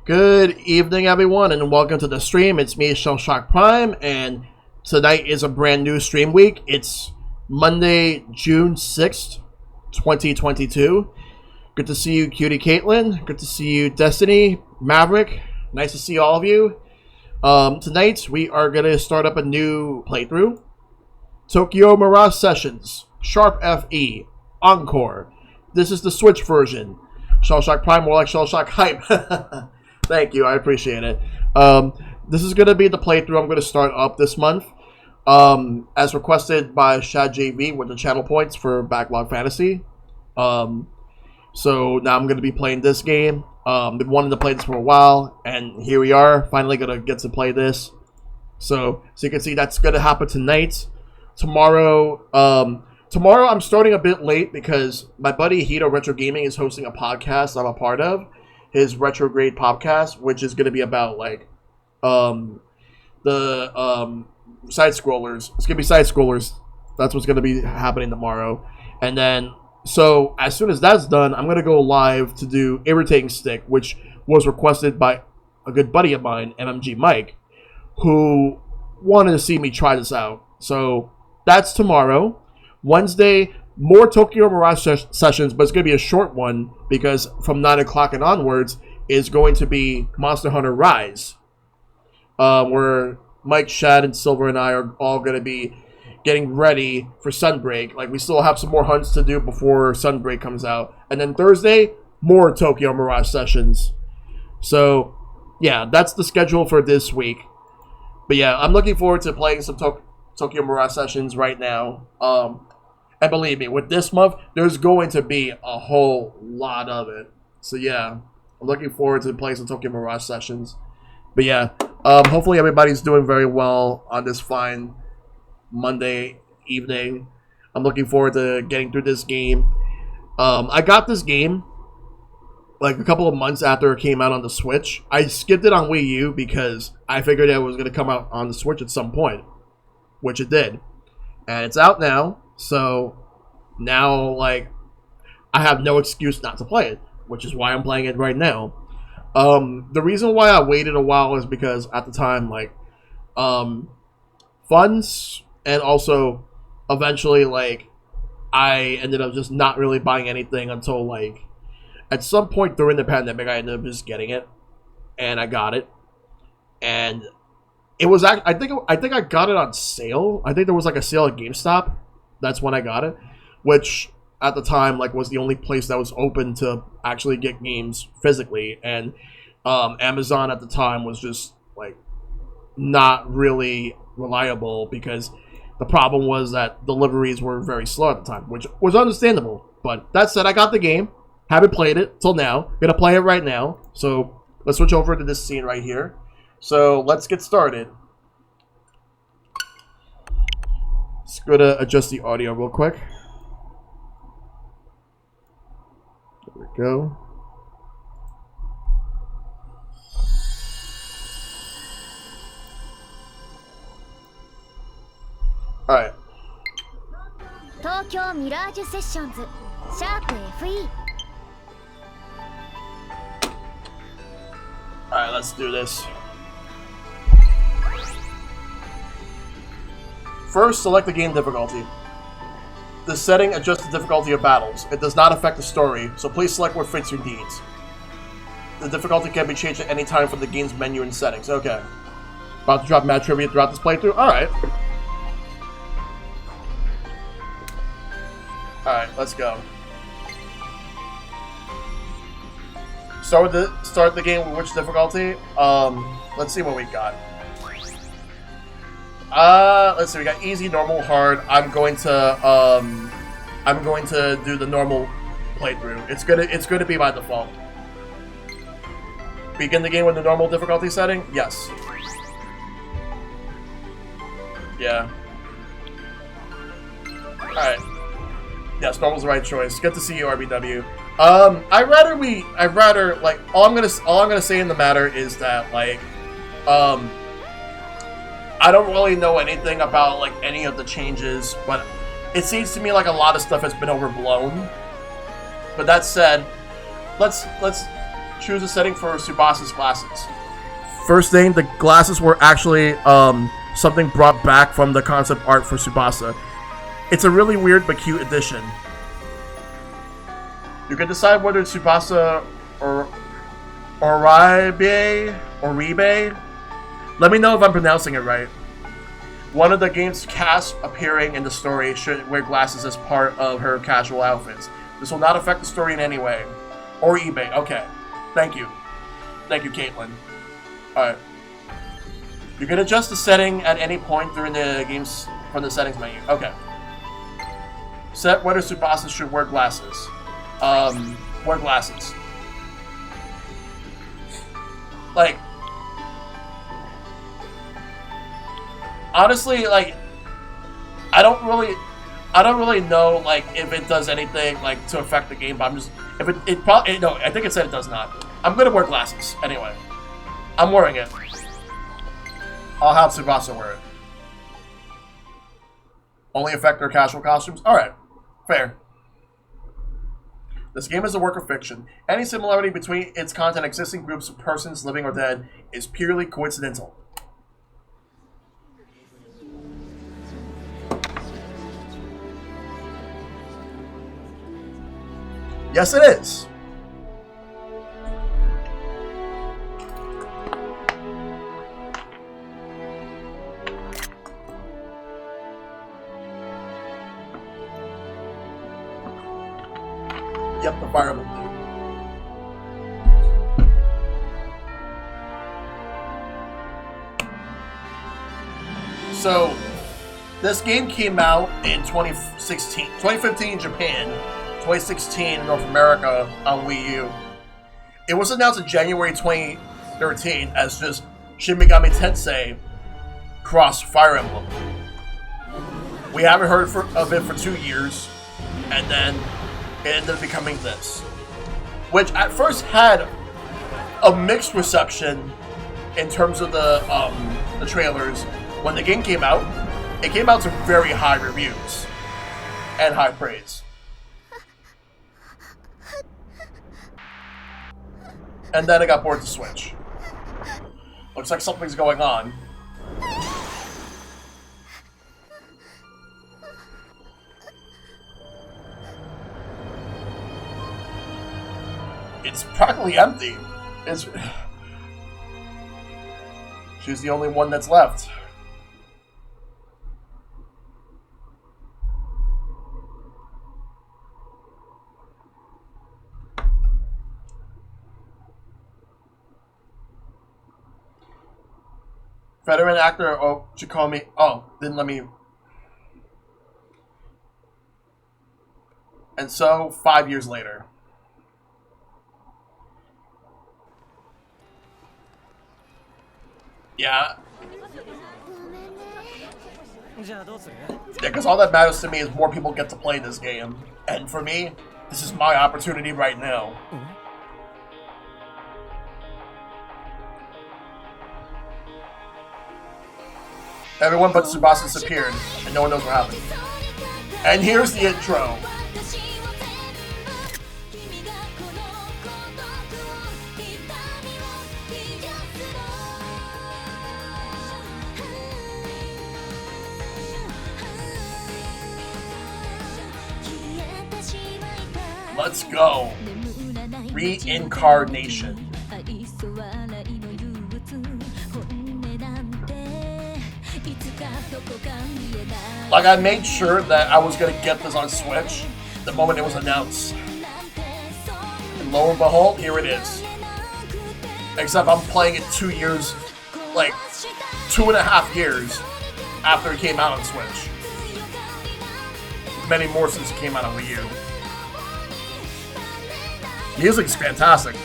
Good evening, everyone, and welcome to the stream. It's me, ShellshockPrime, and tonight is a brand new stream week. It's Monday, June 6th, 2022. Good to see you, Cutie Caitlin. Good to see you, Destiny, Maverick. Nice to see all of you. Tonight, we are going to start up a new playthrough. Tokyo Mirage Sessions, Sharp FE, Encore. This is the Switch version. ShellshockPrime, more like Shellshock Hype. Thank you, I appreciate it. This is going to be the playthrough I'm going to start up this month. As requested by ShadJV with the channel points for Backlog Fantasy. So now I'm going to be playing this game. Been wanting to play this for a while, and here we are, finally going to get to play this. So you can see that's going to happen tonight. Tomorrow I'm starting a bit late because my buddy Hito Retro Gaming is hosting a podcast I'm a part of. His Retrograde podcast, which is going to be about, like, the side-scrollers. It's going to be side-scrollers. That's what's going to be happening tomorrow. And then, so, as soon as that's done, I'm going to go live to do Irritating Stick, which was requested by a good buddy of mine, MMG Mike, who wanted to see me try this out. So, that's tomorrow. Wednesday, more Tokyo Mirage sessions, but it's going to be a short one because from 9 o'clock and onwards is going to be Monster Hunter Rise, where Mike, Shad, and Silver and I are all going to be getting ready for Sunbreak. Like, we still have some more hunts to do before Sunbreak comes out. And then Thursday, more Tokyo Mirage sessions. So, yeah, that's the schedule for this week. But yeah, I'm looking forward to playing some Tokyo Mirage sessions right now. And believe me, with this month, there's going to be a whole lot of it. So yeah, I'm looking forward to playing some Tokyo Mirage sessions. But yeah, hopefully everybody's doing very well on this fine Monday evening. I'm looking forward to getting through this game. I got this game like a couple of months after it came out on the Switch. I skipped it on Wii U because I figured it was going to come out on the Switch at some point, which it did. And it's out now. So now, like, I have no excuse not to play it, which is why I'm playing it right now. The reason why I waited a while is because at the time, like, funds, and also eventually, like, I ended up just not really buying anything until, like, at some point during the pandemic, I ended up just getting it, and I got it, and it was, I think I got it on sale. I think there was, like, a sale at GameStop. That's when I got it, which at the time, like, was the only place that was open to actually get games physically. And Amazon at the time was just, like, not really reliable because the problem was that deliveries were very slow at the time, which was understandable. But that said, I got the game. Haven't played it till now. Gonna play it right now. So let's switch over to this scene right here. So let's get started. Just gonna adjust the audio real quick. There we go. Alright. 東京ミラージュセッションズシャープ FE Alright, let's do this. First, select the game difficulty. The setting adjusts the difficulty of battles. It does not affect the story, so please select what fits your needs. The difficulty can be changed at any time from the game's menu and settings. Okay. About to drop mad trivia throughout this playthrough? Alright. Alright, let's go. Start the game with which difficulty? Let's see what we got. Let's see, we got easy, normal, hard. I'm going to do the normal playthrough. It's gonna be by default. Begin the game with the normal difficulty setting? Yes. Yeah. Alright. Yes, normal's the right choice. Good to see you, RBW. I'd rather like all I'm gonna say in the matter is that like I don't really know anything about like any of the changes, but it seems to me like a lot of stuff has been overblown. But that said, let's choose a setting for Tsubasa's glasses. First thing, the glasses were actually something brought back from the concept art for Tsubasa. It's a really weird but cute addition. You can decide whether Tsubasa or Oribe. Let me know if I'm pronouncing it right. One of the game's cast appearing in the story should wear glasses as part of her casual outfits. This will not affect the story in any way. Or eBay. Okay. Thank you. Thank you, Caitlin. Alright. You can adjust the setting at any point during the game's from the settings menu. Okay. Set whether Tsubasa should wear glasses. Wear glasses. Like, honestly, like, I don't really know, like, if it does anything, like, to affect the game, but I'm just, if it probably, no, I think it said it does not. I'm gonna wear glasses, anyway. I'm wearing it. I'll have Tsubasa wear it. Only affect their casual costumes? Alright. Fair. This game is a work of fiction. Any similarity between its content and existing groups of persons, living or dead, is purely coincidental. Yes, it is. Yep, the Fire Emblem dude. So, this game came out in 2015 in Japan, 2016 in North America on Wii U. It was announced in January 2013 as just Shin Megami Tensei Cross Fire Emblem. We haven't heard of it for 2 years, and then it ended up becoming this, which at first had a mixed reception in terms of the trailers. When the game came out, it came out to very high reviews and high praise. And then it got ported to Switch. Looks like something's going on. It's practically empty. She's the only one that's left. Veteran actor Chikomi. Oh, didn't let me. And so, 5 years later. Yeah. Yeah, because all that matters to me is more people get to play this game. And for me, this is my opportunity right now. Everyone but Tsubasa disappeared, and no one knows what happened. And here's the intro. Let's go. Reincarnation. Like, I made sure that I was gonna get this on Switch the moment it was announced. And lo and behold, here it is. Except I'm playing it 2 years, like 2.5 years after it came out on Switch. Many more since it came out on Wii U. Music's fantastic.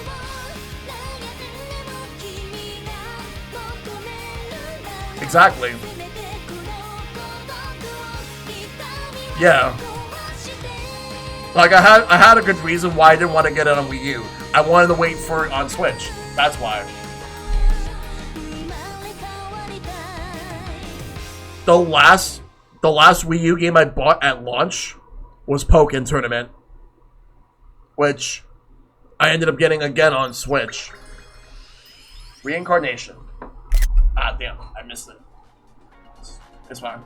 Exactly. Yeah. Like, I had a good reason why I didn't want to get it on Wii U. I wanted to wait for it on Switch. That's why. The last Wii U game I bought at launch was Pokken Tournament, which I ended up getting again on Switch. Reincarnation. Ah, damn, I missed it. It's fine.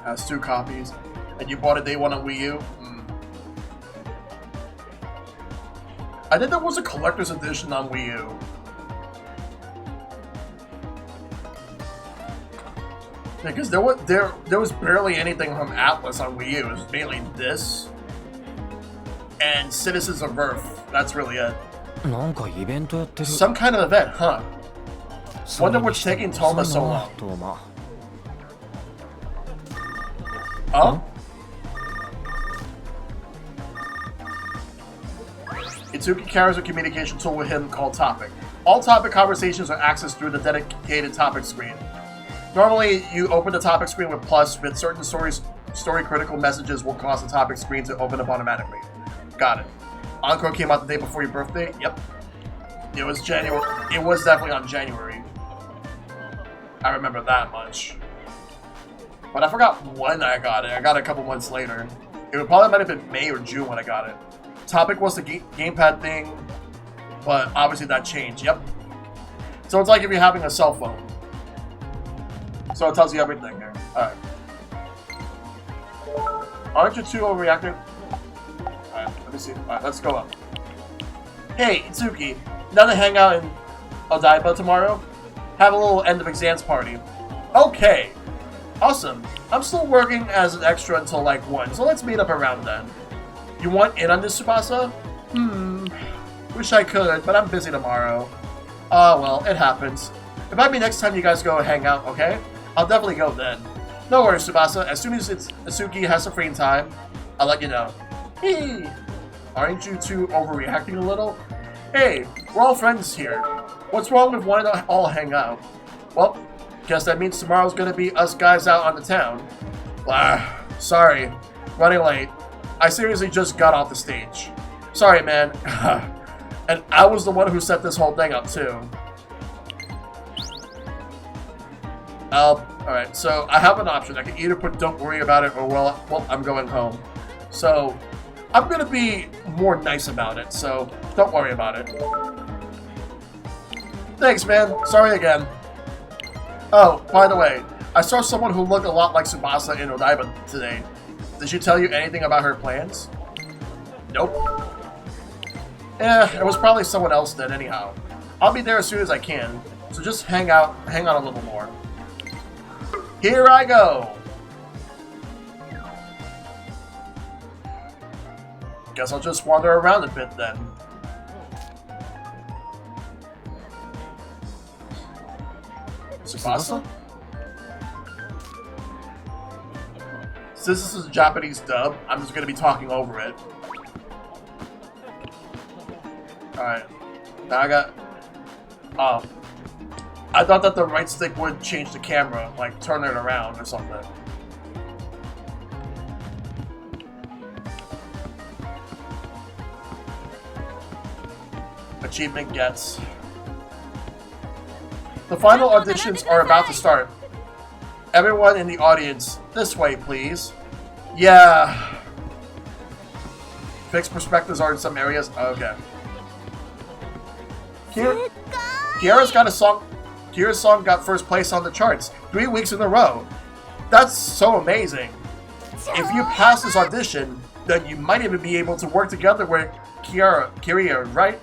Has 2 copies, and you bought it day 1 on Wii U? I think there was a collector's edition on Wii U. Because there was barely anything from Atlas on Wii U. It was mainly this and Citizens of Earth. That's really it. Some kind of event, huh? Wonder what's taking Toma so long. Huh? Itsuki carries a communication tool with him called Topic. All topic conversations are accessed through the dedicated topic screen. Normally, you open the topic screen with plus, but certain story-critical messages will cause the topic screen to open up automatically. Got it. Encore came out the day before your birthday? Yep. It was January. It was definitely on January. I remember that much. But I forgot when I got it. I got it a couple months later. It would probably might have been May or June when I got it. Topic was the gamepad thing, but obviously that changed. Yep. So it's like if you're having a cell phone. So it tells you everything there. Alright. Aren't you 2 overreacting? Alright, let me see. Alright, let's go up. Hey, Itsuki. Now to hang out in Odaiba tomorrow? Have a little end of exams party. Okay. Awesome. I'm still working as an extra until like 1, so let's meet up around then. You want in on this, Tsubasa? Wish I could, but I'm busy tomorrow. Oh well, it happens. Invite me next time you guys go hang out, okay? I'll definitely go then. No worries, Tsubasa. As soon as Itsuki has some free time, I'll let you know. Hey! Aren't you 2 overreacting a little? Hey, we're all friends here. What's wrong with wanting to all hang out? Well, guess that means tomorrow's gonna be us guys out on the town. Blah. Sorry. Running late. I seriously just got off the stage. Sorry, man. And I was the one who set this whole thing up, too. Alright, so I have an option. I can either put don't worry about it or well, I'm going home. So, I'm gonna be more nice about it, so don't worry about it. Thanks, man. Sorry again. Oh, by the way, I saw someone who looked a lot like Tsubasa in Odaiba today. Did she tell you anything about her plans? Nope. It was probably someone else then anyhow. I'll be there as soon as I can, so just hang on a little more. Here I go! Guess I'll just wander around a bit then. Tsubasa? Since this is a Japanese dub, I'm just going to be talking over it. Alright. Now I got... Oh. I thought that the right stick would change the camera, like turn it around or something. Achievement gets. The final auditions are about to start. Everyone in the audience, this way, please. Yeah. Fixed perspectives are in some areas. Okay. Kiara's got a song. Kira's song got first place on the charts 3 weeks in a row. That's so amazing. If you pass this audition, then you might even be able to work together with Kiria, right?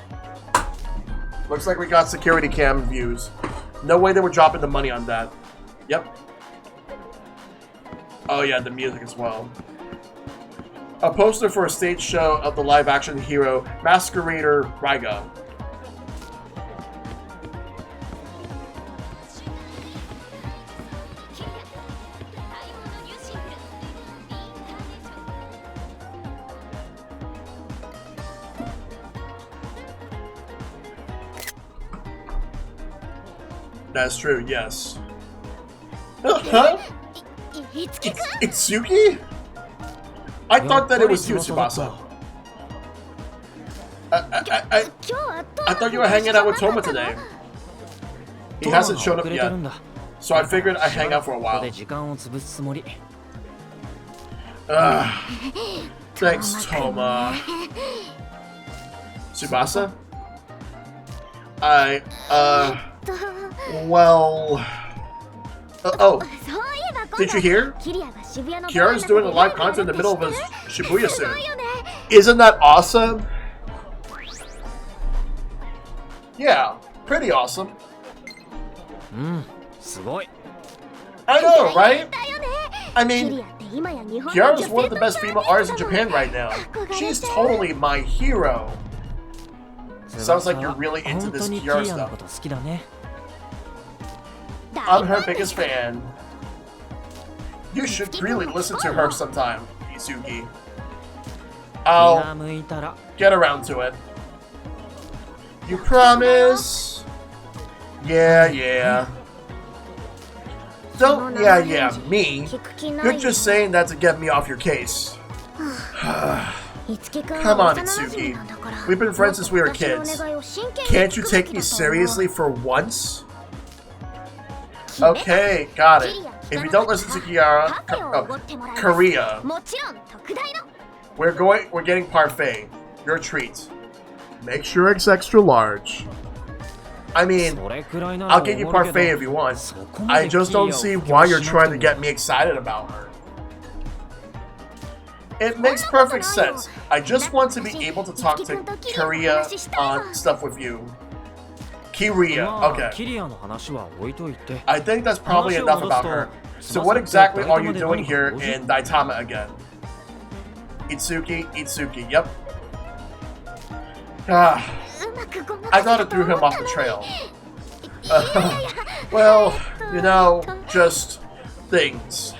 Looks like we got security cam views. No way they were dropping the money on that. Yep. Oh yeah, the music as well. A poster for a stage show of the live-action hero Masquerader Raiga. That's true, yes. Huh? Itsuki? I thought that it was you, Tsubasa. I thought you were hanging out with Toma today. He hasn't shown up yet, so I figured I'd hang out for a while. Thanks, Toma. Tsubasa? Well... oh, did you hear? Kiara's doing a live concert in the middle of a Shibuya soon. Isn't that awesome? Yeah, pretty awesome. I know, right? I mean, Kiara's one of the best female artists in Japan right now. She's totally my hero. Sounds like you're really into this Kiara stuff. I'm her biggest fan. You should really listen to her sometime, Izuki. I'll get around to it. You promise? Yeah. Don't me. You're just saying that to get me off your case. Come on, Itsuki. We've been friends since we were kids. Can't you take me seriously for once? Okay, got it. If you don't listen to Korea, we're getting parfait. Your treat. Make sure it's extra large. I mean, I'll get you parfait if you want. I just don't see why you're trying to get me excited about her. It makes perfect sense. I just want to be able to talk to Korea on stuff with you. Kiria, okay. I think that's probably enough about her. So what exactly are you doing here in Daitama again? Itsuki, yep. I thought it threw him off the trail. Well, you know, just things.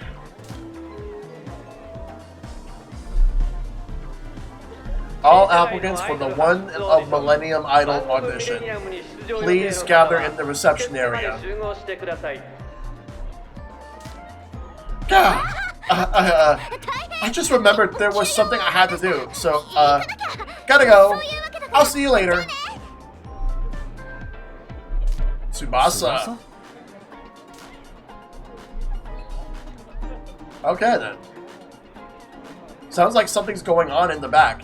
All applicants for the One of Millennium Idol audition, please gather in the reception area. I just remembered there was something I had to do, so, gotta go. I'll see you later. Tsubasa. Okay then. Sounds like something's going on in the back.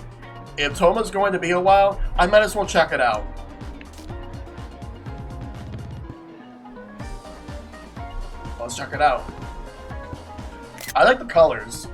If Toma's going to be a while, I might as well check it out. Let's check it out. I like the colors.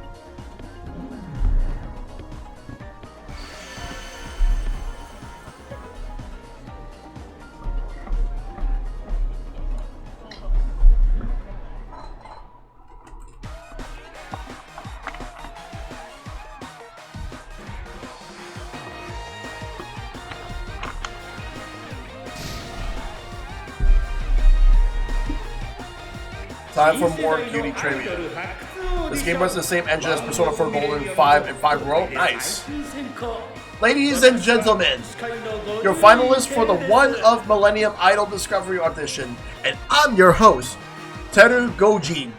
Time for more beauty trivia. This game runs the same engine as Persona 4 Golden 5 and 5 World. Nice. Ladies and gentlemen, your finalists for the One of Millennium Idol Discovery Audition, and I'm your host, Teru Gojurin.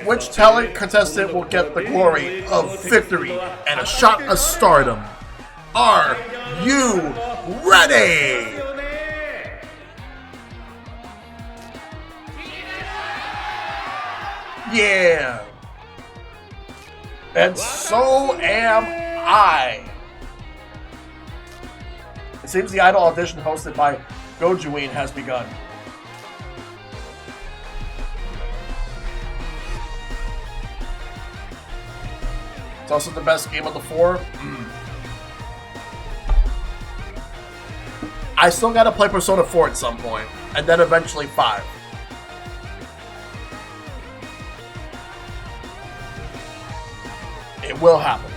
Which talent contestant will get the glory of victory and a shot of stardom? Are you ready? Yeah. And so am I. It seems the idol audition hosted by Gojuin has begun. It's also the best game of the 4. I still gotta play Persona 4 at some point, and then eventually 5. It will happen.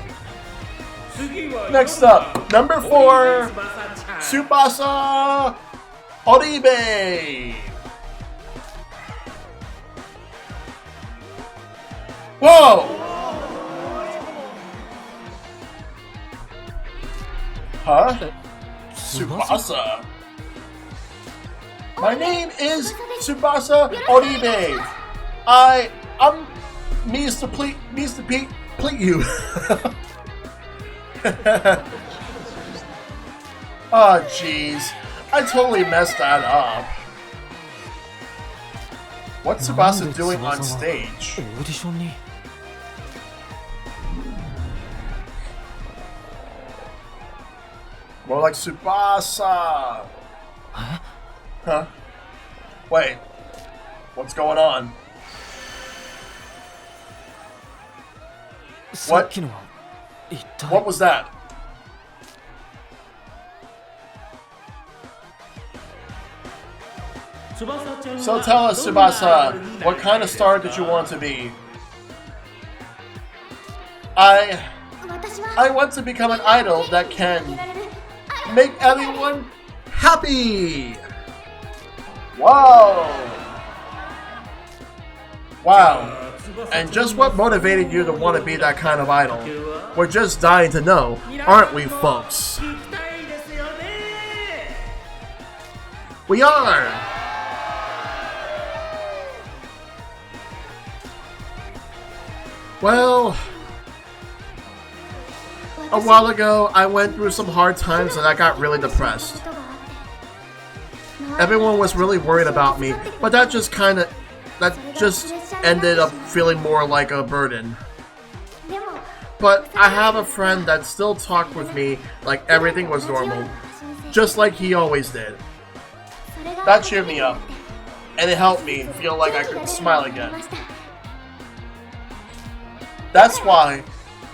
Next up, number 4, Tsubasa Oribe. Whoa! Huh? Tsubasa? My name is Tsubasa Oribe. I'm means to please you. Oh jeez. I totally messed that up. What's Tsubasa doing on stage? More like Tsubasa. Huh? Wait. What's going on? What was that? So tell us, Tsubasa, what kind of star did you want to be? I want to become an idol that can make everyone happy! Whoa! Wow. And just what motivated you to want to be that kind of idol? We're just dying to know, aren't we, folks? We are! Well, a while ago, I went through some hard times and I got really depressed. Everyone was really worried about me, but that just ended up feeling more like a burden. But I have a friend that still talked with me like everything was normal, just like he always did. That cheered me up, and it helped me feel like I could smile again. That's why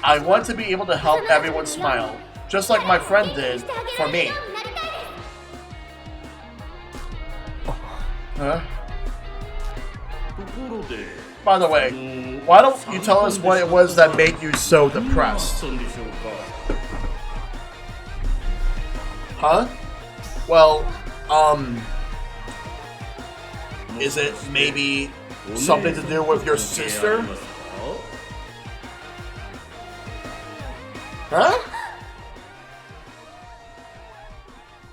I want to be able to help everyone smile, just like my friend did for me. Huh? By the way, why don't you tell us what it was that made you so depressed? Huh? Well, is it maybe something to do with your sister? Huh?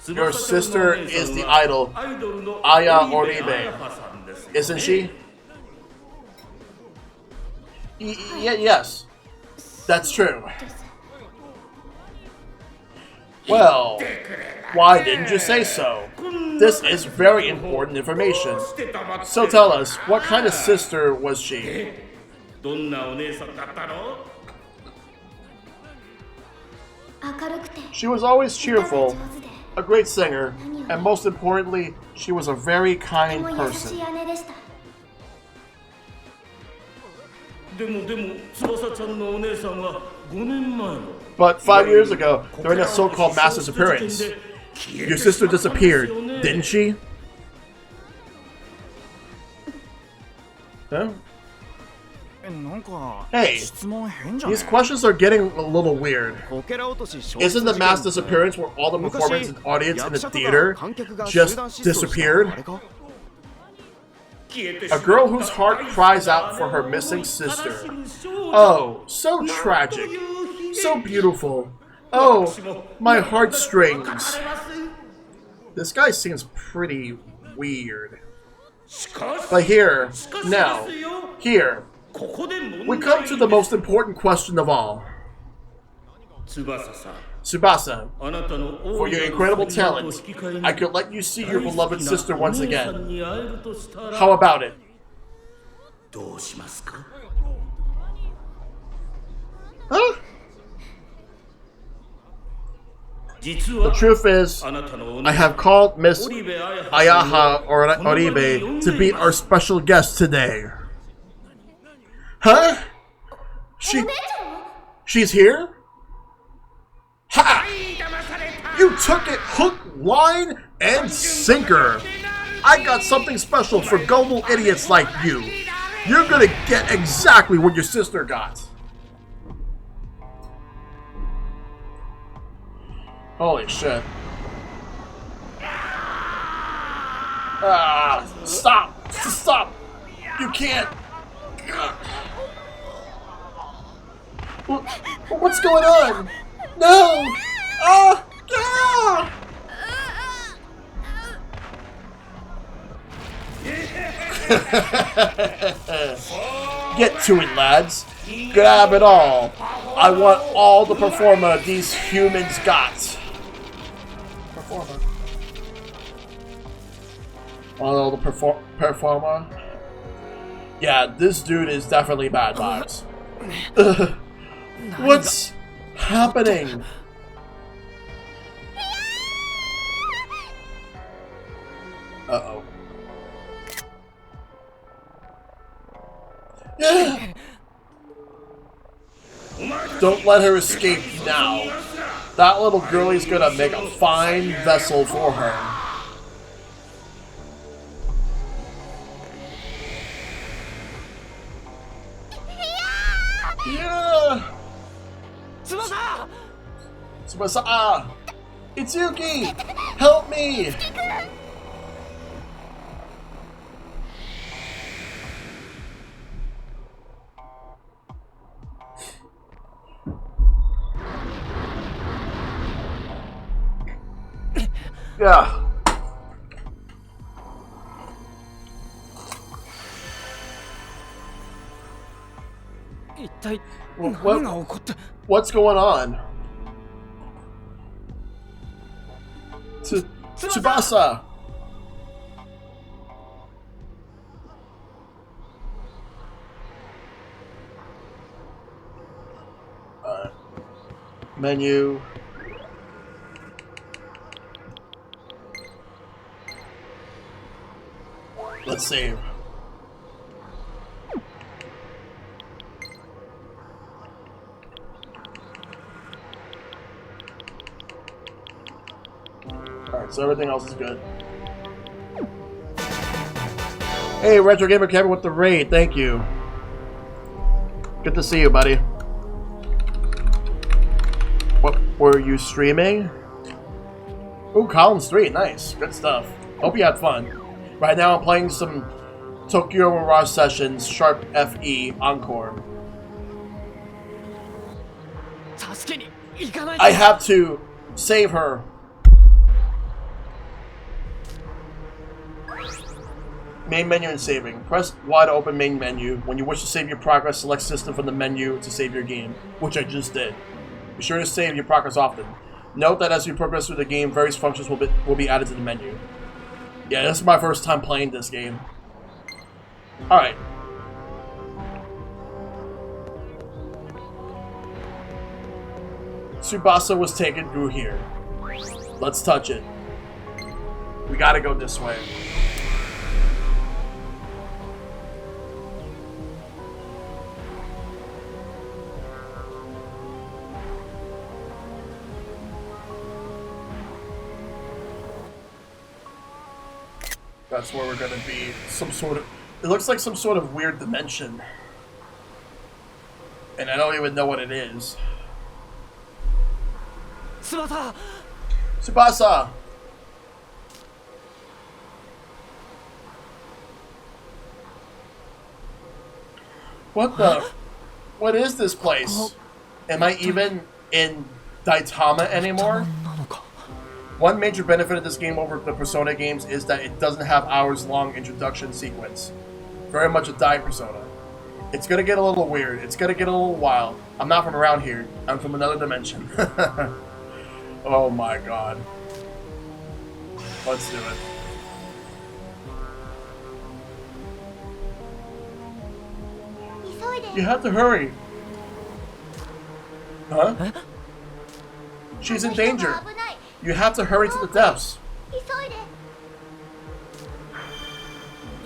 Your sister is the idol, Aya Oribe, isn't she? Yes, that's true. Well, why didn't you say so? This is very important information. So tell us, what kind of sister was she? She was always cheerful, a great singer, and most importantly, she was a very kind person. But 5 years ago, during a so-called master's appearance, your sister disappeared, didn't she? Huh? Hey, these questions are getting a little weird. Isn't the mass disappearance where all the performers and audience in the theater just disappeared? A girl whose heart cries out for her missing sister. Oh, so tragic. So beautiful. Oh, my heartstrings. This guy seems pretty weird. But here, now, here, we come to the most important question of all. Tsubasa, for your incredible talent, I could let you see your beloved sister once again. How about it? Huh? The truth is, I have called Miss Ayaha Oribe to be our special guest today. Huh? She's here? Ha! You took it hook, line, and sinker. I got something special for gullible idiots like you. You're gonna get exactly what your sister got. Holy shit. Stop! Stop! You can't! What's going on? No! Get to it, lads. Grab it all. I want all the performer these humans got. Performer. All the performer. Yeah, this dude is definitely bad vibes. What's happening? Uh-oh. Don't let her escape now. That little girlie's gonna make a fine vessel for her. Yeah! Tsubasa! Itsuki! Help me! Yeah. What's going on? Tsubasa! Menu. Let's save. Alright, so everything else is good. Hey, Retro Gamer Kevin with the raid, thank you. Good to see you, buddy. What were you streaming? Ooh, Columns 3, nice. Good stuff. Hope you had fun. Right now I'm playing some Tokyo Mirage Sessions Sharp FE Encore. I have to save her. Main menu and saving. Press Y to open main menu. When you wish to save your progress, select system from the menu to save your game, which I just did. Be sure to save your progress often. Note that as you progress through the game, various functions will be added to the menu. Yeah, this is my first time playing this game. Alright. Tsubasa was taken through here. Let's touch it. We gotta go this way. That's where we're gonna be. Some sort of... It looks like some sort of weird dimension. And I don't even know what it is. Tsubasa! Tsubasa! What the... What is this place? Am I even in Daitama anymore? One major benefit of this game over the Persona games is that it doesn't have hours-long introduction sequence. Very much a die Persona. It's gonna get a little weird. It's gonna get a little wild. I'm not from around here. I'm from another dimension. Oh my god. Let's do it. You have to hurry. Huh? She's in danger. You have to hurry to the depths.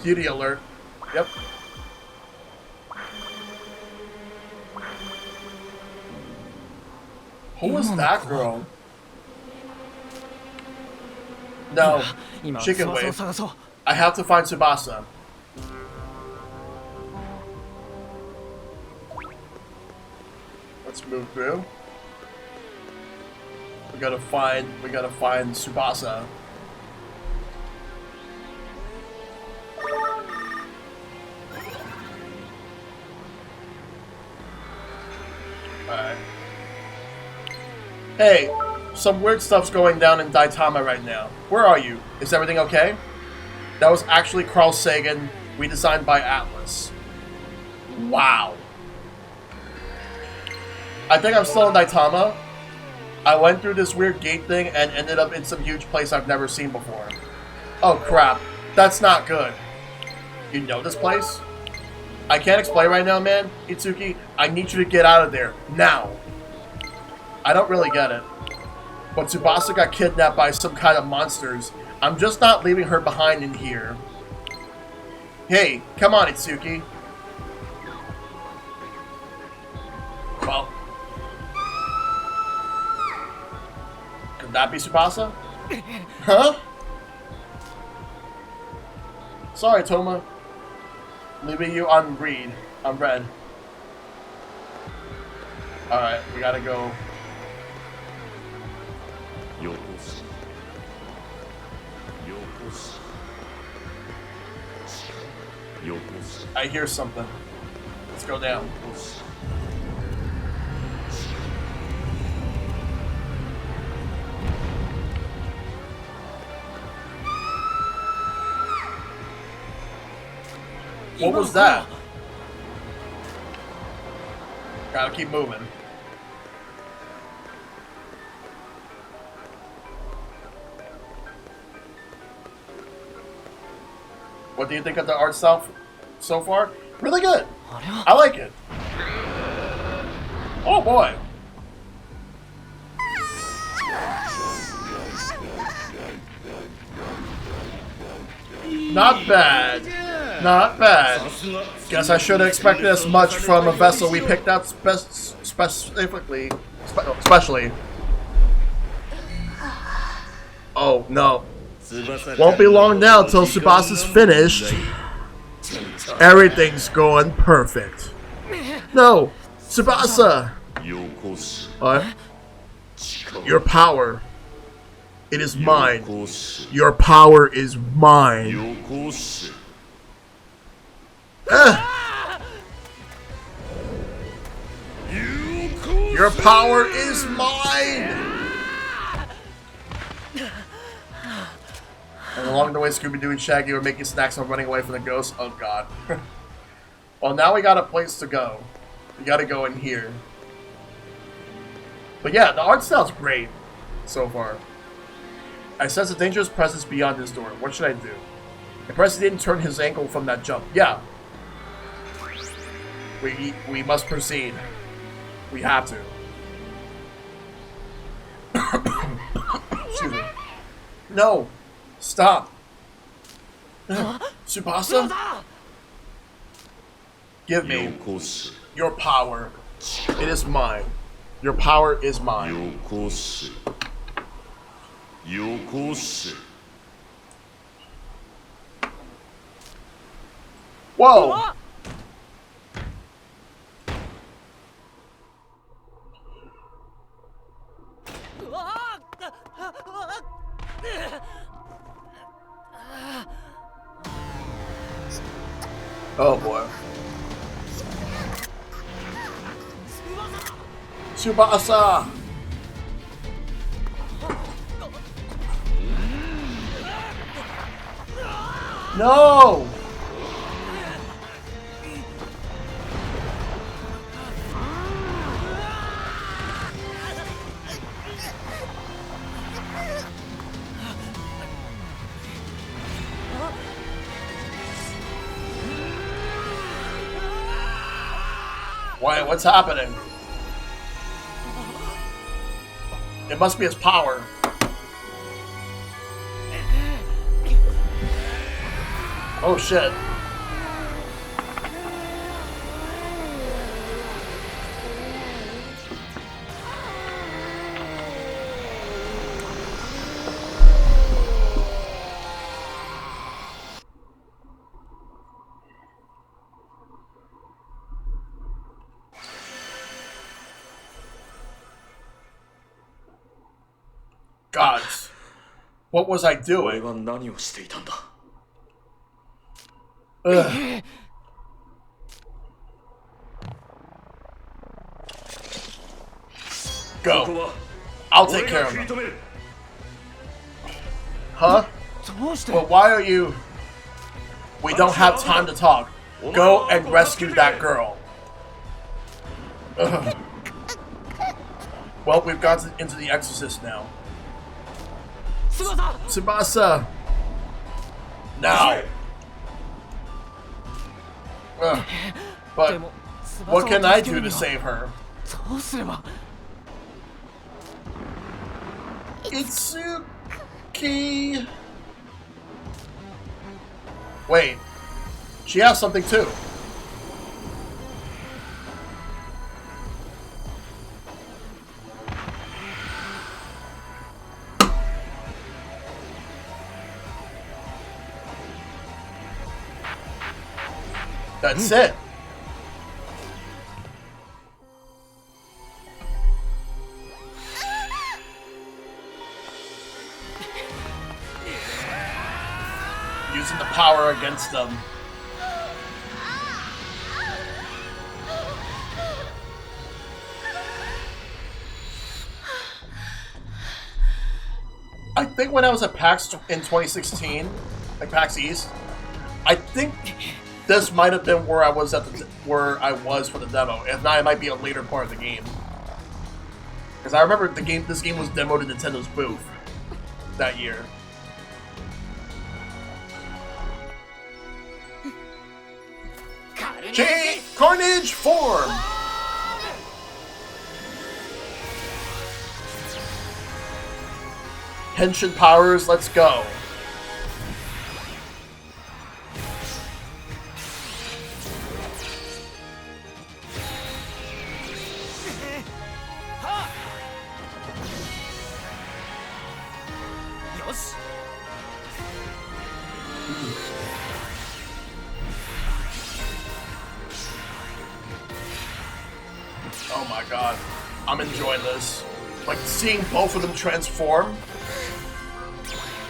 Beauty alert. Yep. Who was that girl? No, she can wait. I have to find Tsubasa. Let's move through. We gotta find Tsubasa. Alright. Hey, some weird stuff's going down in Daitama right now. Where are you? Is everything okay? That was actually Carl Sagan, redesigned by Atlas. Wow. I think I'm still in Daitama. I went through this weird gate thing and ended up in some huge place I've never seen before. Oh crap, that's not good. You know this place? I can't explain right now, man. Itsuki, I need you to get out of there, now. I don't really get it. But Tsubasa got kidnapped by some kind of monsters. I'm just not leaving her behind in here. Hey, come on, Itsuki. Well, could that be Tsubasa? Huh? Sorry, Toma. Leaving you on read. On red. Alright, we gotta go. I hear something. Let's go down. What was that? Gotta keep moving. What do you think of the art style so far? Really good. I like it. Oh boy. Not bad. Not bad. Guess I should have expected as much from a vessel we picked out specially. Oh no. Won't be long now till Tsubasa's finished. Everything's going perfect. No, Tsubasa. What? Your power. It is mine. Your power is mine. Your power is mine. And along the way, Scooby-Doo and Shaggy were making snacks and running away from the ghosts. Oh god. Well, now we got a place to go. We gotta go in here. But yeah, the art style's great so far. I sense a dangerous presence beyond this door. What should I do? The president didn't turn his ankle from that jump. Yeah. We must proceed. We have to. Excuse me. No. Stop. Tsubasa? Give me your power. It is mine. Your power is mine. Whoa! Oh boy. Tsubasa! No! Why? What's happening? It must be his power. Oh shit. Gods, what was I doing? Ugh. Go. I'll take care of him. Huh? But why are you... We don't have time to talk. Go and rescue that girl. Ugh. Well, we've got into the Exorcist now. Tsubasa! Now! Ugh. But what can I do to save her? Itsuki! Wait, she has something too. That's it. Using the power against them. I think when I was at PAX in 2016, like PAX East, I think this might have been where I was at where I was for the demo. If not, it might be a later part of the game. Because I remember this game was demoed at Nintendo's booth that year. Carnage form! Henshin powers, let's go. Oh my god, I'm enjoying this. Like, seeing both of them transform.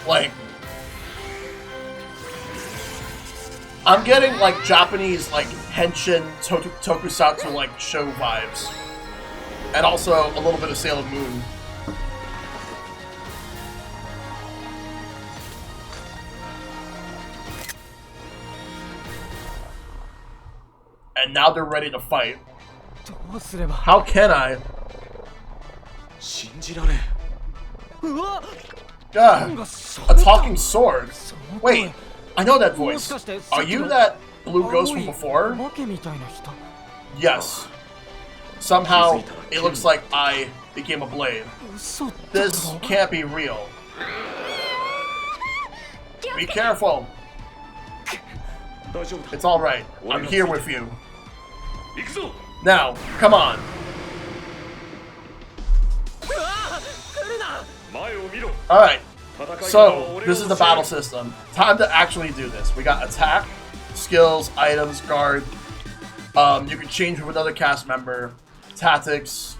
Like, I'm getting, like, Japanese, like, Henshin tokusatsu, like, show vibes. And also a little bit of Sailor Moon. And now they're ready to fight. How can I? God, a talking sword. Wait, I know that voice. Are you that blue ghost from before? Yes. Somehow, it looks like I became a blade. This can't be real. Be careful. It's alright. I'm here with you. Now, come on. Alright, so this is the battle system. Time to actually do this. We got attack, skills, items, guard. You can change with another cast member. Tactics,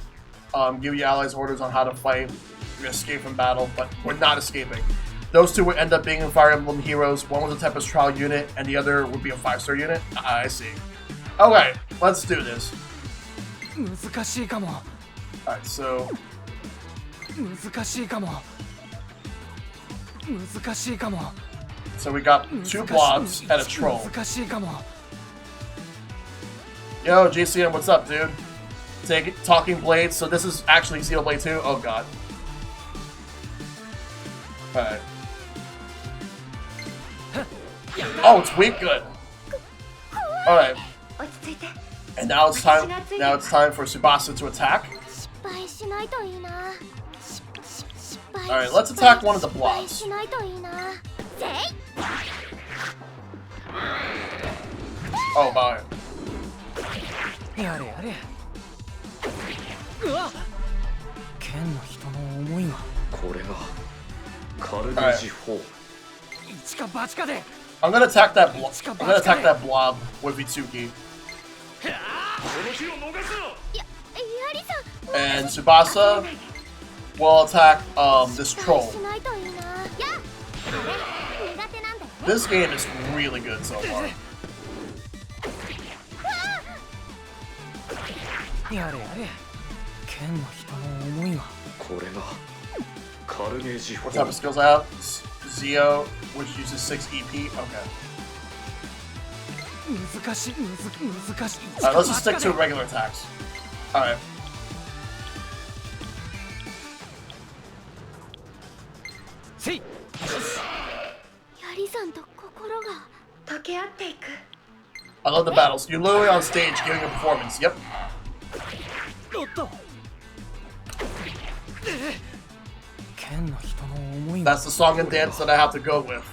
give your allies orders on how to fight. We're gonna escape from battle, but we're not escaping. Those two would end up being Fire Emblem heroes. One was a Tempest Trial unit, and the other would be a 5-star unit. I see. Okay, let's do this. Alright, so... So we got 2 blobs and a troll. Yo, JCM, what's up, dude? Talking Blades, so this is actually Xenoblade 2? Oh god. Alright. Oh, it's weak? Good. Alright. And now it's time. Now it's time for Tsubasa to attack. 失敗しないといいな。All right, let's attack one of the blobs. しないといいな。せい。 Oh my. やれやれ。うわっ。剣の人の思いが。これがカルネジ4。一か八かで。I'm gonna attack that blob. I'm gonna attack that blob with Itsuki. And Tsubasa will attack this troll. This game is really good so far. やれやれ。剣の人の思いが。これがカルネジ What type of skills I have? Zio, which uses 6 EP. Okay. Alright, let's just stick to regular attacks. Alright. I love the battles. You're literally on stage giving a performance. Yep. That's the song and dance that I have to go with.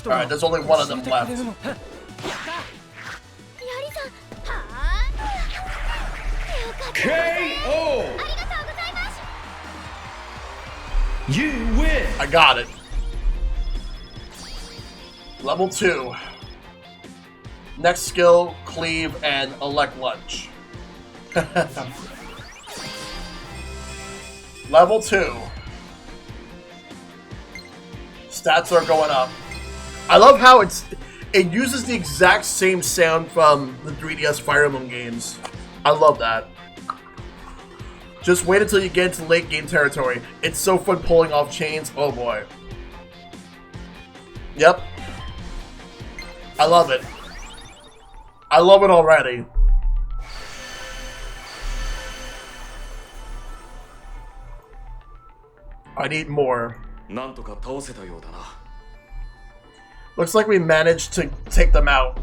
Alright, there's only one of them left. KO! You win! I got it. Level 2. Next skill, cleave and elect lunge. Level 2. Stats are going up. I love how it uses the exact same sound from the 3DS Fire Emblem games. I love that. Just wait until you get into late game territory. It's so fun pulling off chains. Oh boy. Yep. I love it. I love it already. I need more. Looks like we managed to take them out.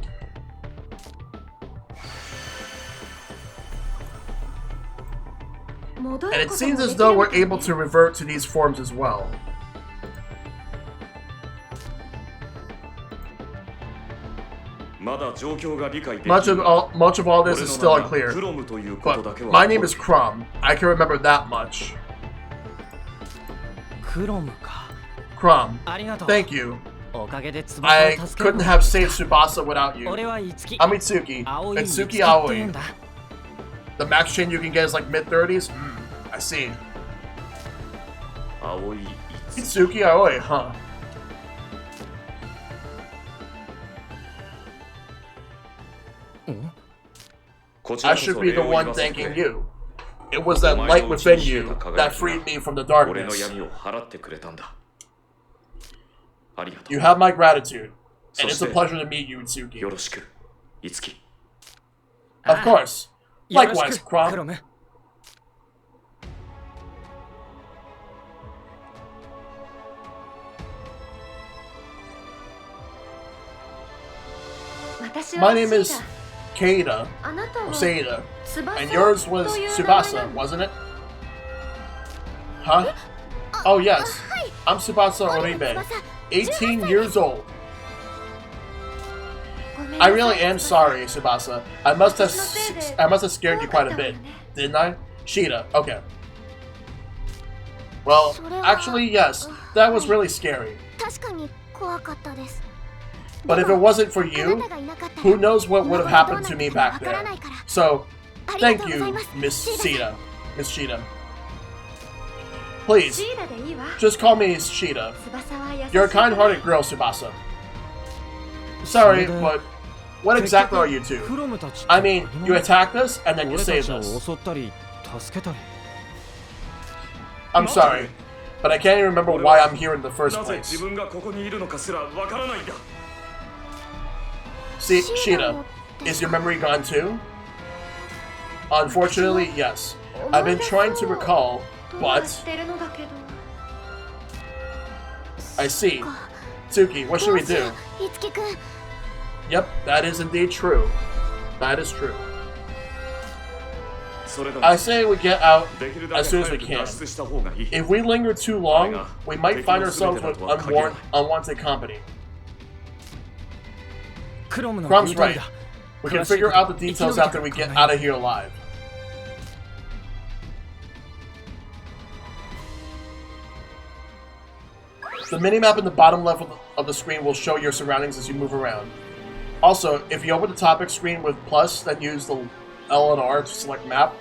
And it seems as though we're able to revert to these forms as well. Much of all this is still unclear, but my name is Crum. I can remember that much. Crum, thank you. I couldn't have saved Tsubasa without you. I'm Itsuki. Itsuki Aoi. The max chain you can get is like mid-30s? I see. Itsuki Aoi, huh? I should be the one thanking you. It was that light within you that freed me from the darkness. You have my gratitude, and it's a pleasure to meet you, Itsuki. Of course. Likewise, Crum. My name is Keita, or Seida, and yours was Tsubasa, wasn't it? Huh? Oh yes, I'm Tsubasa Oribe, 18 years old. I really am sorry, Tsubasa. I must have scared you quite a bit, didn't I? Shida, okay. Well, actually, yes, that was really scary. But if it wasn't for you, who knows what would have happened to me back there. So, thank you, Miss Shida. Please, just call me Shida. You're a kind-hearted girl, Tsubasa. Sorry, but what exactly are you two? I mean, you attacked us, and then you saved us. I'm sorry, but I can't even remember why I'm here in the first place. See, Shida, is your memory gone too? Unfortunately, yes. I've been trying to recall, but... I see. Tsuki, what should we do? Yep, that is indeed true. That is true. I say we get out as soon as we can. If we linger too long, we might find ourselves with unwanted company. Crumb's right. We can figure out the details after we get out of here alive. The minimap in the bottom left of the screen will show your surroundings as you move around. Also, if you open the topic screen with plus, then use the L and R to select map,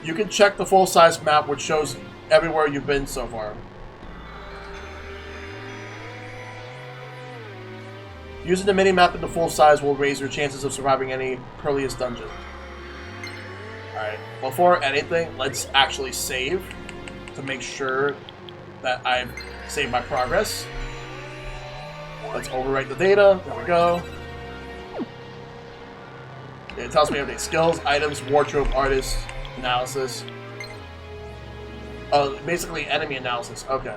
you can check the full-size map which shows everywhere you've been so far. Using the minimap in the full size will raise your chances of surviving any perilous dungeon. Alright, before anything, let's actually save to make sure that I've saved my progress. Let's overwrite the data. There we go. It tells me everything. Skills, items, wardrobe, artist, analysis. Oh, basically enemy analysis. Okay.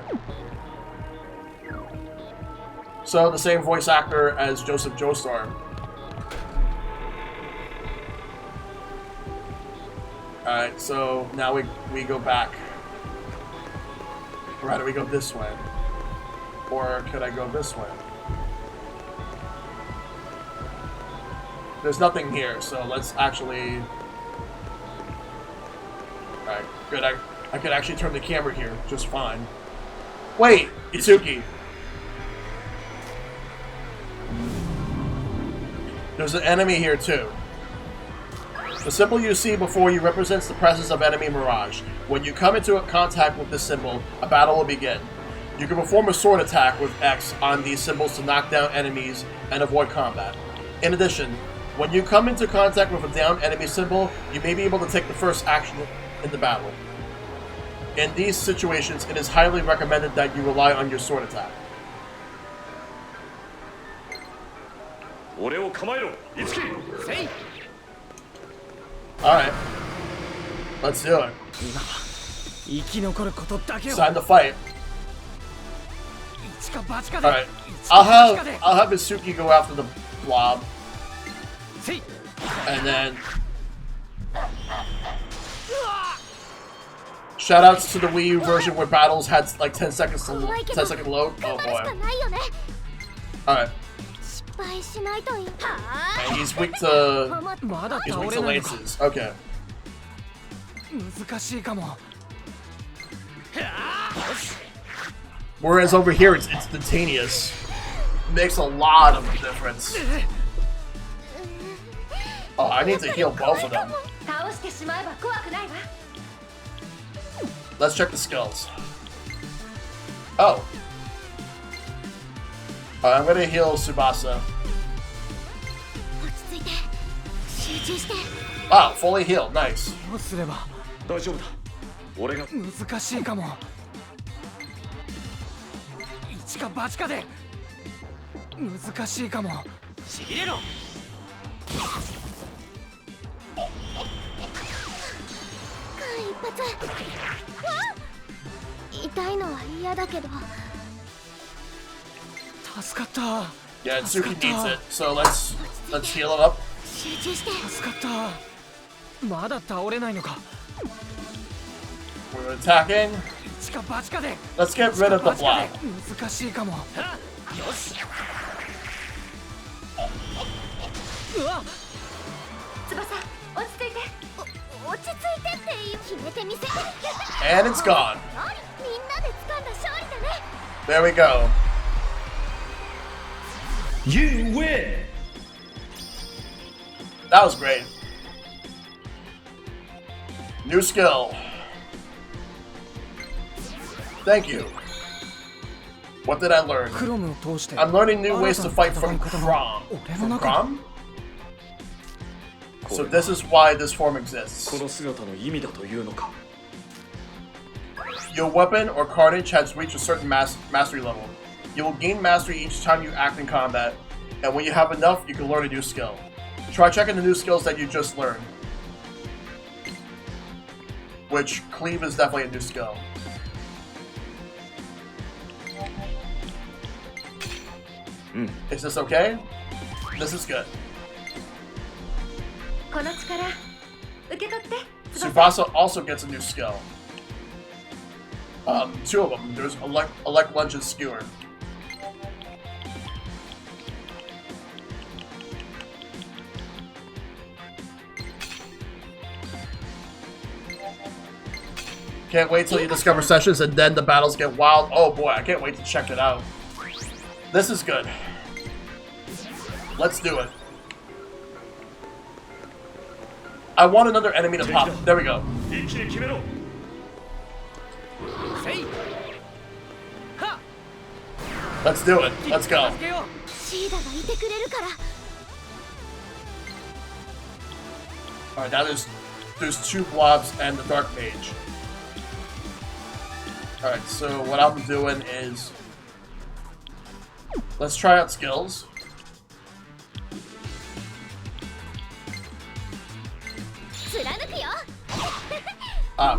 So, the same voice actor as Joseph Joestar. Alright, so now we go back. Or how do we go this way? Or could I go this way? There's nothing here, so let's actually... Alright, good. I could actually turn the camera here just fine. Wait! Itsuki! There's an enemy here too. The symbol you see before you represents the presence of enemy Mirage. When you come into contact with this symbol, a battle will begin. You can perform a sword attack with X on these symbols to knock down enemies and avoid combat. In addition, when you come into contact with a downed enemy symbol, you may be able to take the first action in the battle. In these situations, it is highly recommended that you rely on your sword attack. Alright. Let's do it. It's time to fight. Alright. I'll have Itsuki go after the blob. And then shoutouts to the Wii U version where battles had like 10 seconds to 10-second load. Oh boy. Alright. And he's weak to lances. Okay. Whereas over here it's instantaneous. Makes a lot of difference. Oh, I need to heal both of them. Let's check the skills. Oh. I'm gonna heal Tsubasa. Wow, fully healed. Nice. Yeah, Tsuki needs it, so let's heal him up. We're attacking. Let's get rid of the blob. And it's gone. There we go. You win! That was great. New skill. Thank you. What did I learn? I'm learning new ways to fight from Crom. From Crom? So this is why this form exists. Your weapon or carnage has reached a certain mastery level. You will gain mastery each time you act in combat, and when you have enough, you can learn a new skill. Try checking the new skills that you just learned. which cleave is definitely a new skill. Is this okay? This is good. Tsubasa also gets a new skill. Two of them. There's elect lunge and skewer. Can't wait till you discover sessions and then the battles get wild. Oh boy, I can't wait to check it out. This is good. Let's do it. I want another enemy to pop. There we go. Let's do it. Let's go. Alright, now there's two blobs and the dark mage. Alright, so what I'm doing is let's try out skills.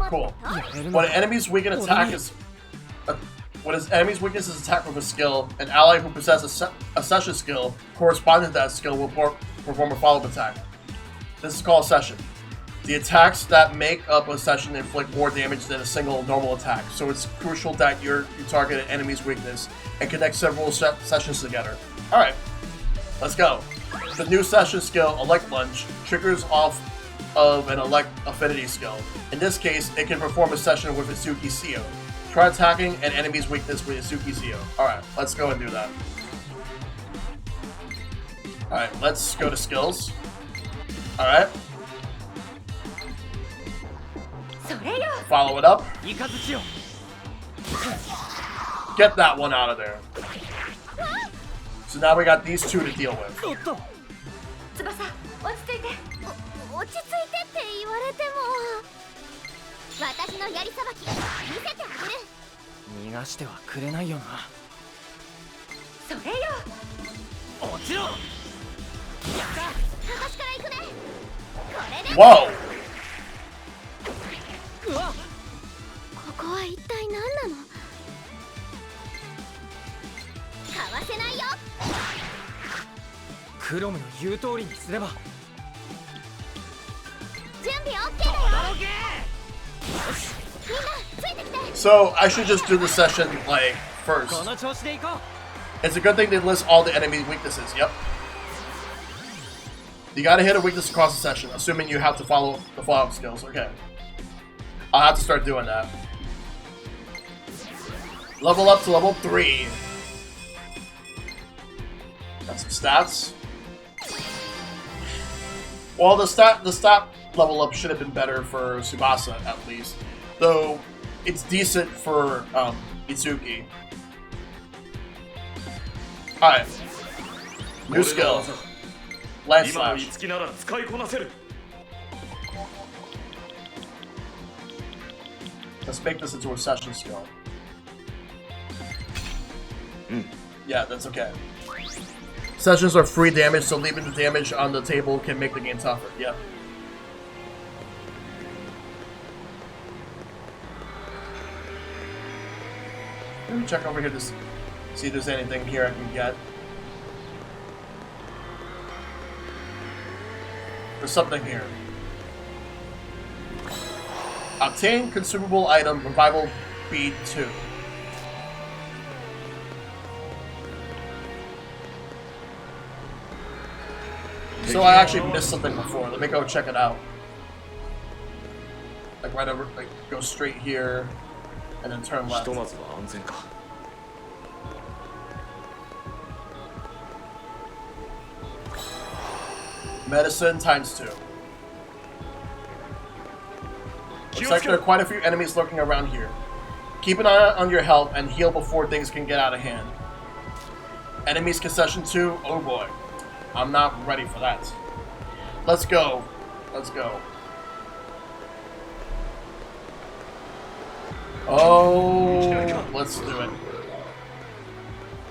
Cool. When an enemy's weakness attack is when his enemy's weakness is attack with a skill, an ally who possesses a session skill corresponding to that skill will perform a follow-up attack. This is called a session. The attacks that make up a session inflict more damage than a single normal attack, so it's crucial that you target an enemy's weakness and connect several sessions together. Alright, let's go. The new session skill, Elect Lunge, triggers off of an Elect Affinity skill. In this case, it can perform a session with Itsuki Seo. Try attacking an enemy's weakness with Itsuki Seo. Alright, let's go and do that. Alright, let's go to skills. Alright. Follow it up. Get that one out of there. So now we got these two to deal with. Whoa! So I should just do the session like first. It's a good thing they list all the enemy weaknesses. Yep. You gotta hit a weakness across the session, assuming you have to follow the follow-up skills. Okay. I'll have to start doing that. Level up to level 3. Got some stats. Well, the stat level up should have been better for Tsubasa at least, though it's decent for Itsuki. Alright. New skill. Lance Slash. Let's make this into a session skill. Yeah, that's okay. Sessions are free damage, so leaving the damage on the table can make the game tougher. Yep. Let me check over here to see if there's anything here I can get. There's something here. Obtain consumable item, revival bead 2. So I actually missed something before. Let me go check it out. Like right over, like go straight here, and then turn left. Medicine ×2. Looks like there are quite a few enemies lurking around here. Keep an eye on your health and heal before things can get out of hand. Enemies concession 2, oh boy. I'm not ready for that. Let's go. Let's go. Oh, let's do it.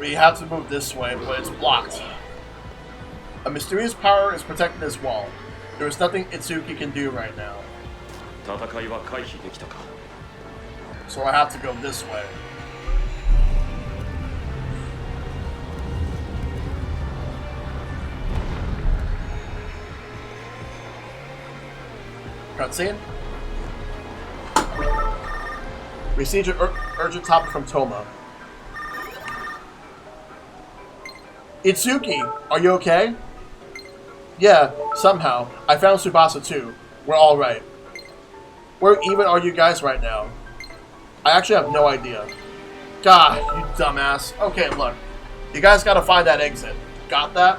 We have to move this way, but it's blocked. A mysterious power is protecting this wall. There is nothing Itsuki can do right now. So I have to go this way. Cutscene. Received an urgent topic from Toma. Itsuki, are you okay? Yeah, somehow. I found Tsubasa too. We're alright. Where even are you guys right now? I actually have no idea. God, you dumbass. Okay, look. You guys gotta find that exit. Got that?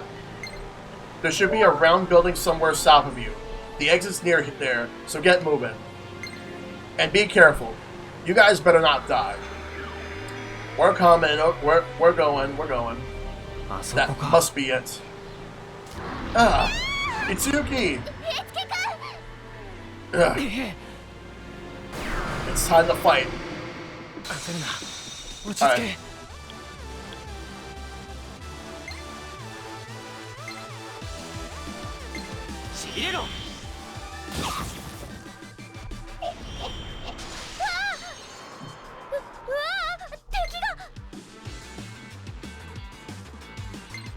There should be a round building somewhere south of you. The exit's near there, so get moving. And be careful. You guys better not die. We're coming. We're going. That must be it. Ah, Itsuki! Ugh. It's time to fight. Alright.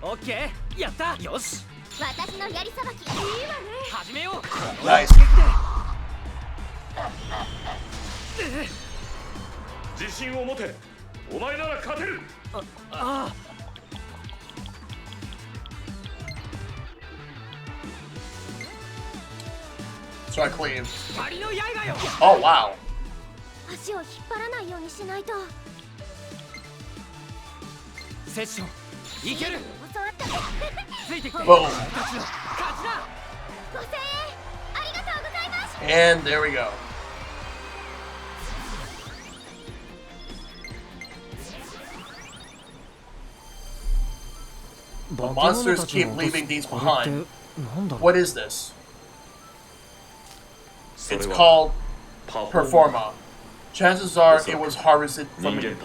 Okay, yatta! Yoshi! Nice. So I clean. Oh wow. Boom. And there we go. The monsters keep leaving these behind. What is this? It's called Performa. Chances are it was harvested from a human.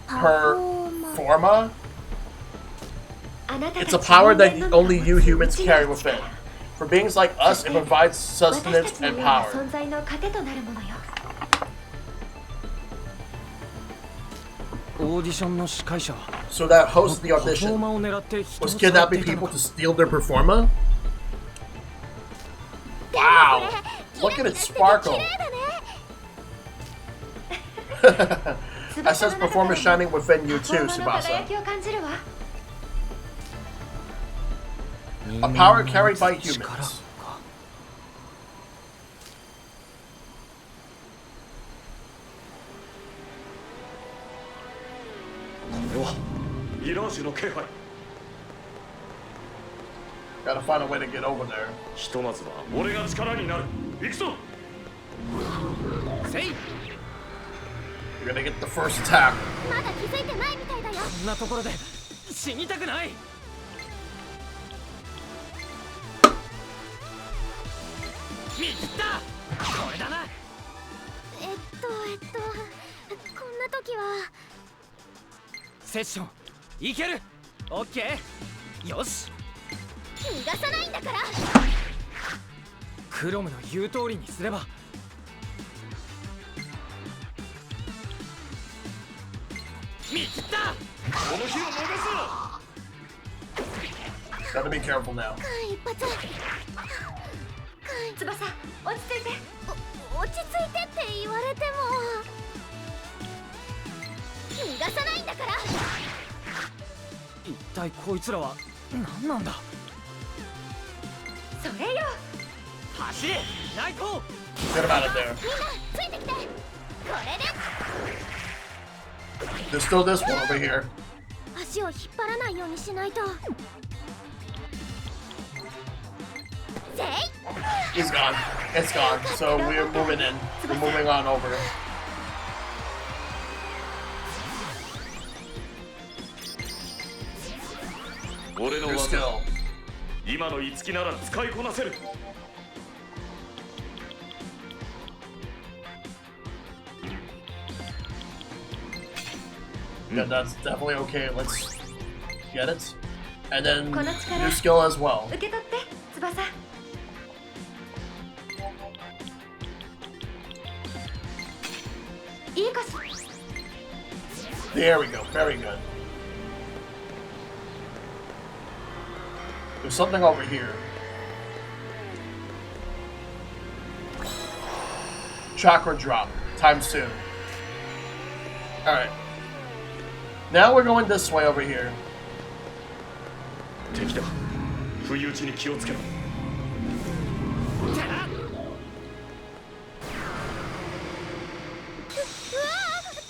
Performa? It's a power that only you humans carry within. For beings like us, it provides sustenance and power. So that host of the audition was kidnapping people to steal their Performa? Wow! Look at it sparkle! I sense Performa shining within you too, Tsubasa. A power carried by humans. Gotta find a way to get over there. You're gonna get the first attack. Session, いける? OK? よし! 逃がさないんだから! クロムの言う通りにすれば. Gotta be careful now. 翼、落ち着いて。落ち着いてって言われても。逃がさないんだから。一体こいつらは何なんだ。それよ。走れ、ナイト。Get him out of there. みんなついてきて。これで。There's still this one over here. 足を引っ張らないようにしないと。He's gone. It's gone. So we're moving in. We're moving on over. You're still. Yeah, that's definitely okay. Let's get it. And then new skill as well. いいかし There we go. Very good. There's something over here. Chakra drop. Time soon. Alright. Now we're going this way over here. 敵だ。不意打ちに気をつけろ。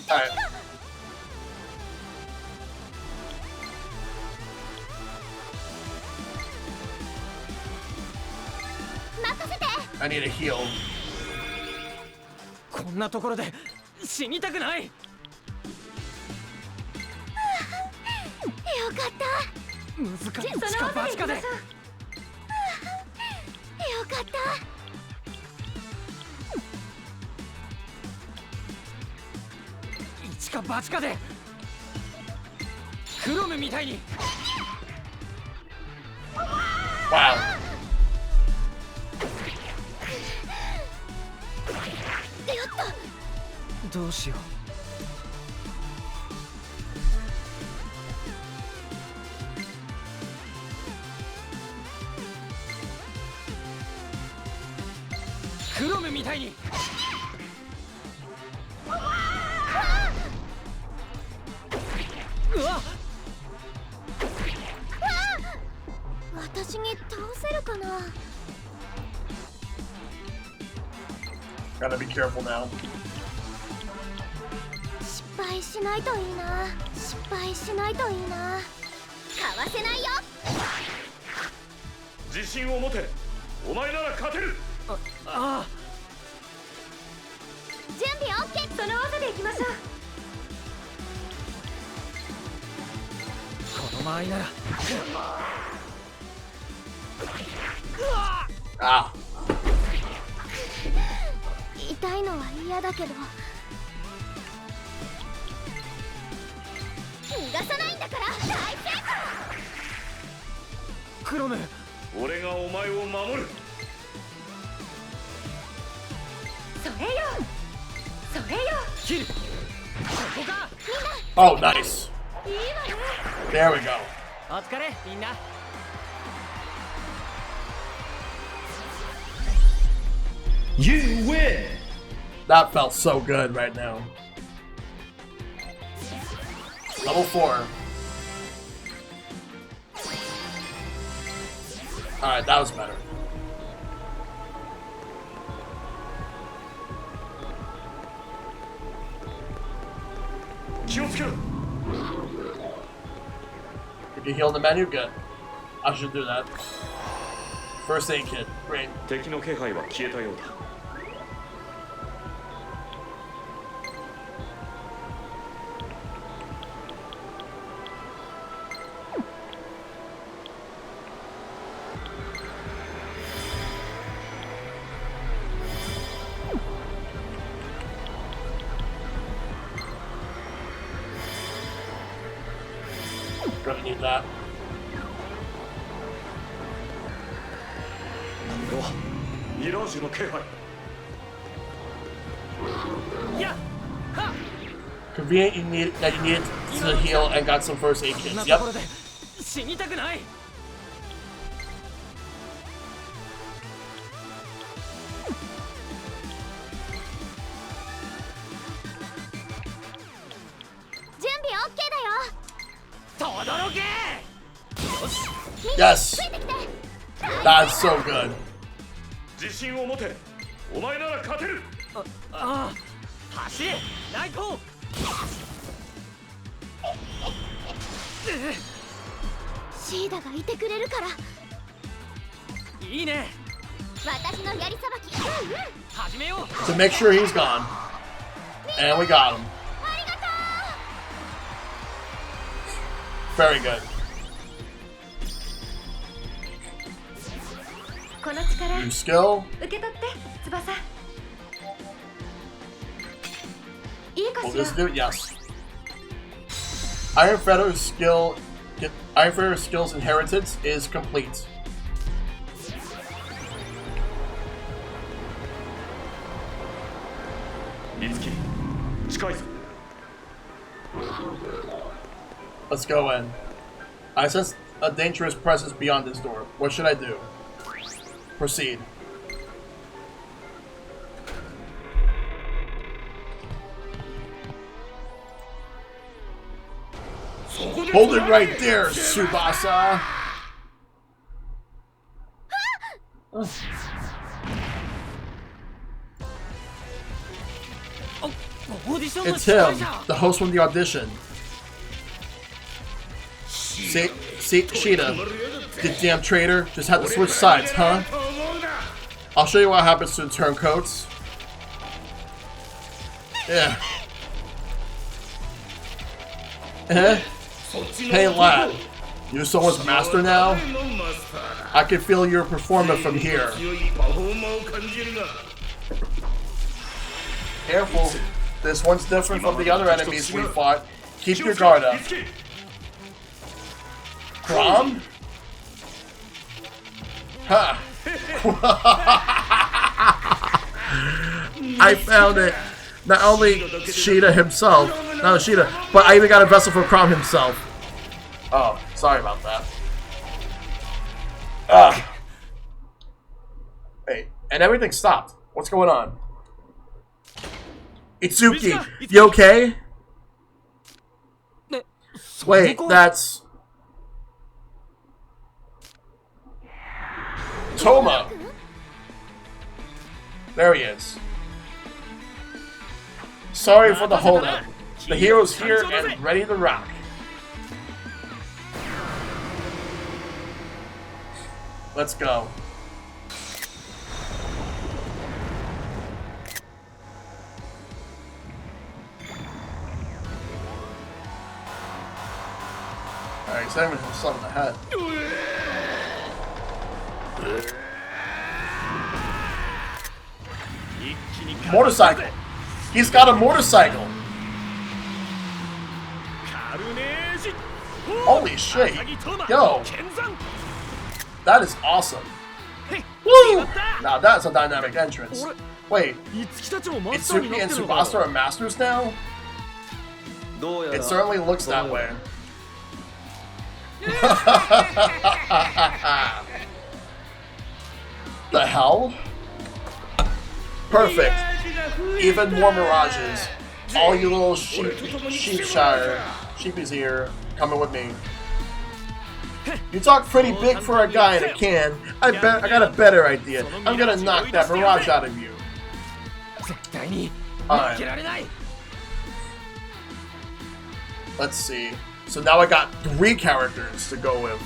Alright. I need a heal. こんなところで死にたくない。よかった難しい。一か八かで。よかった一か八かで。クロムみたいに。 Wow. どうしよう。クロムみたいに。うわっ。私に倒せるかな Gotta be careful now. 失敗しないといいな失敗しないといいなかわせないよ自信を持て。お前なら勝てる。ああ。準備 OK その技でいきましょう この間合いなら。 Ah. 痛いのは嫌だけど逃がさないんだから大成功クロム、俺がお前を守る。それよそれよキル。ここか。 Oh, nice. いいわね There we go. お疲れみんな。 You win. That felt so good right now. Level 4. Alright, that was better. If you heal the menu, good. I should do that. First aid kit, great. 敵の気配は消えたようだ。 Gonna need that. これはミラージュの気配。やっはっ。 Convenient that you needed to heal and got some first aid kits. Yep. 死にたくない。 準備 OK だよ 轟け。 Yes. ついてきて That's so good. 自信を持て。お前なら勝てる。ああ。走れ。内藤。シーダがいてくれるからいいね。私のやりさばき始めよう。 To make sure he's gone. And we got him. ありがと Very good. うこの力 New skill. 受け取って翼いいか Will しら this do it? Yes. Iron Fetter's skill. Iron Fetter's skill's inheritance is complete. Let's go in. I sense a dangerous presence beyond this door. What should I do? Proceed. Hold it right there, Tsubasa! It's him, the host from the audition. See, Sheeta, you damn traitor, just had to switch sides, huh? I'll show you what happens to turncoats. Yeah. Hey lad, you're someone's master now? I can feel your performance from here. Careful, this one's different from the other enemies we fought. Keep your guard up. Prom? Ha! I found it. Not only Sheeta himself, not Sheeta, but I even got a vessel for Crom himself. Oh, sorry about that. Hey, and everything stopped. What's going on? Itsuki, you okay? Wait, that's... Toma! There he is. Sorry for the holdup. The hero's here and ready to rock. Let's go. Alright, he's having himself in the head. Motorcycle! He's got a motorcycle! Holy shit! Yo! That is awesome! Woo! Now that's a dynamic entrance. Wait, Itsuki and Tsubasa are masters now? It certainly looks that way. The hell? Perfect. Even more Mirages. All you little sheepies here, coming with me. You talk pretty big for a guy in a can. I got a better idea. I'm gonna knock that Mirage out of you. Alright. Let's see. So now I got 3 characters to go with.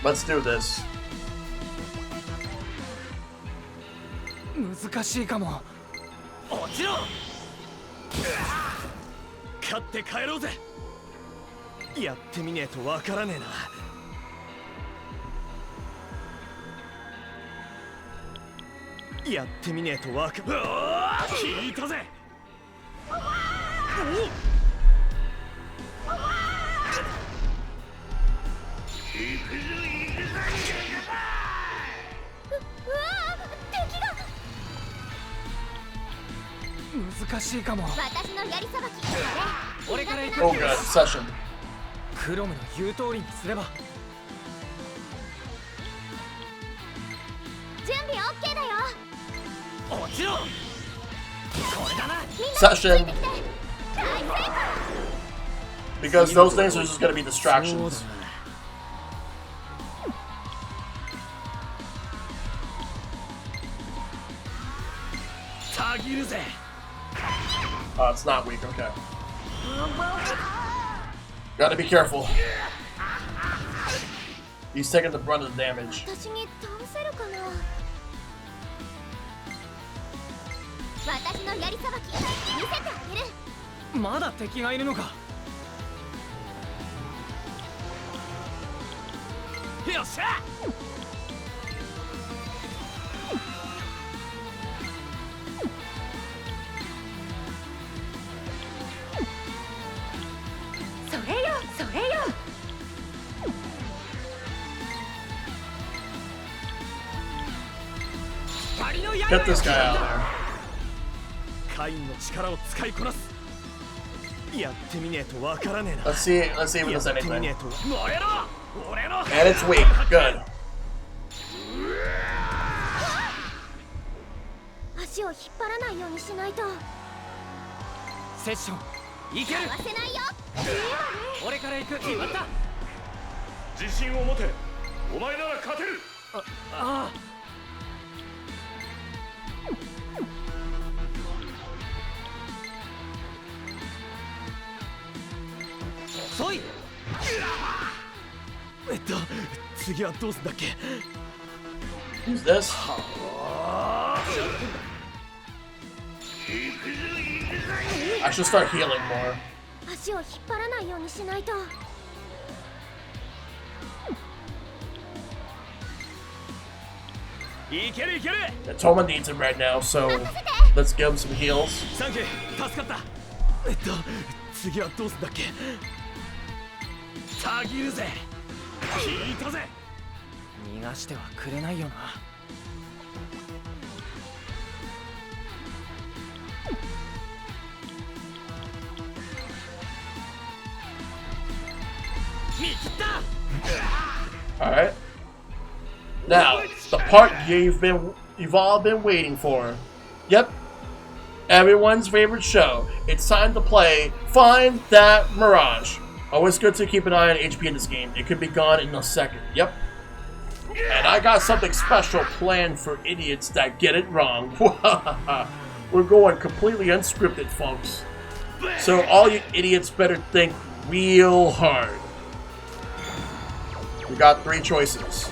Let's do this. 難しいかも。落ちろ。勝って帰ろうぜ。やってみねえとわからねえな。やってみねえとわか。聞いたぜ。難しいかも。私のやりさばき。俺から行く。Oh god, session. クロムの言う通りにすれば。準備 OK だよ。落ちろ。これだな。Session. Because those things are just gonna be distractions. It's not weak, okay. Gotta be careful. He's taking the brunt of the damage. 私に倒せるかな。私のやりさばき見せてあげる。まだ敵がいるのか。よっしゃ。Get this guy out of there. Let's see if it does anything. And it's weak. Good. 足を引っ張らないようにしないと。セッションいける。合わせないよ。俺から行く。決まった。自信を持て。お前なら勝てる。ああ。遅い。次はどうすんだっけ。 Who's this? I should start healing more. 足を引っ張らないようにしないと。いけるいける。 Toma needs him right now, so let's give him some heals. サンキュー、助かった。次はどうすんだっけ。たぎるぜ。聞いたぜ。逃がしてはくれないよな。All right. Now, the part you've all been waiting for. Yep. Everyone's favorite show. It's time to play Find That Mirage. Always good to keep an eye on HP in this game. It could be gone in a second. Yep. And I got something special planned for idiots that get it wrong. We're going completely unscripted, folks. So all you idiots better think real hard. We got 3 choices.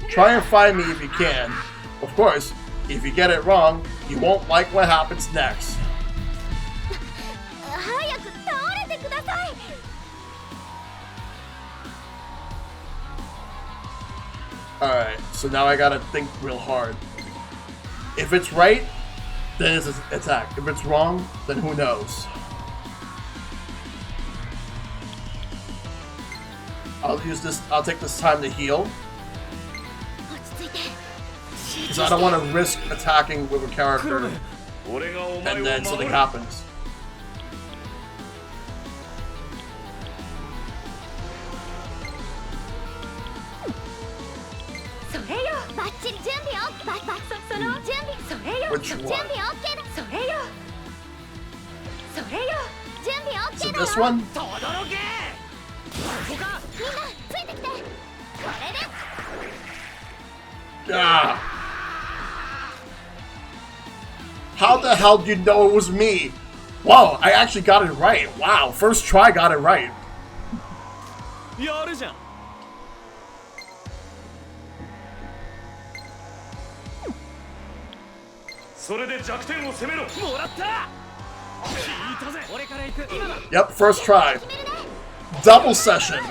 Try and find me if you can. Of course, if you get it wrong, you won't like what happens next. 早く倒れてください。 Alright, so now I gotta think real hard. If it's right, then it's an attack. If it's wrong, then who knows? I'll take this time to heal. Because I don't want to risk attacking with a character and then something happens. Which one? Is it this one? Ah. How the hell did you know it was me? Whoa, I actually got it right. Wow, first try got it right. Yep, first try. Double session.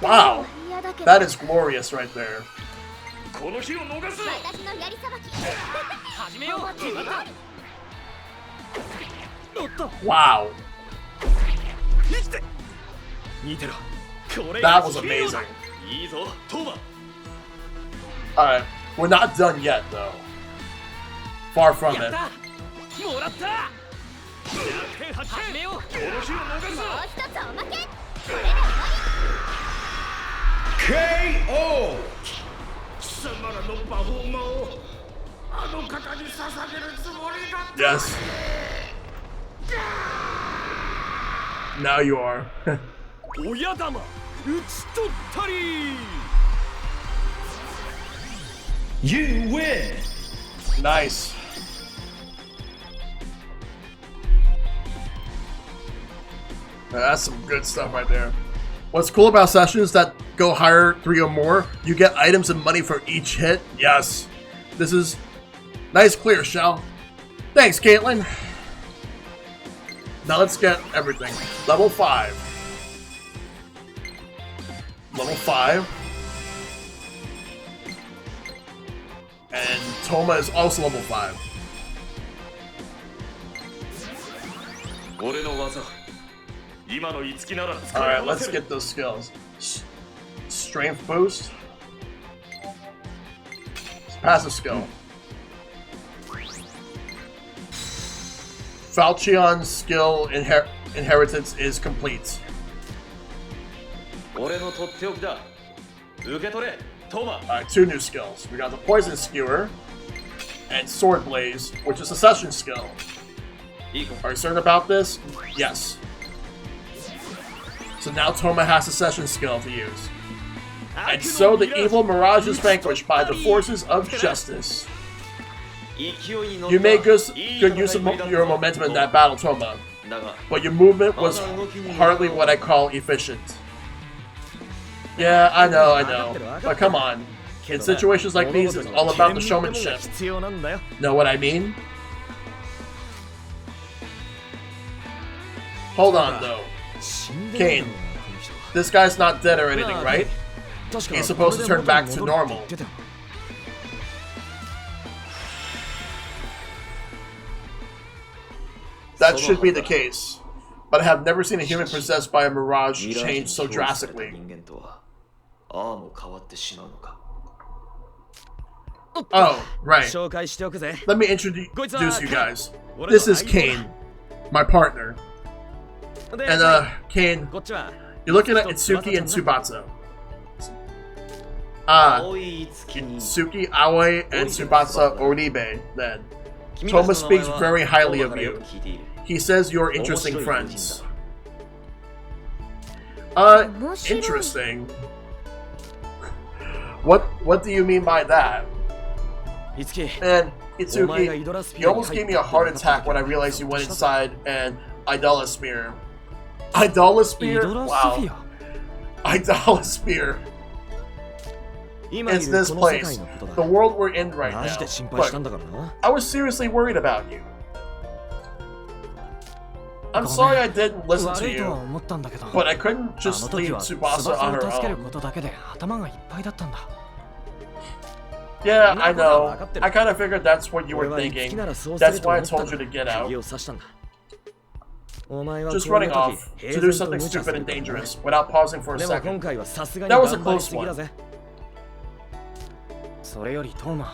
Wow, that is glorious right there. Wow. That was amazing. Alright, we're not done yet though. Far from it. KO! Yes. Now you are. You win! Nice. That's some good stuff right there. What's cool about sessions that go higher 3 or more, you get items and money for each hit. Yes. This is nice clear, Shell. Thanks, Caitlin. Now let's get everything. Level 5. Level 5. And Toma is also level 5. 俺の技今のいつきなら使い Alright, こな let's せる get those skills. Strength boost. Passive skill. Falchion's skill inheritance is complete. 俺のとっておきだ受け取れトマ Alright, 2 new skills. We got the Poison Skewer and Sword Blaze, which is a session skill. いいか Are you certain about this? Yes. So now Toma has a session skill to use. And so the evil Mirage is vanquished by the forces of justice. You made good use of your momentum in that battle, Toma. But your movement was hardly what I call efficient. Yeah, I know. But come on. In situations like these, it's all about the showmanship. Know what I mean? Hold on, though. Kane, this guy's not dead or anything, right? He's supposed to turn back to normal. That should be the case. But I have never seen a human possessed by a Mirage change so drastically. Oh, right. Let me introduce you guys. This is Kane, my partner. And, Kane, you're looking at Itsuki and Tsubasa. Itsuki, Aoi, and Tsubasa Oribe, then. Toma speaks very highly of you. He says you're interesting friends. Interesting. What do you mean by that? And Itsuki, you almost gave me a heart attack when I realized you went inside an Idolasphere. Idolasphere? Wow. Idolasphere. It's this place. The world we're in right now. Look, I was seriously worried about you. I'm sorry I didn't listen to you, but I couldn't just leave Tsubasa on her own. Yeah, I know. I kind of figured that's what you were thinking. That's why I told you to get out. Just running off to do something stupid and dangerous without pausing for a second. That was a close one.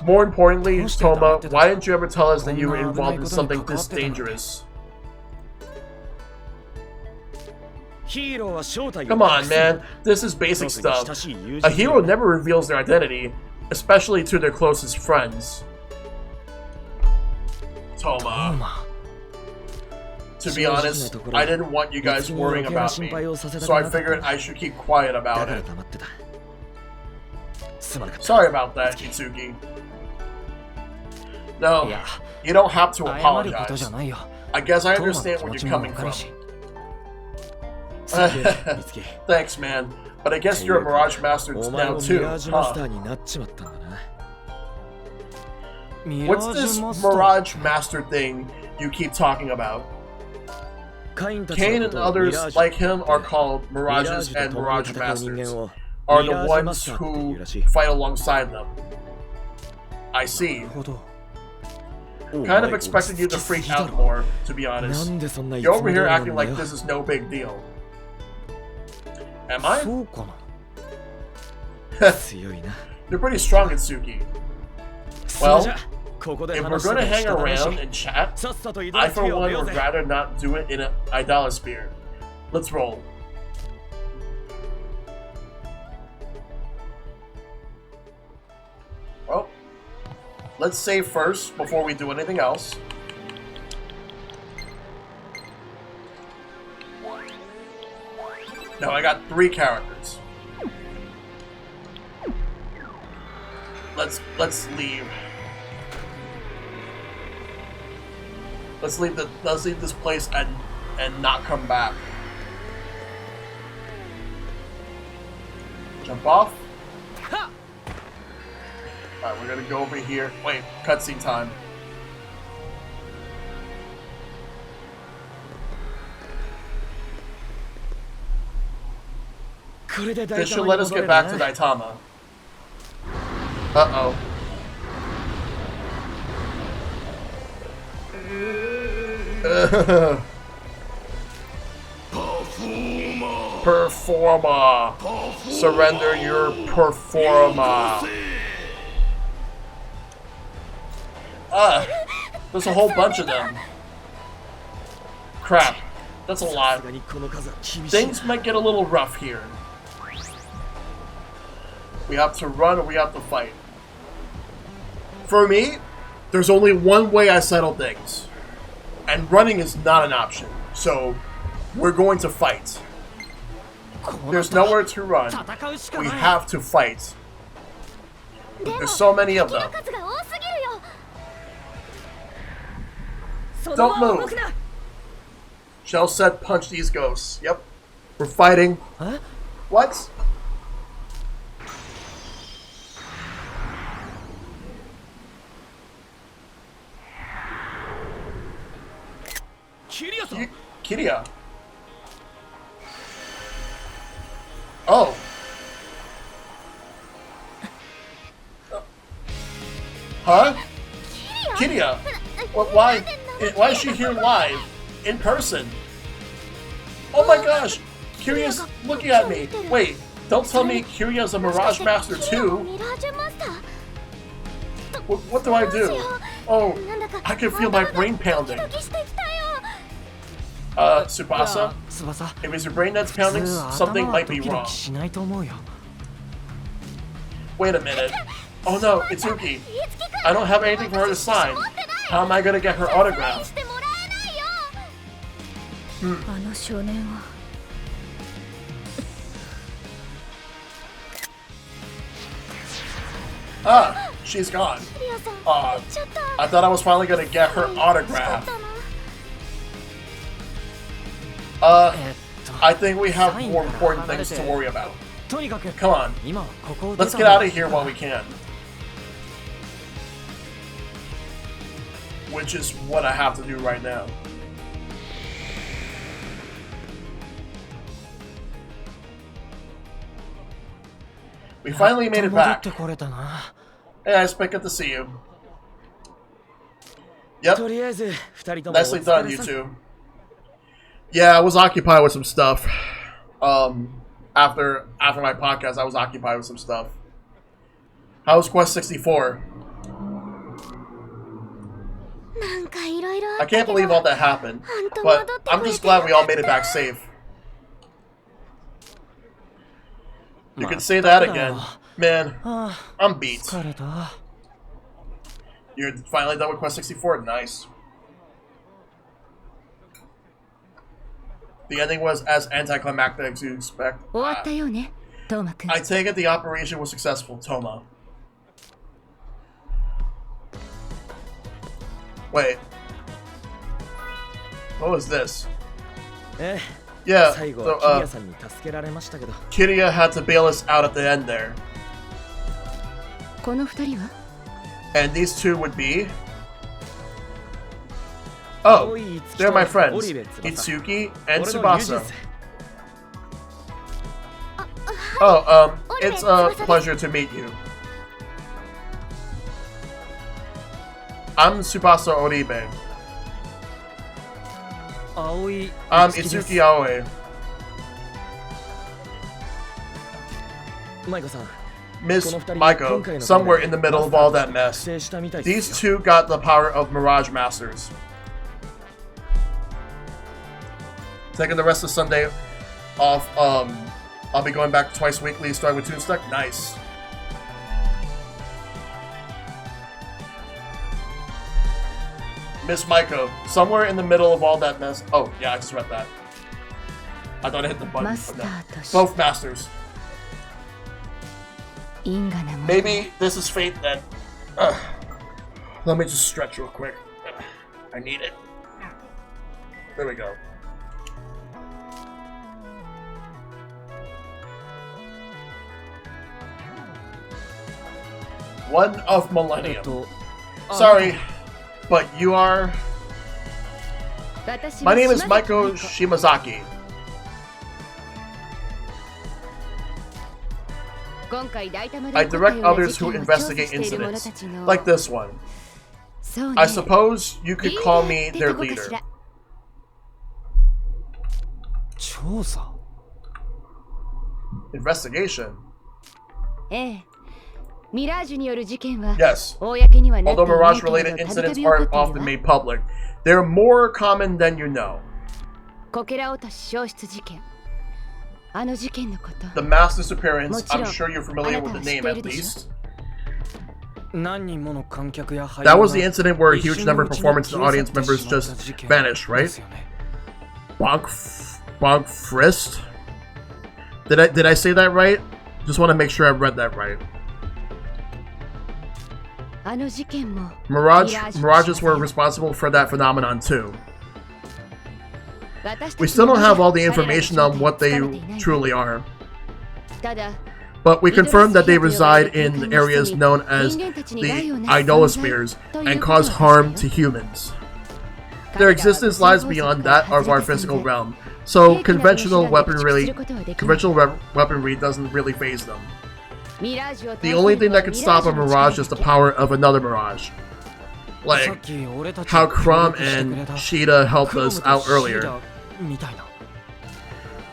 More importantly, Toma, why didn't you ever tell us that you were involved in something this dangerous? Come on, man. This is basic stuff. A hero never reveals their identity, especially to their closest friends. Toma. To be honest, I didn't want you guys worrying about me, so I figured I should keep quiet about it. Sorry about that, Itsuki. No, you don't have to apologize. I guess I understand where you're coming from. Thanks, man. But I guess you're a Mirage Master now too, huh? What's this Mirage Master thing you keep talking about? Kane and others like him are called Mirages and Mirage Masters, are the ones who fight alongside them. I see. Kind of expected you to freak out more, to be honest. You're over here acting like this is no big deal. Am I? You're pretty strong, Itsuki. Well, if we're gonna hang around and chat, I for one would rather not do it in an Idolasphere. Let's roll. Well, let's save first before we do anything else. No, I got 3 characters. Let's leave. Let's leave this place and not come back. Jump off. Alright, we're gonna go over here. Wait, cutscene time. This should let us get back to Daitama. Uh-oh. Performa. Surrender your Performa. There's a whole bunch of them. Crap. That's a lot. Things might get a little rough here. We have to run or we have to fight. For me, there's only one way I settle things. And running is not an option. So, we're going to fight. There's nowhere to run. We have to fight. There's so many of them. Don't move. Shell said punch these ghosts. Yep. We're fighting. Huh? What? Kiria. Oh. Huh? Kiria. Why is she here live? In person? Oh my gosh! Kiria's looking at me. Wait, don't tell me Kiria's a Mirage Master too. What do I do? Oh, I can feel my brain pounding. Tsubasa? If it's your brain that's pounding, something might be wrong. Wait a minute. Oh no, Itsuki. I don't have anything for her to sign. How am I gonna get her autograph? Ah, she's gone. I thought I was finally gonna get her autograph. I think we have more important things to worry about. Come on, let's get out of here while we can. Which is what I have to do right now. We finally made it back. Yeah, it's good to see you. Yep. Nicely done, you two. Yeah, I was occupied with some stuff. After my podcast, I was occupied with some stuff. How was Quest 64? I can't believe all that happened, but I'm just glad we all made it back safe. You can say that again. Man, I'm beat. You're finally done with Quest 64? Nice. The ending was as anticlimactic as you expect. I take it the operation was successful, Toma. Wait. What was this? Yeah, so, Kiria had to bail us out at the end there. And these two would be... Oh, they're my friends, Itsuki and Tsubasa. Oh, it's a pleasure to meet you. I'm Tsubasa Oribe. I'm Itsuki Aoi. Miss Maiko, somewhere in the middle of all that mess. These two got the power of Mirage Masters. Taking the rest of Sunday off, I'll be going back twice weekly, starting with Toonstruck. Nice. Miss Maiko, somewhere in the middle of all that mess. Oh, yeah, I just read that. I thought I hit the button. But no. Both masters. Maybe this is fate then. Let me just stretch real quick. I need it. There we go. One of Millennium. Sorry, but you are... My name is Maiko Shimazaki. I direct others who investigate incidents, like this one. I suppose you could call me their leader. Investigation. Yes. Although Mirage-related incidents aren't often made public, they're more common than you know. The mass disappearance, I'm sure you're familiar with the name at least. That was the incident where a huge number of performance and audience members just vanished, right? Bonk Frist? Did I say that right? Just want to make sure I read that right. Mirages were responsible for that phenomenon too. We still don't have all the information on what they truly are. But we confirmed that they reside in areas known as the idolospheres and cause harm to humans. Their existence lies beyond that of our physical realm, so conventional weaponry doesn't really faze them. The only thing that could stop a Mirage is the power of another Mirage. Like how Crumb and Sheeta helped us out earlier.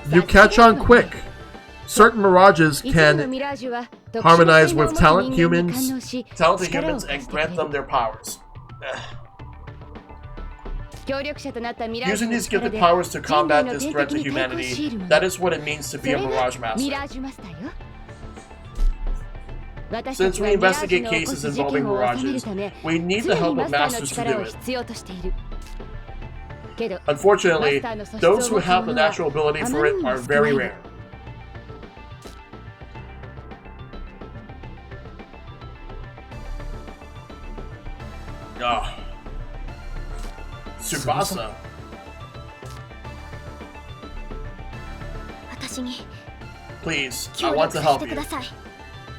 You catch on quick. Certain Mirages can harmonize with talented humans and grant them their powers. Using these gifted powers to combat this threat to humanity, that is what it means to be a Mirage Master. Since we investigate cases involving Mirages, we need the help of Masters to do it. Unfortunately, those who have the natural ability for it are very rare. Ah. Tsubasa. Please, I want to help you.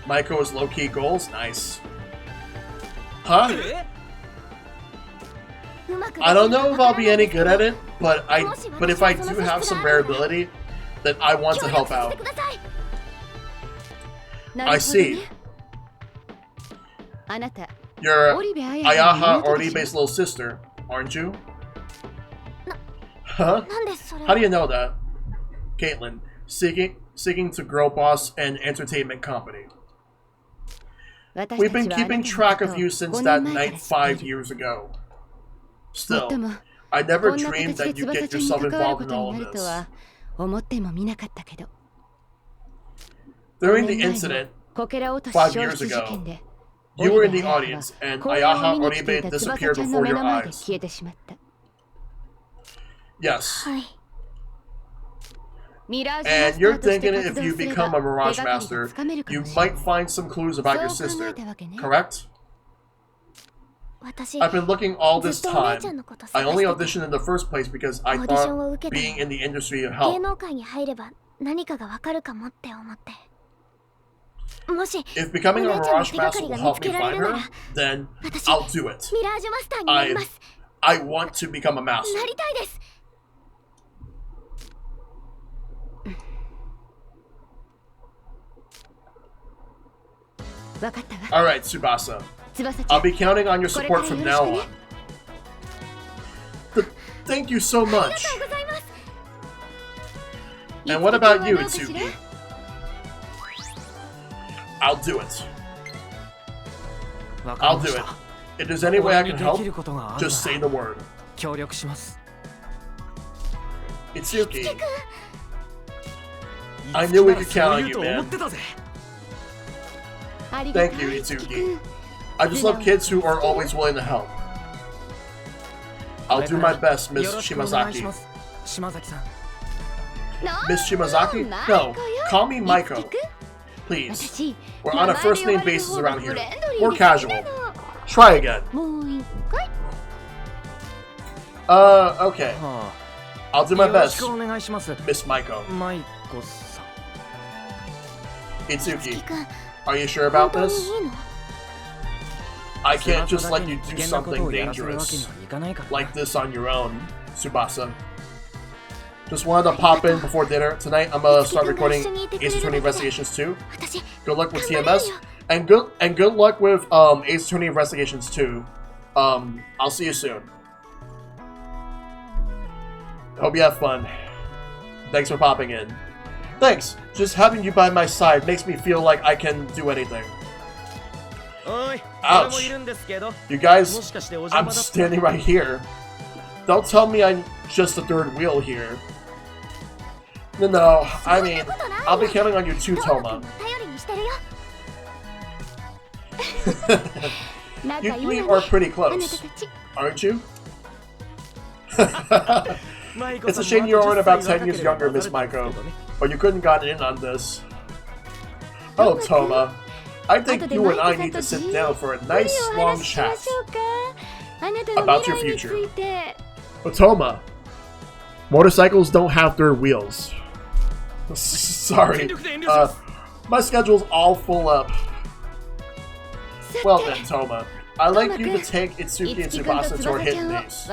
Maiko is low-key goals? Nice. Huh? I don't know if I'll be any good at it, but if I do have some rare ability, then I want to help out. I see. You're Ayaha Oribe's little sister, aren't you? Huh? How do you know that? Caitlin, seeking to grow boss an entertainment company. We've been keeping track of you since that night 5 years ago. Still, I never dreamed that you'd get yourself involved in all of this. During the incident 5 years ago, you were in the audience and Ayaha Oribe disappeared before your eyes. Yes. And you're thinking if you become a Mirage Master, you might find some clues about your sister, correct? I've been looking all this time. I only auditioned in the first place because I thought being in the industry would help. If becoming a Mirage Master will help me find her, then I'll do it. I want to become a Master. Alright, Tsubasa. I'll be counting on your support from now on. Thank you so much. And what about you, Itsuki? I'll do it. I'll do it. If there's any way I can help, just say the word. Itsuki. I knew we could count on you, man. Thank you, Itsuki. I just love kids who are always willing to help. I'll do my best, Miss Shimazaki. Miss Shimazaki? No, call me Maiko. Please. We're on a first-name basis around here. More casual. Try again. Okay. I'll do my best, Miss Maiko. Itsuki, are you sure about this? I can't just let you do something dangerous like this on your own, Tsubasa. Just wanted to pop in before dinner. Tonight I'm gonna start recording Ace Attorney Investigations 2. Good luck with TMS. And good luck with Ace Attorney Investigations 2. I'll see you soon. Hope you have fun. Thanks for popping in. Thanks. Just having you by my side makes me feel like I can do anything. Ouch. You guys, I'm standing right here. Don't tell me I'm just the third wheel here. No, I mean, I'll be counting on you too, Toma. You three are pretty close, aren't you? It's a shame you're only about 10 years younger, Miss Maiko, but you couldn't gotten in on this. Oh, Toma. I think you and I need to sit down for a nice long chat about your future. But Toma, motorcycles don't have third wheels. Sorry, my schedule's all full up. Well then, Toma, I'd like you to take Itsuki and Tsubasa to our hidden base.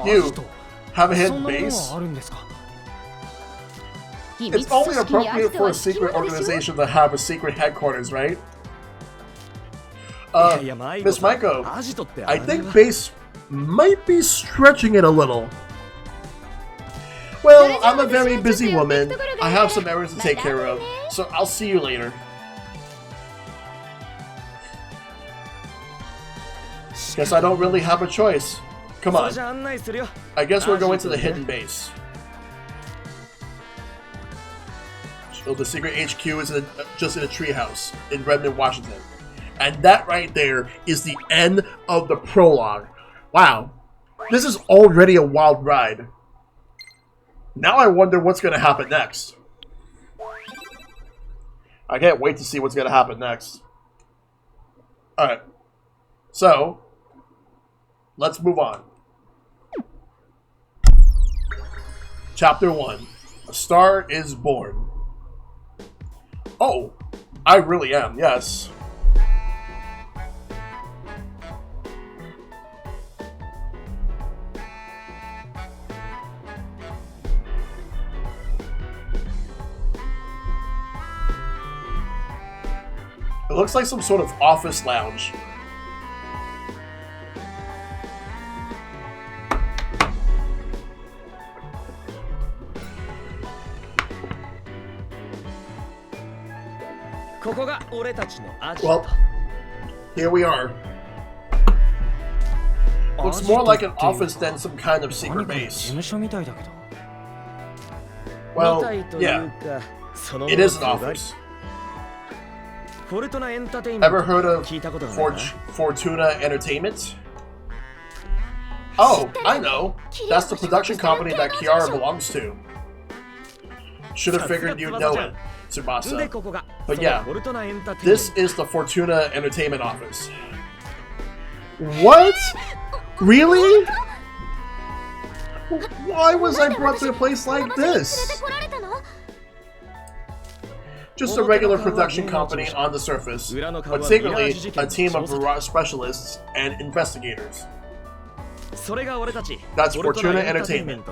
You have a hidden base? It's only appropriate for a secret organization to have a secret headquarters, right? Miss Maiko, I think base might be stretching it a little. Well, I'm a very busy woman. I have some errands to take care of, so I'll see you later. Guess I don't really have a choice. Come on. I guess we're going to the hidden base. So the secret HQ is just in a treehouse in Redmond, Washington. And that right there is the end of the prologue. Wow. This is already a wild ride. Now I wonder what's going to happen next. I can't wait to see what's going to happen next. Alright. So, let's move on. Chapter 1. A Star is Born. Oh, I really am, yes. It looks like some sort of office lounge. Well, here we are. Looks more like an office than some kind of secret base. Well, yeah, it is an office. Ever heard of Fortuna Entertainment? Oh, I know. That's the production company that Kiara belongs to. Should have figured you'd know it, Tsubasa. But yeah, this is the Fortuna Entertainment office. What? Really? Why was I brought to a place like this? Just a regular production company on the surface, but secretly a team of Mirage specialists and investigators. That's Fortuna Entertainment.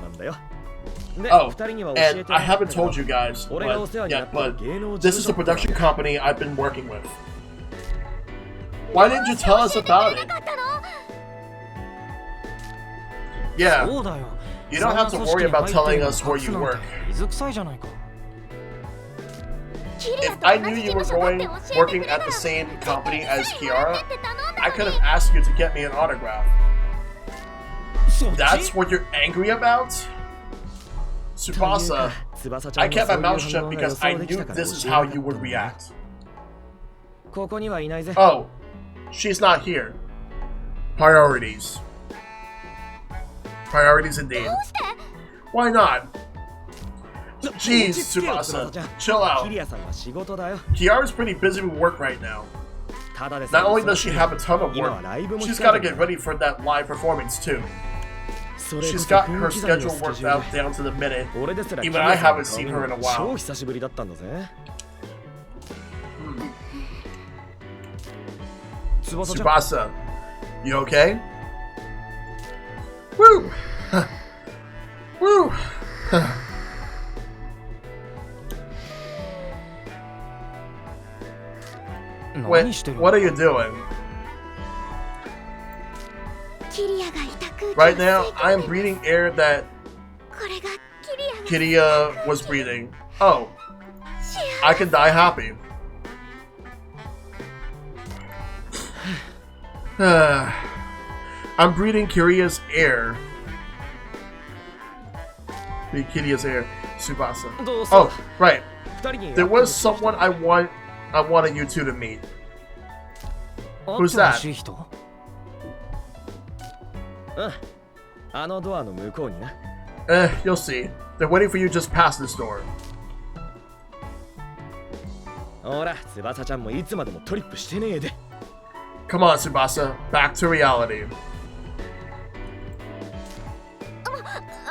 Oh, and I haven't told you guys yet, but this is the production company I've been working with. Why didn't you tell us about it? Yeah, you don't have to worry about telling us where you work. If I knew you were working at the same company as Kiara, I could have asked you to get me an autograph. That's what you're angry about? Tsubasa, I kept my mouth shut because I knew this is how you would react. Oh, she's not here. Priorities. Priorities indeed. Why not? Jeez, Tsubasa, chill out. Kiara's pretty busy with work right now. Not only does she have a ton of work, she's got to get ready for that live performance too. She's got her schedule worked out down to the minute. Even I haven't seen her in a while. Tsubasa, you okay? Woo! Woo! Wait, what are you doing? Right now, I am breathing air that これがキリアが Kiria was breathing. Oh, I can die happy. I'm breathing Kiria's air. Kiria's air. Tsubasa. Oh, right. There was someone I wanted you two to meet. Who's that? You'll see. They're waiting for you just past this door. Come on, Tsubasa. Back to reality.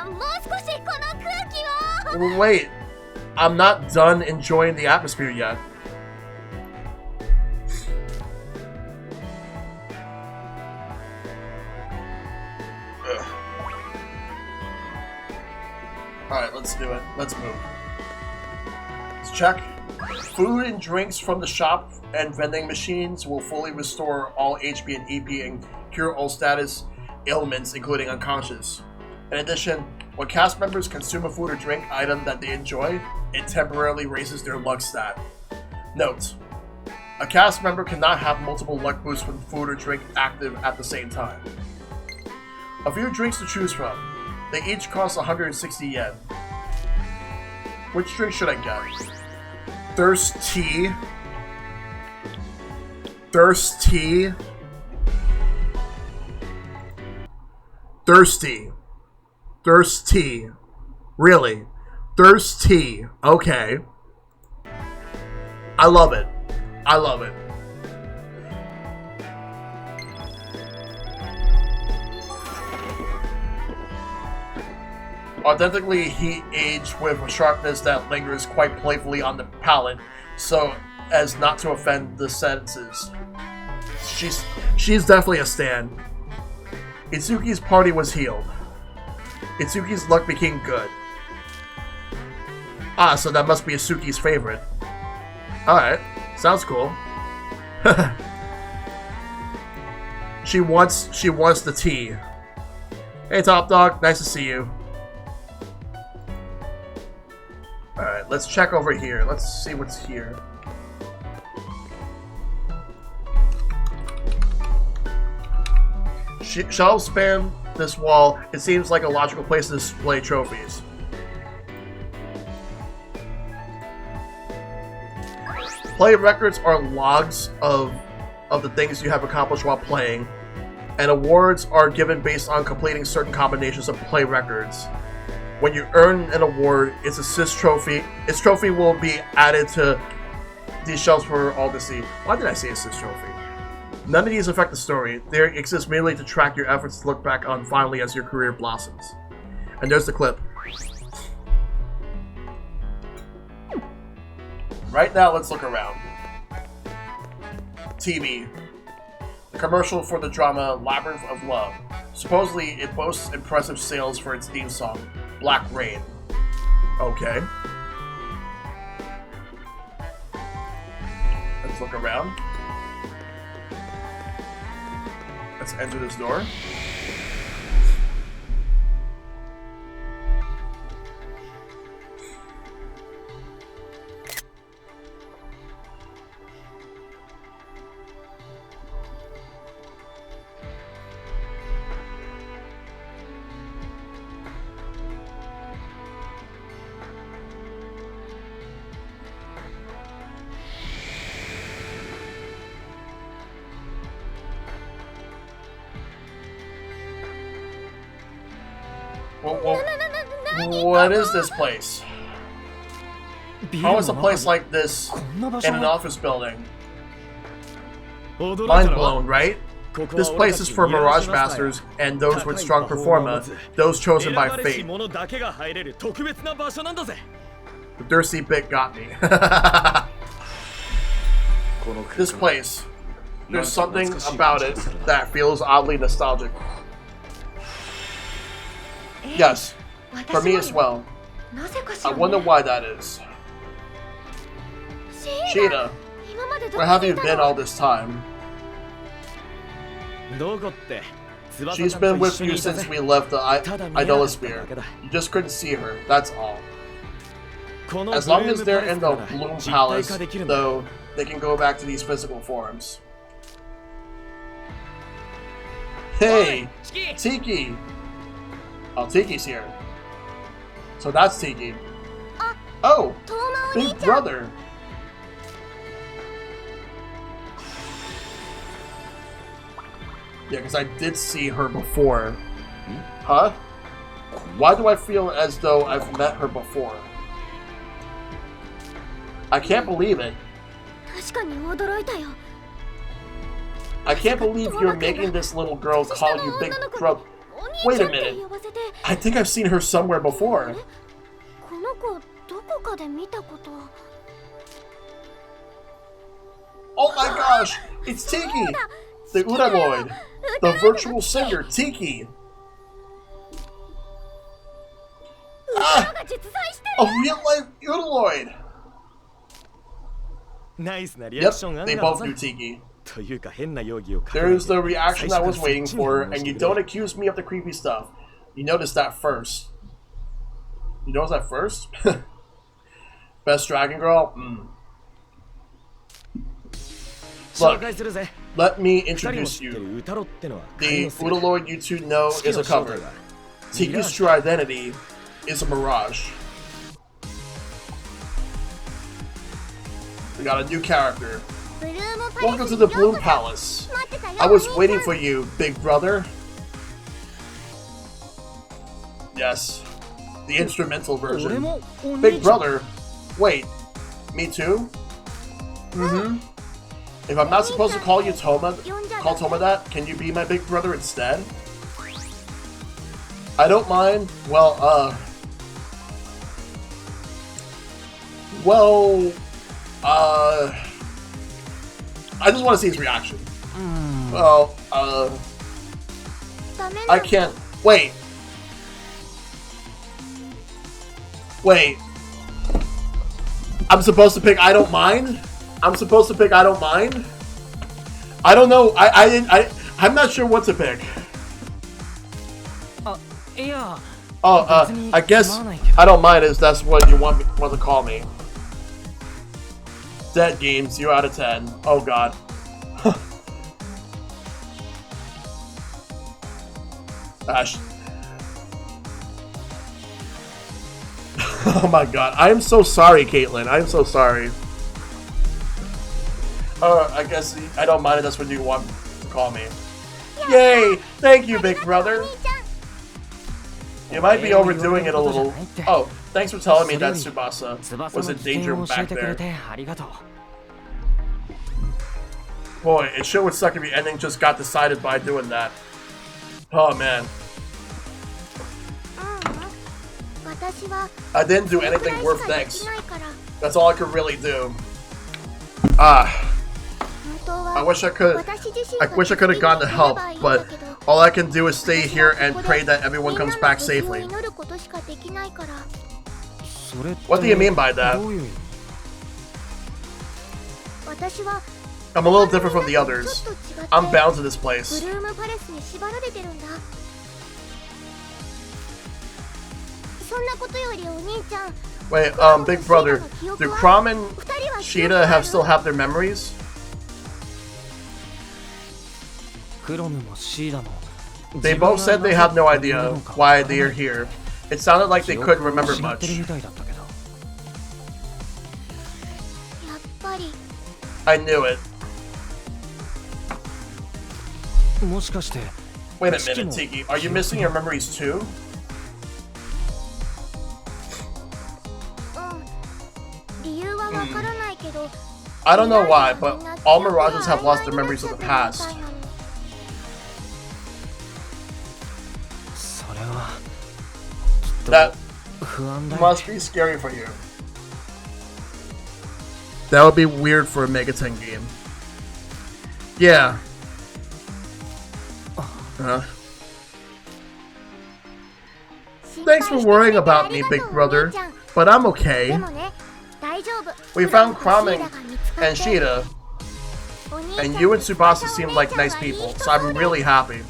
もう少しこの空気を Wait. I'm not done enjoying the atmosphere yet. Alright, let's do it. Let's move. Let's check. Food and drinks from the shop and vending machines will fully restore all HP and EP and cure all status ailments, including unconscious. In addition, when cast members consume a food or drink item that they enjoy, it temporarily raises their luck stat. Note: a cast member cannot have multiple luck boosts when food or drink active at the same time. A few drinks to choose from. They each cost 160 yen. Which drink should I get? Thirst tea. Thirst tea. Thirsty. Thirst tea. Really? Thirst tea. Okay. I love it. I love it. Authentically heat aged with a sharpness that lingers quite playfully on the palate, so as not to offend the senses. She's definitely a stan. Itsuki's party was healed. Itsuki's luck became good. Ah, so that must be Itsuki's favorite. Alright, sounds cool. She wants the tea. Hey Top Dog, nice to see you. Alright, let's check over here. Let's see what's here. Shelves span this wall. It seems like a logical place to display trophies. Play records are logs of the things you have accomplished while playing, and awards are given based on completing certain combinations of play records. When you earn an award, its assist trophy, its trophy will be added to these shelves for all to see. Why did I say assist trophy? None of these affect the story. They exist merely to track your efforts to look back on finally as your career blossoms. And there's the clip. Right now, let's look around. TV. The commercial for the drama Labyrinth of Love. Supposedly, it boasts impressive sales for its theme song, Black Rain. Okay. Let's look around. Let's enter this door. What is this place? How is a place like this in an office building? Mind blown, right? This place is for Mirage Masters and those with strong performa, those chosen by fate. The thirsty bit got me. This place, there's something about it that feels oddly nostalgic. Yes, for me as well. I wonder why that is. Shida, where have you been all this time? She's been with you since we left the Idolosphere. You just couldn't see her, that's all. As long as they're in the Bloom Palace, though, they can go back to these physical forms. Hey! Tiki! Oh, Tiki's here. So that's Tiki. Oh! Big brother! Yeah, because I did see her before. Huh? Why do I feel as though I've met her before? I can't believe it. I can't believe you're making this little girl call you Big Brother. Wait a minute. I think I've seen her somewhere before. Oh my gosh! It's Tiki! The Udaloid! The virtual singer, Tiki! Ah! A real-life Udaloid! Yep, they both do Tiki. There's the reaction I was waiting for, and you don't accuse me of the creepy stuff. You noticed that first. You noticed that first? Best Dragon Girl? Look, let me introduce you. The Udaloid you two know is a cover. Tiki's true identity is a Mirage. We got a new character. Welcome to the Bloom Palace. I was waiting for you, big brother. Yes, the instrumental version. Big brother? Wait, me too? If I'm not supposed to call you Toma that, can you be my big brother instead? I don't mind. Well, I just want to see his reaction. Well, I can't. Wait. I'm supposed to pick I don't mind? I'm supposed to pick I don't mind? I don't know. I'm not sure what to pick. I guess I don't mind is that's what you want to call me. Dead game, 0 out of 10. Oh god. Ash. Oh my god. I am so sorry, Caitlin. I am so sorry. I guess I don't mind if that's what you want to call me. Yay! Thank you, big brother. You might be overdoing it a little. Oh, thanks for telling me that Tsubasa was in danger back there. Boy, it sure would suck if the ending just got decided by doing that. Oh man. I didn't do anything worth thanks. That's all I could really do. I wish I could have gotten the help, but all I can do is stay here and pray that everyone comes back safely. What do you mean by that? I'm a little different from the others. I'm bound to this place. Wait, big brother, do Crom and Shida still have their memories? They both said they have no idea why they are here. It sounded like they couldn't remember much. I knew it. Wait a minute, Tiki. Are you missing your memories too? I don't know why, but all Mirages have lost their memories of the past. That must be scary for you. That would be weird for a Mega 10 game. Yeah. Thanks for worrying about me, big brother, but I'm okay. We found Crom and Shida, and you and Tsubasa seem like nice people, so I'm really happy.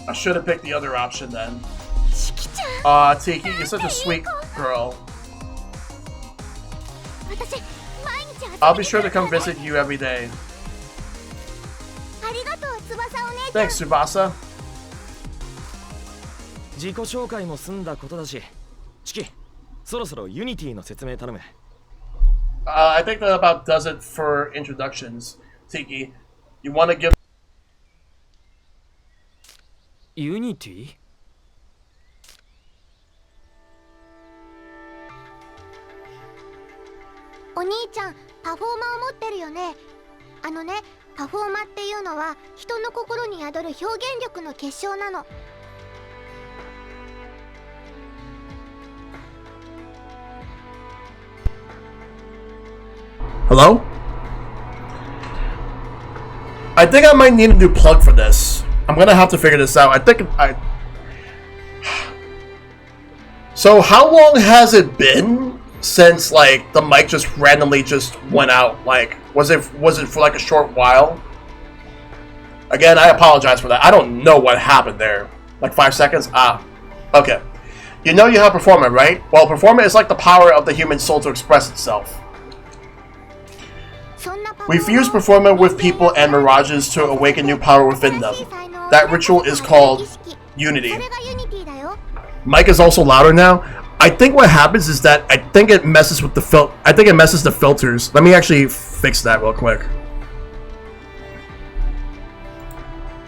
I should have picked the other option then. しきちゃん Aw, Tiki, you're such a sweet girl. 私毎日遊びに I'll be sure to come visit you every day. ありがとう翼お姉ちゃん Thanks, Tsubasa. 自己紹介も済んだことだし、チキ、そろそろユニティの説明頼む。I think that about does it for introductions. Tiki, you want to give... ユニティ？お兄ちゃんパフォーマーを持ってるよね。あのね、パフォーマーっていうのは人の心に宿る表現力の結晶なの。Hello? I think I might need a new plug for this. I'm gonna have to figure this out. So how long has it been since like the mic just randomly just went out? Like was it for like a short while? Again, I apologize for that. I don't know what happened there. Like 5 seconds? Ah. Okay. You know you have Performer, right? Well, Performer is like the power of the human soul to express itself. We fuse Performer with people and Mirages to awaken new power within them. That ritual is called Unity. Mic is also louder now. I think what happens is that I think it messes with the the filters. Let me actually fix that real quick.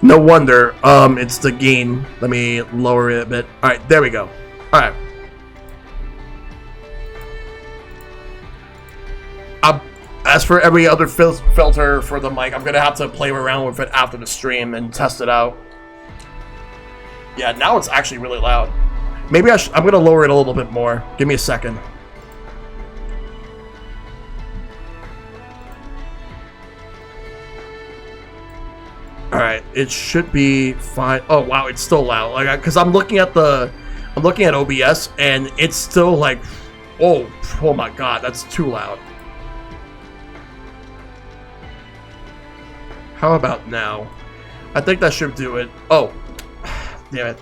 No wonder. It's the gain. Let me lower it a bit. All right, there we go. All right. As for every other filter for the mic, I'm gonna have to play around with it after the stream and test it out. Yeah, now it's actually really loud. Maybe I'm gonna lower it a little bit more. Give me a second. All right, it should be fine. Oh wow, it's still loud. Like, cause I'm looking at OBS and it's still like, oh my god, that's too loud. How about now? I think that should do it. Oh, damn it!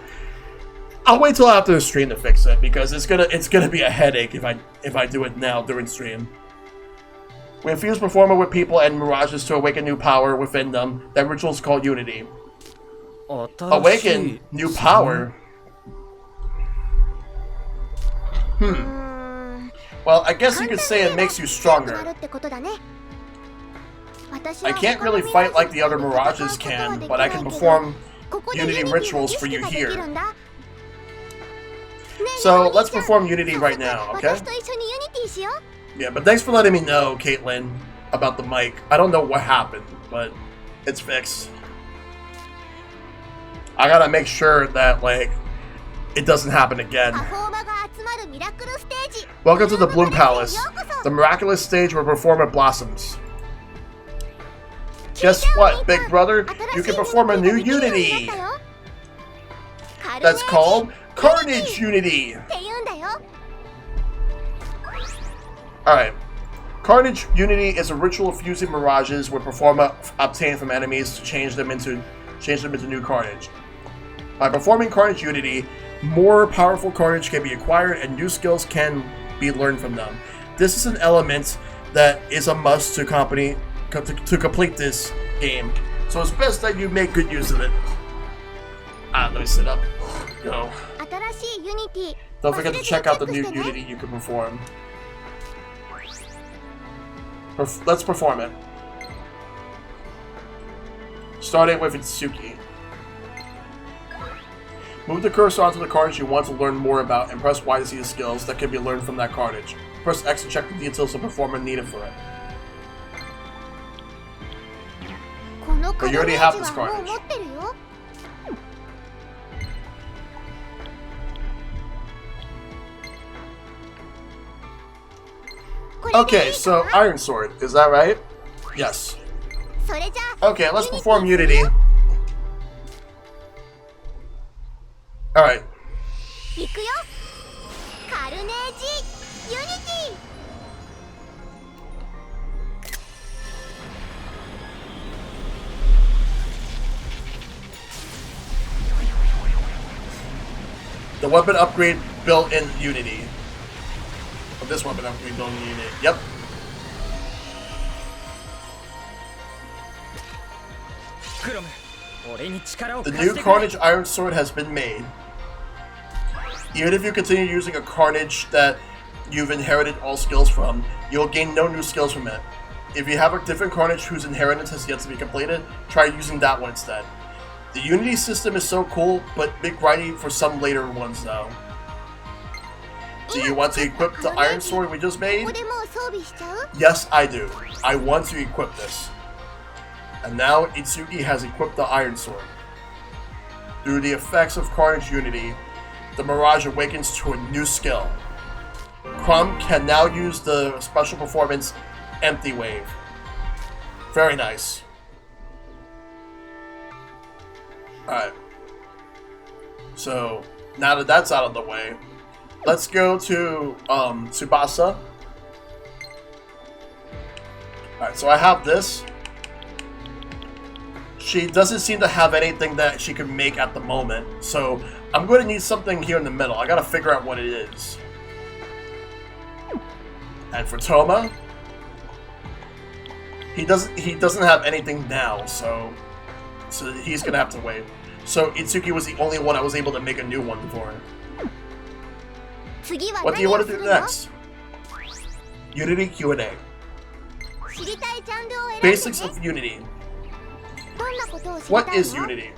I'll wait till after the stream to fix it because it's gonna be a headache if I do it now during stream. We infuse Performer with people and Mirages to awaken new power within them. That ritual is called Unity. Awaken new power. Well, I guess you could say it makes you stronger. I can't really fight like the other Mirages can, but I can perform Unity rituals for you here. So, let's perform Unity right now, okay? Yeah, but thanks for letting me know, Caitlin, about the mic. I don't know what happened, but it's fixed. I gotta make sure that, like, it doesn't happen again. Welcome to the Bloom Palace, the miraculous stage where Performer blossoms. Guess what, big brother? You can perform a new Unity! That's called Carnage Unity! Alright. Carnage Unity is a ritual of fusing Mirages with Performer obtained from enemies to change them into new Carnage. By performing Carnage Unity, more powerful Carnage can be acquired and new skills can be learned from them. This is an element that is a must to complete this game, so it's best that you make good use of it. Let me sit up. Go. Don't forget to check out the new Unity you can perform. Let's perform it. Starting with Itsuki. Move the cursor onto the carnage you want to learn more about and press Y to see the skills that can be learned from that carnage. Press X to check the details of performer needed for it. But you already have this carnage. Okay, so Iron Sword, is that right? Yes. Okay, let's perform Unity. Alright. The weapon upgrade built in Unity. Oh, this weapon upgrade built in Unity. Yep. The new Carnage Iron Sword has been made. Even if you continue using a Carnage that you've inherited all skills from, you'll gain no new skills from it. If you have a different Carnage whose inheritance has yet to be completed, try using that one instead. The Unity system is so cool, but a bit grindy for some later ones though. Do you want to equip the Iron Sword we just made? Yes, I do. I want to equip this. And now Itsuki has equipped the Iron Sword. Through the effects of Carnage Unity, the Mirage awakens to a new skill. Crumb can now use the special performance Empty Wave. Very nice. Alright. So, now that that's out of the way, let's go to Tsubasa. Alright, so I have this. She doesn't seem to have anything that she can make at the moment, so I'm going to need something here in the middle. I gotta figure out what it is. And for Toma, he doesn't have anything now, so he's gonna have to wait. So Itsuki was the only one I was able to make a new one for. What do you want to do next? Unity Q&A. Basics of Unity. What is Unity?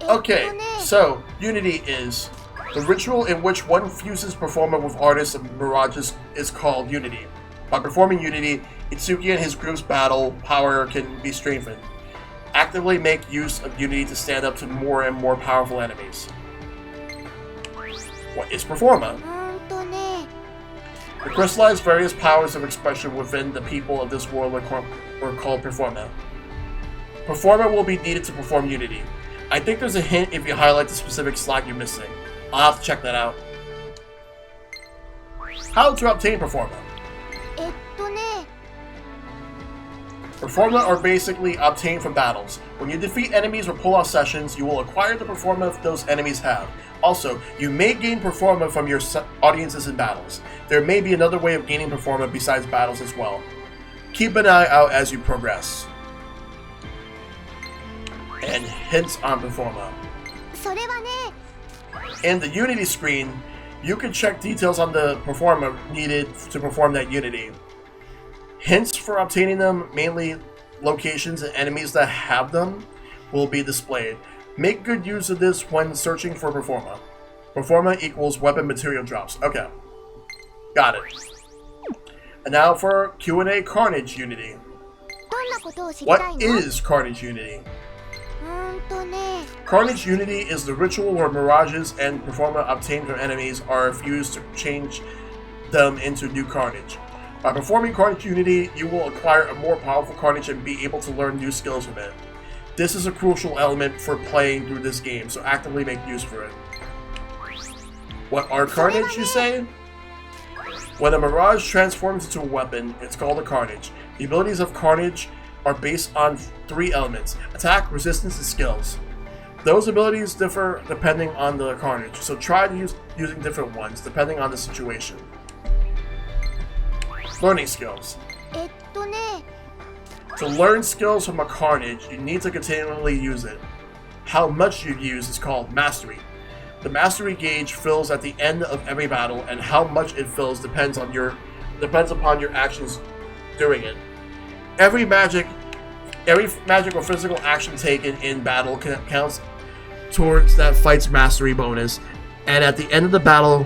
Okay, so Unity is the ritual in which one fuses Performer with artists and Mirages is called Unity. By performing Unity, Itsuki and his group's battle power can be strengthened. Actively make use of Unity to stand up to more and more powerful enemies. What is Performer? The crystallized various powers of expression within the people of this world are called Performer. Performer will be needed to perform Unity. I think there's a hint if you highlight the specific slot you're missing. I'll have to check that out. How to obtain Performer? Performa are basically obtained from battles. When you defeat enemies or pull off sessions, you will acquire the Performa those enemies have. Also, you may gain Performa from your audiences in battles. There may be another way of gaining Performa besides battles as well. Keep an eye out as you progress. And hints on Performa. In the Unity screen, you can check details on the Performa needed to perform that Unity. Hints for obtaining them, mainly locations and enemies that have them, will be displayed. Make good use of this when searching for Performa. Performa equals weapon material drops. Okay. Got it. And now for Q&A Carnage Unity. What is Carnage Unity? Carnage Unity is the ritual where Mirages and Performa obtained from enemies are fused to change them into new Carnage. By performing Carnage Unity, you will acquire a more powerful Carnage and be able to learn new skills from it. This is a crucial element for playing through this game, so actively make use for it. What are Carnage, you say? When a Mirage transforms into a weapon, it's called a Carnage. The abilities of Carnage are based on 3 elements: attack, resistance, and skills. Those abilities differ depending on the Carnage, so try to using different ones depending on the situation. Learning skills. To learn skills from a Carnage, you need to continually use it. How much you use is called Mastery. The Mastery gauge fills at the end of every battle, and how much it fills depends upon your actions during it. Every magic or physical action taken in battle counts towards that fight's Mastery bonus, and at the end of the battle,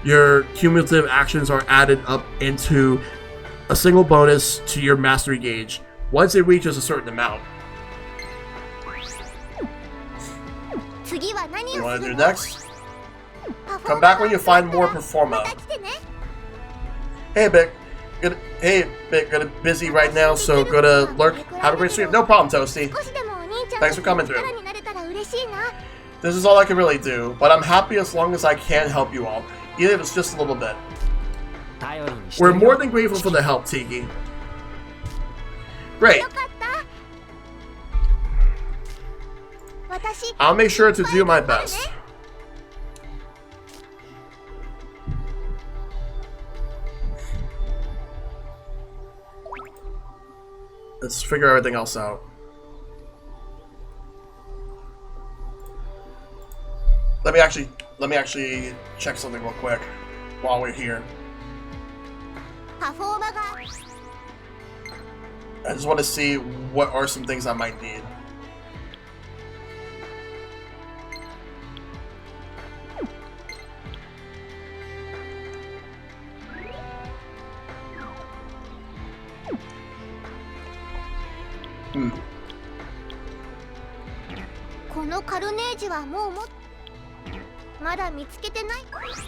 your cumulative actions are added up into a single bonus to your Mastery gauge once it reaches a certain amount. What you want to do next? Come back when you find more Performa. Hey, Bic. Gonna busy right now, so gonna lurk. Have a great stream. No problem, Toasty. Thanks for coming through. This is all I can really do, but I'm happy as long as I can help you all, even if it's just a little bit. We're more than grateful for the help, Tiki. Great. I'll make sure to do my best. Let's figure everything else out. Let me actually check something real quick while we're here. I just want to see what are some things I might need.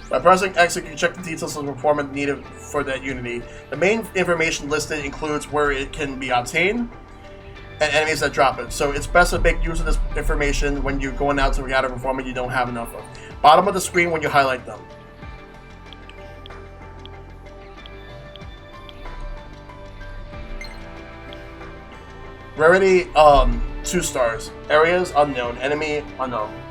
By pressing X, you can check the details of the performance needed for that unity. The main information listed includes where it can be obtained and enemies that drop it. So it's best to make use of this information when you're going out to gather performance you don't have enough of. Bottom of the screen when you highlight them. Rarity, 2 stars. Areas, unknown. Enemy, unknown.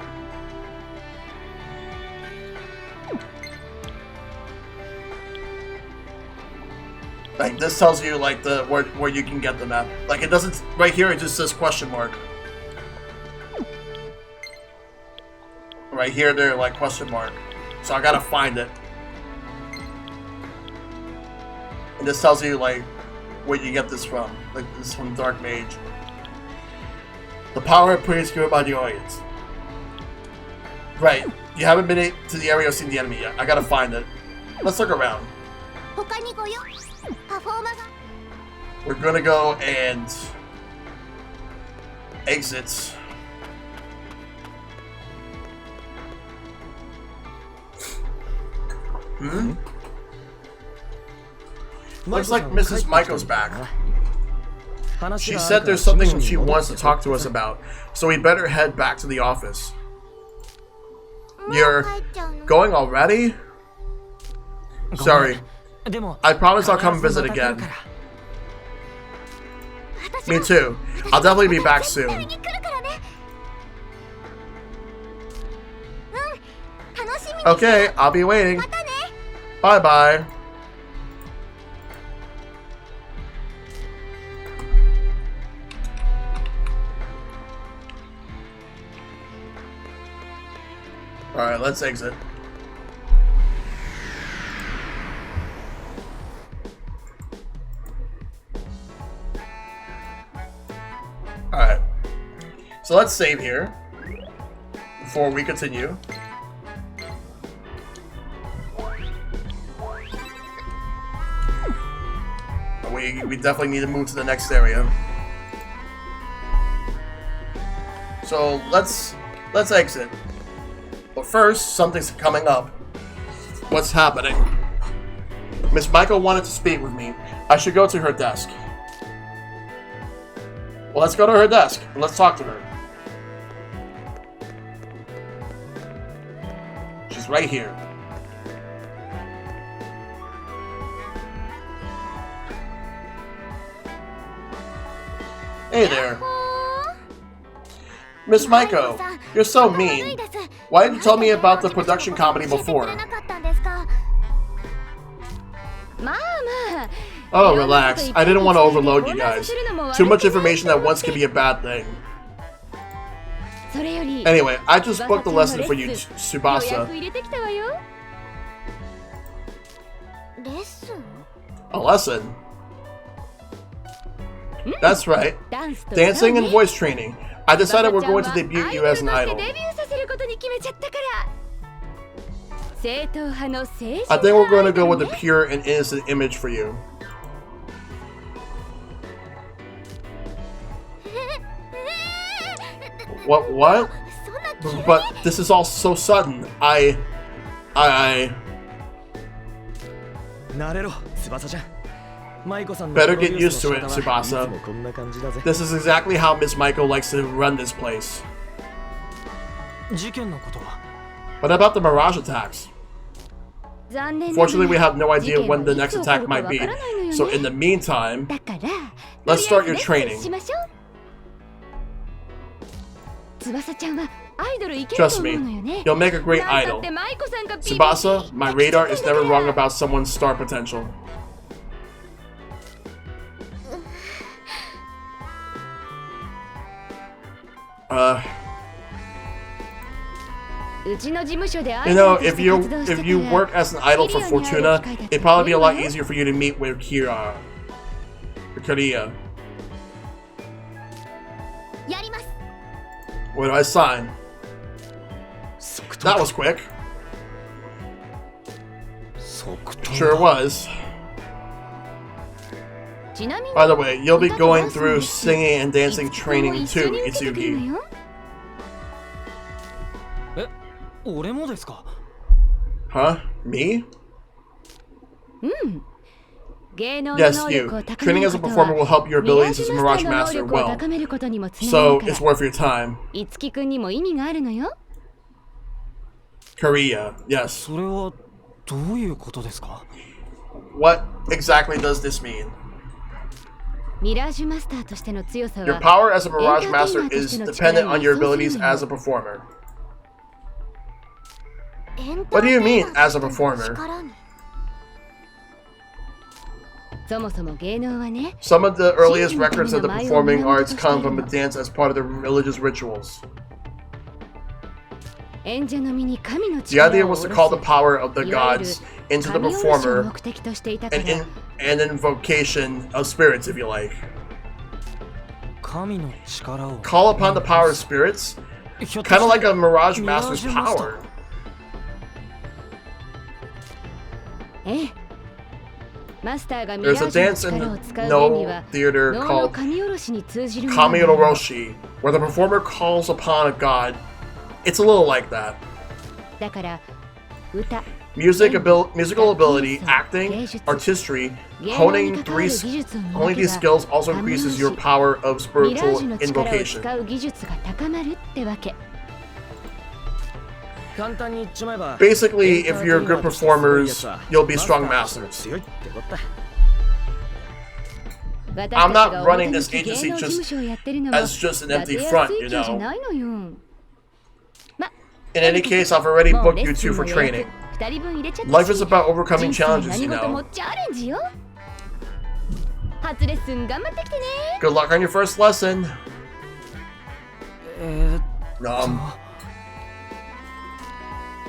Like, this tells you, like, where you can get them at. Like, it doesn't... Right here, it just says question mark. Right here, they're, like, question mark. So I gotta find it. And this tells you, like, where you get this from. Like, this is from Dark Mage. The power praise given by the audience. Right. You haven't been to the area or seen the enemy yet. I gotta find it. Let's look around. We're gonna go and exit. Looks like Mrs. Maiko's back. She said there's something she wants to talk to us about, so we better head back to the office. You're going already? Sorry. I promise I'll come visit again. Me too. I'll definitely be back soon. Okay, I'll be waiting. Bye-bye. Alright, let's exit. Alright. So let's save here before we continue. We definitely need to move to the next area. So let's exit. But first, something's coming up. What's happening? Miss Michael wanted to speak with me. I should go to her desk. Well, let's go to her desk and let's talk to her. She's right here. Hey there. Miss Maiko, you're so mean. Why didn't you tell me about the production company before? Oh, relax. I didn't want to overload you guys. Too much information at once can be a bad thing. Anyway, I just booked a lesson for you, Tsubasa. A lesson? That's right. Dancing and voice training. I decided we're going to debut you as an idol. I think we're going to go with a pure and innocent image for you. What? But this is all so sudden. Better get used to it, Tsubasa. This is exactly how Miss Maiko likes to run this place. What about the Mirage attacks? Fortunately, we have no idea when the next attack might be. So in the meantime, let's start your training. Trust me, you'll make a great idol. Tsubasa, my radar is never wrong about someone's star potential. You know, if you work as an idol for Fortuna, it'd probably be a lot easier for you to meet with Korea. What do I sign? That was quick. Sure was. By the way, you'll be going through singing and dancing training too, Itsuki. Huh? Me? Yes, you. Training as a performer will help your abilities as a Mirage Master well. So, it's worth your time. Korea, yes. What exactly does this mean? Your power as a Mirage Master is dependent on your abilities as a performer. What do you mean, as a performer? Some of the earliest records of the performing arts come from a dance as part of the religious rituals. The idea was to call the power of the gods into the performer, and invocation of spirits, if you like. Call upon the power of spirits? Kind of like a Mirage Master's power. There's a dance in the No Theater called Kamioroshi, where the performer calls upon a god. It's a little like that. Musical ability, acting, artistry, honing these skills also increases your power of spiritual invocation. Basically, if you're good performers, you'll be strong masters. I'm not running this agency as just an empty front, you know. In any case, I've already booked you two for training. Life is about overcoming challenges, you know. Good luck on your first lesson.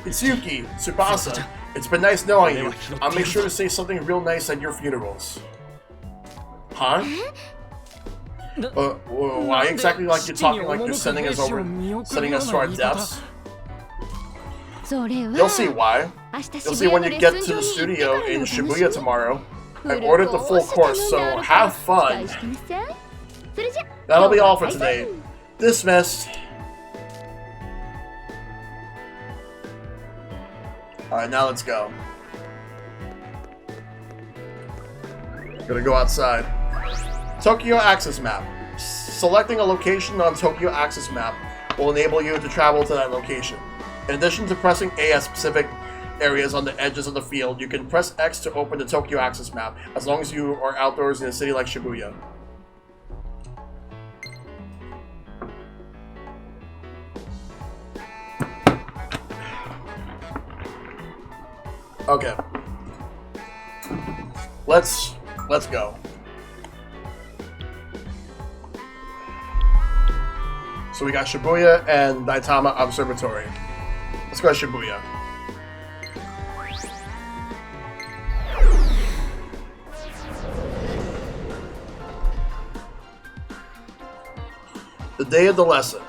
Itsuki, Tsubasa, it's been nice knowing you. I'll make sure to say something real nice at your funerals. Huh? Why exactly like you're talking like you're sending us to our deaths? You'll see why. You'll see when you get to the studio in Shibuya tomorrow. I ordered the full course, so have fun. That'll be all for today. Dismissed. Alright, now let's go. Gonna go outside. Tokyo Axis Map. Selecting a location on Tokyo Axis Map will enable you to travel to that location. In addition to pressing A at specific areas on the edges of the field, you can press X to open the Tokyo Axis Map, as long as you are outdoors in a city like Shibuya. Okay. Let's go. So we got Shibuya and Daitama Observatory. Let's go to Shibuya. The day of the lesson.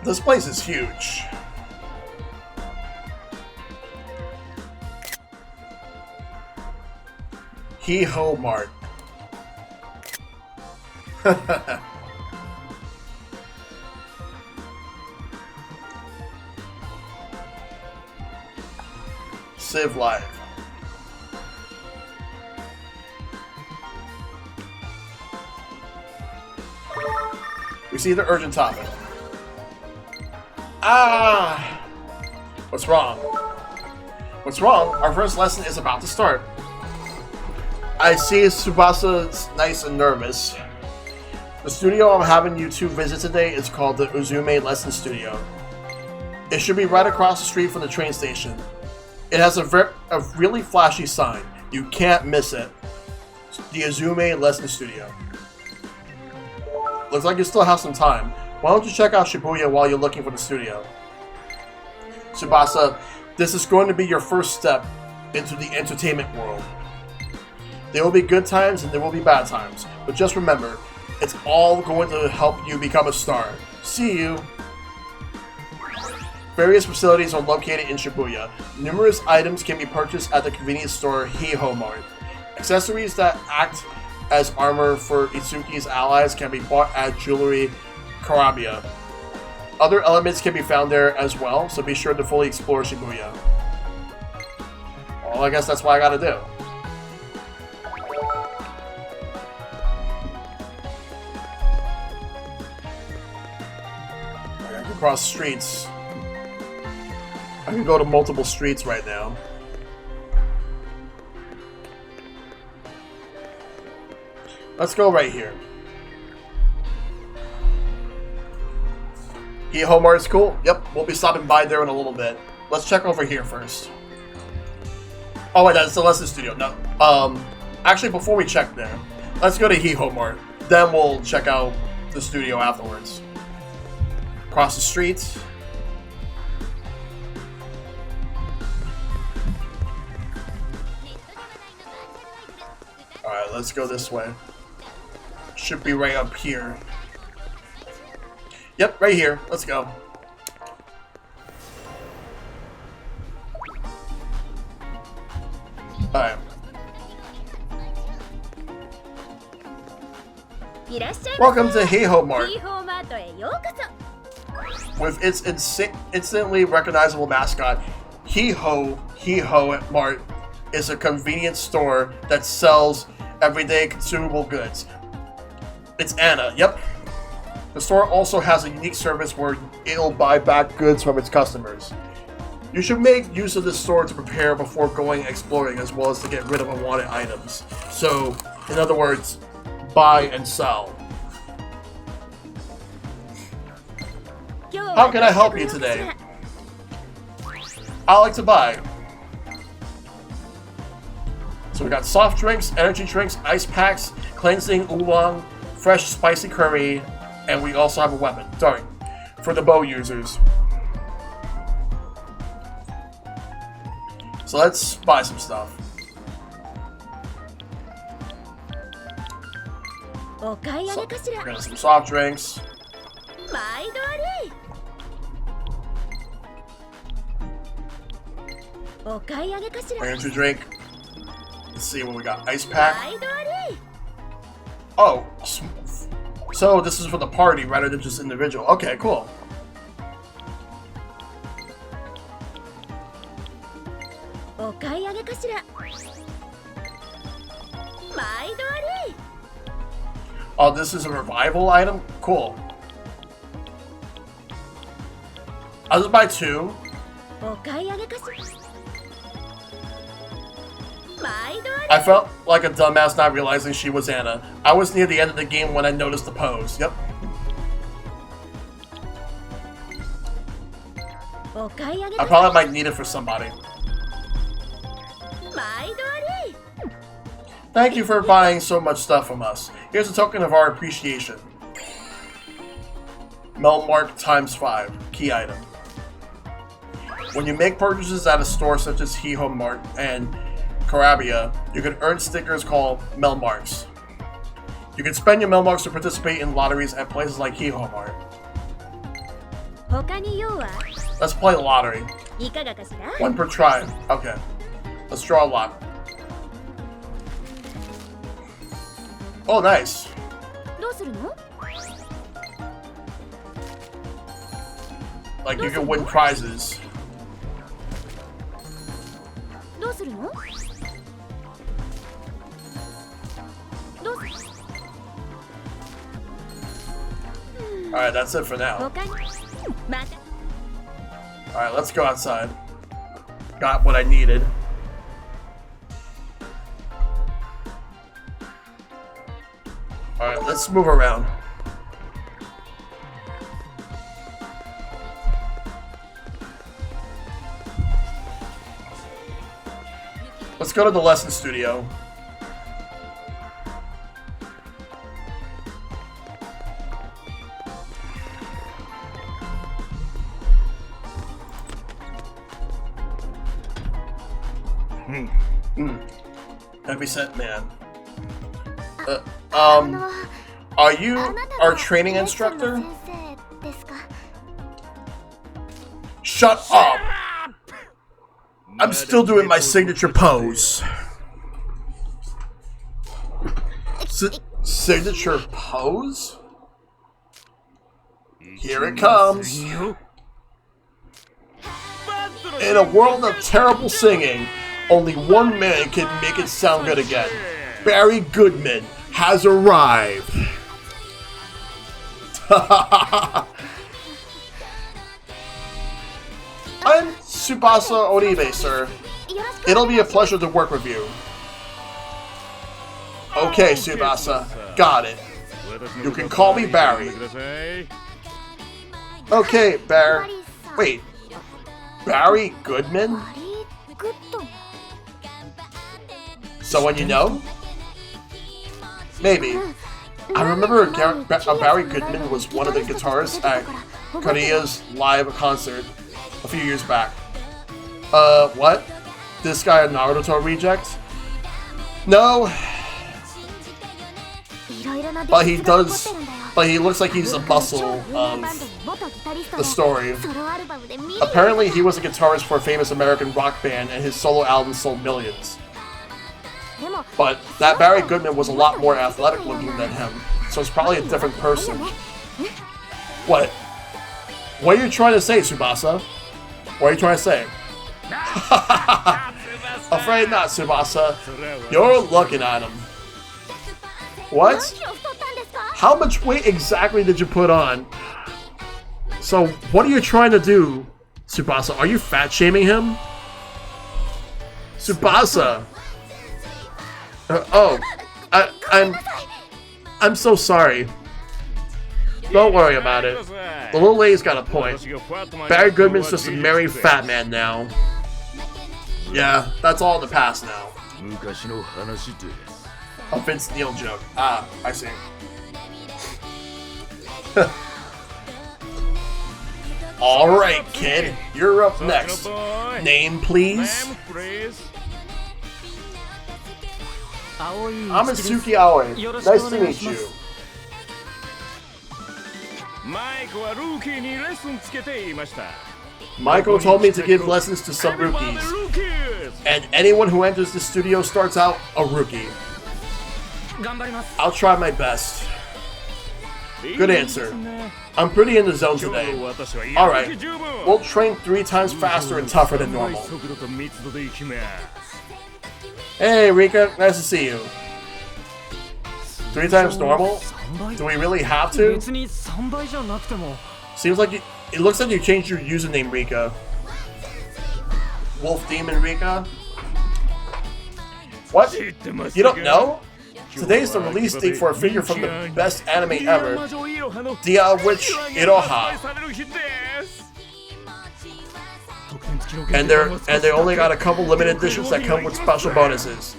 This place is huge. Hee-Ho Mart. Civ Live. We see the urgent topic. Ah! What's wrong? What's wrong? Our first lesson is about to start. I see Tsubasa nice and nervous. The studio I'm having you two visit today is called the Uzume Lesson Studio. It should be right across the street from the train station. It has a really flashy sign. You can't miss it. The Uzume Lesson Studio. Looks like you still have some time. Why don't you check out Shibuya while you're looking for the studio? Tsubasa, this is going to be your first step into the entertainment world. There will be good times and there will be bad times, but just remember, it's all going to help you become a star. See you! Various facilities are located in Shibuya. Numerous items can be purchased at the convenience store Hiho Mart. Accessories that act as armor for Itsuki's allies can be bought at Jewelry Karabia. Other elements can be found there as well, so be sure to fully explore Shibuya. Well, I guess that's what I gotta do. I gotta cross streets. I can go to multiple streets right now. Let's go right here. Hiho Mart is cool. Yep, we'll be stopping by there in a little bit. Let's check over here first. Oh wait, that's the lesson studio. No, actually, before we check there, let's go to Hiho Mart. Then we'll check out the studio afterwards. Across the street. All right, let's go this way. Should be right up here. Yep, right here. Let's go. Alright. Welcome to Hiho Mart. With its instantly recognizable mascot, Hiho Mart is a convenience store that sells everyday consumable goods. It's Anna, yep. The store also has a unique service where it'll buy back goods from its customers. You should make use of this store to prepare before going exploring, as well as to get rid of unwanted items. So, in other words, buy and sell. How can I help you today? I like to buy. So we got soft drinks, energy drinks, ice packs, cleansing oolong, fresh spicy curry, and we also have a weapon, darn, for the bow users. So let's buy some stuff. So, we got some soft drinks. Energy drink. Let's see what we got. Ice pack. Oh, so this is for the party rather than just individual. Okay, cool. Oh, this is a revival item? Cool. I'll just buy two. I felt like a dumbass not realizing she was Anna. I was near the end of the game when I noticed the pose. Yep. I probably might need it for somebody. Thank you for buying so much stuff from us. Here's a token of our appreciation. Melmark ×5. Key item. When you make purchases at a store such as Hiho Mart and Karabia, you can earn stickers called Melmarks. You can spend your Melmarks to participate in lotteries at places like Hiho Mart. Let's play the lottery. One per try. Okay. Let's draw a lot. Oh, nice. Like, you can win prizes. Alright, that's it for now. Alright, let's go outside. Got what I needed. let's move around. Let's go to the lesson studio. Heavy set man. Are you our training instructor? Shut up! I'm still doing my signature pose. Signature pose? Here it comes. In a world of terrible singing, only one man can make it sound good again. Barry Goodman has arrived. I'm Tsubasa Oribe, sir. It'll be a pleasure to work with you. Okay, Tsubasa. Got it. You can call me Barry. Okay, Wait. Barry Goodman? Someone you know? Maybe. I remember Barry Goodman was one of the guitarists at Korea's live concert a few years back. What? This guy a Naruto reject? No. But he looks like he's the muscle of the story. Apparently he was a guitarist for a famous American rock band and his solo album sold millions. But that Barry Goodman was a lot more athletic looking than him, so it's probably a different person. What? What are you trying to say, Tsubasa? What are you trying to say? Afraid not, Tsubasa. You're looking at him. What? How much weight exactly did you put on? So, what are you trying to do, Tsubasa? Are you fat shaming him? Tsubasa! I'm so sorry. Don't worry about it. The little lady's got a point. Barry Goodman's just a married fat man now. Yeah, that's all in the past now. A Vince Neil joke. Ah, I see. Alright, kid. You're up next. Name, please? I'm Itsuki Aoi. Nice to meet you. Michael told me to give lessons to some rookies. And anyone who enters the studio starts out a rookie. I'll try my best. Good answer. I'm pretty in the zone today. Alright, we'll train 3 times faster and tougher than normal. Hey Rika, nice to see you. 3 times normal? Do we really have to? Seems like it looks like you changed your username, Rika. Wolf Demon Rika? What? You don't know? Today's the release date for a figure from the best anime ever, Dia Witch Iroha. And they only got a couple limited editions that come with special bonuses.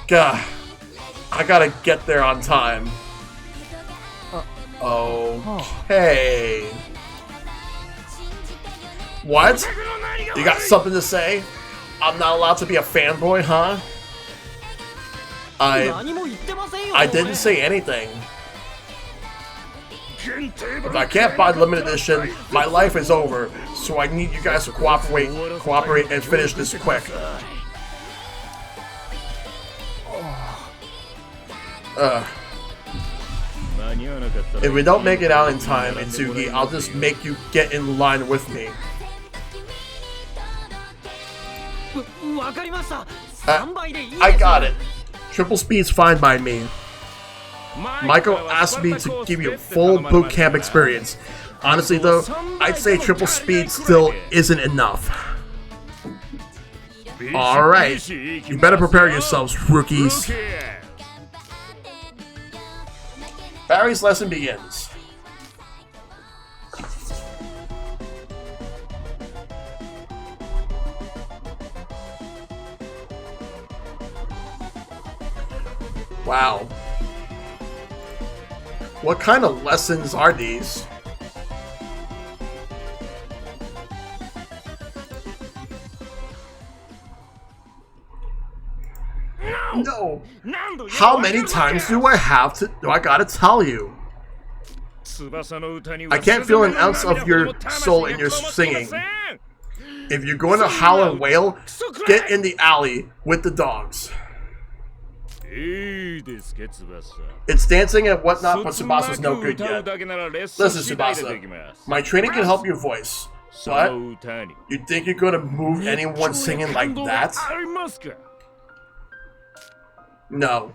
Gah, I gotta get there on time. Okay. What? You got something to say? I'm not allowed to be a fanboy, huh? I didn't say anything. If I can't buy the limited edition, my life is over. So I need you guys to cooperate and finish this quick. If we don't make it out in time, Itsuki, I'll just make you get in line with me. I got it. Triple speed's fine by me. Michael asked me to give you a full boot camp experience. Honestly though, I'd say triple speed still isn't enough. Alright, you better prepare yourselves, rookies. Barry's lesson begins. Wow. What kind of lessons are these? No. How many times do I gotta tell you? I can't feel an ounce of your soul in your singing. If you're going to howl and wail, get in the alley with the dogs. It's dancing and whatnot, but Tsubasa's no good yet. Listen, Tsubasa, my training can help your voice. What? You think you're gonna move anyone singing like that? No.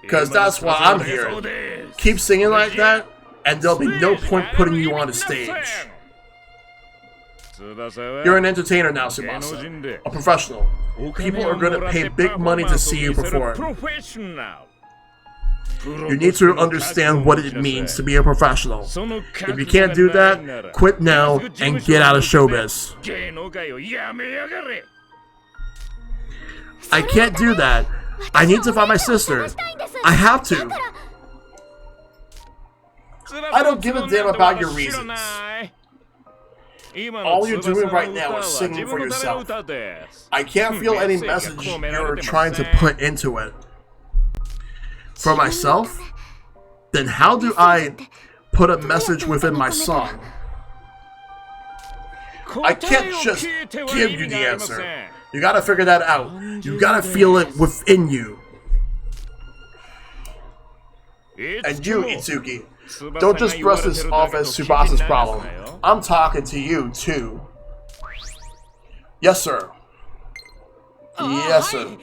Because that's why I'm here. Keep singing like that, and there'll be no point putting you on the stage. You're an entertainer now, Tsubasa. A professional. People are gonna pay big money to see you perform. You need to understand what it means to be a professional. If you can't do that, quit now and get out of showbiz. I can't do that. I need to find my sister. I have to. I don't give a damn about your reasons. All you're doing right now is singing for yourself. I can't feel any message you're trying to put into it. For myself? Then how do I put a message within my song? I can't just give you the answer. You gotta figure that out. You gotta feel it within you. And you, Itsuki, don't just brush this off as Tsubasa's problem. I'm talking to you, too. Yes, sir. Yes, sir.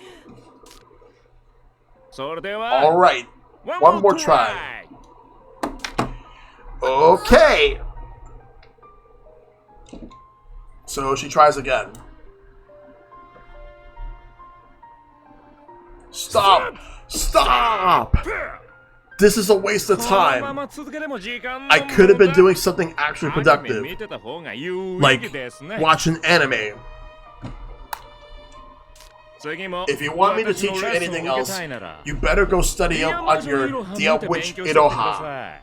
Alright. One more try. Okay. So she tries again. Stop! Stop! This is a waste of time. I could have been doing something actually productive. Like watching anime. If you want me to teach you anything else, you better go study up on your The Witch Iroha.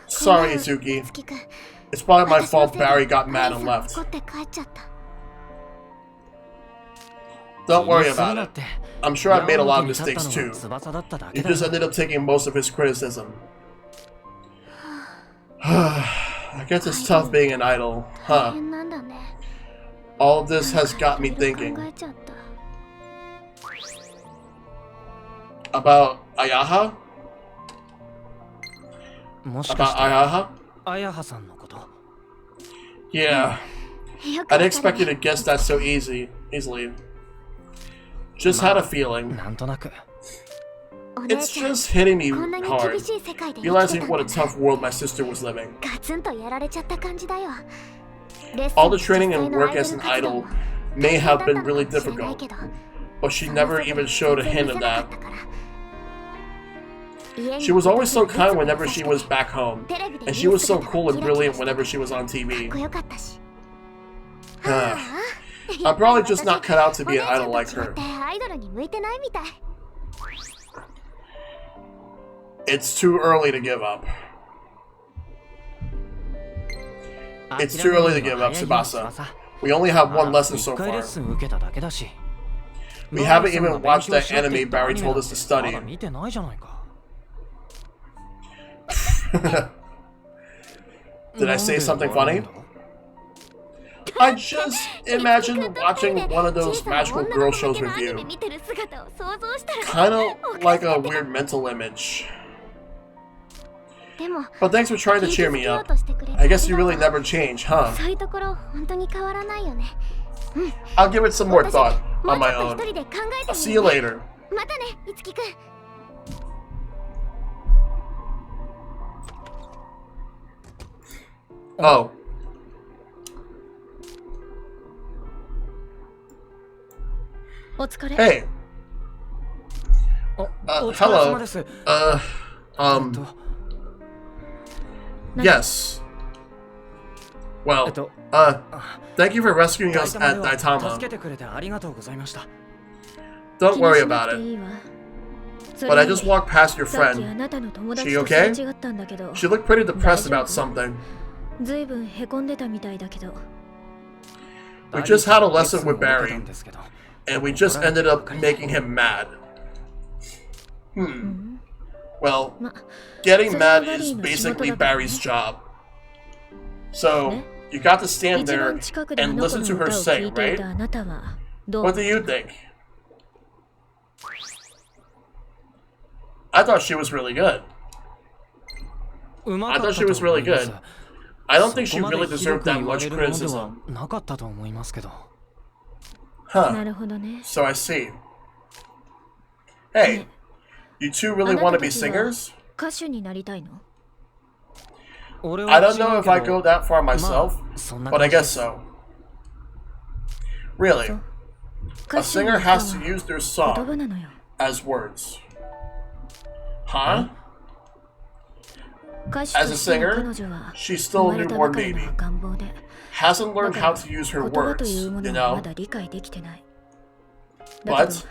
Sorry, Itsuki. It's probably my fault Barry got mad and left. Don't worry about it. I'm sure I made a lot of mistakes too. You just ended up taking most of his criticism. I guess it's tough being an idol, huh? All of this has got me thinking. About Ayaha? About Ayaha? Yeah. I didn't expect you to guess that so easily. Just had a feeling. It's just hitting me hard, realizing what a tough world my sister was living. All the training and work as an idol may have been really difficult, but she never even showed a hint of that. She was always so kind whenever she was back home, and she was so cool and brilliant whenever she was on TV. I'm probably just not cut out to be an idol like her. It's too early to give up. It's too early to give up, Tsubasa. We only have one lesson so far. We haven't even watched that anime Barry told us to study. Did I say something funny? I just imagine watching one of those magical girl shows with you. Kinda like a weird mental image. But thanks for trying to cheer me up. I guess you really never change, huh? I'll give it some more thought on my own. I'll see you later. Oh. Hey. Hello. Yes. Well, thank you for rescuing us at Daitama. Don't worry about it. But I just walked past your friend. She okay? She looked pretty depressed about something. We just had a lesson with Barry, and we just ended up making him mad. Well, getting mad is basically Barry's job. So, you got to stand there and listen to her sing, right? What do you think? I thought she was really good. I thought she was really good. I don't think she really deserved that much criticism. Huh. So I see. Hey, you two really want to be singers? I don't know if I go that far myself, but I guess so. Really, a singer has to use their song as words. Huh? As a singer, she's still a newborn baby. Hasn't learned how to use her words, you know? But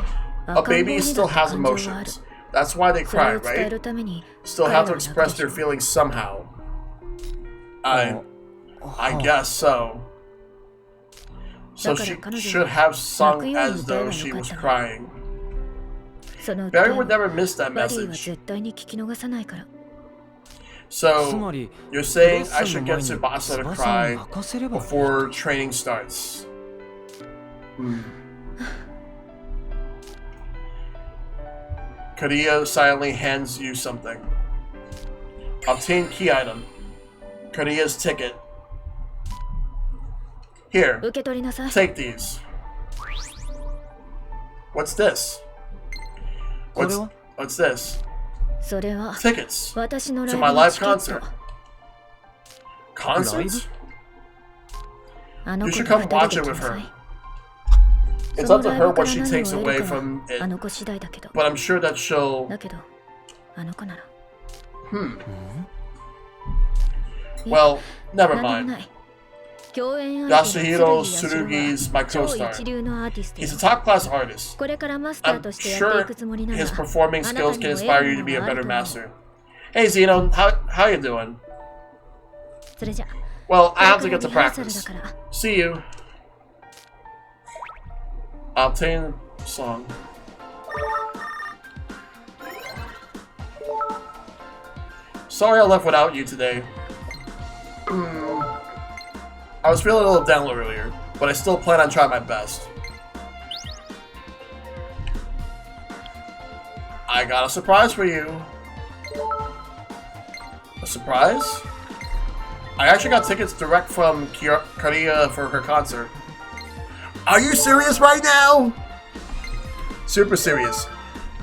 a baby still has emotions. That's why they cry, right? Still have to express their feelings somehow. I guess so. So she should have sung as though she was crying. Barry would never miss that message. So, you're saying I should get Tsubasa to cry before training starts. Kariya silently hands you something. Obtain key item. Kariya's ticket. Here, take these. What's this? What's this? Tickets to my live concert. Concerts? You should come watch it with her. It's up to her what she takes away from it, but I'm sure that she'll... Well, never mind. Yasuhiro Tsurugi's my co-star. He's a top-class artist. I'm sure his performing skills can inspire you to be a better master. Hey Zeno, how you doing? Well, I have to get to practice. See you. Obtain song. Sorry I left without you today. I was feeling a little down earlier, but I still plan on trying my best. I got a surprise for you. A surprise? I actually got tickets direct from Kariya for her concert. Are you serious right now? Super serious.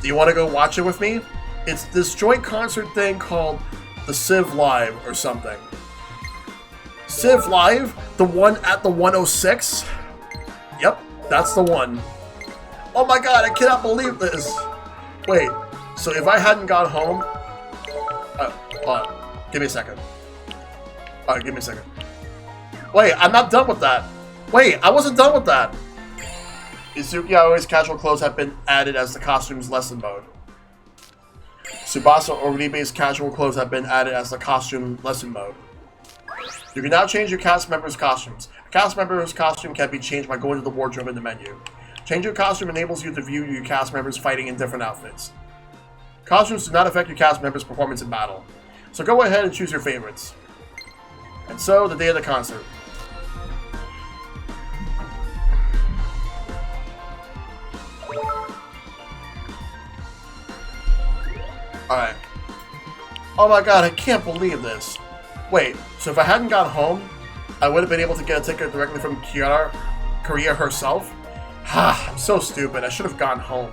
Do you want to go watch it with me? It's this joint concert thing called the Civ Live or something. Civ Live? The one at the 106? Yep, that's the one. Oh my god, I cannot believe this! Wait, so if I hadn't got home... give me a second. Alright, give me a second. Wait, I'm not done with that. Wait, I wasn't done with that! Izuki Aoi's casual clothes have been added as the costume's lesson mode. Tsubasa Oribe's casual clothes have been added as the costume lesson mode. You can now change your cast members' costumes. A cast member's costume can be changed by going to the wardrobe in the menu. Change your costume enables you to view your cast members fighting in different outfits. Costumes do not affect your cast members' performance in battle. So go ahead and choose your favorites. And so, the day of the concert. Alright. Oh my god, I can't believe this. Wait, so if I hadn't gone home, I would have been able to get a ticket directly from Kariya herself? Ha, I'm so stupid. I should have gone home.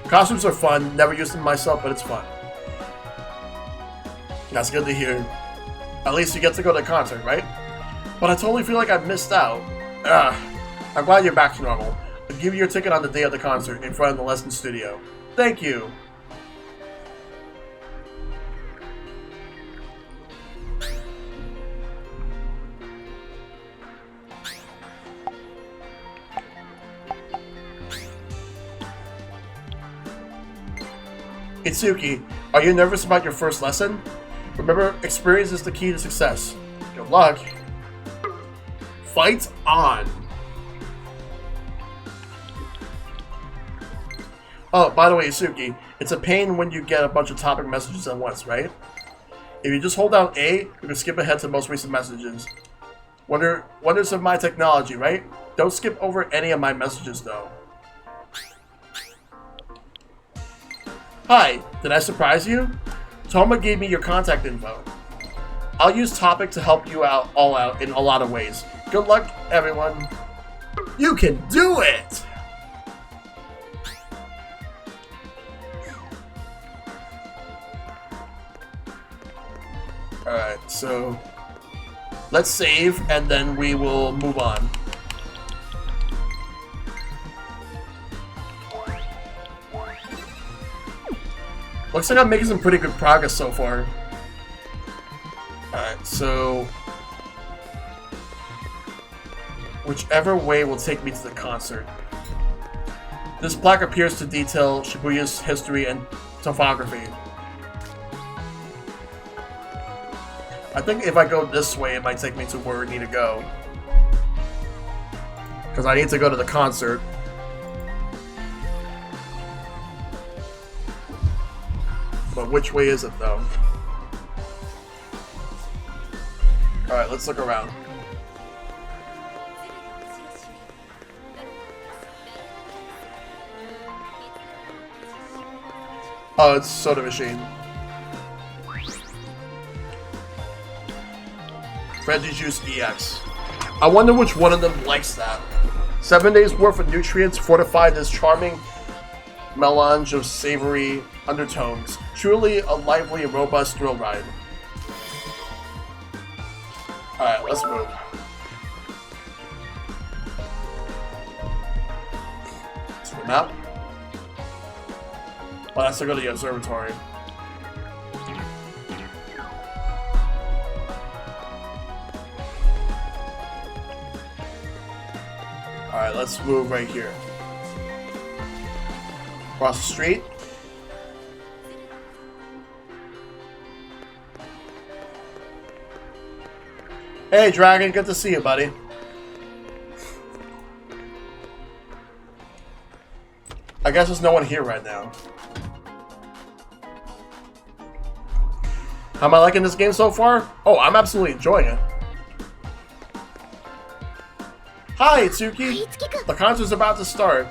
Costumes are fun. Never used them myself, but it's fun. That's good to hear. At least you get to go to the concert, right? But I totally feel like I missed out. Ugh. I'm glad you're back to normal. I'll give you your ticket on the day of the concert in front of the lesson studio. Thank you. Itsuki, are you nervous about your first lesson? Remember, experience is the key to success. Good luck. Fight on! Oh, by the way, Itsuki, it's a pain when you get a bunch of topic messages at once, right? If you just hold down A, you can skip ahead to the most recent messages. Wonders of my technology, right? Don't skip over any of my messages, though. Hi, did I surprise you? Toma gave me your contact info. I'll use Topic to help you all out in a lot of ways. Good luck, everyone. You can do it! Alright, so let's save and then we will move on. Looks like I'm making some pretty good progress so far. Alright, so whichever way will take me to the concert. This plaque appears to detail Shibuya's history and topography. I think if I go this way, it might take me to where we need to go. Because I need to go to the concert. But which way is it, though? Alright, let's look around. Oh, it's Soda Machine. Frenzy Juice EX. I wonder which one of them likes that. 7 days worth of nutrients fortify this charming melange of savory undertones. Truly a lively and robust thrill ride. Alright, let's move. To the map. Oh, that's to go to the observatory. Alright, let's move right here. Across the street. Hey, Dragon, good to see you, buddy. I guess there's no one here right now. How am I liking this game so far? Oh, I'm absolutely enjoying it. Hi, Itsuki! The concert's about to start.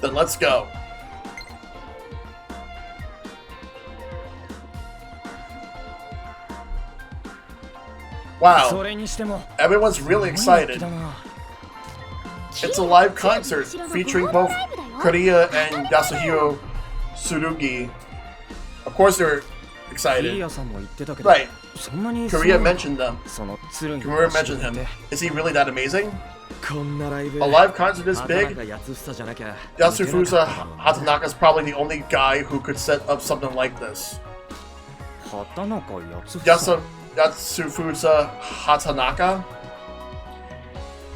Then let's go. Wow, everyone's really excited. It's a live concert featuring both Korea and Yasuhiro Tsurugi. Of course they're excited. Right. Korea mentioned them. Korea mentioned him. Is he really that amazing? A live concert this big? Yasufusa Hatanaka is probably the only guy who could set up something like this. Yasufusa Hatanaka?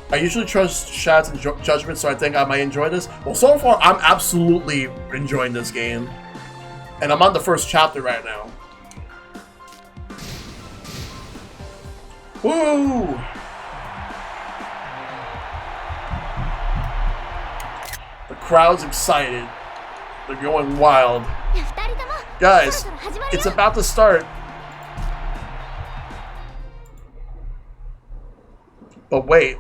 I usually trust Shad's judgment, so I think I might enjoy this. Well, so far, I'm absolutely enjoying this game. And I'm on the first chapter right now. Woo! The crowd's excited. They're going wild. Guys, it's about to start. But wait.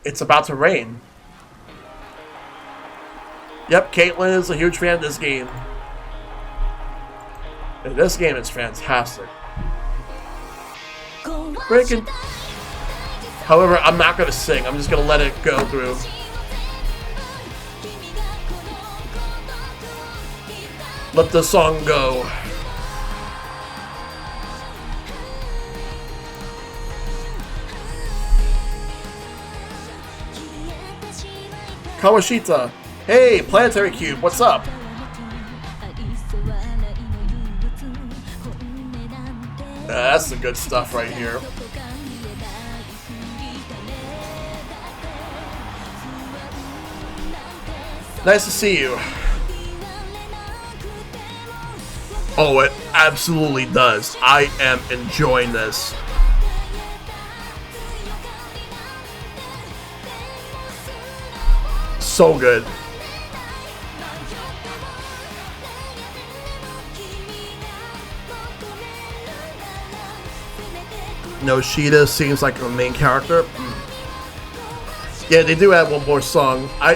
It's about to rain. Yep, Caitlin is a huge fan of this game. And this game is fantastic. Breaking. However, I'm not going to sing. I'm just going to let it go through. Let the song go. Kawashita. Hey, Planetary Cube, what's up? That's the good stuff right here. Nice to see you. Oh, it absolutely does. I am enjoying this. So good. Noshida seems like a main character. Yeah, they do add one more song. I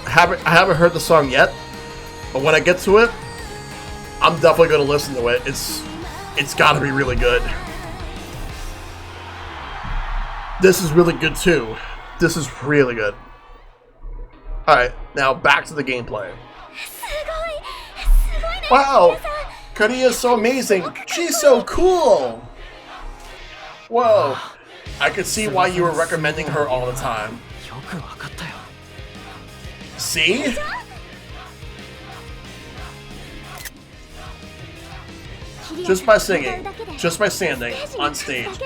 haven't heard the song yet, but when I get to it, I'm definitely gonna listen to it. It's gotta be really good. This is really good too. This is really good. Alright, now back to the gameplay. Wow! Kariya is so amazing! She's so cool! Whoa! I could see why you were recommending her all the time. See? Just by singing, just by standing on stage,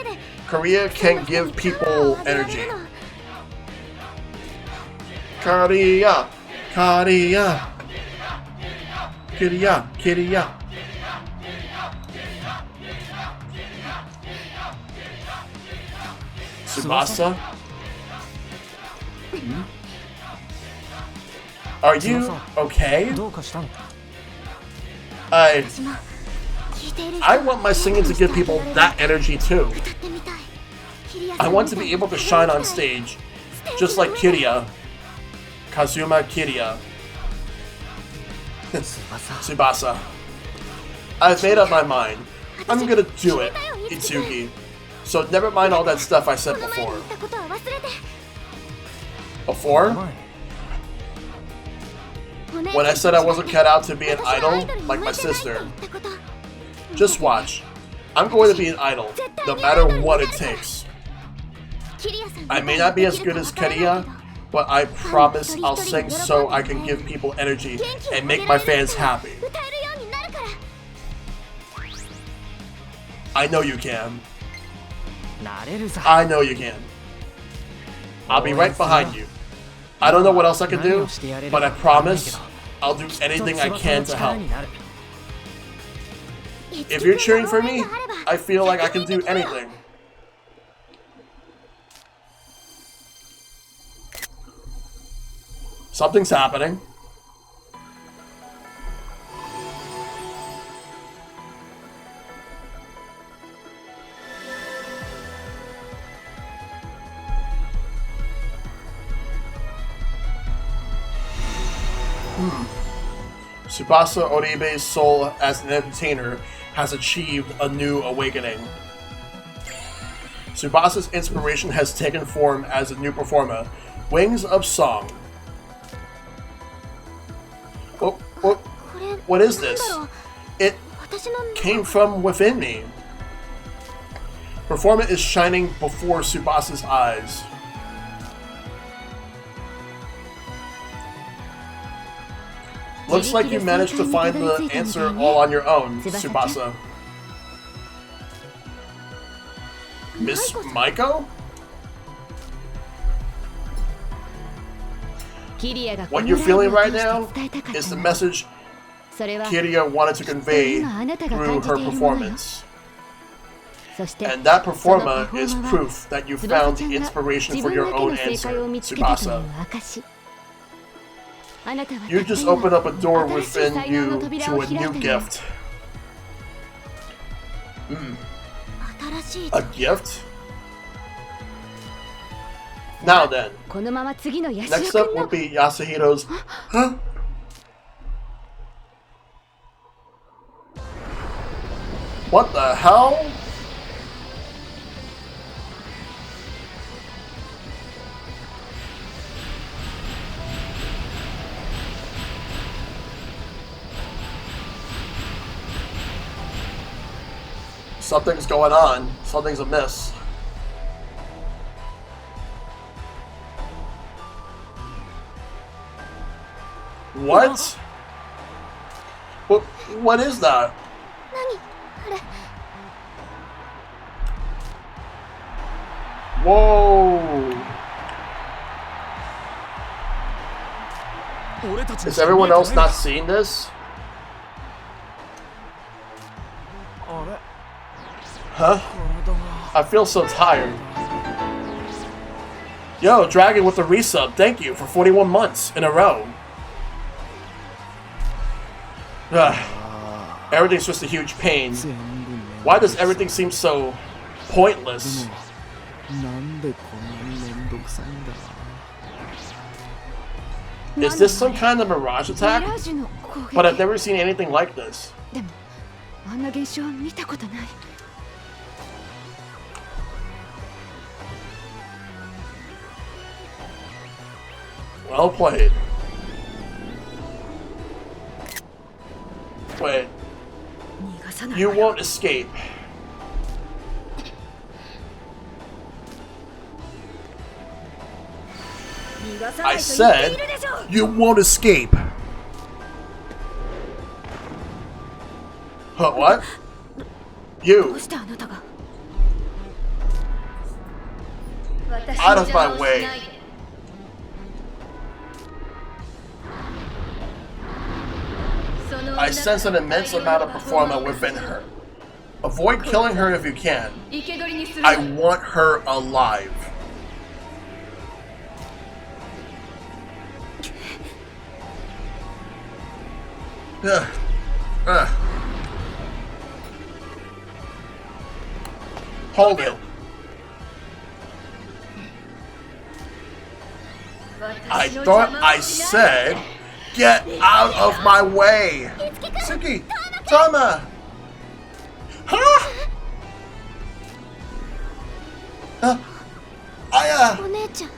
Kariya can give people energy. Kariya, Kariya, Kiriya, Kiriya. Tsubasa? Are you okay? I want my singing to give people that energy too. I want to be able to shine on stage, just like Kiriya. Kazuma Kiriya. Tsubasa. I've made up my mind. I'm gonna do it, Itsuki. So never mind all that stuff I said before. Before? When I said I wasn't cut out to be an idol, like my sister. Just watch. I'm going to be an idol, no matter what it takes. I may not be as good as Kariya, but I promise I'll sing so I can give people energy and make my fans happy. I know you can. I know you can. I'll be right behind you. I don't know what else I can do, but I promise I'll do anything I can to help. If you're cheering for me, I feel like I can do anything. Something's happening. Tsubasa Oribe's soul as an entertainer has achieved a new awakening. Tsubasa's inspiration has taken form as a new performer, Wings of Song. What is this? It came from within me. Performer is shining before Tsubasa's eyes. Looks like you managed to find the answer all on your own, Tsubasa. Miss Maiko? What you're feeling right now is the message Kiriya wanted to convey through her performance. And that performer is proof that you found the inspiration for your own answer, Tsubasa. You just opened up a door within you to a new gift. A gift? Now then, next up will be Yasuhiro's... Huh? What the hell? Something's going on. Something's amiss. What? What is that? 何あれ Whoa! Is everyone else not seeing this? Huh? I feel so tired. Yo, Dragon with the resub, thank you for 41 months in a row. Ugh. Everything's just a huge pain. Why does everything seem so pointless? Is this some kind of Mirage attack? But I've never seen anything like this. でもあんな現象見たことない Well played. Wait. You won't escape. I said you won't escape. Huh, what? You. Out of my way. I sense an immense amount of performance within her. Avoid killing her if you can. I want her alive. Hold it. I thought I said, get out of my way! Suki! Tama! Huh? Aya! お姉ちゃん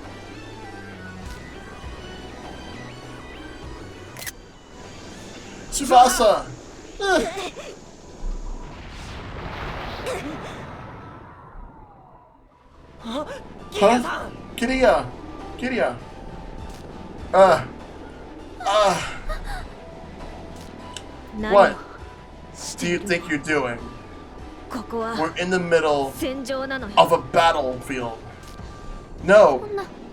Tsubasa! Huh? Kiriya! Kiriya! What do you think you're doing? We're in the middle of a battlefield. No,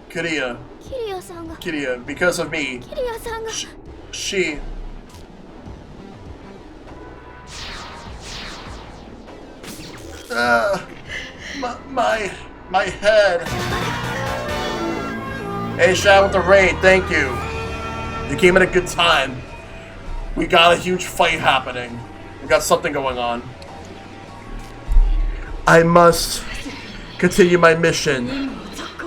Kiriya. キリアさんが Kiriya, because of me. キリアさんが She. My head. Hey, Shad with the raid, thank you. You came at a good time. We got a huge fight happening. We got something going on. I must continue my mission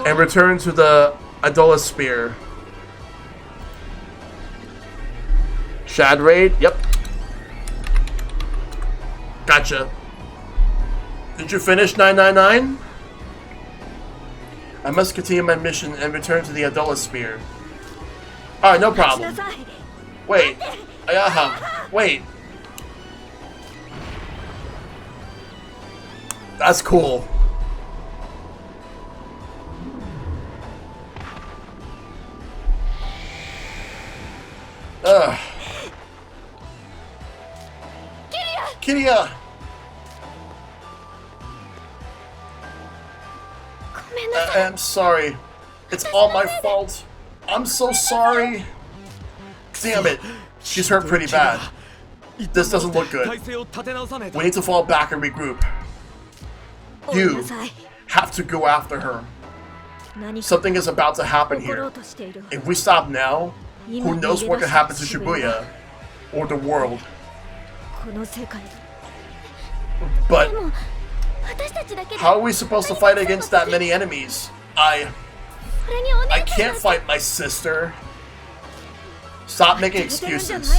and return to the Adola Spear. Shad raid? Yep. Gotcha. Did you finish 999? I must continue my mission and return to the Adola Spear. Alright, no problem. Wait. Wait. That's cool. Kiriya! I'm sorry. It's all my fault. I'm so sorry. Damn it. She's hurt pretty bad. This doesn't look good. We need to fall back and regroup. You have to go after her. Something is about to happen here. If we stop now, who knows what could happen to Shibuya or the world. But how are we supposed to fight against that many enemies? I can't fight my sister. Stop making excuses.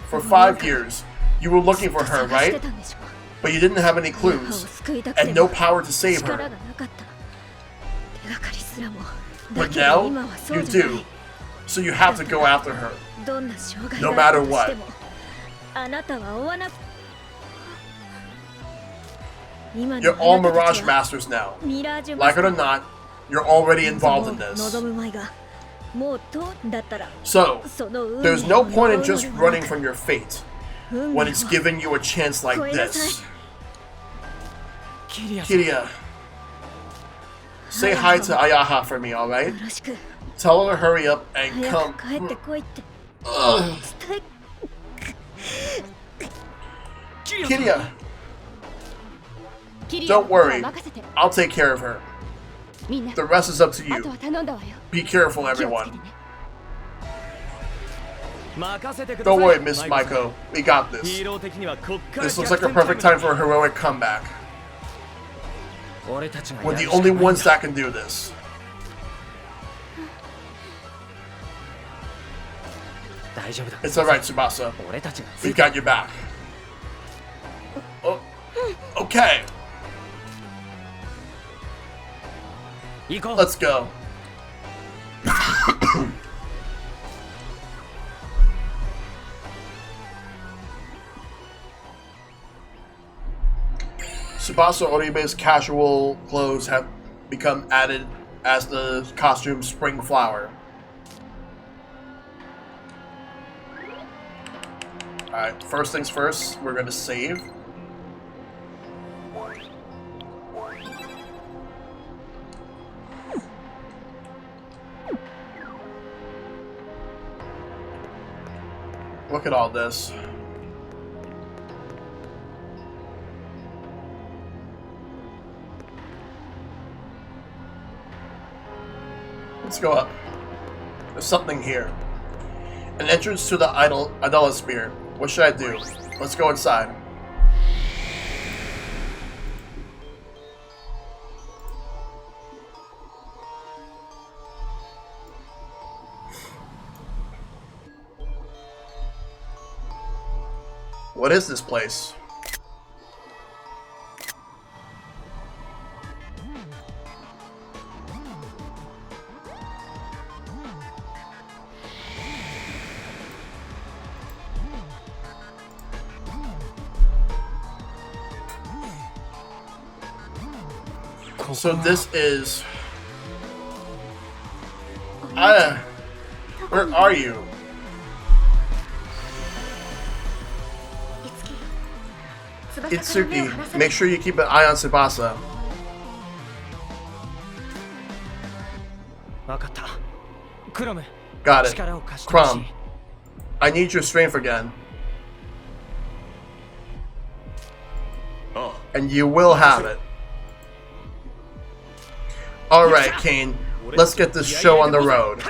For 5 years, you were looking for her, right? But you didn't have any clues, and no power to save her. But now, you do. So you have to go after her, no matter what. You're all Mirage Masters now. Like it or not, You're already involved in this. So, there's no point in just running from your fate when it's giving you a chance like this. Kiria, say hi to Ayaha for me, alright? Tell her to hurry up and come. Ugh. Kiria, don't worry, I'll take care of her. The rest is up to you. Be careful, everyone. Don't worry, Miss Maiko. We got this. This looks like a perfect time for a heroic comeback. We're the only ones that can do this. It's alright, Tsubasa. We've got your back. Oh, okay. Let's go. Tsubasa Oribe's casual clothes have become added as the costume Spring Flower. Alright, first things first, we're gonna save. Look at all this. Let's go up. There's something here. An entrance to the Idolosphere. What should I do? Let's go inside. What is this place? So this is... where are you? Itsuki, make sure you keep an eye on Tsubasa. Got it. Crumb, I need your strength again. And you will have it. Alright, Kane. Let's get this show on the road.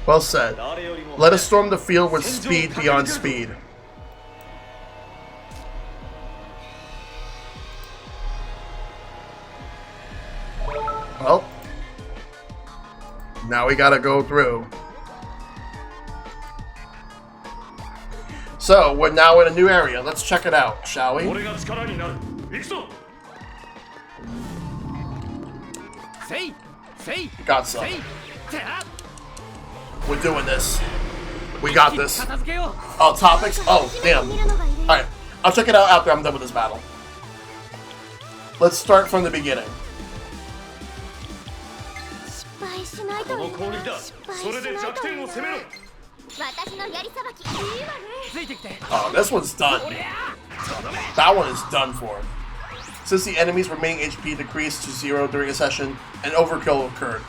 Well said. Let us storm the field with speed beyond speed. Well, now we gotta go through. So, we're now in a new area. Let's check it out, shall we? Got some. We're doing this. We got this. Oh, topics? Oh, damn. Alright, I'll check it out after I'm done with this battle. Let's start from the beginning. Oh, this one's done. That one is done for. Since the enemy's remaining HP decreased to 0 during a session, an overkill occurred.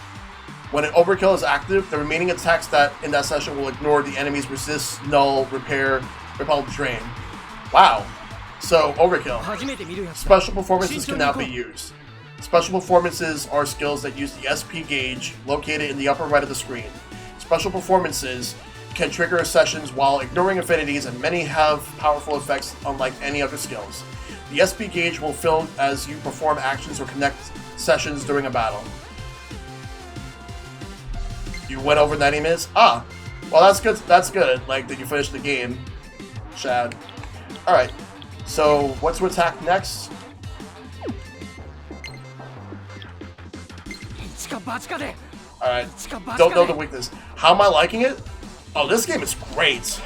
When an overkill is active, the remaining attacks that in that session will ignore the enemy's resist, null, repair, repel, drain. Wow. So, overkill. Special performances can now be used. Special performances are skills that use the SP gauge located in the upper right of the screen. Special performances can trigger sessions while ignoring affinities, and many have powerful effects unlike any other skills. The SP gauge will fill as you perform actions or connect sessions during a battle. You went over 90 minutes? Ah, well that's good. That's good. Like, did you finish the game, Shad? All right. So, what to attack next? All right. Don't know the weakness. How am I liking it? Oh, this game is great.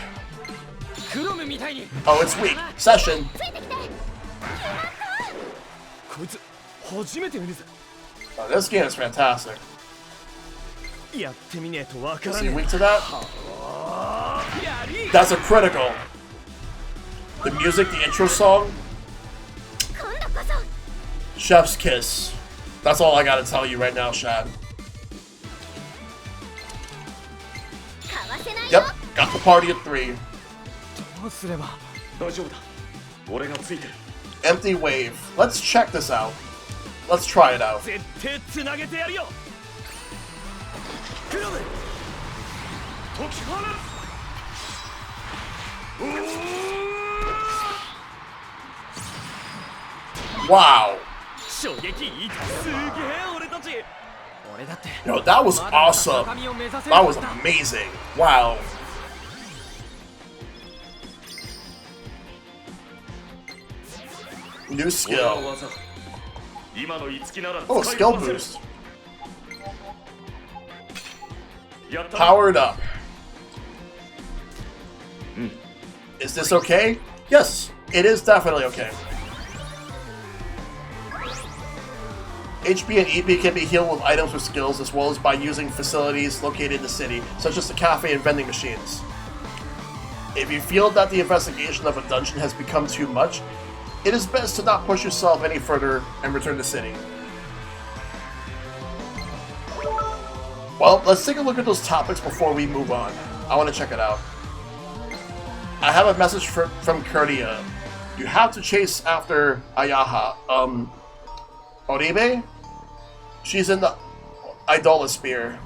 Oh, it's weak. Session. こいつ初めて見るぜ。 Oh, this game is fantastic. やってみねえとわか Is ら he ね weak to that? え。やり That's a critical. The music, the intro song, 今度こそ Chef's Kiss. That's all I gotta tell you right now, Shad. かわせないよ Yep, got the party at 3. どうすれば。大丈夫だ俺がついてる Empty wave. Let's check this out. Let's try it out. 絶対つなげてやるよ。来るぜ。解き放つ Wow. 衝撃いいか。すげえ俺たち。俺だって。 Yo, that was awesome. That was amazing. Wow. New 俺の skill. 技今の五木なら Oh, 使い skill こなせる boost. やった Powered up. Hmm. Is this okay? Yes, it is definitely okay. HP and EP can be healed with items with skills as well as by using facilities located in the city, such as the cafe and vending machines. If you feel that the investigation of a dungeon has become too much, it is best to not push yourself any further and return to the city. Well, let's take a look at those topics before we move on. I want to check it out. I have a message from Kurdia. You have to chase after Ayaha. Oribe? She's in the Idolosphere.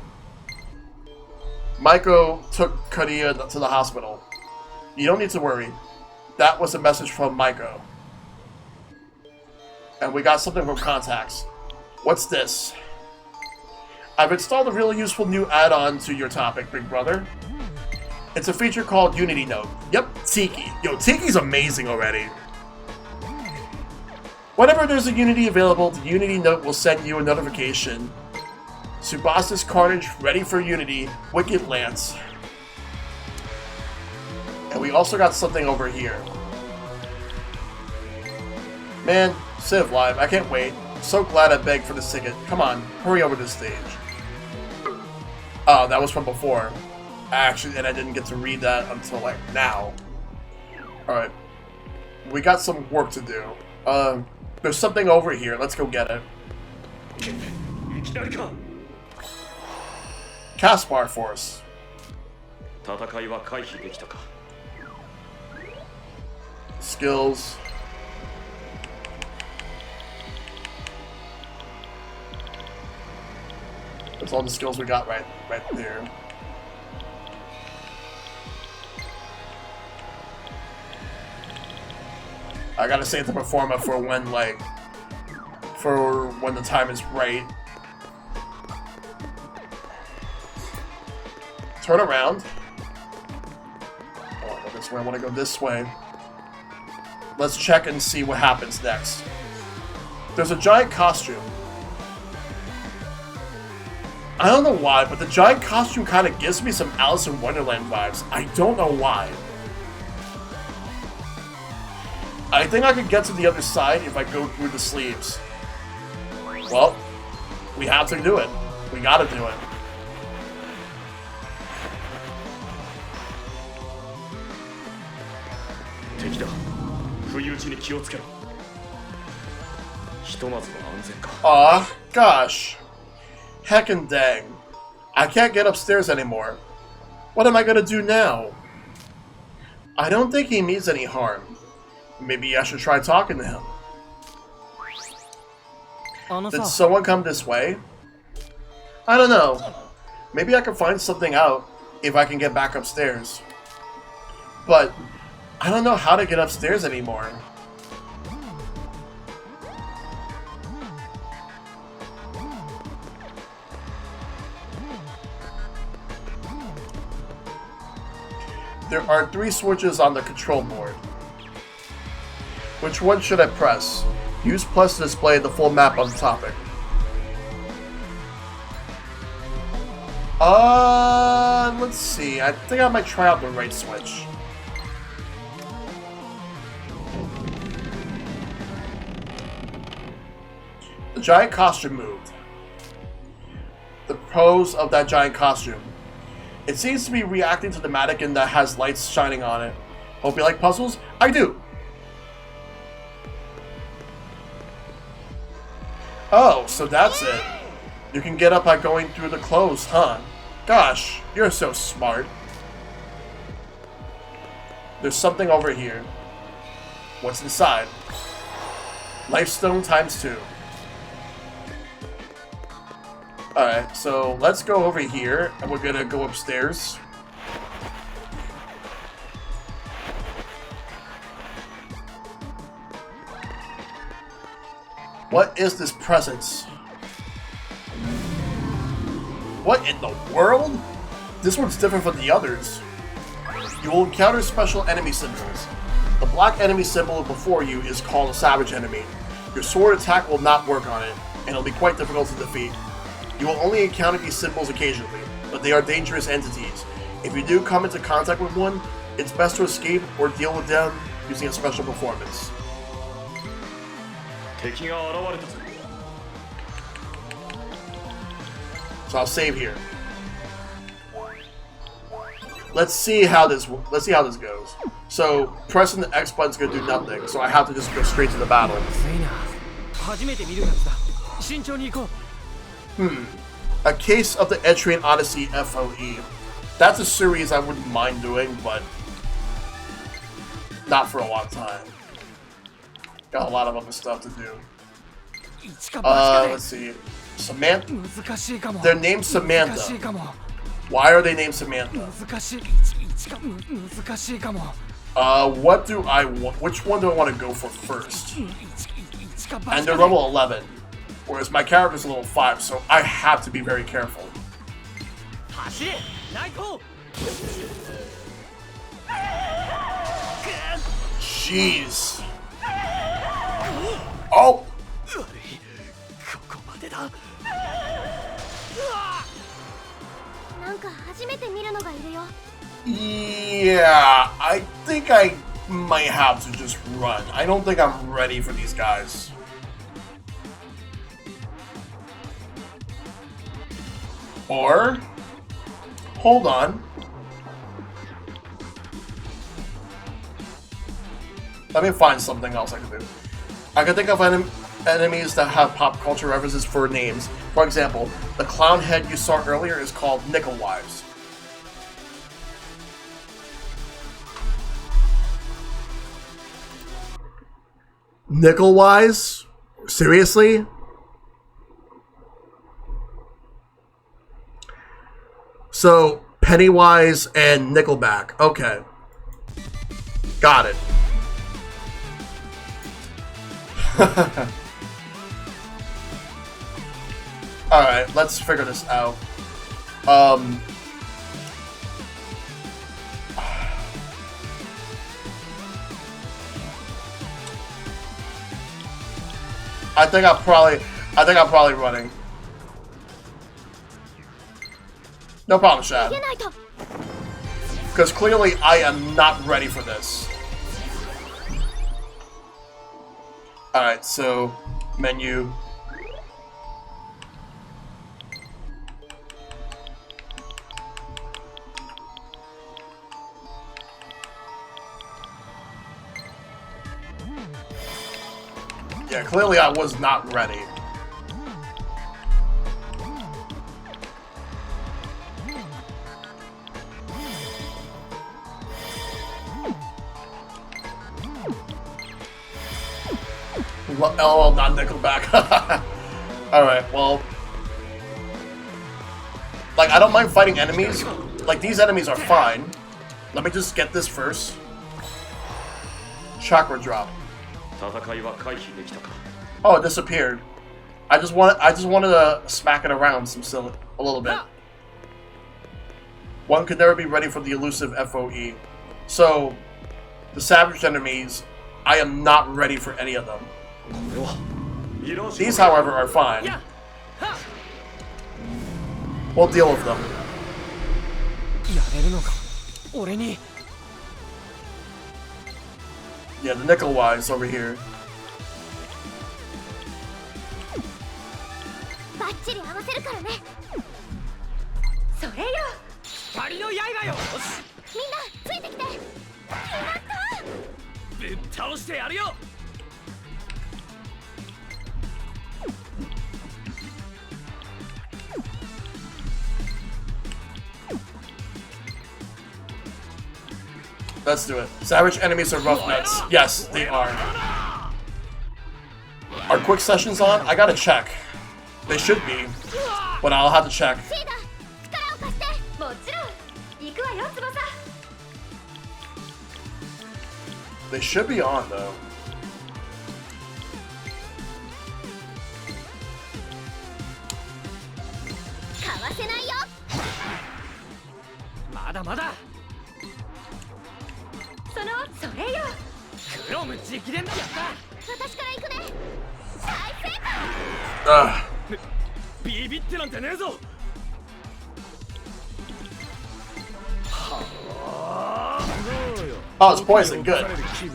Maiko took Kurdia to the hospital. You don't need to worry. That was a message from Maiko. And we got something from contacts. What's this? I've installed a really useful new add-on to your topic, big brother. It's a feature called Unity Note. Yep, Tiki. Yo, Tiki's amazing already. Whenever there's a Unity available, the Unity Note will send you a notification. Subasta's Carnage ready for Unity, Wicked Lance. And we also got something over here. Man, Civ Live, I can't wait. So glad I begged for this ticket. Come on, hurry over to the stage. Oh, that was from before. Actually, and I didn't get to read that until, like, now. Alright. We got some work to do. There's something over here. Let's go get it. いきなりか Caspar Force. 戦いは回避できたか Skills. That's all the skills we got right there. I gotta save the performa for when the time is right. Turn around. I wanna go this way, I wanna go this way. Let's check and see what happens next. There's a giant costume. I don't know why, but the giant costume kind of gives me some Alice in Wonderland vibes. I don't know why. I think I could get to the other side if I go through the sleeves. Well, we have to do it. We gotta do it. Aw, gosh. Heckin' dang. I can't get upstairs anymore. What am I gonna do now? I don't think he means any harm. Maybe I should try talking to him. Did someone come this way? I don't know. Maybe I can find something out if I can get back upstairs. But I don't know how to get upstairs anymore. There are 3 switches on the control board. Which one should I press? Use plus to display the full map on the topic. Let's see. I think I might try out the right switch. The giant costume moved. The pose of that giant costume. It seems to be reacting to the mannequin that has lights shining on it. Hope you like puzzles? I do! Oh, so that's it. You can get up by going through the clothes, huh? Gosh, you're so smart. There's something over here. What's inside? Lifestone times 2. Alright, so let's go over here, and we're gonna go upstairs. What is this presence? What in the world? This one's different from the others. You will encounter special enemy symbols. The black enemy symbol before you is called a savage enemy. Your sword attack will not work on it, and it'll be quite difficult to defeat. You will only encounter these symbols occasionally, but they are dangerous entities. If you do come into contact with one, it's best to escape or deal with them using a special performance. So I'll save here. Let's see how this goes. So pressing the X button is gonna do nothing, so I have to just go straight to the battle. A Case of the Etrian Odyssey FOE. That's a series I wouldn't mind doing, but not for a long time. Got a lot of other stuff to do. Let's see. Samantha. They're named Samantha. Why are they named Samantha? What do I want? Which one do I want to go for first? And they're level 11. Whereas my character's level 5, so I have to be very careful. Jeez. Oh! Yeah, I think I might have to just run. I don't think I'm ready for these guys. Or, hold on. Let me find something else I can do. I can think of enemies that have pop culture references for names. For example, the clown head you saw earlier is called Nickel Wives. Nickel Wise? Seriously? So, Pennywise and Nickelback. Okay. Got it. Alright, let's figure this out. I think I'm probably running. No problem, Shad. Because clearly I am not ready for this. Alright, so menu. Yeah, clearly I was not ready. Oh, not Nickelback. Alright, well. Like, I don't mind fighting enemies. Like, these enemies are fine. Let me just get this first. Chakra drop. Oh, it disappeared. I just wanted to smack it around a little bit. One could never be ready for the elusive FOE. So, the savage enemies, I am not ready for any of them. These, however, are fine. We'll deal with them. Yeah, the Nickel Wise over here. バッチリ合わせるからね。それよ。光の刃よ。みんなついてきて。決まった。ぶっ倒してやるよ。Let's do it. Savage enemies are rough nuts. Yes, they are. Are quick sessions on? I gotta check. They should be, but I'll have to check. シーダ、力を貸して。もちろん。行くわよ、翼。 They should be on though. かわせないよ。まだまだ。それよ。クロム直伝だ。やった。私から行くね。大成功。ビビってなんてねえぞ。Oh, it's poison. Good.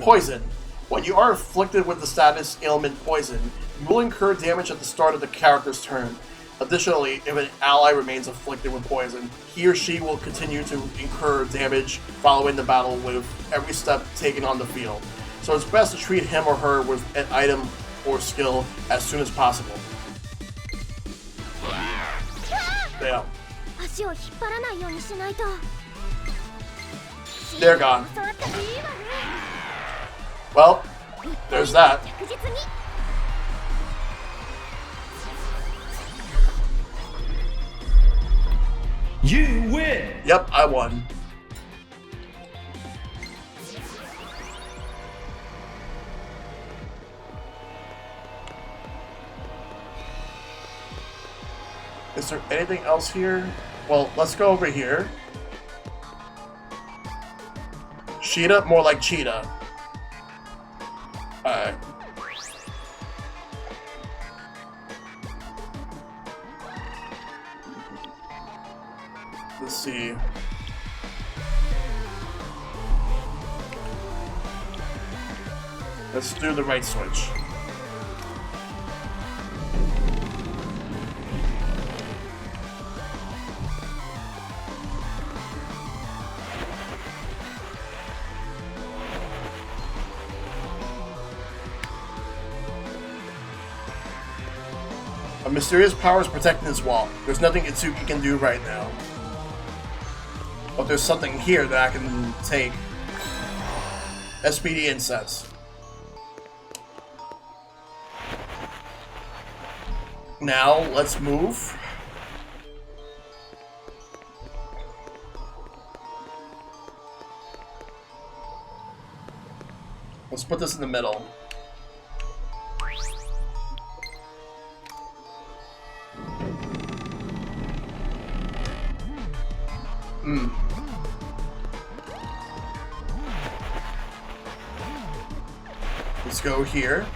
Poison. When you are afflicted with the status ailment poison, you will incur damage at the start of the character's turn. Additionally, if an ally remains afflicted with poison, he or she will continue to incur damage following the battle with every step taken on the field. So it's best to treat him or her with an item or skill as soon as possible. Damn. 足を引っ張らないようにしないと。 They're gone. Well, there's that. You win. Yep, I won. Is there anything else here? Well, let's go over here. Cheetah? More like cheetah. Alright. Let's see. Let's do the right switch. A mysterious power is protecting this wall. There's nothing Itsuki can do right now. But there's something here that I can take. SPD incense. Now, let's move. Let's put this in the middle. Let's go here.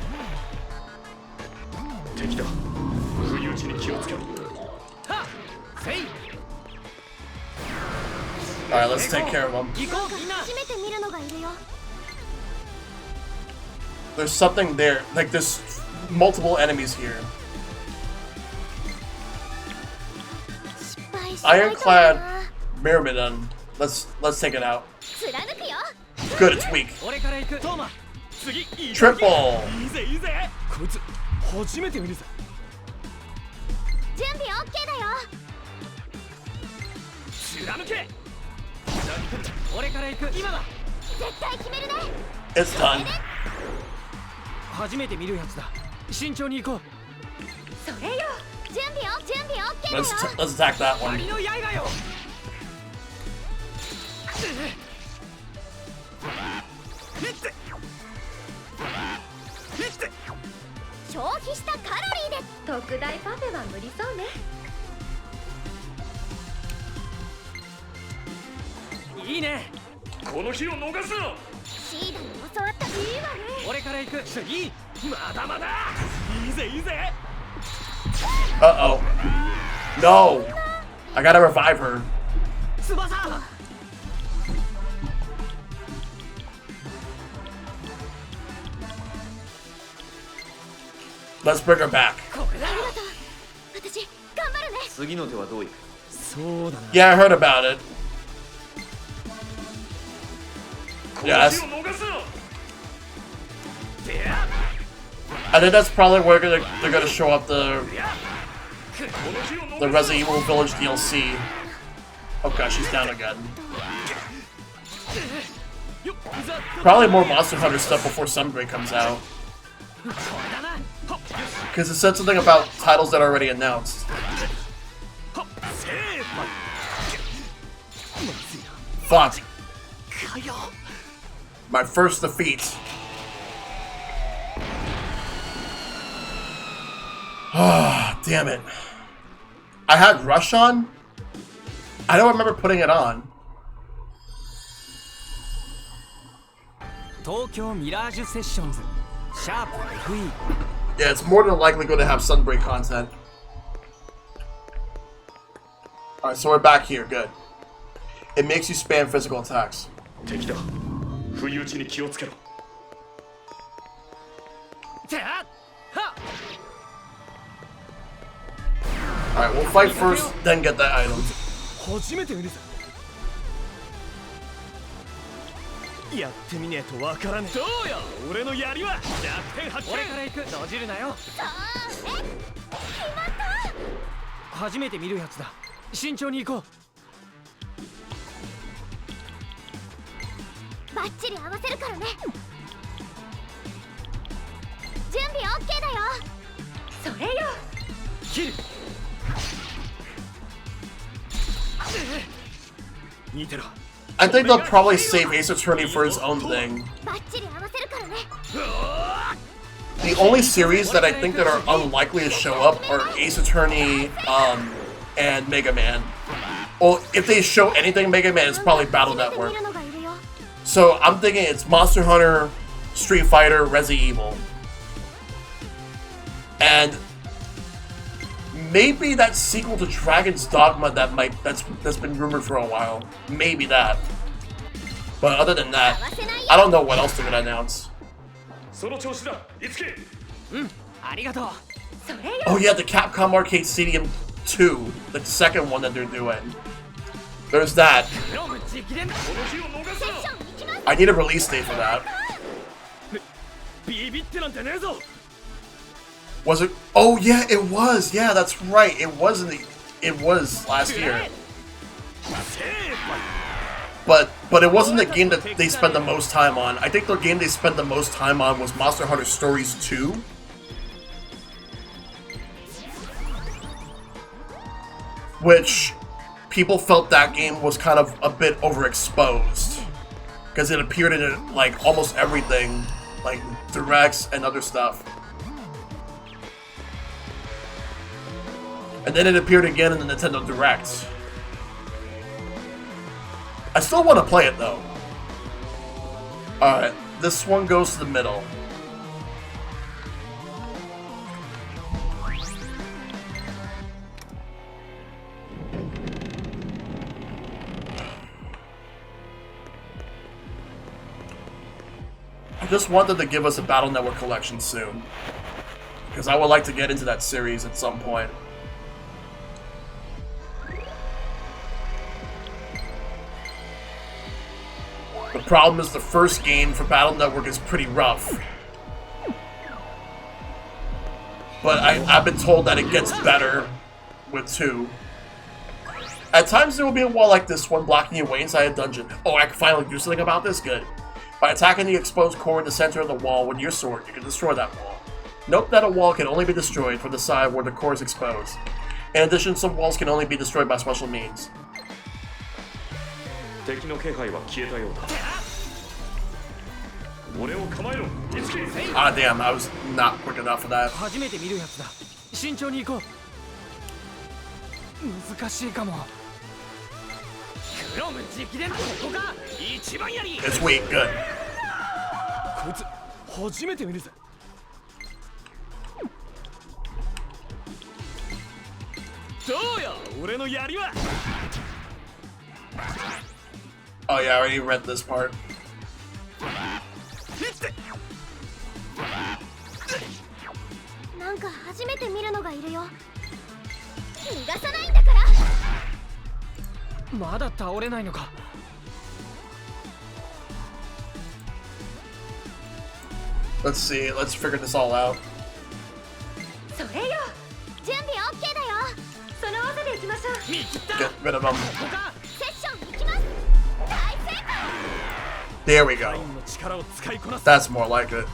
Alright, let's take care of them. There's something there. Like, there's multiple enemies here. Ironclad Myrmidon. Let's take it out. Good, it's weak. Triple. It's done. Let's attack that one. Uh-oh. No! I gotta revive her. Let's bring her back. 次の手はどういく？そうだな。 Yeah, I heard about it. この Yes. 日を逃すな。 I think that's probably where they're gonna show up the この日を逃 the すな。 Resident Evil Village DLC. Oh gosh, she's down again. Probably more Monster Hunter stuff before Sunbreak comes out. Because it said something about titles that are already announced. Fuck. My first defeat. Ah, damn it. I had Rush on? I don't remember putting it on. Tokyo Mirage Sessions. Sharp FE. Yeah, it's more than likely going to have Sunbreak content. Alright, so we're back here. Good. It makes you spam physical attacks. 敵だ。不意打ちに気をつけろ。 Alright, we'll fight first, then get that item. 初めて見るぜ。やってみねえとわからねえ。どうよ、俺の槍は。弱点発見。俺から行く。閉じるなよ。初めて見るやつだ。慎重に行こう。バッチリ合わせるからね。準備 OK だよ。それよ。切る。見てろ。 I think they'll probably save Ace Attorney for his own thing. バッチリ合わせるからね。 The only series that I think that are unlikely to show up are Ace Attorney, and Mega Man. Well, if they show anything Mega Man, it's probably Battle Network. So I'm thinking it's Monster Hunter, Street Fighter, Resident Evil. And maybe that sequel to Dragon's Dogma that's been rumored for a while. Maybe that. But other than that, I don't know what else they're gonna announce. その調子だ。いつけ。ありがとう。 Oh yeah, the Capcom Arcade Stadium 2, the second one that they're doing. There's that. この日を逃すな。 I need a release date for that. ビビってなんてねえぞ。 Was it? Oh yeah, it was. Yeah, that's right. It was last year. But it wasn't the game that they spent the most time on. I think the game they spent the most time on was Monster Hunter Stories 2. Which people felt that game was kind of a bit overexposed. Because it appeared in like almost everything, like directs and other stuff. And then it appeared again in the Nintendo Direct. I still want to play it though. Alright, this one goes to the middle. I just wanted to give us a Battle Network collection soon. Because I would like to get into that series at some point. The problem is the first game for Battle Network is pretty rough. But I've been told that it gets better with 2. At times there will be a wall like this one blocking you way inside a dungeon. Oh, I can finally do something about this? Good. By attacking the exposed core in the center of the wall with your sword, you can destroy that wall. Note that a wall can only be destroyed from the side where the core is exposed. In addition, some walls can only be destroyed by special means. 敵の気配は消えたようだ。俺を構えろ。いつけ。 Ah, damn, I was not quick enough for that. 初めて見るやつだ。慎重に行こう。難しいかも。クロム直伝ここが一番やり。 It's weak, good. こいつ初めて見るぜ。どうよ、俺の槍は。 Oh yeah, I already read this part. なんか初めて見るのがいるよ。逃がさないんだから。まだ倒れないのか。 Let's see. Let's figure this all out. それよ。準備 OK だよ。その技で行きましょう。 Get rid of him. セッション行きます。大成功。 There we go. の力を使いこなす。 That's more like it.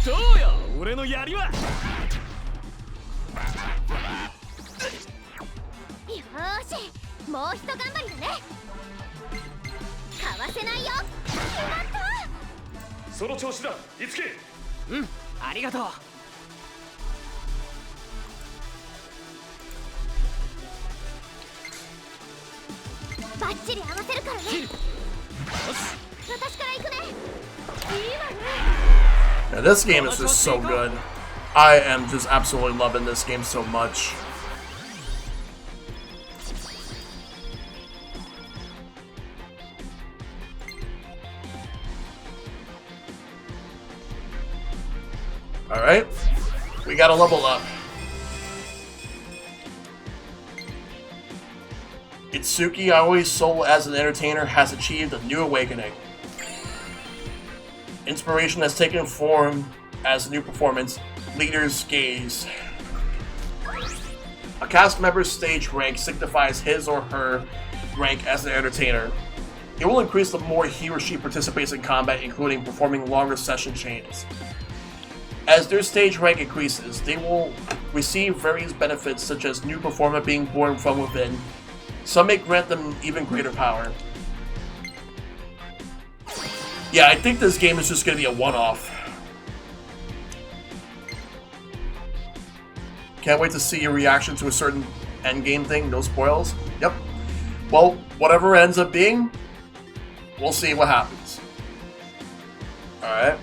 どうよ、俺の槍は。 よーし、もうひと頑張りだね。かわせないよ。決まった。その調子だ、いつけ。うん、ありがとう。バッチリ合わせるからね。私から行くね。いいわね。 Yeah, this game is just so good. I am just absolutely loving this game so much. Alright, we gotta level up. Itsuki Aoi's soul as an entertainer has achieved a new awakening. Inspiration has taken form as a new performance. Leader's gaze. A cast member's stage rank signifies his or her rank as an entertainer. It will increase the more he or she participates in combat, including performing longer session chains. As their stage rank increases, they will receive various benefits such as new performer being born from within. Some may grant them even greater power. Yeah, I think this game is just going to be a one-off. Can't wait to see your reaction to a certain endgame thing. No spoils. Yep. Well, whatever it ends up being, we'll see what happens. Alright.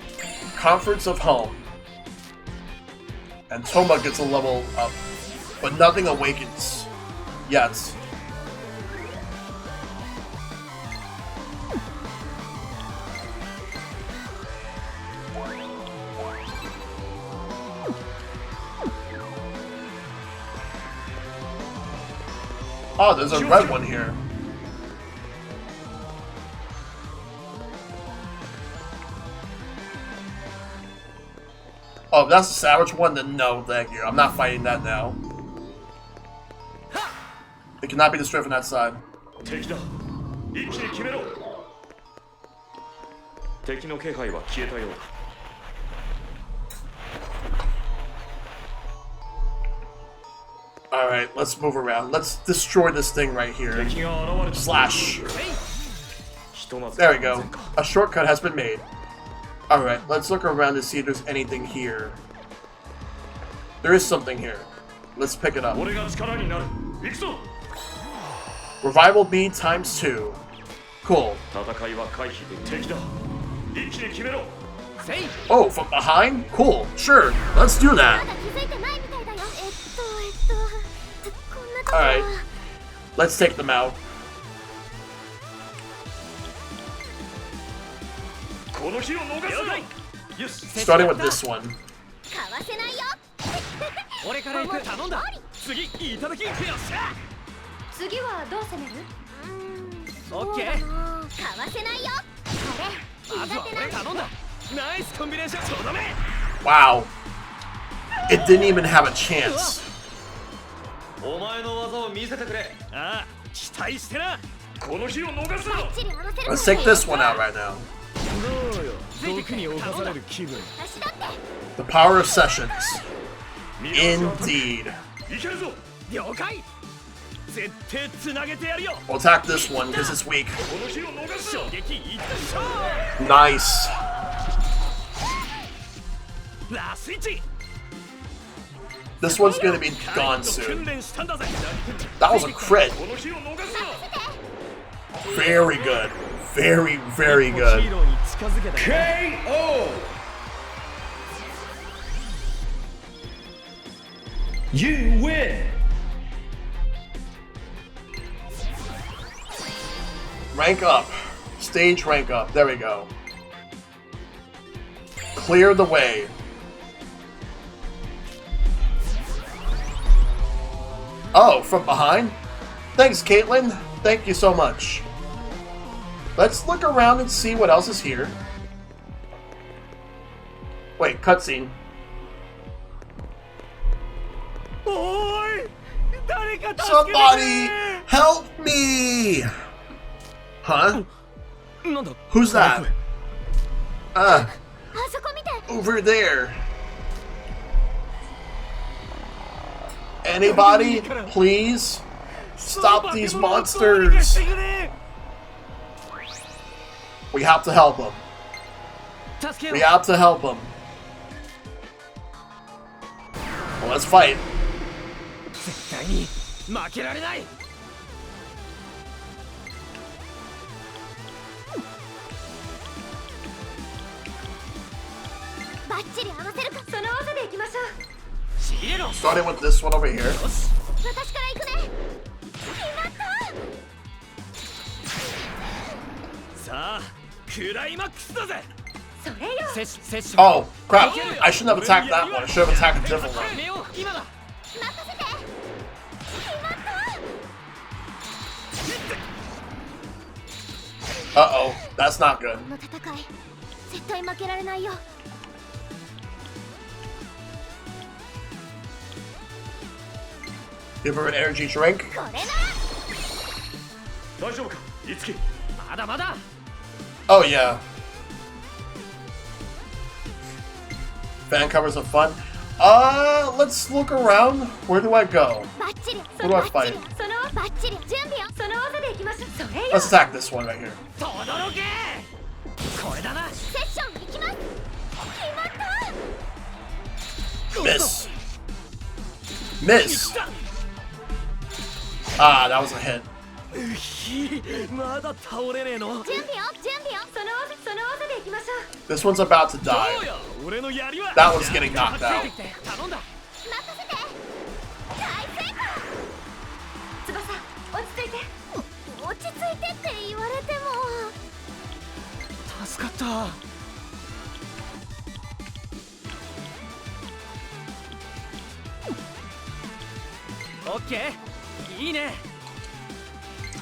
Comforts of home. And Toma gets a level up, but nothing awakens yet. Oh, there's a red one here. Oh, if that's the savage one, then no, thank you. I'm not fighting that now. It cannot be destroyed from that side. 敵だ。一気に決めろ。敵の気配は消えたようだ。 Alright, let's move around. Let's destroy this thing right here. 敵が現れた。 Slash. ひとまず There we go. A shortcut has been made. Alright, let's look around to see if there's anything here. There is something here. Let's pick it up. 俺が力になる。行くぞ。 Revival B times 2. Cool. 戦いは回避で敵だ。一気に決めろ。 Oh, from behind? Cool. Sure, let's do ま that. だ気づいてないみたいだよ。こんなとこ Alright, let's take them out. この日を逃すな。よし。 Starting with this one. かわせないよ。俺から行く。頼んだ。次いただき。よっしゃ。次はどう攻める？オッケー。かわせないよ。これまずは俺頼んだ。ナイスコンビネーション。とどめ。 Wow. It didn't even have a chance. お前の技を見せてくれ。ああ、期待してな。この日を逃すな。バッチリ合わせる。 Let's take this one out right now. どうよ。毒に侵される気分。私だって。 The power of sessions. Indeed. いけるぞ。了解。絶対つなげてやるよ。 We'll attack this one because it's weak. この日を逃すな。衝撃いったしょ。 Nice. ラスイッチ。 This one's gonna be gone soon. 訓練したんだぜ。 That was a crit. この日を逃すな。 Very good. Very, very good. ヒーローに近づけた。 KO. You win. Rank up. Stage rank up. There we go. Clear the way. Oh, from behind? Thanks, Caitlin. Thank you so much. Let's look around and see what else is here. Wait, cutscene. Somebody help me! Huh? Who's that? Over there. Anybody, please? Stop these monsters. We have to help them. We have to help them. Well, let's fight. Starting with this one over here. Oh, crap. I shouldn't have attacked that one. I should have attacked a different one. Uh-oh. That's not good. Give her an energy drink. Oh, yeah. Fan covers are fun. Let's look around. Where do I go? Who do I fight? Let's attack this one right here. Miss. Miss. Ah, that was a hit. This one's about to die. That one's getting knocked out.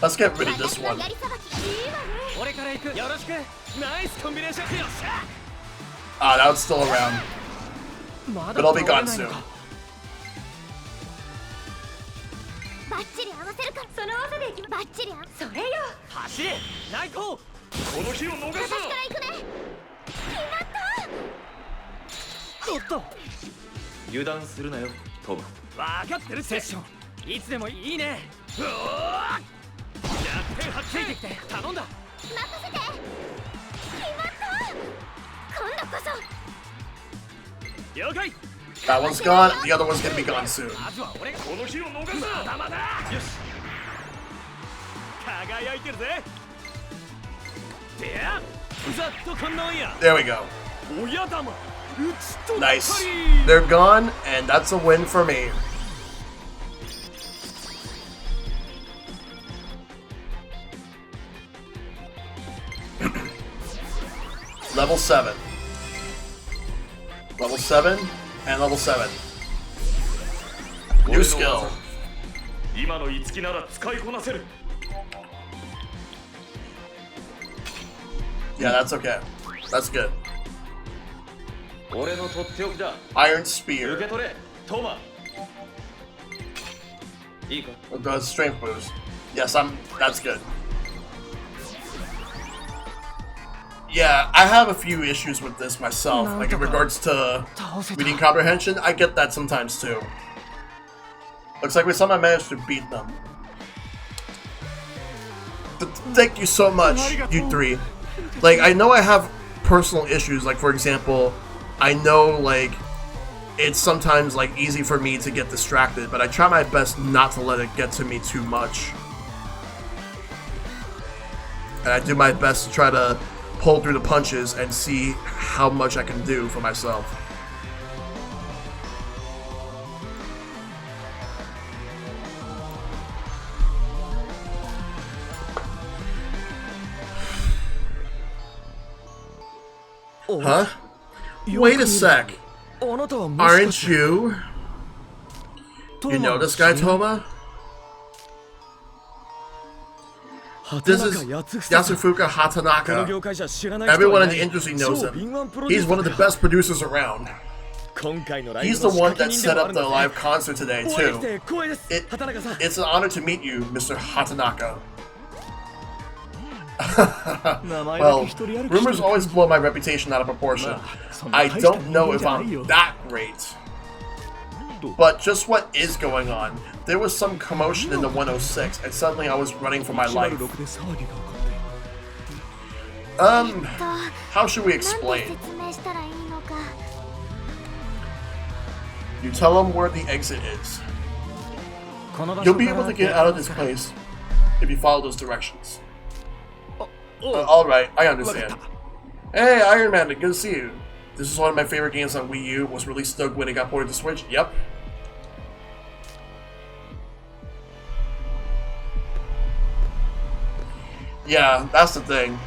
Let's get rid of this one. Ah, that one's still around. But it'll be gone soon. That one's gone, the other one's gonna be gone soon. There we go. Nice. They're gone, and that's a win for me. Level 7. Level 7 and level 7. New skill. Yeah, that's okay. That's good. Iron Spear. It does strength boost. Yes, that's good. Yeah, I have a few issues with this myself, like in regards to reading comprehension. I get that sometimes too. Looks like we somehow managed to beat them. Thank you so much, you three. Like, I know I have personal issues, like for example, I know like it's sometimes like easy for me to get distracted, but I try my best not to let it get to me too much. And I do my best to try to pull through the punches and see how much I can do for myself. Huh? Wait a sec. Aren't you? You know this guy, Toma? This is Yasufuka Hatanaka. Everyone in the industry knows him. He's one of the best producers around. He's the one that set up the live concert today, too. It's an honor to meet you, Mr. Hatanaka. Well, rumors always blow my reputation out of proportion. I don't know if I'm that great. But just what is going on? There was some commotion in the 106, and suddenly I was running for my life. How should we explain? You tell them where the exit is. You'll be able to get out of this place if you follow those directions. Alright, I understand. Hey, Iron Man, good to see you. This is one of my favorite games on Wii U. Was released when it got ported to Switch. Yep. Yeah, that's the thing.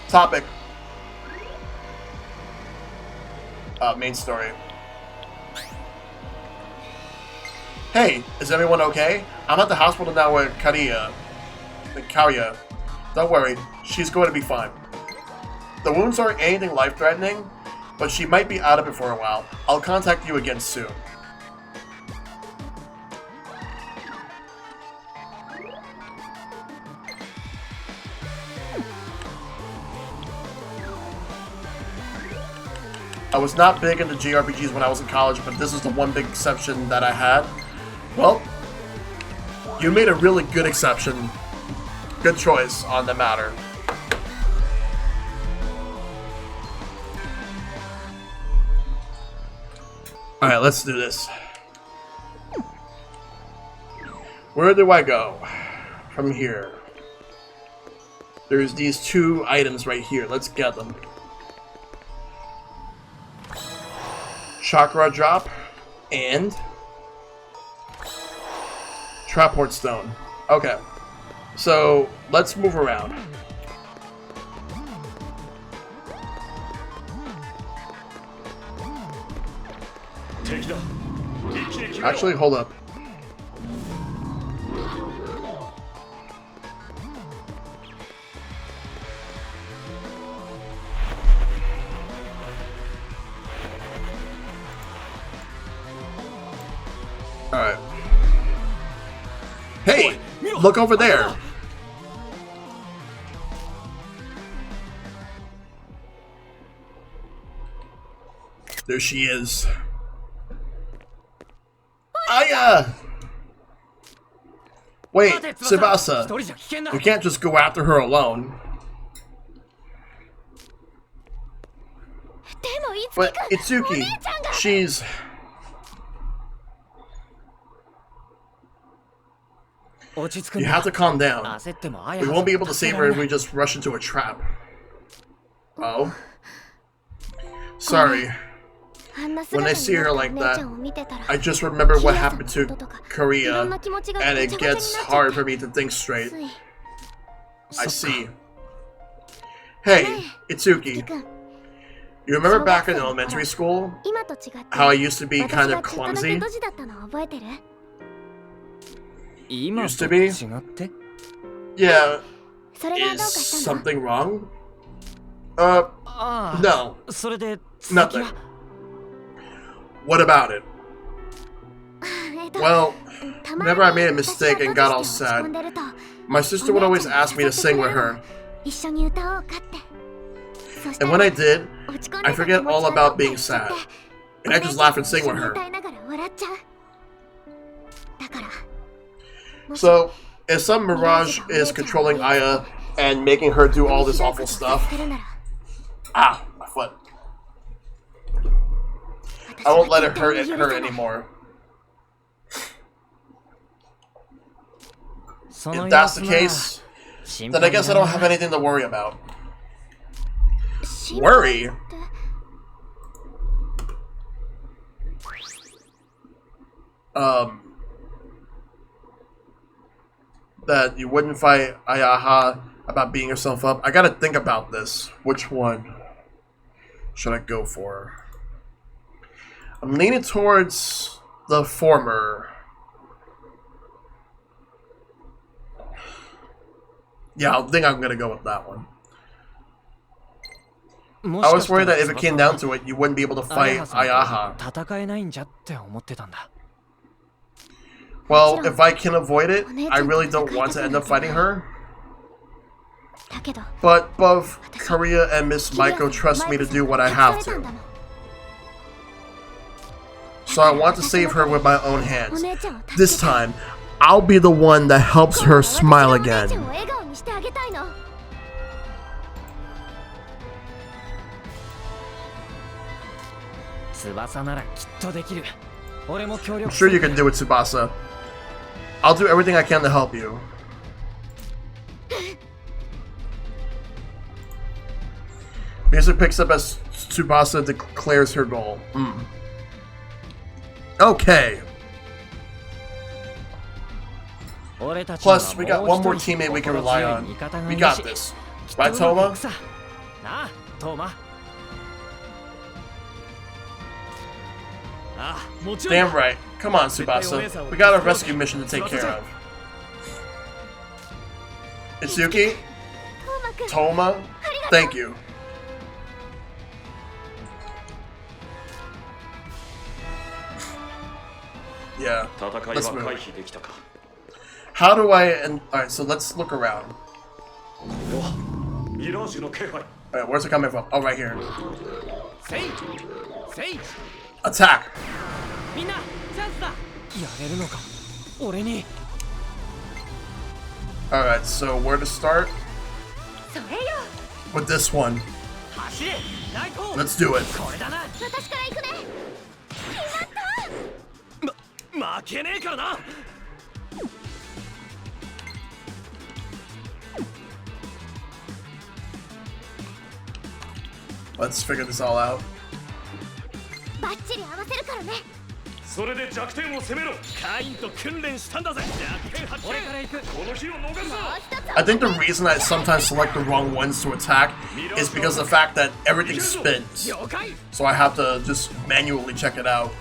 Topic. Main story. Hey, is everyone okay? I'm at the hospital now with Karya. Don't worry, she's going to be fine. The wounds aren't anything life-threatening, but she might be out of it for a while. I'll contact you again soon. I was not big into JRPGs when I was in college, but this is the one big exception that I had. Well, you made a really good exception. Good choice on the matter. Alright, let's do this. Where do I go? From here. There's these two items right here. Let's get them. Chakra drop and Traport stone. Okay. So let's move around. Actually, hold up. Alright. Hey! Look over there! There she is. Aya! Wait, Tsubasa. You can't just go after her alone. But Itsuki, she's... You have to calm down. We won't be able to save her if we just rush into a trap. Oh? Sorry. When I see her like that, I just remember what happened to Korea, and it gets hard for me to think straight. I see. Hey, Itsuki. You remember back in elementary school, how I used to be kind of clumsy? Used to be? Yeah. Is something wrong? No. Nothing. What about it? Well, whenever I made a mistake and got all sad, my sister would always ask me to sing with her. And when I did, I forget all about being sad. And I just laugh and sing with her. So, if some Mirage is controlling Aya and making her do all this awful stuff... Ah, my foot. I won't let it hurt her anymore. If that's the case, then I guess I don't have anything to worry about. Worry? That you wouldn't fight Ayaha about beating herself up. I gotta think about this. Which one should I go for? I'm leaning towards the former. Yeah, I think I'm gonna go with that one. I was worried that if it came down to it, you wouldn't be able to fight Ayaha. Well, if I can avoid it, I really don't want to end up fighting her. But both Korea and Miss Maiko trust me to do what I have to. So I want to save her with my own hands. This time, I'll be the one that helps her smile again. I'm sure you can do it, Tsubasa. I'll do everything I can to help you. Music picks up as Tsubasa declares her goal. Okay. Plus, we got one more teammate we can rely on. We got this. Right, Toma? Damn right. Come on, Tsubasa. We got a rescue mission to take care of. Itsuki? Toma? Thank you. Yeah, let's move. How do I... Alright, so let's look around. Alright, where's it coming from? Oh, right here. Attack! Alright, so where to start? With this one. Let's do it. Let's figure this all out. I think the reason I sometimes select the wrong ones to attack is because of the fact that everything spins. So I have to just manually check it out.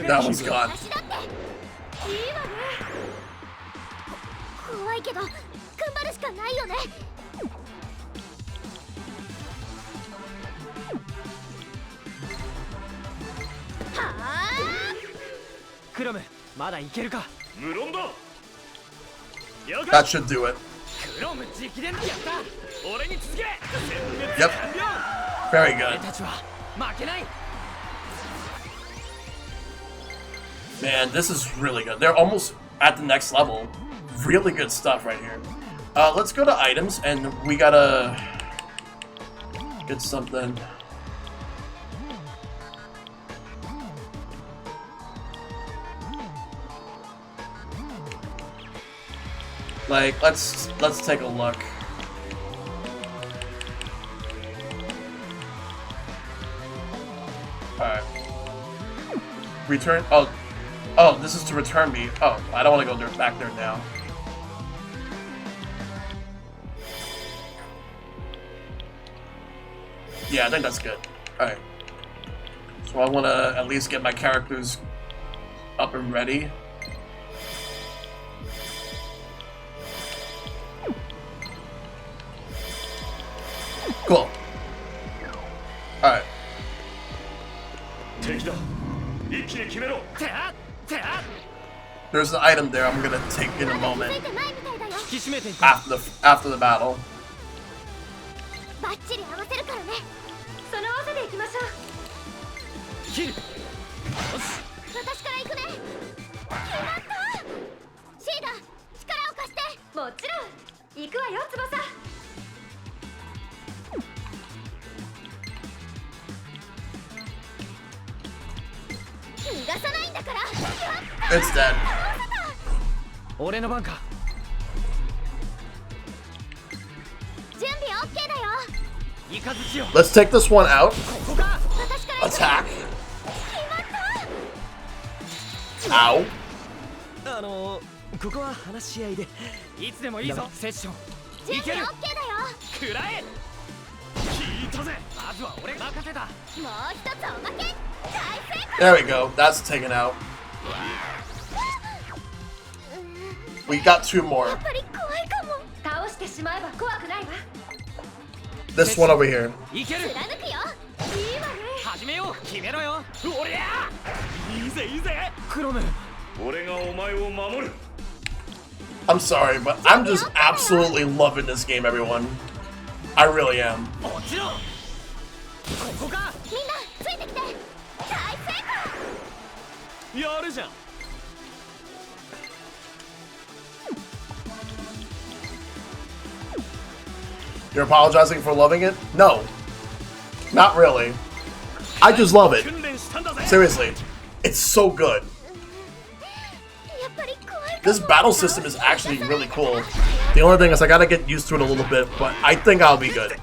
That one's gone. That should do it. Yep. Very good. Man, this is really good. They're almost at the next level. Really good stuff right here. Let's go to items, and we gotta get something. Like, let's take a look. Alright. Return. Oh, this is to return me. Oh, I don't want to go back there now. Yeah, I think that's good. Alright. So I want to at least get my characters up and ready. Cool. Alright. There's an item there I'm gonna take in a moment. After the battle. It's dead. 俺の番か。準備 OK だよ。イカズチよ。 Let's take this one out. ここか。 私から Attack. 決まった。 Ow. ここは話し合いで。いつでもいいぞ。セッション。準備 OK だよ。くらえ。聞いたぜ。まずは俺任せた。もう一つおまけ。大成功。 There we go. That's taken out. We got 2 more. やっぱり怖いかも。倒してしまえば怖くないわ。 This one over here. いける。貫くよ。いいわね。始めよう。決めろよ。俺や。いいぜいいぜ。クロム。俺がお前を守る。 I'm sorry, but I'm just absolutely loving this game, everyone. I really am. もちろん。ここか。みんなついてきて。大成功。やるじゃん。 You're apologizing for loving it? No. Not really. I just love it. 訓練したんだぜ。 Seriously. It's so good. やっぱり怖いかも。 This battle system is actually really cool. The only thing is I gotta get used to it a little bit, but I think I'll be good.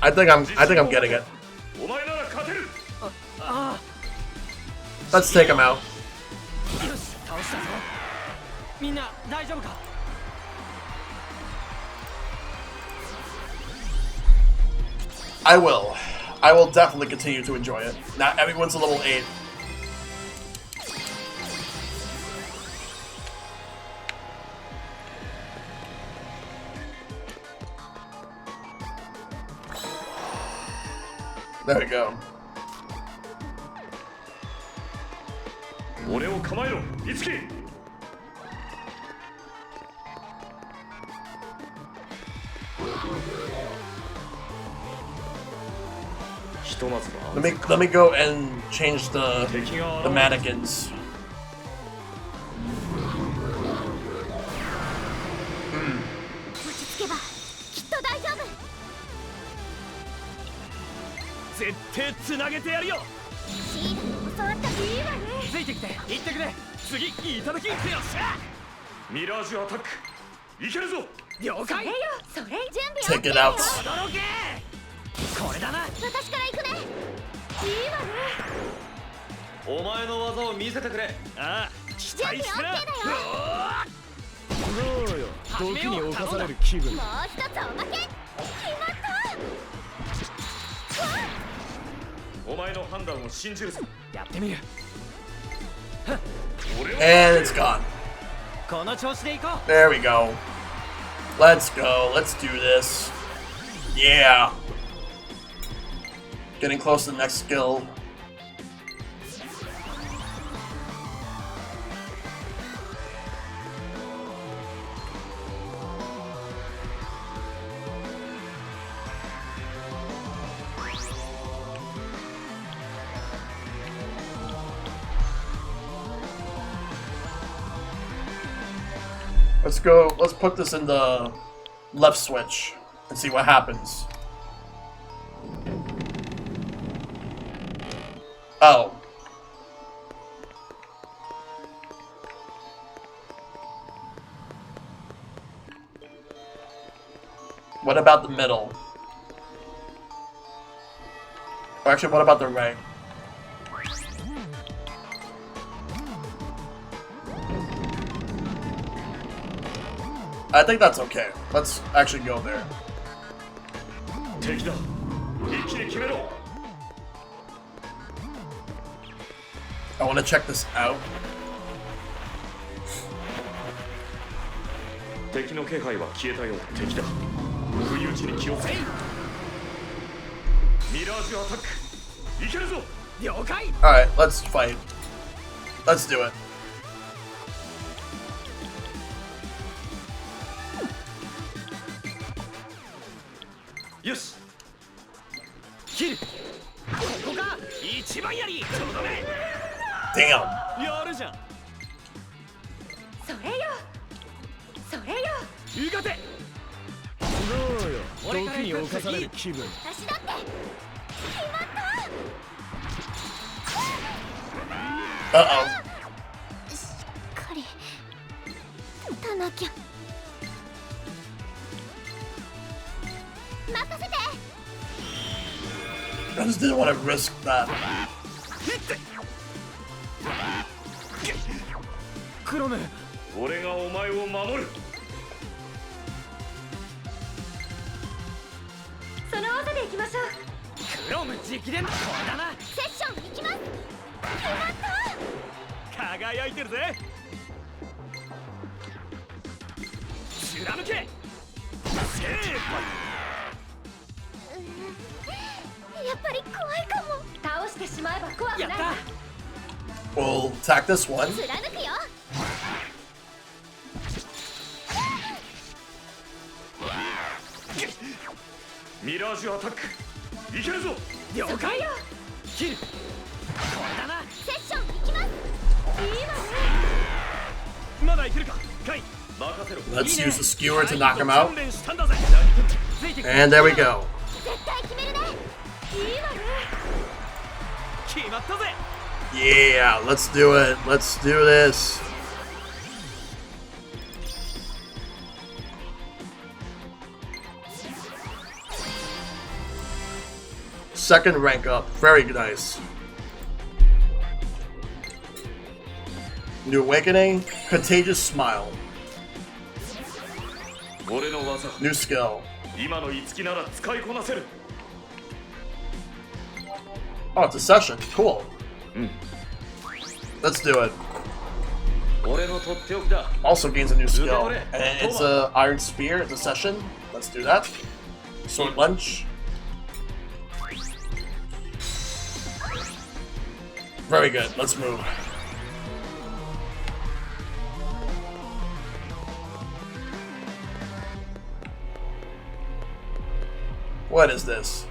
I think I'm getting it. お前なら勝てる。 Let's take him out. よし、倒したぞ。みんな大丈夫か。 I will. I will definitely continue to enjoy it. Not everyone's a level 8. There we go. 俺を構えろ、いつき。ひとまずは Let me go and change the mannequins. 落ち着けばきっと大丈夫。絶対つなげてやるよ。シール教わったいいわね。ついてきて、行ってくれ。次いただき。よっしゃ。ミラージュアタック。いけるぞ。了解。それ準備 Take OK it だよ。 out. 驚け。これだな。私から行くね。いいわね。お前の技を見せてくれ。ああ、期準備待してな。 OK だよ。どうよ。時に侵される気分。もう一つおまけ。決まった。お前の判断を信じるぞ。やってみる。 And it's gone. この調子で行こう。 There we go. Let's go. Let's do this. Yeah. Getting close to the next skill. Let's go, let's put this in the left switch and see what happens. Oh. What about the middle? Or actually, what about the right? I think that's okay. Let's actually go there. 敵だ。一気に決めろ。 I want to check this out. 敵の気配は消えたよう。敵だ。不意打ちに気をつけ。ミラージュアタック。いけるぞ。了解。 Alright, let's fight. Let's do it. よし。切る。ここが一番やり。とどめ。 Damn. やるじゃん。それよ。それよ。うがて。どうよ。時に侵される気分。私だって。決まった。Uh-oh. didn't want to risk that. クロム。俺がお前を守る。その技でいきましょう。クロム直伝これだな。セッションいきます。決まった。輝いてるぜ。貫け。セーやっぱり怖いかも。倒してしまえば怖くない。やった。 We'll attack this one. 貫くよ。ミラージュアタックいけるぞ。了解よ。キル。これだな。セッションいきます。いいわね。まだいけるか。カイ。 Let's use the skewer to knock him out. And there we go. 絶対決めるね。いいわね。決まったぜ。 Yeah, let's do it. Let's do this. Second rank up. Very nice. New Awakening. Contagious Smile. 俺の技 New skill. 今の五木なら使いこなせる。 Oh, it's a session. Cool. Let's do it. 俺のとっておきだ。 Also gains a new skill. And it's a Iron Spear. It's a session. Let's do that. Sword Lunge. Very good. Let's move. What is this?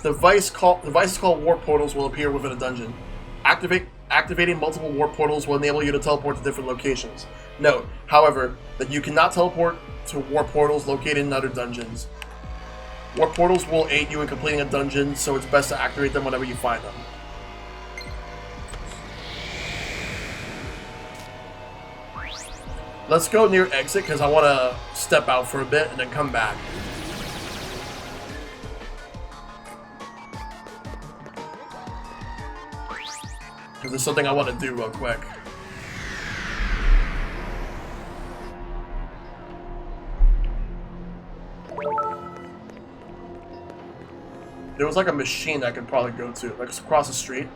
Devices called warp portals will appear within a dungeon. Activating multiple warp portals will enable you to teleport to different locations. Note, however, that you cannot teleport to warp portals located in other dungeons. Warp portals will aid you in completing a dungeon, so it's best to activate them whenever you find them. Let's go near exit because I want to step out for a bit and then come back. Because there's something I want to do real quick. There was like a machine I could probably go to, like across the street.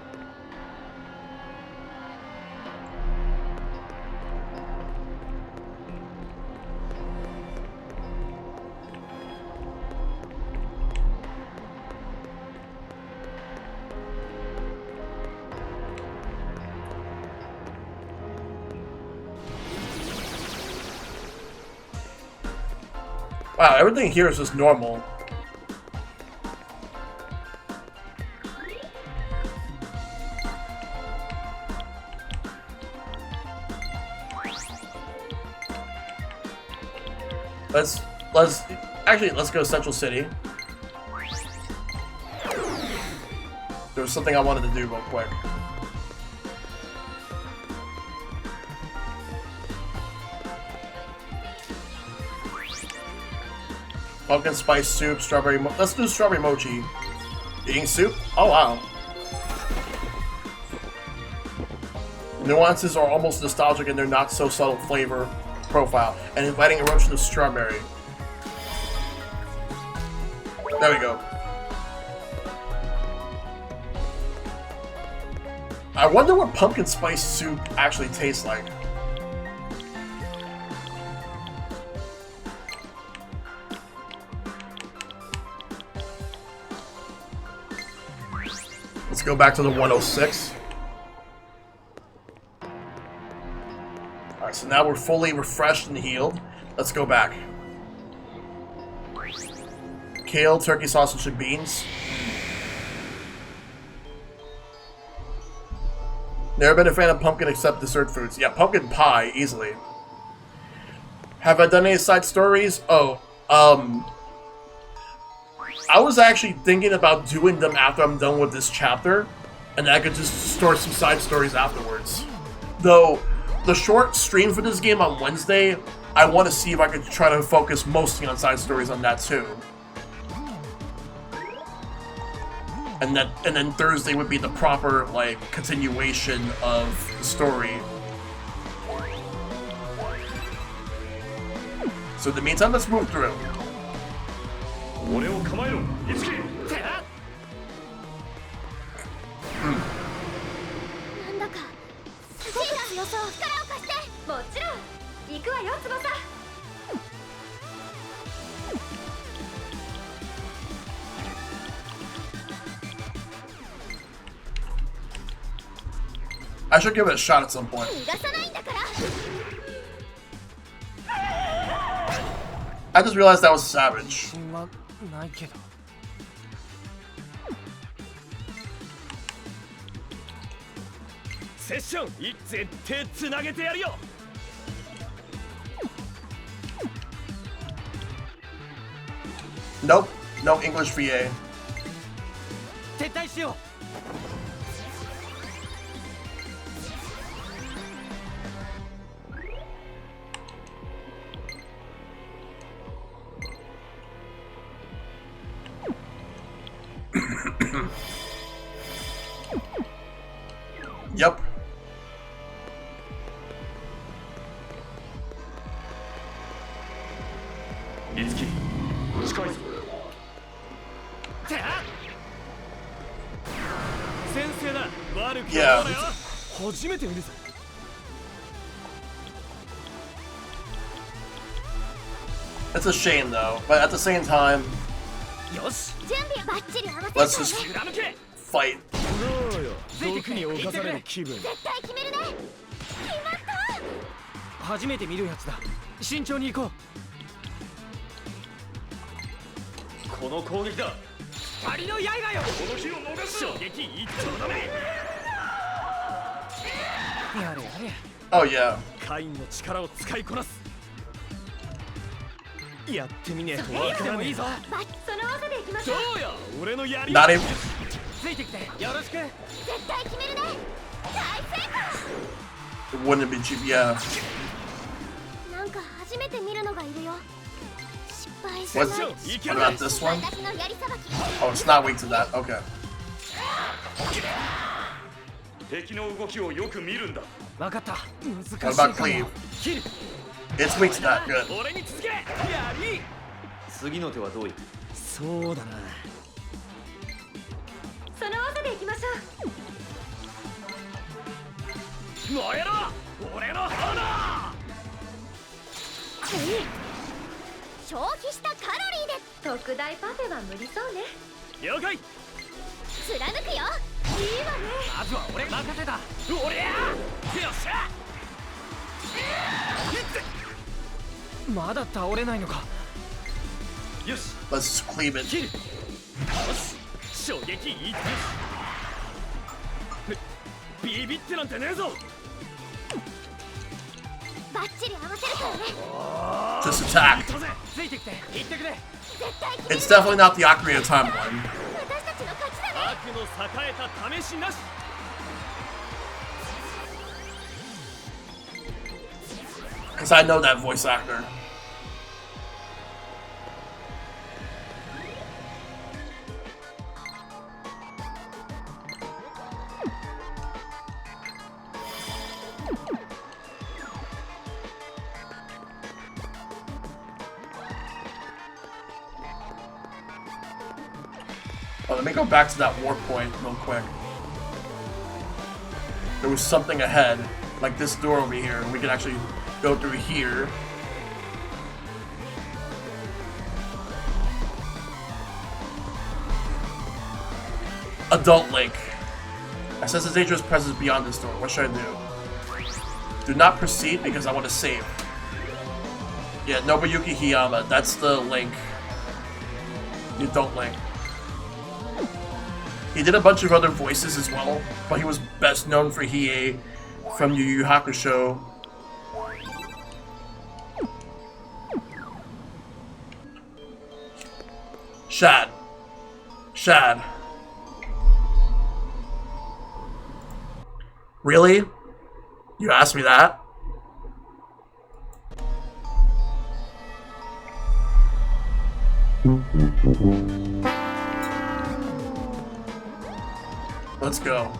Wow, everything here is just normal. Let's go Central City. There was something I wanted to do real quick. Pumpkin spice soup, strawberry let's do strawberry mochi. Eating soup? Oh wow. Nuances are almost nostalgic in their not so subtle flavor profile, and inviting erosion of strawberry. There we go. I wonder what pumpkin spice soup actually tastes like. Let's go back to the 106. Alright, so now we're fully refreshed and healed. Let's go back. Kale, turkey sausage, and beans. Never been a fan of pumpkin except dessert foods. Yeah, pumpkin pie, easily. Have I done any side stories? Oh, I was actually thinking about doing them after I'm done with this chapter, and I could just start some side stories afterwards. Though, the short stream for this game on Wednesday, I want to see if I could try to focus mostly on side stories on that too. and then Thursday would be the proper like continuation of the story. So in the meantime, let's move through. 俺を構えろ、いつき。なんだかすごく強そう。力を貸して。もちろん行くわよ、翼。I should give it a shot at some point. 逃がさないんだから。 I just realized that was savage. ないけど。セッション、絶対つなげてやるよ。Nope, no English VA. 撤退しよう。Yep. いつき、近いぞ。先生だ、悪くない Yeah. よ。初めて見るぞ。It's a shame though, but at the same time, よし、準備バッチリ合わせるから let's ね。 just 貫け。 fight. どうよ、毒に侵される気分。絶対決めるね。決まった。初めて見るやつだ。慎重に行こう。この攻撃だ。光の刃よ。この火を逃すな。衝撃一丁止め。やれやれ。 Oh yeah. カインの力を使いこなす。やってみねえとわからねえぞ。バッその技でいきましょう。そうよ、俺のやり。 Not even. ついてきてよろしく。絶対決めるね。大成 It wouldn't be cheap. Yeah. 功。なんか初めて見るのがいるよ。失敗し What's ない。 what about this one? 私のやりさばき。 Oh, it's not weak to that. Okay. 敵の動きをよく見るんだ。わかった。難しい What か about も。 cleave? 切る。 It's weak to that. Good. 俺に続け。やり。次の手はどういく。そうだな。その技でいきましょう。燃えろ。俺の炎。消費したカロリーで特大パフェは無理そうね。了解。貫くよ。いいわね。まずは俺任せた。俺や。よっしゃ。まだ倒れないのか。よし。 Let's just cleave it. 切る。よし。衝撃一ビビってなんてねえぞ。バッチリ合わせるからね。 Just attack. 行こうぜ。ついてきて。行ってくれ。絶対決める。 It's definitely not the Ocarina of Time one. 私たちの勝ちだね。悪の栄えた試しなし。 Because I know that voice actor. Oh, let me go back to that warp point real quick. There was something ahead, like this door over here. We can actually go through here. Adult Link. I sense a dangerous presence beyond this door. What should I do? Do not proceed because I want to save. Yeah, Nobuyuki Hiyama. That's the Link. The Adult Link. He did a bunch of other voices as well, but he was best known for Hiei from Yu Yu Hakusho. Shad. Shad. Really? You asked me that? Let's go.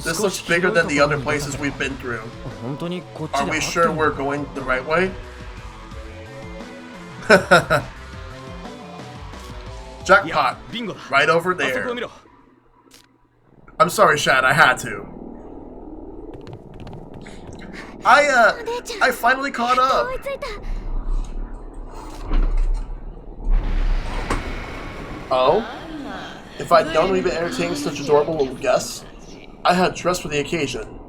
This looks bigger than the other places we've been through. Are we sure we're going the right way? Jackpot. Right over there. I'm sorry, Shad, I had to. I finally caught up. Oh? If I'd known we'd been entertaining such adorable little guests, I had dressed for the occasion.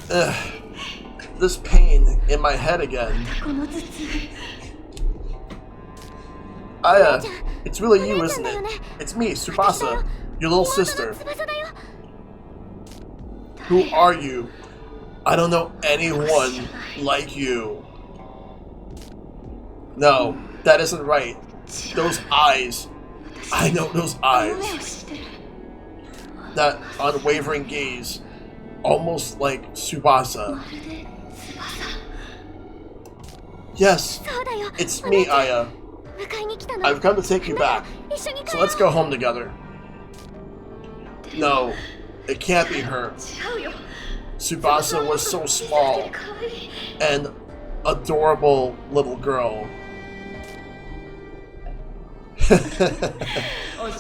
Ugh. This pain in my head again. Aya, it's really you, isn't it? It's me, Tsubasa, your little sister. Who are you? I don't know anyone like you. No, that isn't right. Those eyes. I know those eyes. That unwavering gaze. Almost like Tsubasa. Yes, it's me, Aya. I've come to take you back. So let's go home together. No, it can't be her. Tsubasa was so small. And adorable little girl.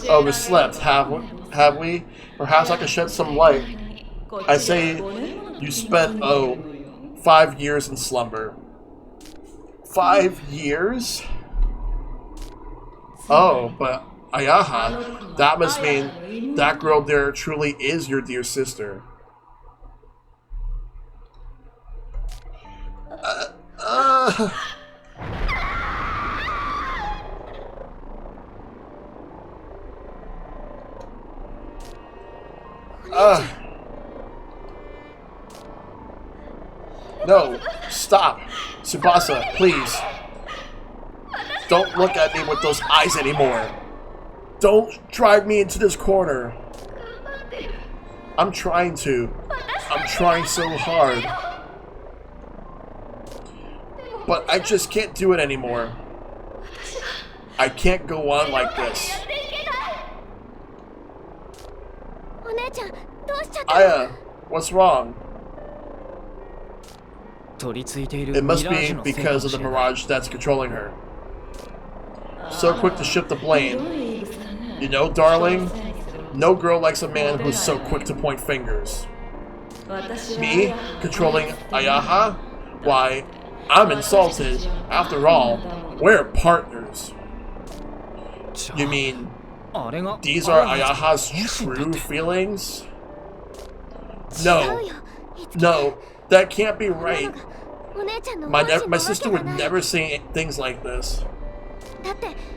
Overslept, have we? Perhaps I could shed some light. I say you spent, 5 years in slumber. 5 years? Oh, but Ayaha, that must mean that girl there truly is your dear sister. No, stop. Tsubasa, please. Don't look at me with those eyes anymore. Don't drive me into this corner. I'm trying to. I'm trying so hard. But I just can't do it anymore. I can't go on like this. Aya, what's wrong? It must be because of the Mirage that's controlling her. So quick to shift the blame. You know, darling, no girl likes a man who's so quick to point fingers. Me? Controlling Ayaha? Why, I'm insulted. After all, we're partners. You mean, these are Ayaha's true feelings? No. No, that can't be right. My sister would never say things like this.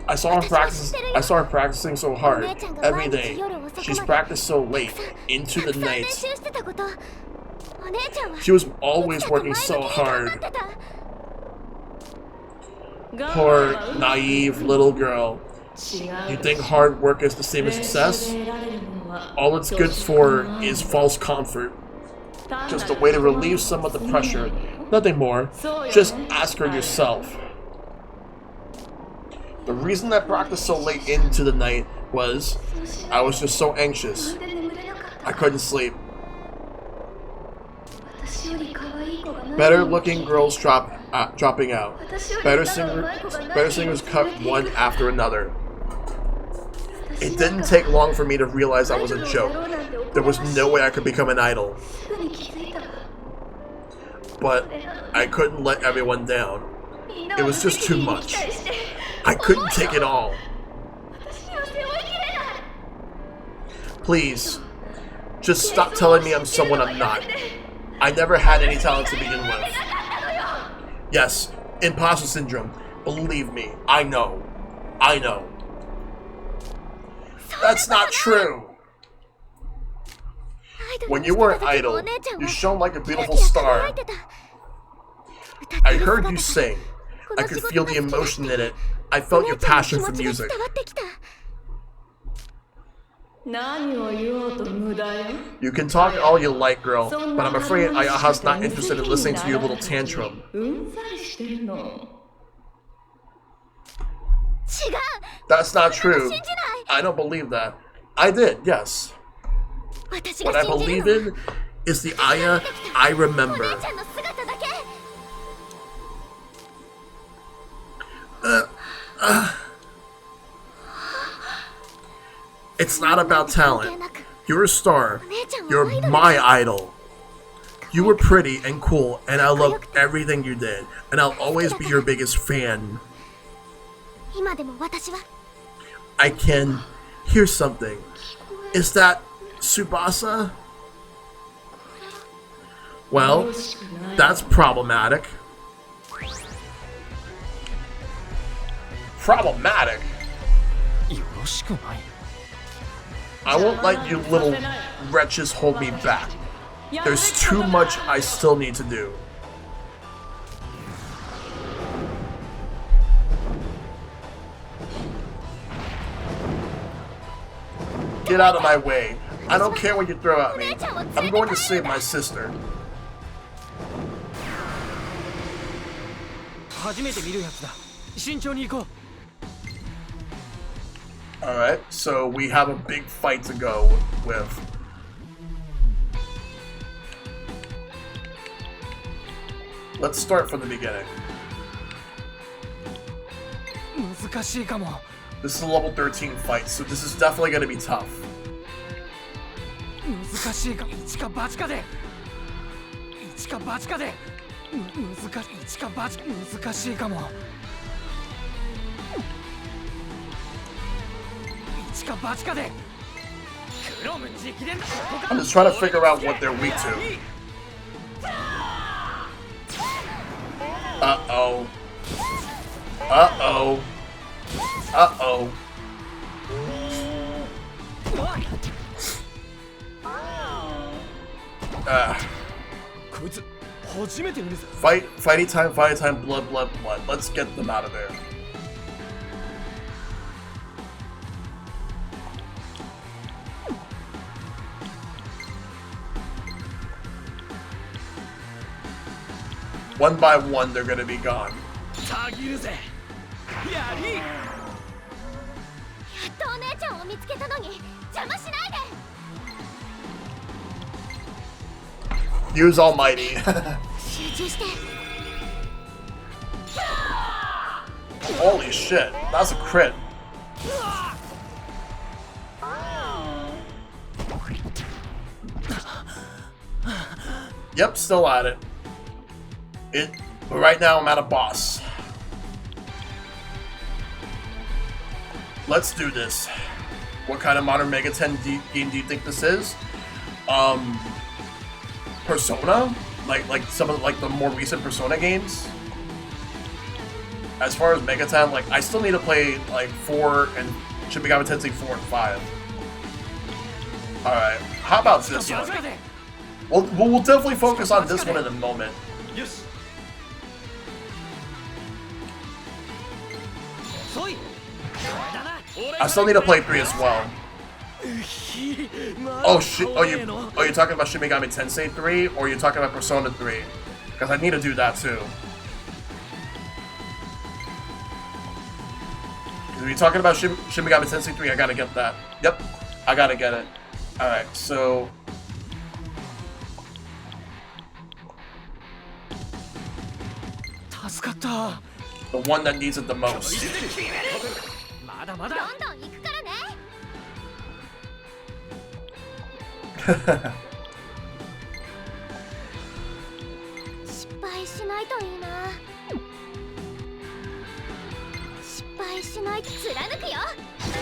I saw her practicing so hard every day. She's practiced so late, into the night. She was always working so hard. Poor, naive little girl. You think hard work is the same as success? All it's good for is false comfort. Just a way to relieve some of the pressure. Nothing more. Just ask her yourself. The reason I practiced so late into the night was I was just so anxious. I couldn't sleep. Better looking girls dropping out. Better singers cut one after another. It didn't take long for me to realize I was a joke. There was no way I could become an idol. But I couldn't let everyone down. It was just too much. I couldn't take it all. Please, just stop telling me I'm someone I'm not. I never had any talent to begin with. Yes, imposter syndrome. Believe me, I know. I know. That's not true. When you were an idol, you shone like a beautiful star. I heard you sing. I could feel the emotion in it. I felt your passion for music. You can talk all you like, girl, but I'm afraid Ayaha's not interested in listening to your little tantrum. That's not true. I don't believe that. I did, yes. What I believe in is the Aya I remember. It's not about talent. You're a star. You're my idol. You were pretty and cool, and I love everything you did. And I'll always be your biggest fan. I can hear something. Is that Tsubasa? Well, that's problematic. Problematic? I won't let you little wretches hold me back. There's too much I still need to do. Get out of my way. I don't care what you throw at me. I'm going to save my sister. Alright, so we have a big fight to go with. Let's start from the beginning. This is a level 13 fight, so this is definitely going to be tough. I'm just trying to figure out what they're weak to. Uh-oh. Uh-oh. Uh-oh. Fighty time, blood. Let's get them out of there. One by one, they're gonna be gone. Use Almighty. Holy shit, that's a crit. Yep, still at it. But right now I'm at a boss. Let's do this. What kind of modern Mega 10 game do you think this is? Persona? Like some of the more recent Persona games? As far as Mega 10, I still need to play 4 and Shin Megami Tensei 4 and 5. Alright, how about this one? We'll definitely focus on this one in a moment. I still need to play 3 as well. Oh shit! Oh, you're talking about Shin Megami Tensei 3, or you're talking about Persona 3? Because I need to do that too. If you're talking about Shin Megami Tensei 3, I gotta get that. Yep, I gotta get it. All right, so. The one that needs it the most.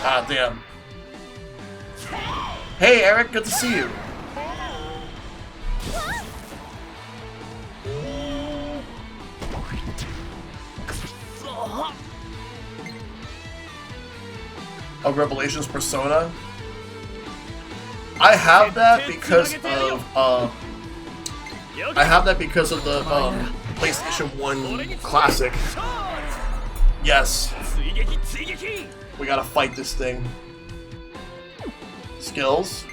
Ah, damn. Hey, Eric, good to see you. Of Revelations Persona. I have that because of the PlayStation 1 Classic. Yes. We gotta fight this thing. Skills.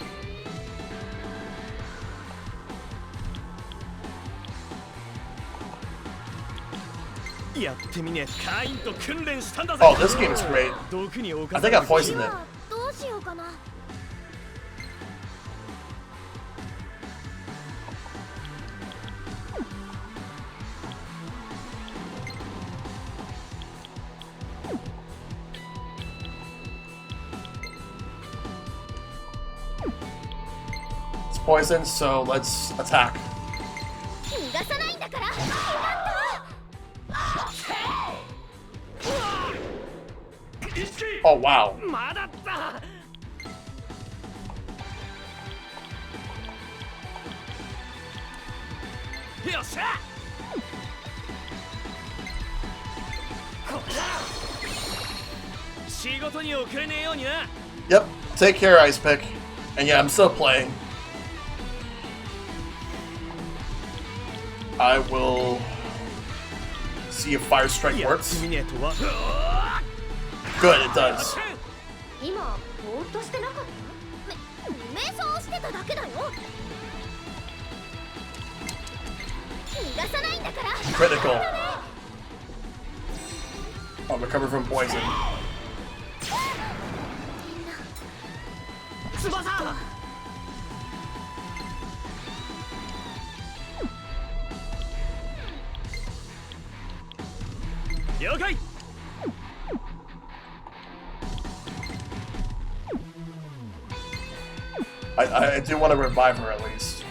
Oh, this game is great. I think I poisoned it. どうしようかな。It's poison, so let's attack. 逃がさないんだから。 Oh wow. Yep, take care, Ice Pick. And yeah, I'm still playing. I will see if Fire Strike works. Good, it does. 今ぼーっとしてなかった？瞑想してただけだよ。逃がさないんだから。 Critical. I'll recover from poison. I do want to revive her at least.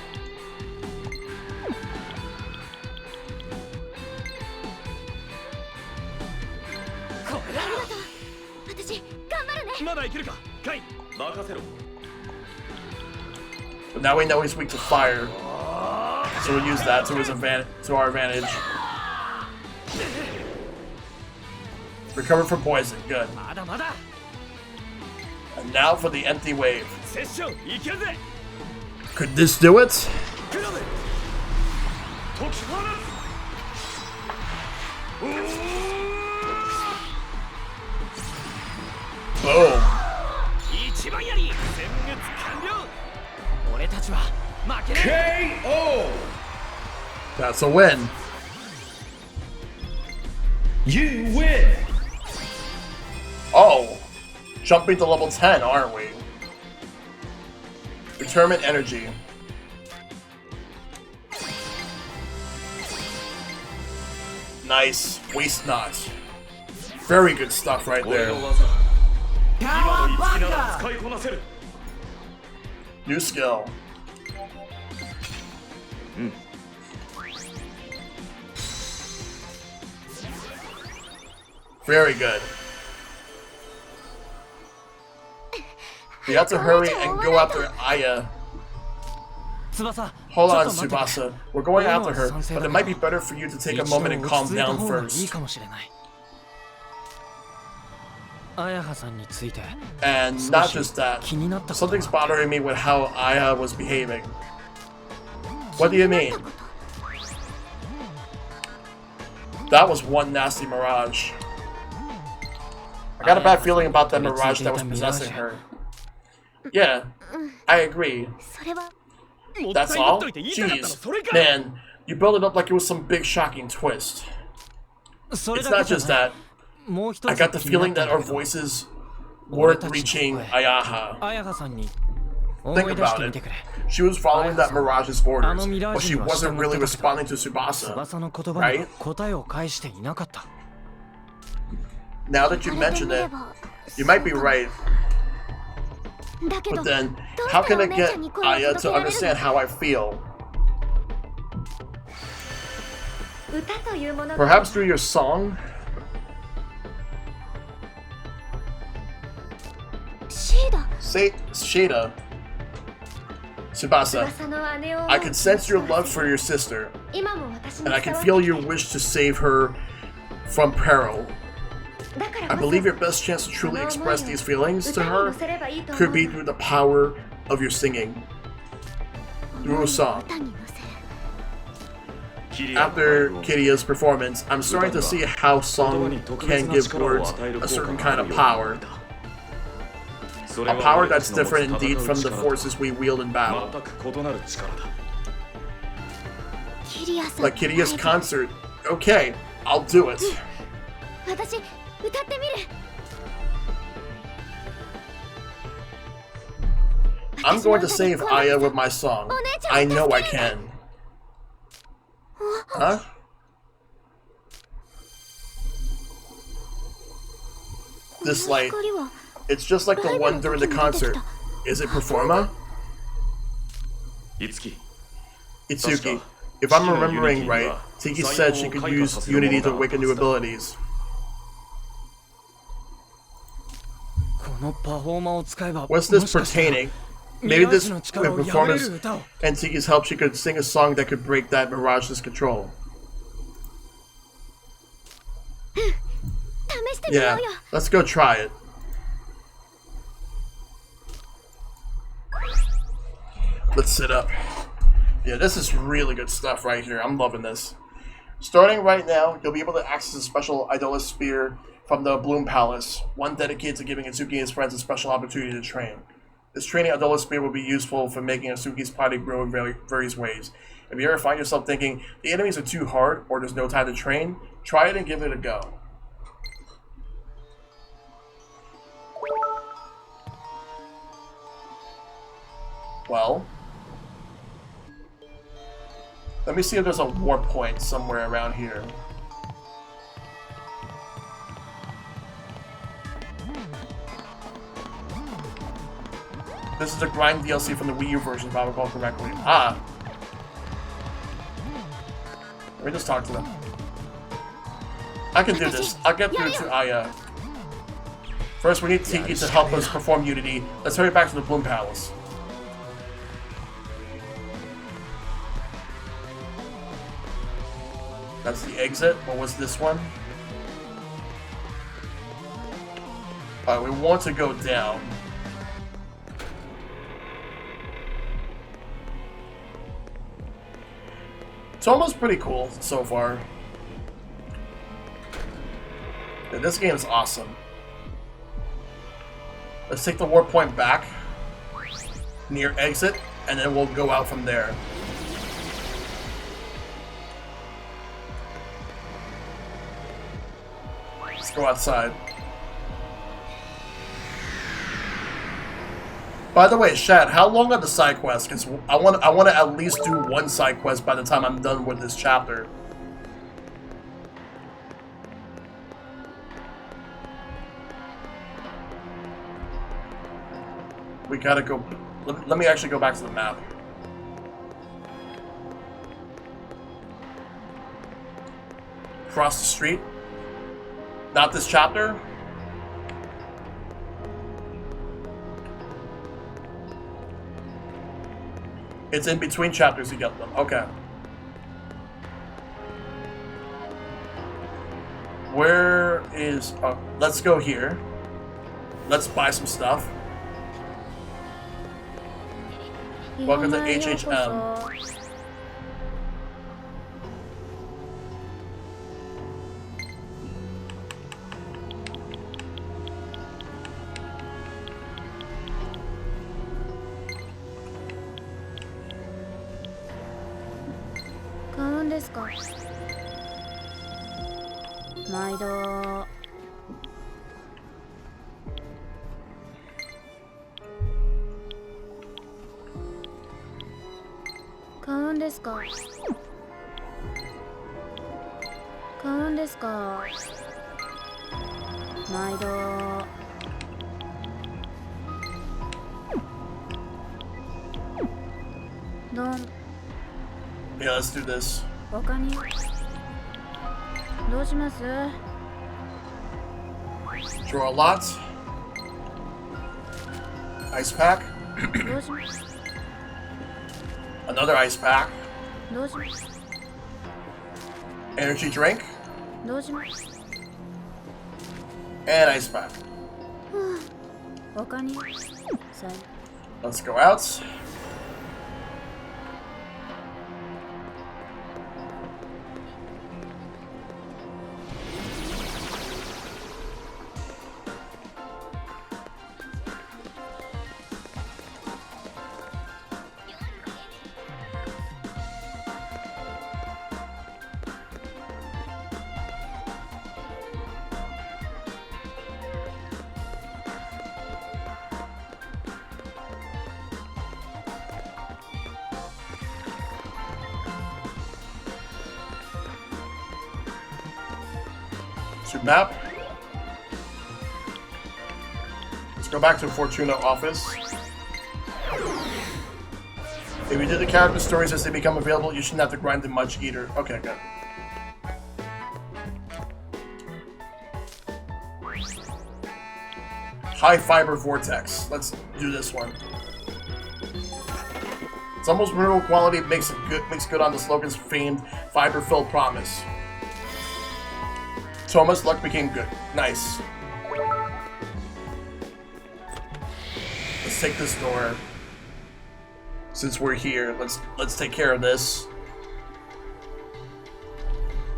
But now we know he's weak to fire, so we'll use that to our advantage. Recover from poison, good. And now for the empty wave. Could this do it? Boom. KO! That's a win. You win! Oh, jumping to level 10, aren't we? Determine energy. Nice. Waste not. Very good stuff right there. New skill. Very good. We have to hurry and go after Aya. Hold on, Tsubasa. We're going after her, but it might be better for you to take a moment and calm down first. And not just that, something's bothering me with how Aya was behaving. What do you mean? That was one nasty Mirage. I got a bad feeling about that Mirage that was possessing her. Yeah, I agree. That's all? Jeez, man, you built it up like it was some big shocking twist. It's not just that. I got the feeling that our voices weren't reaching Ayaha. Think about it. She was following that Mirage's orders, but she wasn't really responding to Tsubasa, right? Now that you mention it, you might be right. But then, how can I get Aya to understand how I feel? Perhaps through your song? Say, Shada. Tsubasa, I can sense your love for your sister, and I can feel your wish to save her from peril. I believe your best chance to truly express these feelings to her could be through the power of your singing. Through a song. After Kiria's performance, I'm starting to see how song can give words a certain kind of power. A power that's different indeed from the forces we wield in battle. Like Kiria's concert. Okay, I'll do it. I'm going to save Aya with my song. I know I can. Huh? This light. It's just like the one during the concert. Is it Performa? Itsuki. If I'm remembering right, Tiki said she could use Unity to awaken new abilities. What's this pertaining? Maybe this with performance and Tiki's help, she could sing a song that could break that Mirage's control. Yeah, let's go try it. Let's sit up. Yeah, this is really good stuff right here. I'm loving this. Starting right now, you'll be able to access a special Idola Spear from the Bloom Palace, one dedicated to giving Itsuki and his friends a special opportunity to train. This training Idola Spear will be useful for making Itsuki's party grow in various ways. If you ever find yourself thinking, the enemies are too hard or there's no time to train, try it and give it a go. Well, let me see if there's a war point somewhere around here. This is a grind DLC from the Wii U version, if I recall correctly. Ah! Let me just talk to them. I can do this. I'll get through to Aya. First, we need Tiki to help us perform Unity. Let's hurry back to the Bloom Palace. That's the exit. What was this one? Alright, we want to go down. It's almost pretty cool so far. Yeah, this game is awesome. Let's take the warp point back near exit, and then we'll go out from there. Let's go outside. By the way, Shad, how long are the side quests? Because I want to at least do one side quest by the time I'm done with this chapter. We gotta go. Let me actually go back to the map. Cross the street. Not this chapter. It's in between chapters you get them. Okay. Where is... let's go here. Let's buy some stuff. Welcome to HHM. Yeah, let's do this. Draw a lot. Ice pack. Another ice pack. Energy drink. And ice pack. Let's go out. To map. Let's go back to Fortuna office. If you do the character stories as they become available, you shouldn't have to grind them much either. Okay, good. High fiber vortex. Let's do this one. It's almost mineral quality. It makes good on the slogan's famed fiber-filled promise. Thomas' luck became good. Nice. Let's take this door. Since we're here, let's take care of this.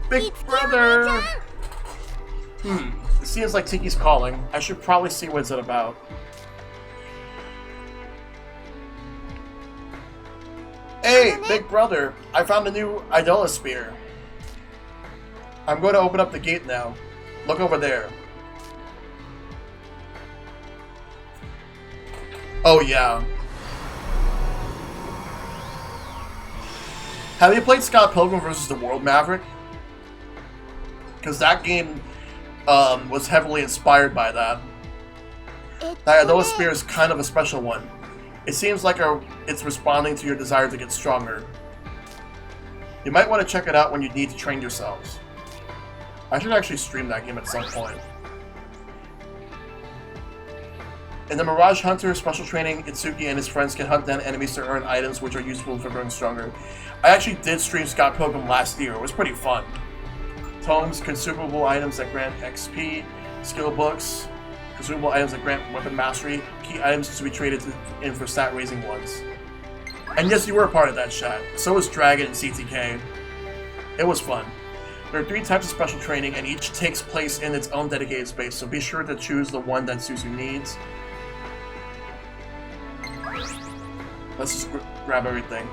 Big brother. It seems like Tiki's calling. I should probably see what's it about. Hey, big brother! I found a new Idola spear. I'm going to open up the gate now. Look over there. Oh yeah. Have you played Scott Pilgrim vs. the World, Maverick? Because that game was heavily inspired by that. The Idola spear is kind of a special one. It seems like it's responding to your desire to get stronger. You might want to check it out when you need to train yourselves. I should actually stream that game at some point. In the Mirage Hunter special training, Itsuki and his friends can hunt down enemies to earn items which are useful for growing stronger. I actually did stream Scott Pilgrim last year. It was pretty fun. Tomes, consumable items that grant XP, skill books, consumable items that grant weapon mastery, key items to be traded in for stat raising ones. And yes, you were a part of that chat. So was Dragon and CTK. It was fun. There are 3 types of special training, and each takes place in its own dedicated space, so be sure to choose the one that suits your needs. Let's just grab everything.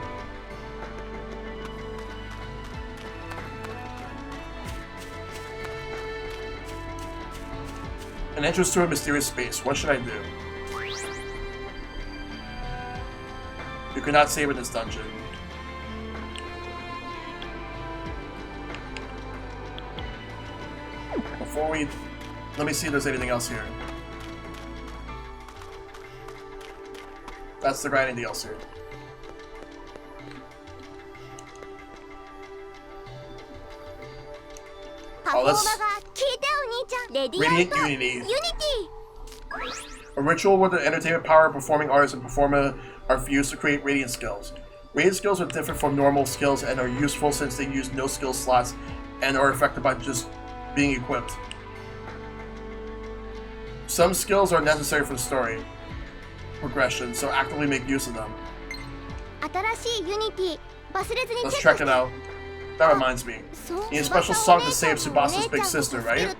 An entrance to a mysterious space. What should I do? You cannot save in this dungeon. Before we... Let me see if there's anything else here. That's the grinding DLC. Oh, let's... Radiant Unity. A ritual where the entertainment power, performing artists, and performer are fused to create radiant skills. Radiant skills are different from normal skills and are useful since they use no skill slots and are affected by just being equipped. Some skills are necessary for the story progression, so actively make use of them. Let's check it out. That reminds me. You need a special song to save Tsubasa's big sister, right?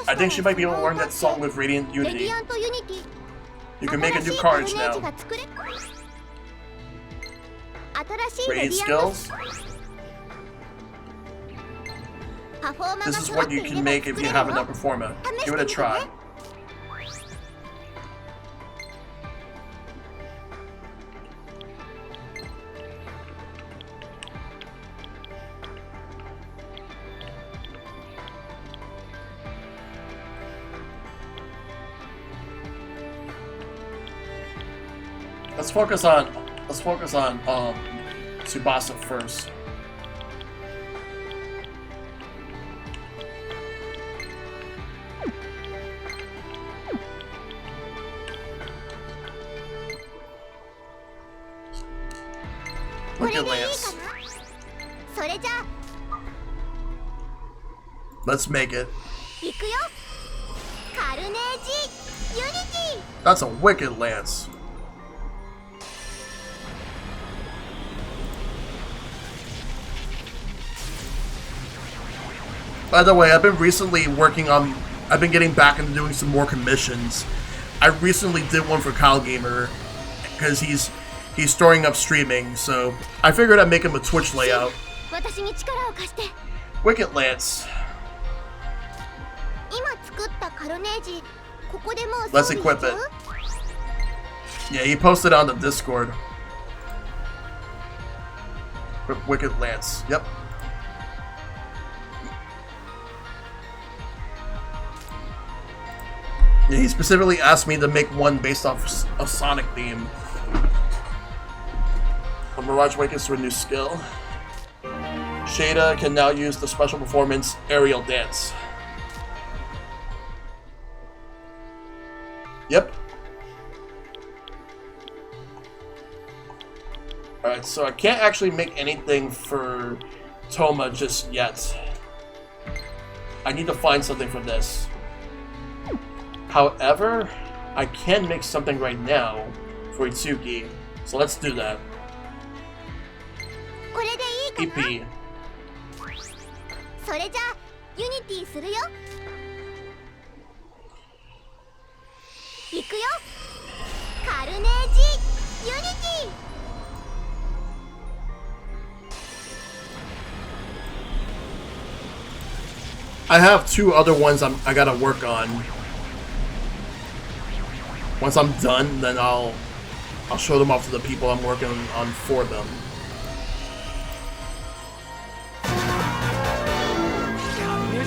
I think she might be able to learn that song with Radiant Unity. You can make a new carriage now. Radiant skills? This is what you can make if you have enough performer. Give it a try. Let's focus on Tsubasa first. Look at Lance. Let's make it. That's a wicked Lance. By the way, I've been getting back into doing some more commissions. I recently did one for Kyle Gamer, because he's storing up streaming, so I figured I'd make him a Twitch layout. Wicked Lance. Let's equip it. Yeah, he posted on the Discord. Wicked Lance. Yep. Yeah, he specifically asked me to make one based off a Sonic theme. A Mirage awakens to a new skill. Shada can now use the special performance Aerial Dance. Yep. Alright, so I can't actually make anything for Toma just yet. I need to find something for this. However, I can make something right now for Itsuki. So let's do that. EP. それじゃあユニティするよ。行くよ。カルネージユニティ。I have 2 other ones I gotta work on. Once I'm done, then I'll show them off to the people I'm working on for them.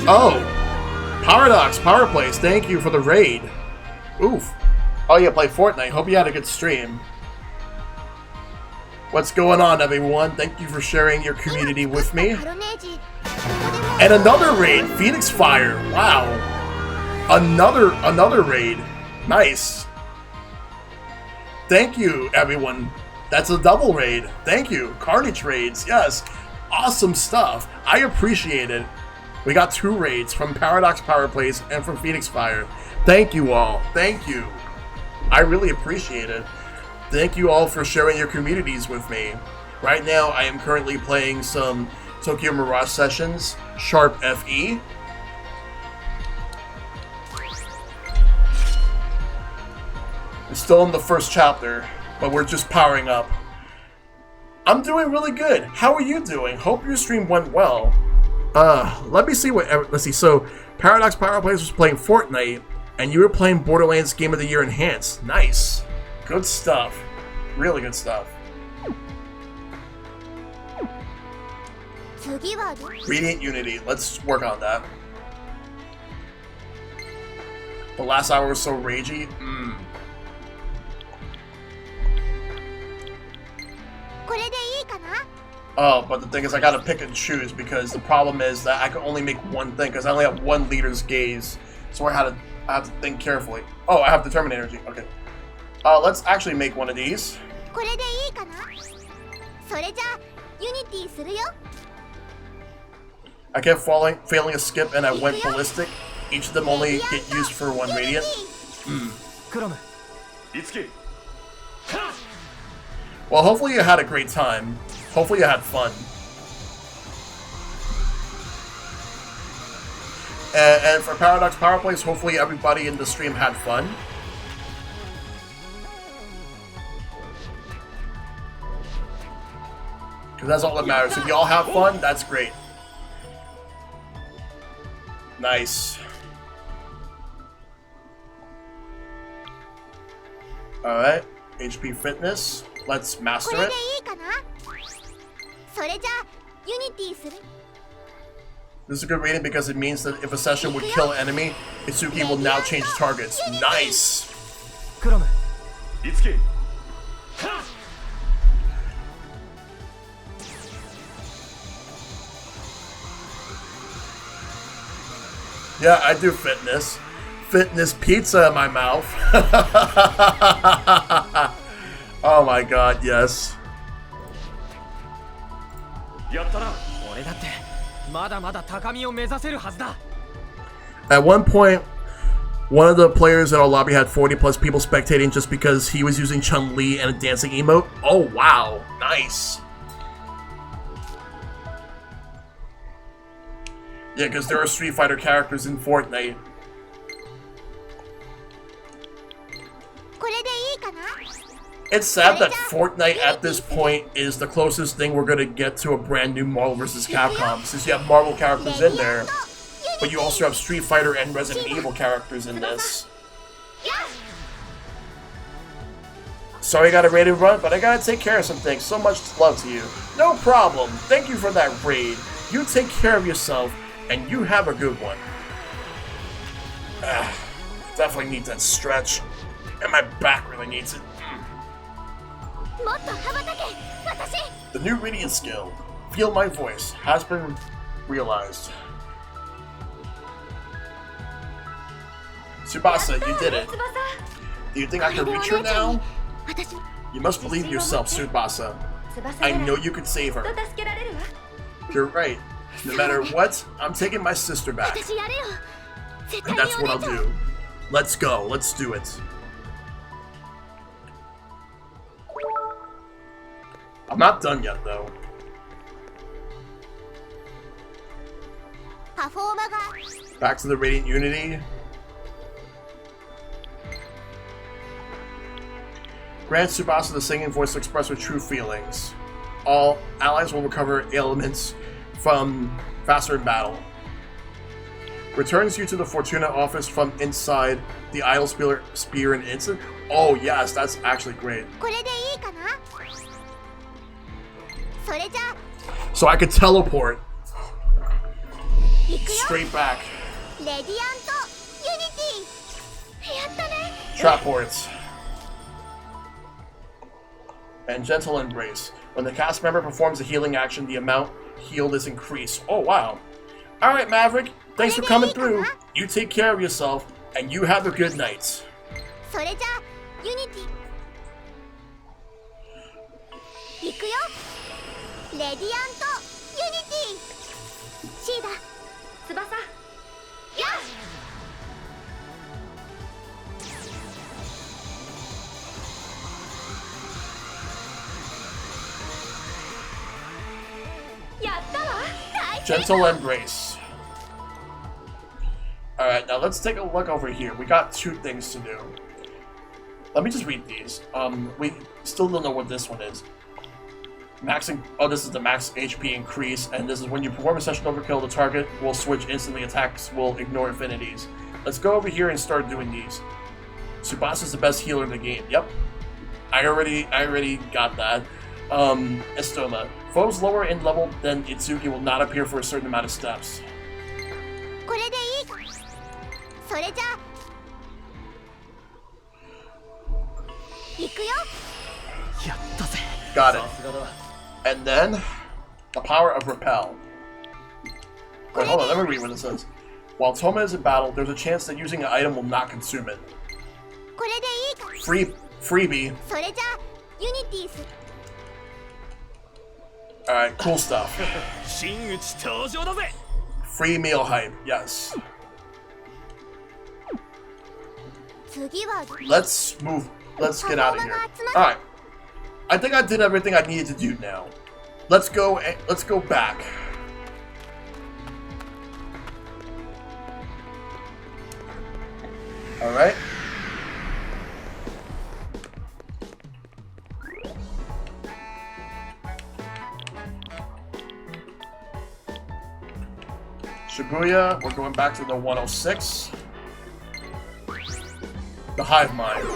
Oh! Paradox Power Plays, thank you for the raid. Oof. Oh yeah, play Fortnite. Hope you had a good stream. What's going on, everyone? Thank you for sharing your community with me. And another raid, Phoenix Fire. Wow. Another raid. Nice. Thank you, everyone. That's a double raid. Thank you. Carnage raids. Yes. Awesome stuff. I appreciate it. We got 2 raids from Paradox Power Plays and from Phoenix Fire. Thank you all. Thank you. I really appreciate it. Thank you all for sharing your communities with me. Right now, I am currently playing some Tokyo Mirage sessions, Sharp FE. We're still in the first chapter, but we're just powering up. I'm doing really good. How are you doing? Hope your stream went well. Let me see let's see. So, Paradox Power Plays was playing Fortnite, and you were playing Borderlands Game of the Year Enhanced. Nice. Good stuff. Really good stuff. Radiant Unity. Let's work on that. The last hour was so ragey. Oh, but the thing is I gotta pick and choose because the problem is that I can only make one thing because I only have 1 leader's gaze. So I have to think carefully. Oh, I have Determined Energy. Okay. Let's actually make one of these. I kept failing a skip and I went ballistic. Each of them only get used for 1 radiant. Well, hopefully you had a great time. Hopefully you had fun. And for Paradox Power Plays, hopefully everybody in the stream had fun. Because that's all that matters. If y'all have fun, that's great. Nice. Alright. HP Fitness. Let's master it. This is a good rating because it means that if a session would kill an enemy, Itsuki will now change targets. Nice! Yeah, I do fitness. Fitness pizza in my mouth. Oh my god, yes. At one point, one of the players in our lobby had 40 plus people spectating just because he was using Chun-Li and a dancing emote. Oh wow, nice. Yeah, because there are Street Fighter characters in Fortnite. It's sad that Fortnite at this point is the closest thing we're gonna get to a brand new Marvel vs. Capcom, since you have Marvel characters in there, but you also have Street Fighter and Resident Evil characters in this. Sorry I got a raid to run, but I gotta take care of some things. So much love to you. No problem. Thank you for that raid. You take care of yourself, and you have a good one. Definitely need that stretch. And my back really needs it. もっと羽ばたけ私 The new radiant skill, Feel My Voice, has been realized. Tsubasa, you did it. Do you think I can reach her now? 私 You must believe yourself, Tsubasa. I know you could save her. 助けられるわ You're right. No matter what, I'm taking my sister back. 私やるよ絶対 And に that's お what 姉 I'll ちゃん do. Let's go. Let's do it. I'm not done yet, though. パフォーマが Back to the Radiant Unity. Grant Tsubasa the singing voice to express her true feelings. All allies will recover ailments from faster in battle. Returns you to the Fortuna office from inside the Idol Spear in an instant. Oh yes, that's actually great. これでいいかなそれじゃ So I could teleport 行くよ straight back. レディアントユニティやったね Trap ports. And Gentle Embrace. When the cast member performs a healing action, the amount healed is increased. Oh wow. Alright, Maverick. Thanks for coming through. You take care of yourself, and you have a good night. それじゃユニティ行くよレディアントユニティシーダ翼よしやったわ大成 Gentle Embrace. Alright, now let's take a look over here. We got two things to do. Let me just read these. We still don't know what this one is. Maxing. Oh, this is the max HP increase, and this is when you perform a session overkill, the target will switch instantly. Attacks will ignore affinities. Let's go over here and start doing these. Tsubasa's the best healer in the game. Yep. I already got that. Estoma. Foes lower in level than Itsuki will not appear for a certain amount of steps. これでいいかそれじゃ行くよやったぜ Got it. さすがだ And then, the power of Repel. Wait, hold on, let me read what it says. While Toma is in battle, there's a chance that using an item will not consume it. これでいいか Freebie. それじゃユニティス Alright, cool stuff. 真打ち登場だぜ Free meal hype, yes. 次は Let's get out of here. Alright. I think I did everything I needed to do now. Let's go back. Alright. Shibuya, we're going back to the 106. The Hive Mind.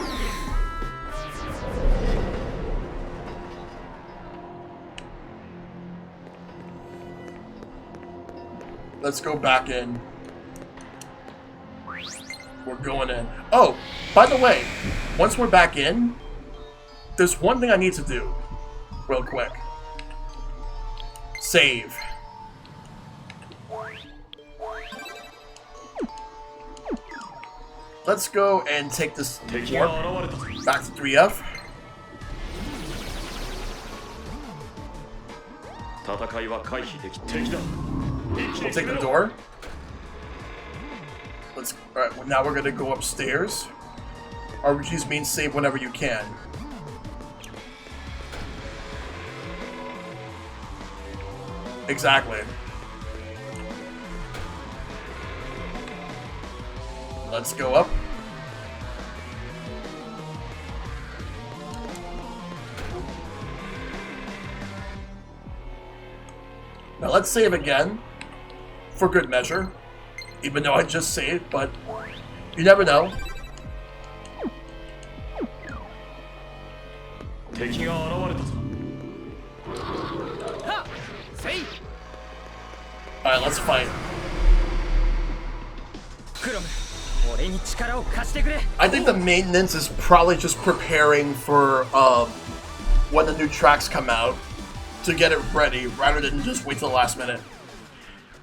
Let's go back in. We're going in. Oh, by the way, once we're back in, there's one thing I need to do. Real quick. Save. Let's go and take this warp back to 3F. 戦いは回避でき敵だ We'll take the door. Alright, well, now we're gonna go upstairs. RPGs means save whenever you can. Exactly. Let's go up. Now let's save again. For good measure. Even though I just saved, but you never know. 敵が現れたぞ Alright, let's fight. クラム I think the maintenance is probably just preparing for when the new tracks come out to get it ready rather than just wait till the last minute.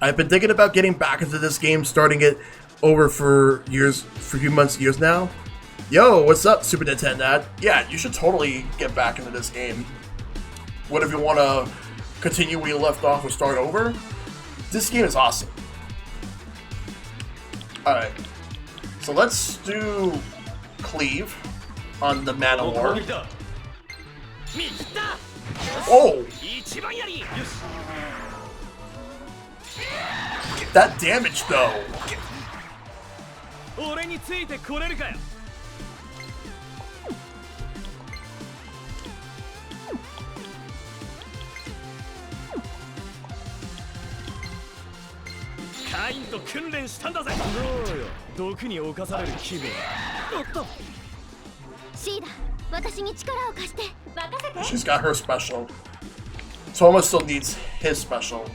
I've been thinking about getting back into this game, starting it over for years, for a few months, years now. Yo, what's up, Super Nintendo? Yeah, you should totally get back into this game. What if you want to continue where you left off or start over? This game is awesome. Alright, so let's do Cleave on the Man War. Oh! That damage though! She's got her special. Toma still needs his special.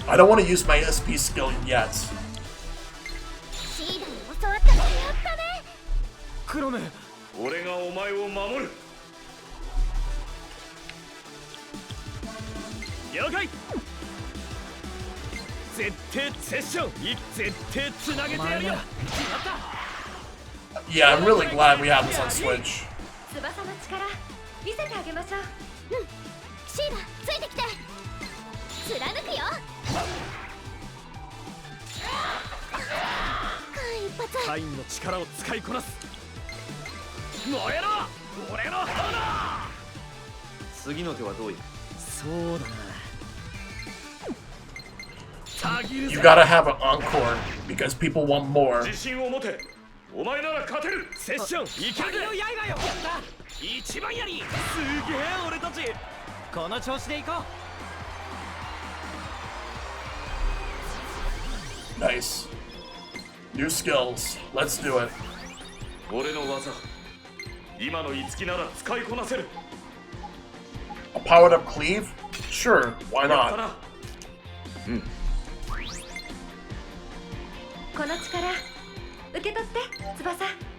I don't want to use my SP skill yet. Yeah, I'm really glad we have this on Switch. You gotta have an Encore because people want more. Nice. New skills. Let's do it. A powered up cleave? Sure, why not?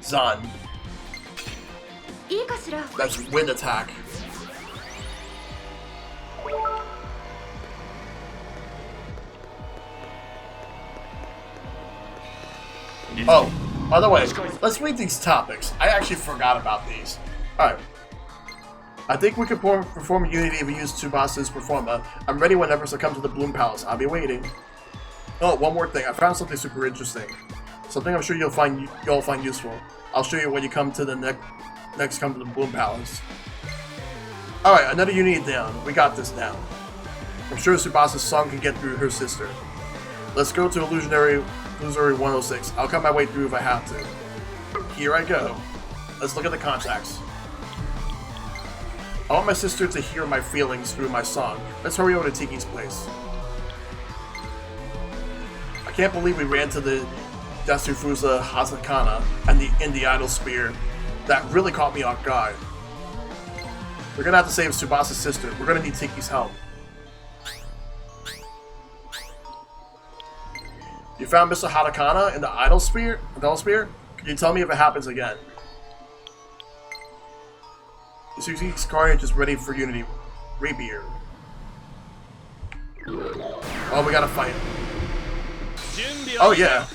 Zan. That's wind attack. Oh, by the way, let's read these topics. I actually forgot about these. Alright. I think we could perform Unity if we use Tsubasa's Performa. I'm ready whenever I come to the Bloom Palace. I'll be waiting. Oh, one more thing. I found something super interesting. Something I'm sure you'll find useful. I'll show you when you come to the next come to the Bloom Palace. Alright, another Unity down. We got this now. I'm sure Tsubasa's song can get through her sister. Let's go to Illusory 106. I'll cut my way through if I have to. Here I go. Let's look at the contacts. I want my sister to hear my feelings through my song. Let's hurry over to Tiki's place. I can't believe we ran to the Yasufusa Hazakana and the Idol Spear. That really caught me off guard. We're gonna have to save Tsubasa's sister. We're gonna need Tiki's help. You found Mr. Hatakana in the Idol Spear? Can you tell me if it happens again? Susie's carnage is ready for Unity. Rapier. Oh, we gotta fight. Oh, yeah.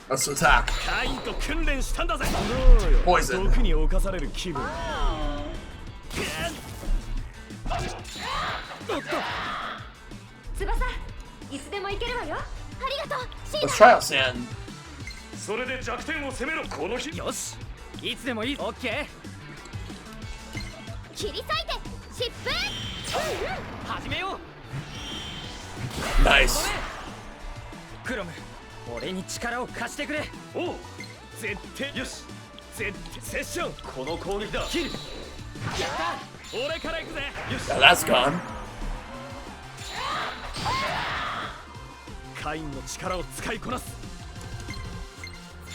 Let's attack. Poison. Let's try out Sand. Nice. Now that's gone.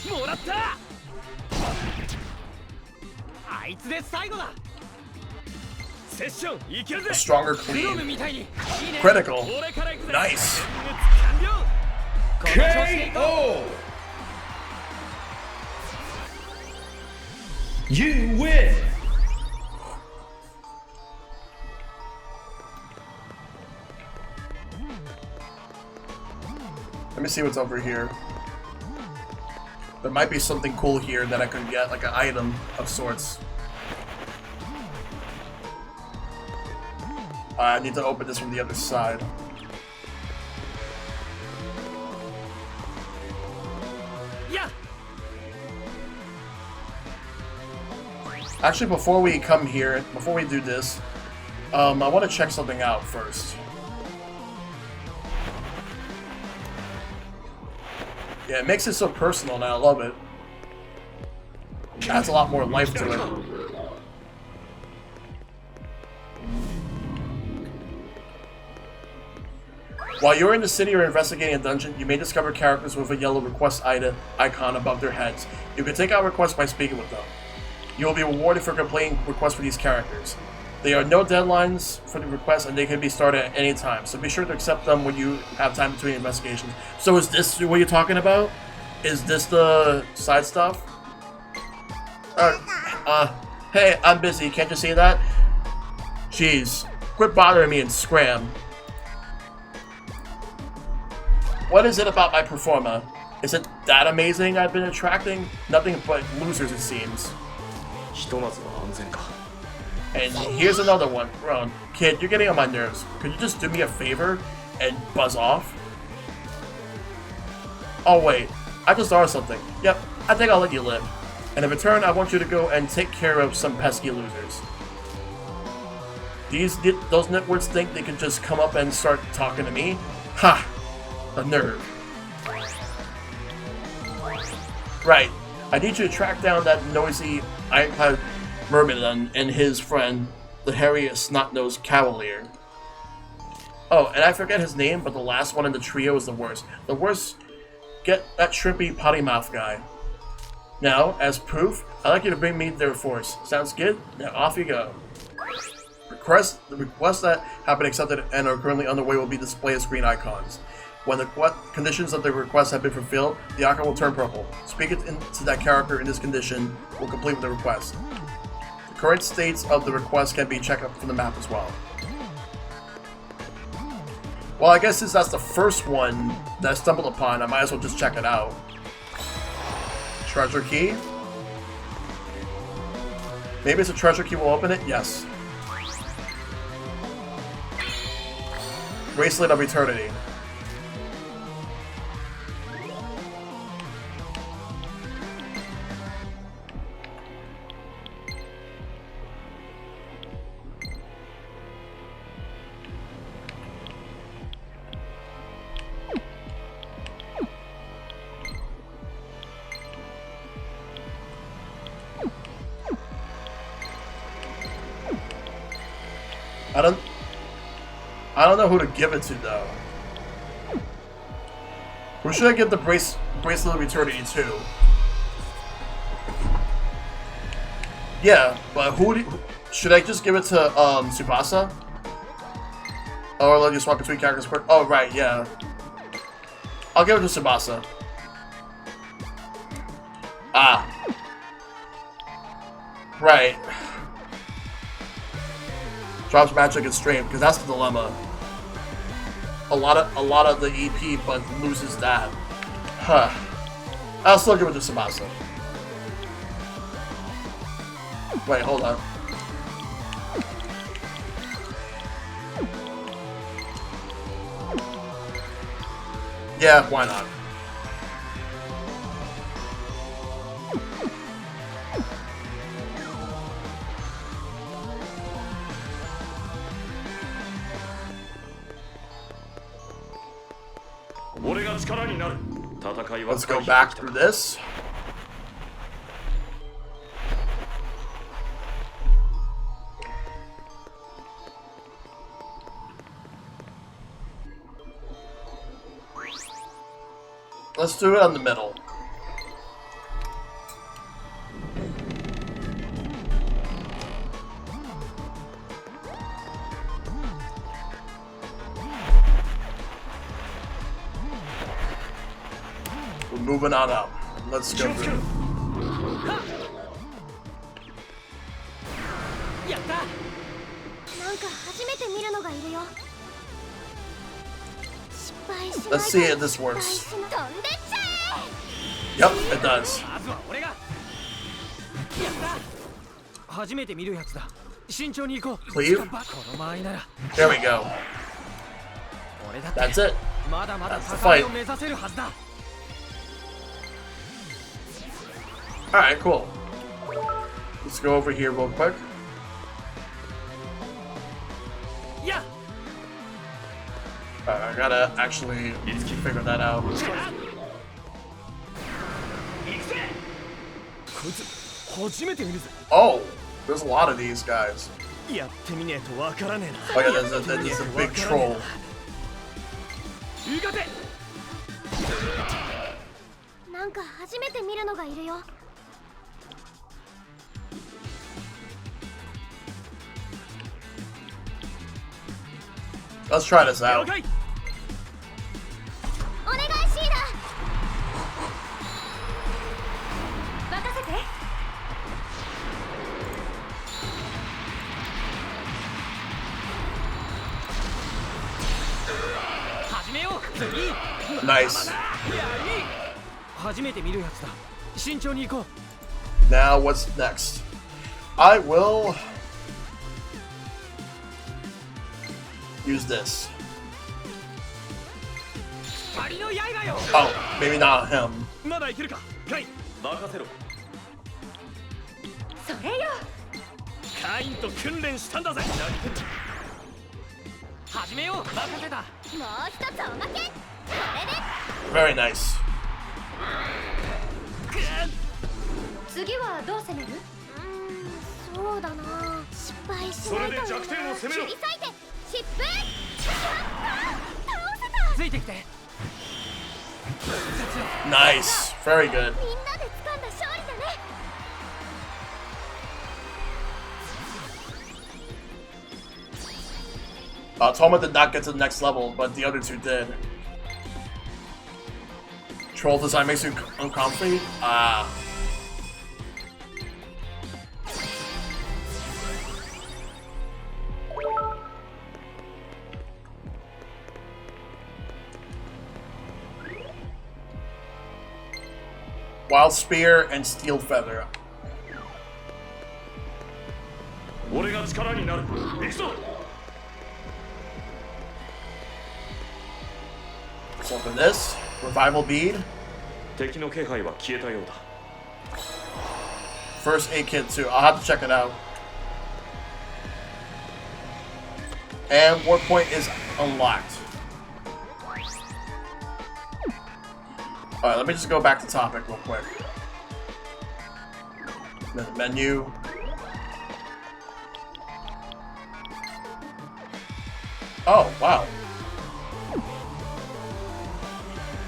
もらった。あいつで最後だ。セッションいけるぜ。 A stronger clean. Critical. Nice. KO! You win! Let me see what's over here. There might be something cool here that I could get, like an item of sorts. I need to open this from the other side. Yeah. Actually, before we come here, before we do this, I want to check something out first. Yeah, it makes it so personal, and I love it. Adds a lot more life to it. While you're in the city or investigating a dungeon, you may discover characters with a yellow request icon above their heads. You can take out requests by speaking with them. You will be rewarded for completing requests for these characters. There are no deadlines for the requests, and they can be started at any time, so be sure to accept them when you have time between investigations. So is this what you're talking about? Is this the side stuff? Hey, I'm busy, can't you see that? Jeez, quit bothering me and scram. What is it about my performa? Is it that amazing I've been attracting? Nothing but losers, it seems. And here's another one. Ron, kid, you're getting on my nerves. Could you just do me a favor and buzz off? Oh wait, I just thought of something. Yep, I think I'll let you live. And in return, I want you to go and take care of some pesky losers. Those nitwits think they can just come up and start talking to me? Ha! A nerve. Right. I need you to track down that noisy ironclad Myrmidon and his friend, the hairy snot-nosed Cavalier. Oh, and I forget his name, but the last one in the trio is the worst. The worst, get that shrimpy potty mouth guy. Now, as proof, I'd like you to bring me their force. Sounds good? Now off you go. The requests that have been accepted and are currently underway will be displayed as green icons. When the conditions of the request have been fulfilled, the icon will turn purple. Speak it to that character in this condition will complete with the request. The current states of the request can be checked up from the map as well. Well, I guess since that's the first one that I stumbled upon, I might as well just check it out. Treasure key? Maybe it's a treasure key will open it? Yes. Bracelet of Eternity. I don't know who to give it to though. Who should I give the Bracelet of Eternity to? Yeah, but should I just give it to Tsubasa? Or let you swap between characters quick? Oh right, yeah. I'll give it to Tsubasa. Ah. Right. Drops magic and strength, because that's the dilemma. A lot of the EP, but loses that. Huh. I'll still give it to Tsubasa. Wait, hold on. Yeah, why not? Let's go back through this. Let's do it on the middle. We're moving on up. Let's go through. やった。なんか初めて見るのがいるよ。失敗しない。 Let's see if this works. 飛んでっちゃ Yep, it does. まずは俺が。やった。初めて見るやつだ。慎重に行こう。 Cleave. この間合いなら。 There we go. 俺だって。 That's it. まだまだ That's the 高 fight. みを目指せるはずだ。 Alright, cool. Let's go over here real quick. いや。 I gotta actually figure that out. こいつ初めて見るぜ。 Oh, there's a lot of these guys. やってみねえとわからねえな。 Oh yeah, there's a big troll. 行かて。なんか初めて見るのがいるよ。 Let's try this 了 out. 解。お願いシーラ。任せて。始めよう。次。 Nice. いやいい。初めて見るやつだ。慎重に行こう。 Now what's next? I will use this. 針の刃よ。 Oh, maybe not him. まだいけるか。カイン。任せろ。それよ。カインと訓練したんだぜ。始めよう。任せた。もう一つおまけ。これで。 Very nice. 次はどう攻める？そうだな。失敗しないと。それで弱点を攻めろ。切り裂いて疾風。倒せた。ついてきて。 Nice. Very good. みんなで掴んだ勝利だね。 Toma did not get to the next level, but the other two did. Troll design makes you uncomfy? Ah. Wild Spear and Steel Feather. 俺が力になる。行くぞ。 So for this, Revival Bead. 敵の気配は消えたようだ。 First aid kit too. I'll have to check it out. And Warp Point is unlocked. Alright, let me just go back to topic real quick. Menu. Oh, wow.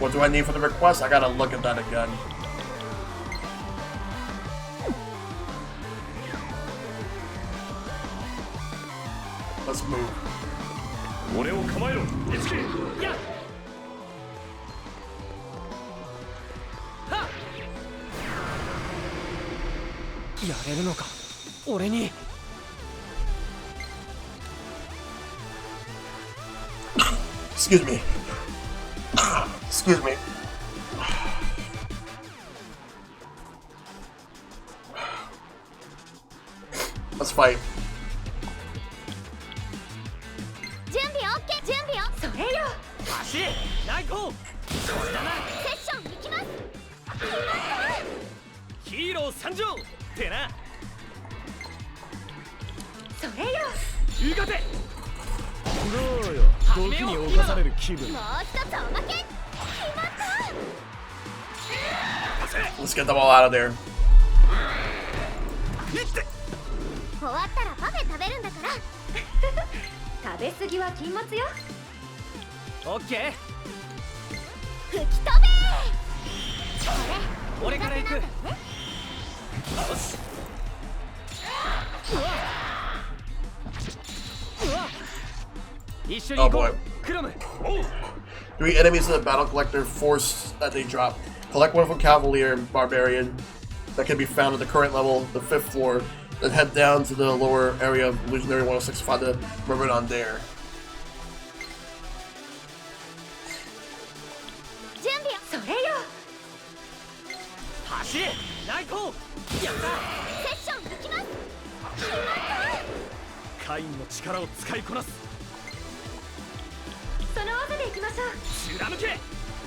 What do I need for the request? I gotta look at that again. Let's move. 俺を構えろ。いつけ。やっ。はっ。やれるのか。俺に。 Excuse me. Excuse me. Let's fight. 準備 OK。準備よ。それよ。足。ナイコ。これだな。セッション行きます。ヒーロー参上。ってな。それよ。行かて。どうよ、時に侵される気分。もう一つおまけ。決まった。 Let's get them all out of there. 終わったらパフェ食べるんだから食べ過ぎは禁物よ。オッケー。吹き飛べ。俺から行く。よし。うわ。一緒に行こう。クロム。 3 enemies in the battle collector force that they drop. Collect one from Cavalier and Barbarian that can be found at the current level, the 5th floor. Then head down to the lower area of Illusionary 106 to remember it on there.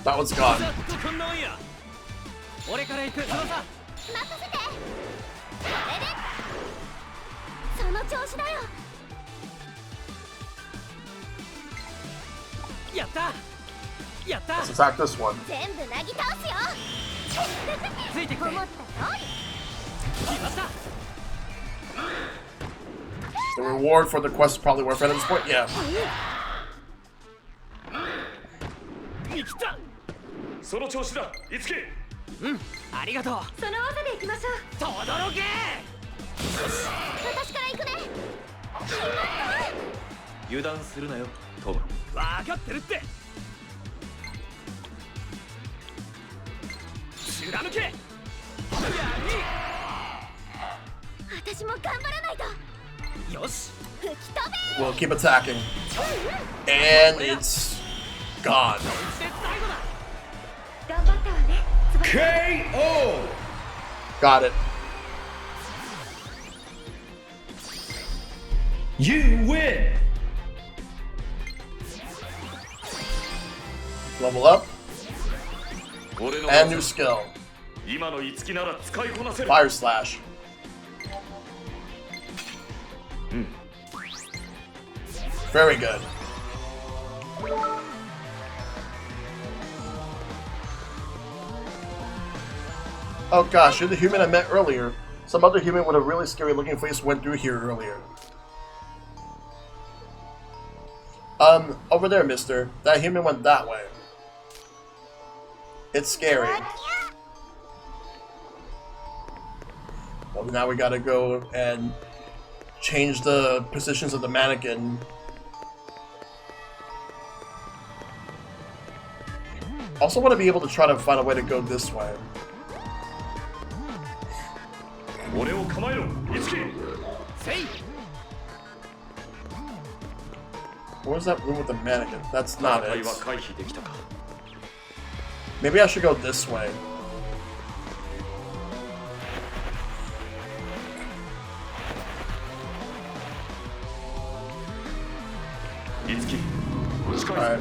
That one's gone. Let's attack this one. The reward for the quest is probably worth it at this point. Yeah. その調子だ、いつき。ありがとう。その技で行きましょう。とどろけ。私から行くね。油断するなよ、トム。わかってるって。貫け。私も頑張らないと。よし。 We'll keep attacking. And it's gone. KO! Got it. You win! Level up. And new skill. Fire Slash. Very good. Oh gosh, you're the human I met earlier. Some other human with a really scary looking face went through here earlier. Over there, mister. That human went that way. It's scary. Well, now we gotta go and change the positions of the mannequin. Also want to be able to try to find a way to go this way. Where's that room with the mannequin? That's not it. Maybe I should go this way. Alright.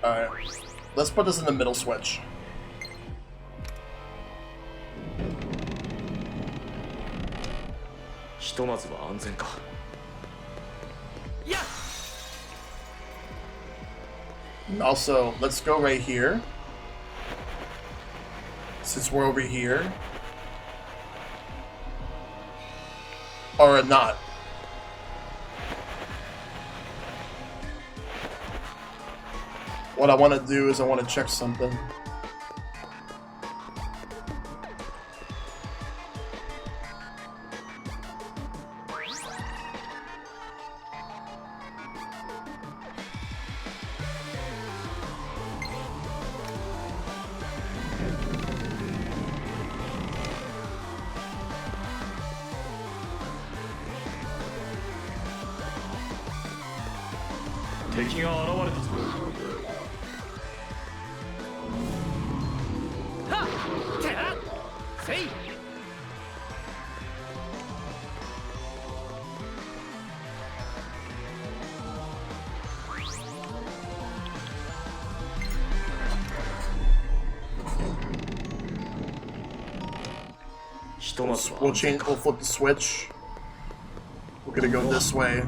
Alright. Let's put this in the middle switch. Also, let's go right here. Since we're over here. Or not. What I want to do is I want to check something. We'll flip the switch. We're gonna go this way.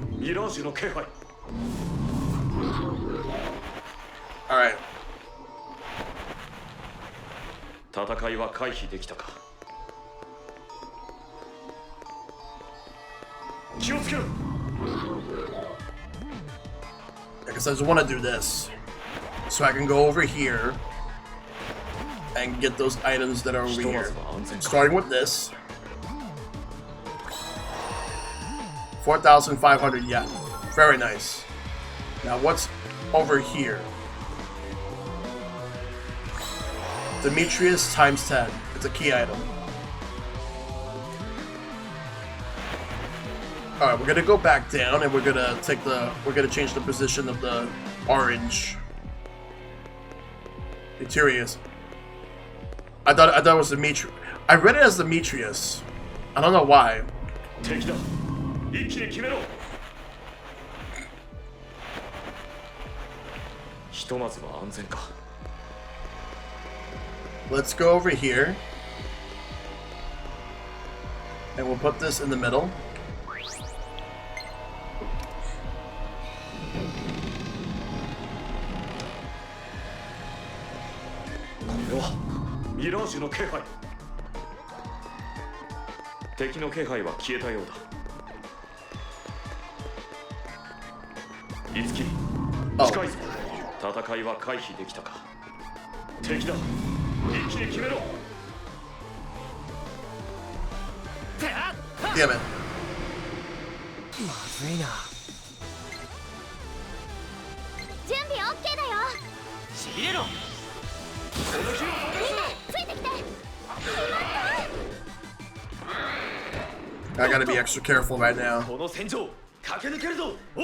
Alright. I guess I just want to do this. So I can go over here and get those items that are over here. Starting with this. 4,500 yen. Very nice. Now what's over here? Demetrius times 10. It's a key item. Alright, we're gonna go back down and we're gonna change the position of the orange. Demetrius. I thought it was Demetrius. I read it as Demetrius. I don't know why. Let's go over here. And we'll put this in the middle. Mirage の気配。敵の気配は消えたようだ。いつき、近いぞ。戦いは回避できたか。敵だ。一気に決めろ。Damn it. まずいな。準備 OK だよ。しびれろ。 I gotta be extra careful right now. この戦場駆け抜けるぞ。お。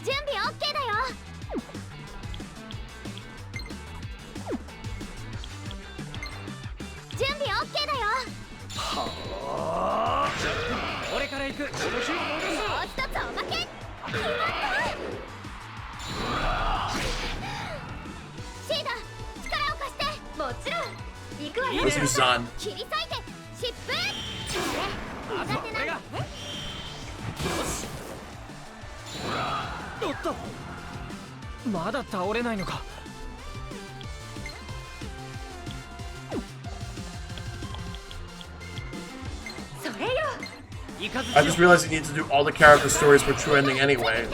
準備 OK だよ。準備 OK だよ。はあ。俺から行く。もう一つおまけ。シーダ、力を貸して。もちろん。行くわよ。Let's do Zan. 切り裂いて、疾風。苦手な。よし。おっと。まだ倒れないのか。 I just realized you need to do all the character stories for True Ending anyway.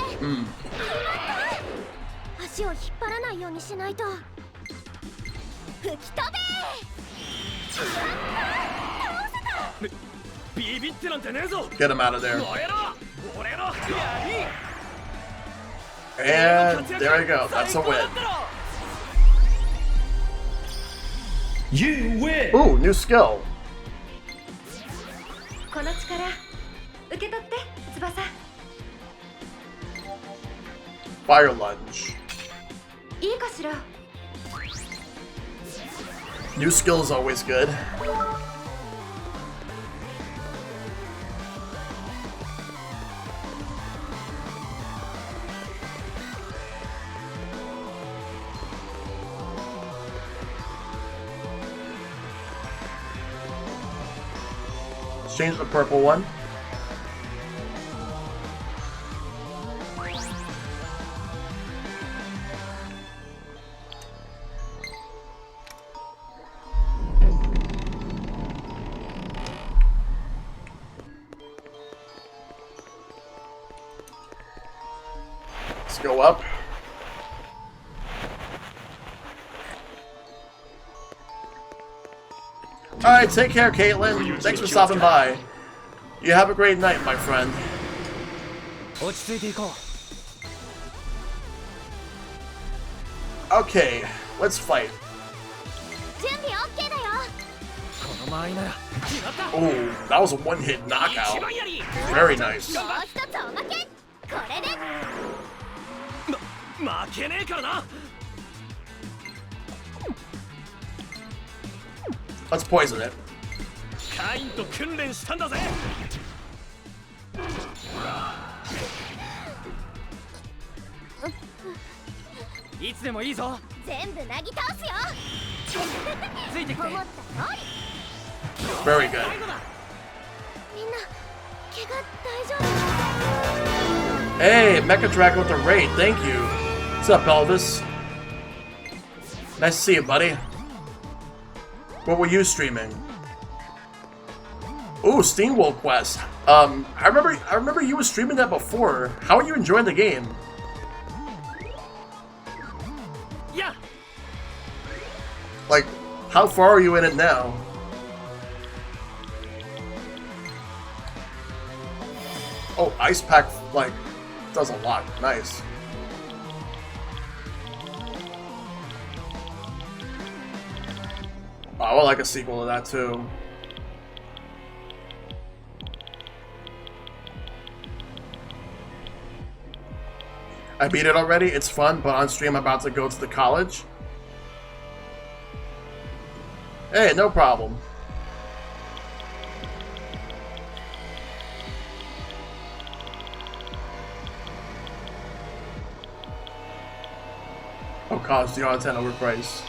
足を引っ張らないようにしないと。吹き飛べ。ビビってなんてねえぞ。 Get him out of there. 俺の槍。 And there we go. That's a win. You win. Ooh, new skill. この力受け取って翼。 Fire lunge. いいかしら。 New skill is always good. Let's change the purple one. Let's go up. Alright, take care, Caitlin. Thanks for stopping by. You have a great night, my friend. 落ち着いていこう。 Okay, let's fight. 準備 OK だよ。この間合いなら決まった。 Oh, that was a one-hit knockout. 一番やり。 Very nice. もう一つおまけ。これで。負けねえからな。 Let's poison it. カインと訓練したんだぜ。いつでもいいぞ。全部なぎ倒すよ。ついてきて。思った通り。 Very good. みんな怪我大丈夫？ Hey, Mecha Dragon with the raid. Thank you. What's up, Elvis? Nice to see you, buddy. What were you streaming? Ooh, Steamworld Quest. I remember you were streaming that before. How are you enjoying the game? Yeah. Like, how far are you in it now? Oh, Ice Pack, like, does a lot. Nice. Oh, I would like a sequel to that, too. I beat it already. It's fun, but on stream I'm about to go to the college. Hey, no problem. Oh, cost the R10 overpriced.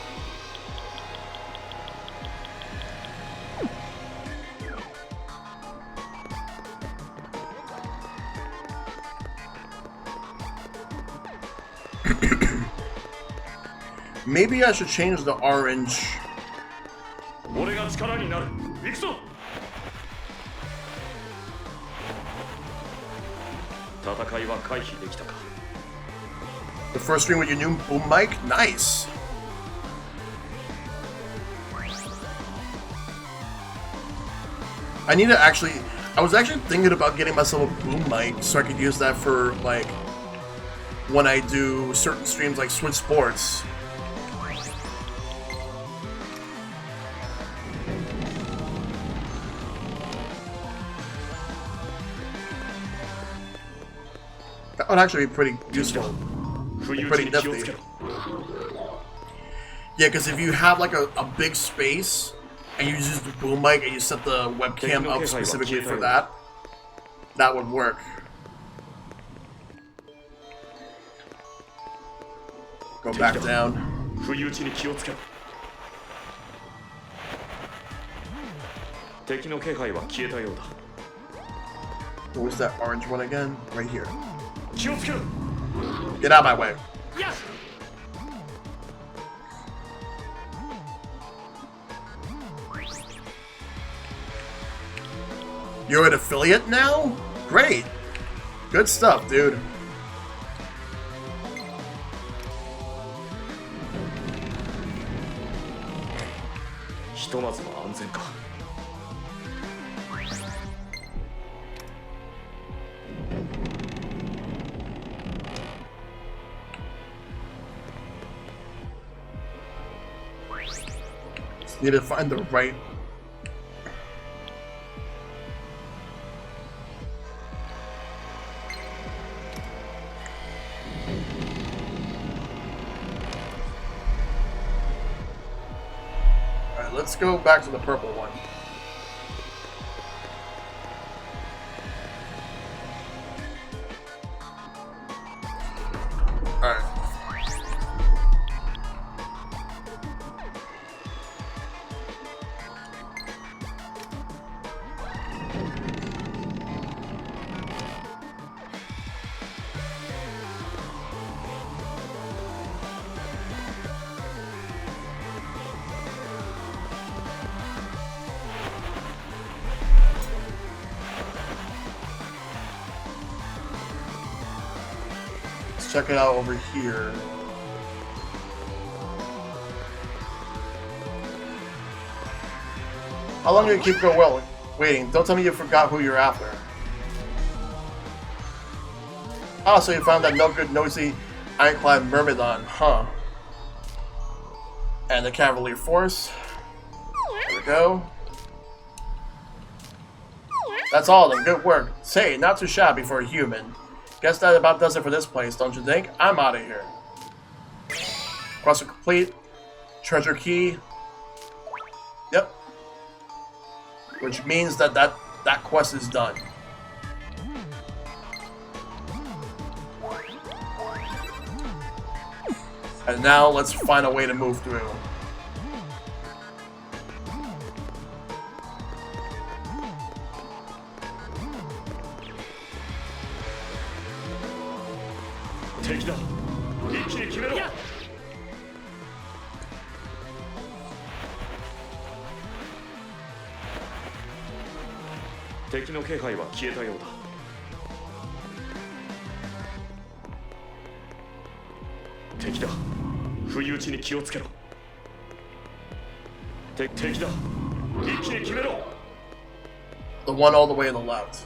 Maybe I should change the orange. The first stream with your new boom mic? Nice! I need to actually... I was actually thinking about getting myself a boom mic so I could use that for, like, when I do certain streams like Switch Sports. That would actually be pretty useful. Like, pretty nifty. Yeah, because if you have like a big space and you use the boom mic and you set the webcam up specifically for that, that would work. Go back down. What was that orange one again? Right here. Get out of my way. You're an affiliate now? Great. Good stuff, dude. Just need to find the right... Alright, let's go back to the purple one. Alright. Check it out over here. How long do you keep waiting? Don't tell me you forgot who you're after. Oh, so you found that no good, nosy, ironclad Myrmidon, huh? And the Cavalier Force. There we go. That's all of them. Good work. Say, not too shabby for a human. Guess that about does it for this place, don't you think? I'm out of here. Quest complete. Treasure key. Yep. Which means that quest is done. And now let's find a way to move through. The one all the way on the left.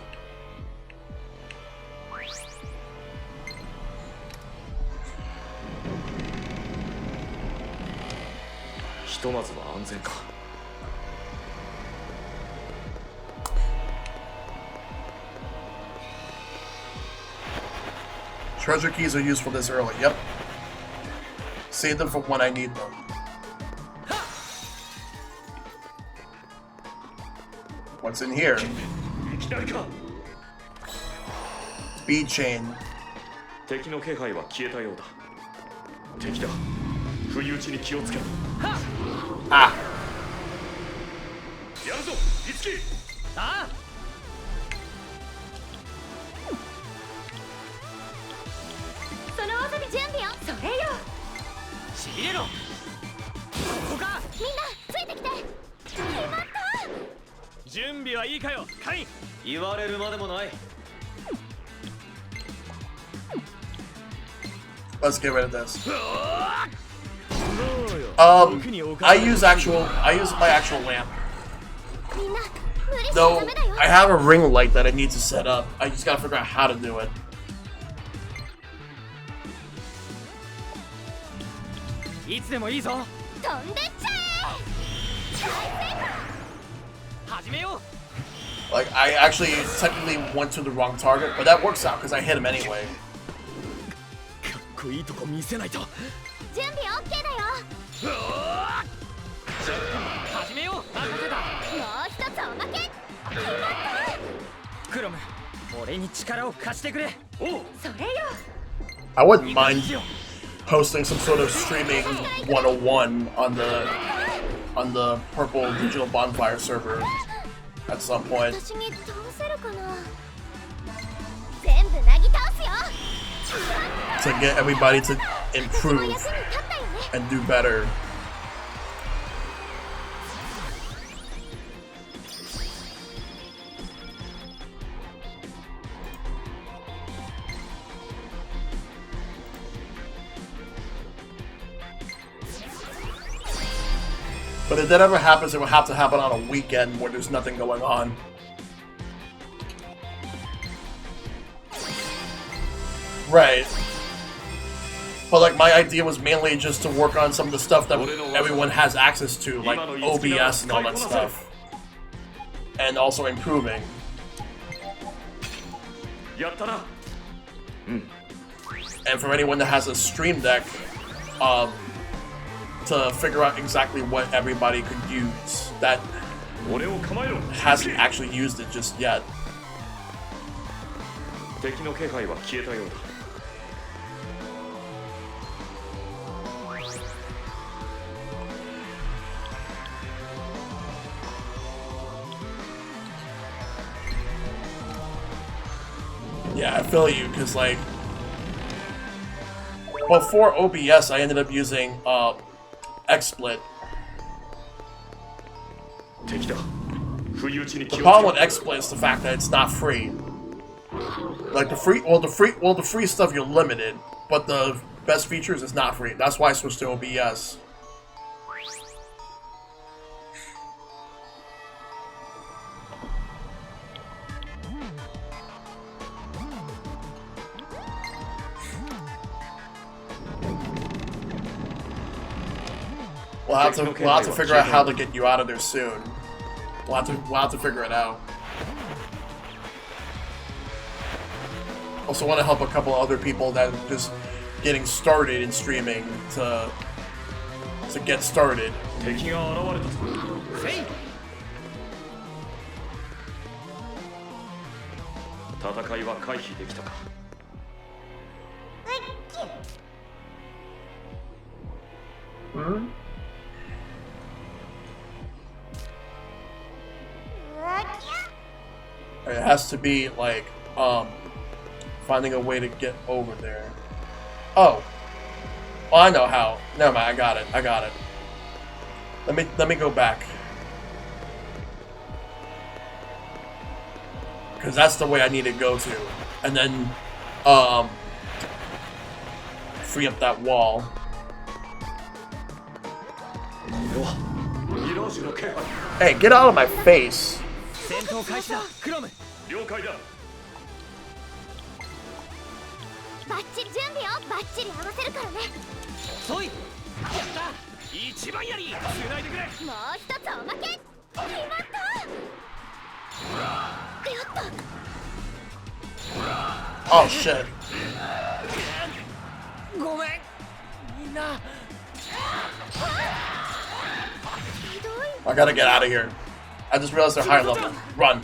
ひとまずは安全か。 Treasure keys are useful this early. Yep. Save them for when I need them. What's in here? いきなりか。 Speed chain. 敵の気配は消えたようだ。敵だ。不意打ちに気をつけろ。 Ah. やるぞ、いつき。ああ。その技で準備よ。それよ。ちぎれろ。ここか。みんなついてきて。決まった。準備はいいかよ、カイン。言われるまでもない。 Let's get rid of this. どうよ。 I use my actual lamp. みんな無理しちゃダ Though メだよ。 I have a ring light that I need to set up. I just gotta figure out how to do it. いつでもいいぞ。飛んでっちゃえ。始めよう。 Like, I actually technically went to the wrong target, but that works out because I hit him anyway. かっこいいとこ見せないと。準備 OK だよ。始めよう。任せた。もう一つおまけ。決まった。クロム、俺に力を貸してくれ。おう。それよ。 I wouldn't mind posting some sort of streaming 101 on the purple digital bonfire server at some point. 私に倒せるかな。全部なぎ倒すよ。 To get everybody to 役 improve に立ったよね。 and do better. But if that ever happens, it would have to happen on a weekend where there's nothing going on. Right. But like my idea was mainly just to work on some of the stuff that everyone has access to, like OBS and all that stuff. And also improving. やったな。 And for anyone that has a stream deck, to figure out exactly what everybody could use that 俺を構えろ。 hasn't actually used it just yet. 敵の気配は消えたようだ。 Yeah, I feel you, because like, well, for OBS, I ended up using XSplit. 敵だ。不意打ちに The 気をつけ problem ろ。 with XSplit is the fact that it's not free. Like the free stuff you're limited, but the best features is not free. That's why I switched to OBS. We'll have to figure out how to get you out of there soon. We'll have to figure it out. Also want to help a couple other people that are just getting started in streaming to get started. 敵が現れたぞ。戦いは回避できたか。 Hmm? It has to be like finding a way to get over there. Oh, I know how. Never mind. I got it. Let me go back, because that's the way I need to go to, and then free up that wall. うわ、ミラージュの気配。 Hey, get out of my face. 戦闘開始だ、クロム。了解だ。バッチリ準備よ。バッチリ合わせるからね。遅い。やった。一番やり繋いでくれ。もう一つおまけ。決まった。やった。 Oh shit. ごめんみんな。 I gotta get out of here. I just realized they're high level. Run.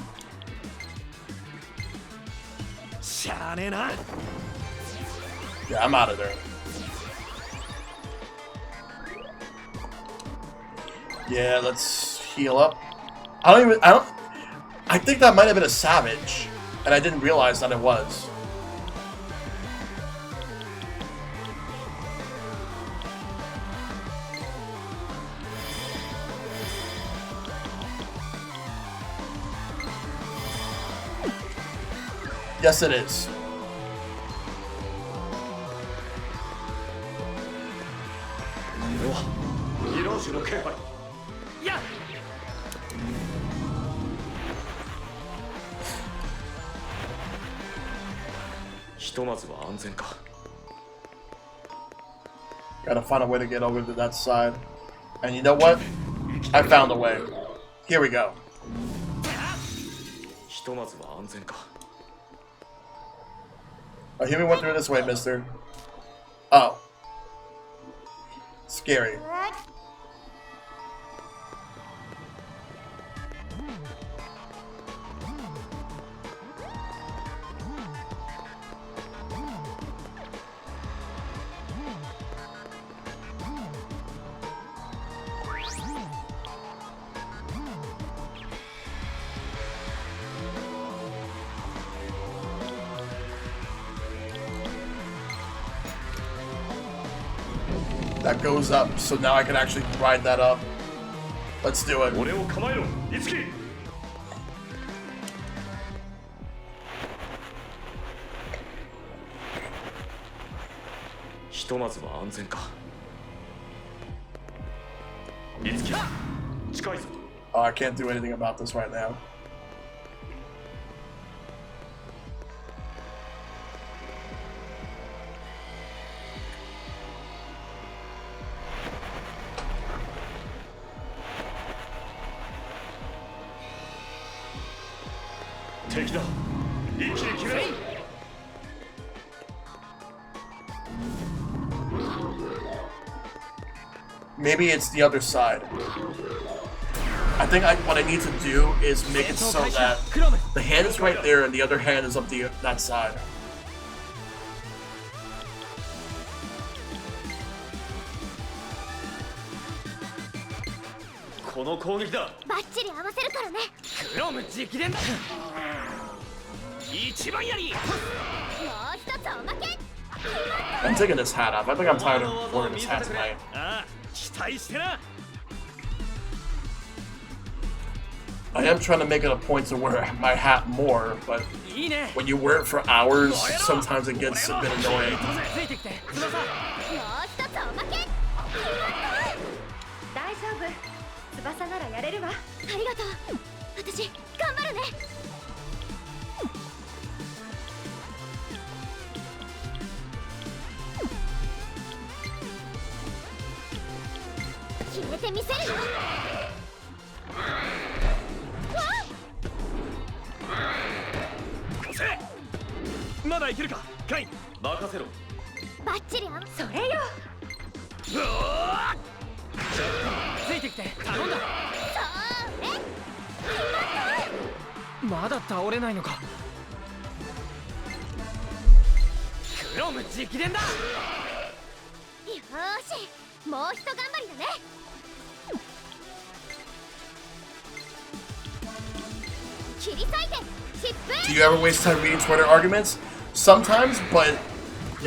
しゃあねえな。 Yeah, I'm out of there. Yeah, let's heal up. I think that might have been a savage, and I didn't realize that it was. Yes, it is. Mirage の気配。いや。ひとまずは安全か。 Gotta find a way to get over to that side. And you know what? I found a way. Here we go. ひとまずは安全か。 Oh, here we went through this way, mister. Oh. Scary. That goes up, so now I can actually ride that up. Let's do it. 俺を構えろ、いつき。ひとまずは安全か。いつき、近いぞ。 Oh, I can't do anything about this right now. Maybe it's the other side. I think what I need to do is make it so that the hand is right there and the other hand is up that side. I'm taking this hat off. I think I'm tired of wearing this hat tonight. I am trying to make it a point to wear my hat more, but when you wear it for hours, sometimes it gets a bit annoying. Do you ever waste time reading Twitter arguments? Sometimes, but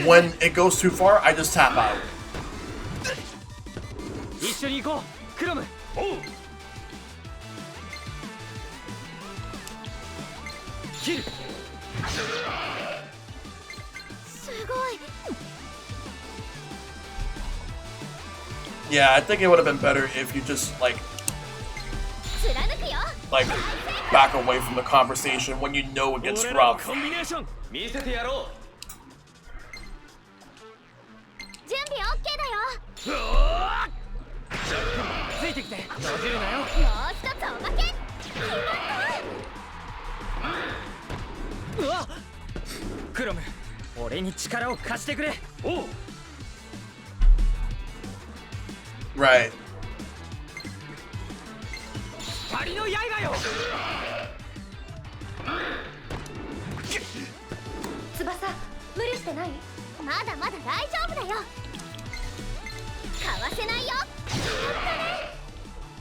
when it goes too far, I just tap out. Yeah, I think it would have been better if you just like back away from the conversation when you know it gets rough. ついてきて閉じるなよ。もう一つおまけ。うわっクロム、俺に力を貸してくれ。おう。 Right. 光の刃よ。翼、無理してない？まだまだ大丈夫だよ。かわせないよ。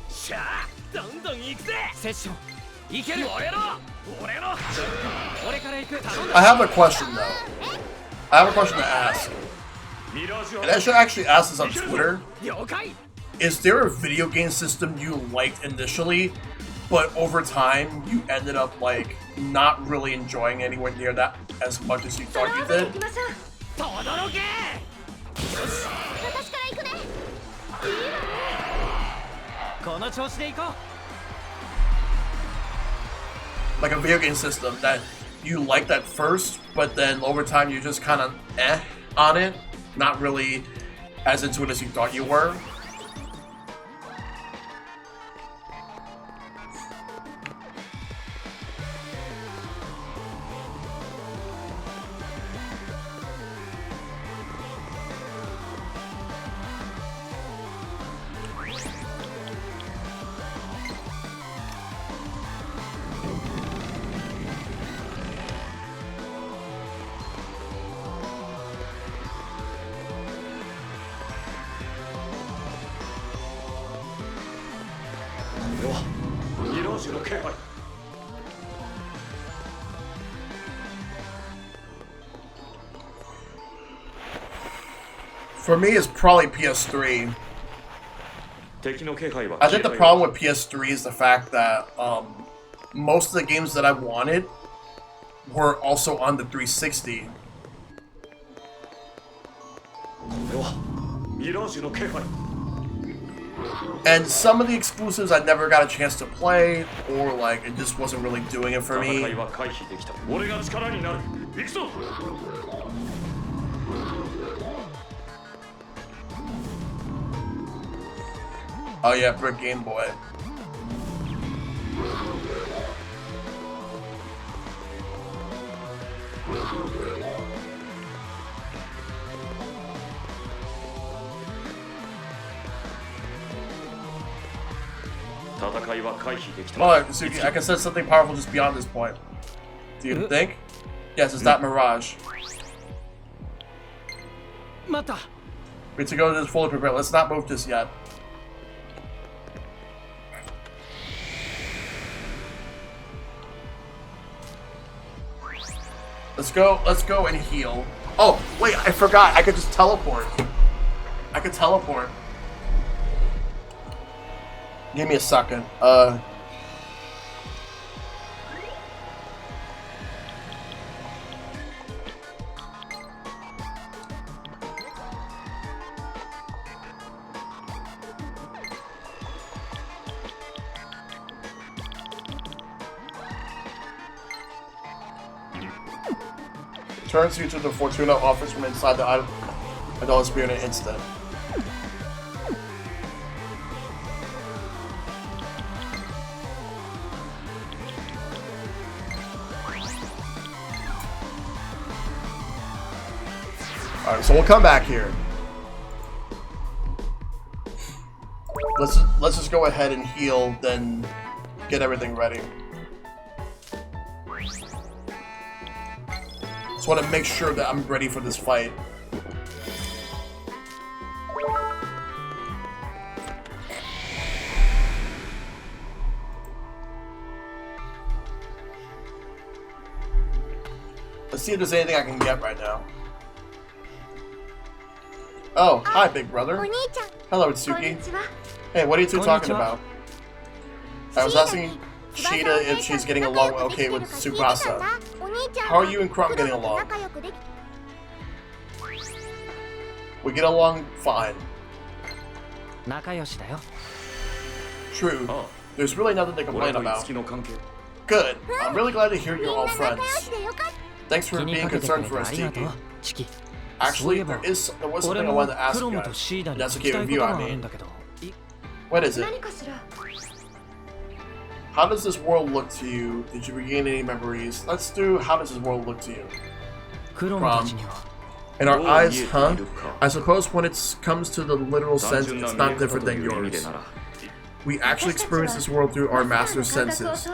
しゃあ、どんどん行くぜ。セッション行ける。俺から行く。頼んだ。 I have a question though. I have a question to ask. And I should actually ask this on Twitter. 了解。 Is there a video game system you liked initially, but over time you ended up like not really enjoying anywhere near that as much as you thought you did? とどろけ。私から行くね。この調子で行こう。 Like a video game system that you liked at first, but then over time you just kind of on it, not really as into it as you thought you were. Mirage の気配。 For me, it's probably PS3. 敵の気配は。 I think the problem with PS3 is the fact that most of the games that I wanted were also on the 360. これはミラージュの気配。 And some of the exclusives I never got a chance to play, or like it just wasn't really doing it for 戦 me. いは回避できた。俺が力になる。行くぞ。 Oh yeah, Brick Game Boy. Oh, Suki, I can sense something powerful just beyond this point. Do you think? Yes, it's that Mirage. 待った。 We need to go to this fully prepared. Let's not move just yet. Let's go and heal. Oh, wait, I forgot. I could just teleport. I could teleport. Give me a second. Turns you to the Fortuna office from inside the Idol Spear in an instant. Alright, so we'll come back here. Let's just go ahead and heal, then get everything ready. Just want to make sure that I'm ready for this fight. Let's see if there's anything I can get right now. Oh, hi, big brother. Hello, Itsuki. Hey, what are you two talking about? I was asking Shida if she's getting along okay with Tsubasa. How are you and Crumb getting along? We get along fine. True. There's really nothing to complain about. Good. I'm really glad to hear you're all friends. Thanks for being concerned for us, Tiki. Actually, there was something I wanted to ask you guys. That's okay with you, I mean. What is it? 何かしら How does this world look to you? Did you regain any memories? Let's do how does this world look to you? クロノたちには In our eyes, huh? I suppose when it comes to the literal sense, it's not different than yours. We actually experience this world through our master's senses.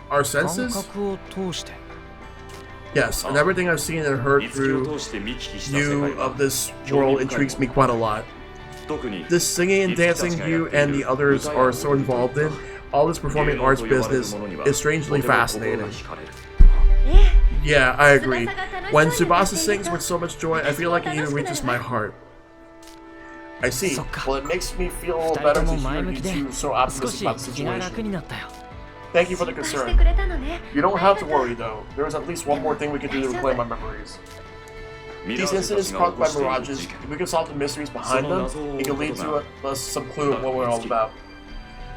Our 感 senses? 覚を通して Yes, and everything I've seen and heard through you of this world intrigues me quite a lot. This singing and dancing you and the others are so involved in, all this performing arts business, is strangely fascinating. Yeah, I agree. When Tsubasa sings with so much joy, I feel like it even reaches my heart. I see. Well, it makes me feel a little 2 better 人 to とも前 hear 向 you きで two so 少 optimistic し about the 気が楽 situation. になったよ Thank you for the して concern. くれたのね You don't have to worry though. There is at least one more thing we can do to reclaim my memories. These incidents caused by Mirages, if we can solve the mysteries behind them, it can lead to us some clue of what we're all about.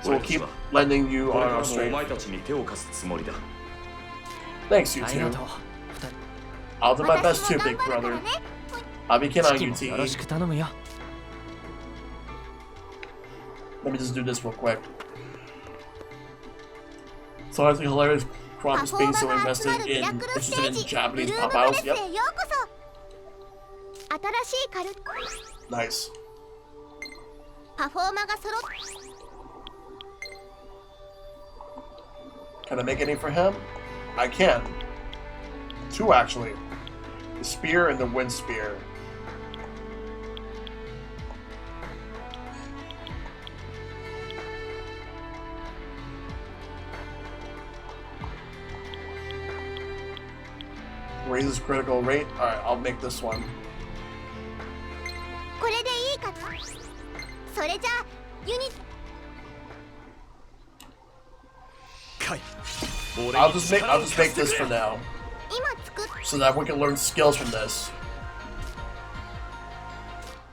So we'll keep lending you on our strength. Thanks, you ありが two. とう I'll do my best too, big brother. I'll be kin on 2 you, 人もよ T. ろしく頼むよ Let me just do this real quick. So it's hilarious. パ Crop is フォー being マ so が集 invested まるミ in ラクルス interested テー in ジ Japanese ブルー pop ムドレ house. スへ Yep. ようこそ新しいカル Nice. パフォーマが揃っ Can I make any for him? I can. 2 actually. The spear and the wind spear. Raises critical rate. Alright, I'll make this one. これでいいかなそれじゃあユニ I'll just make this for now. 今作っ So that we can learn skills from this.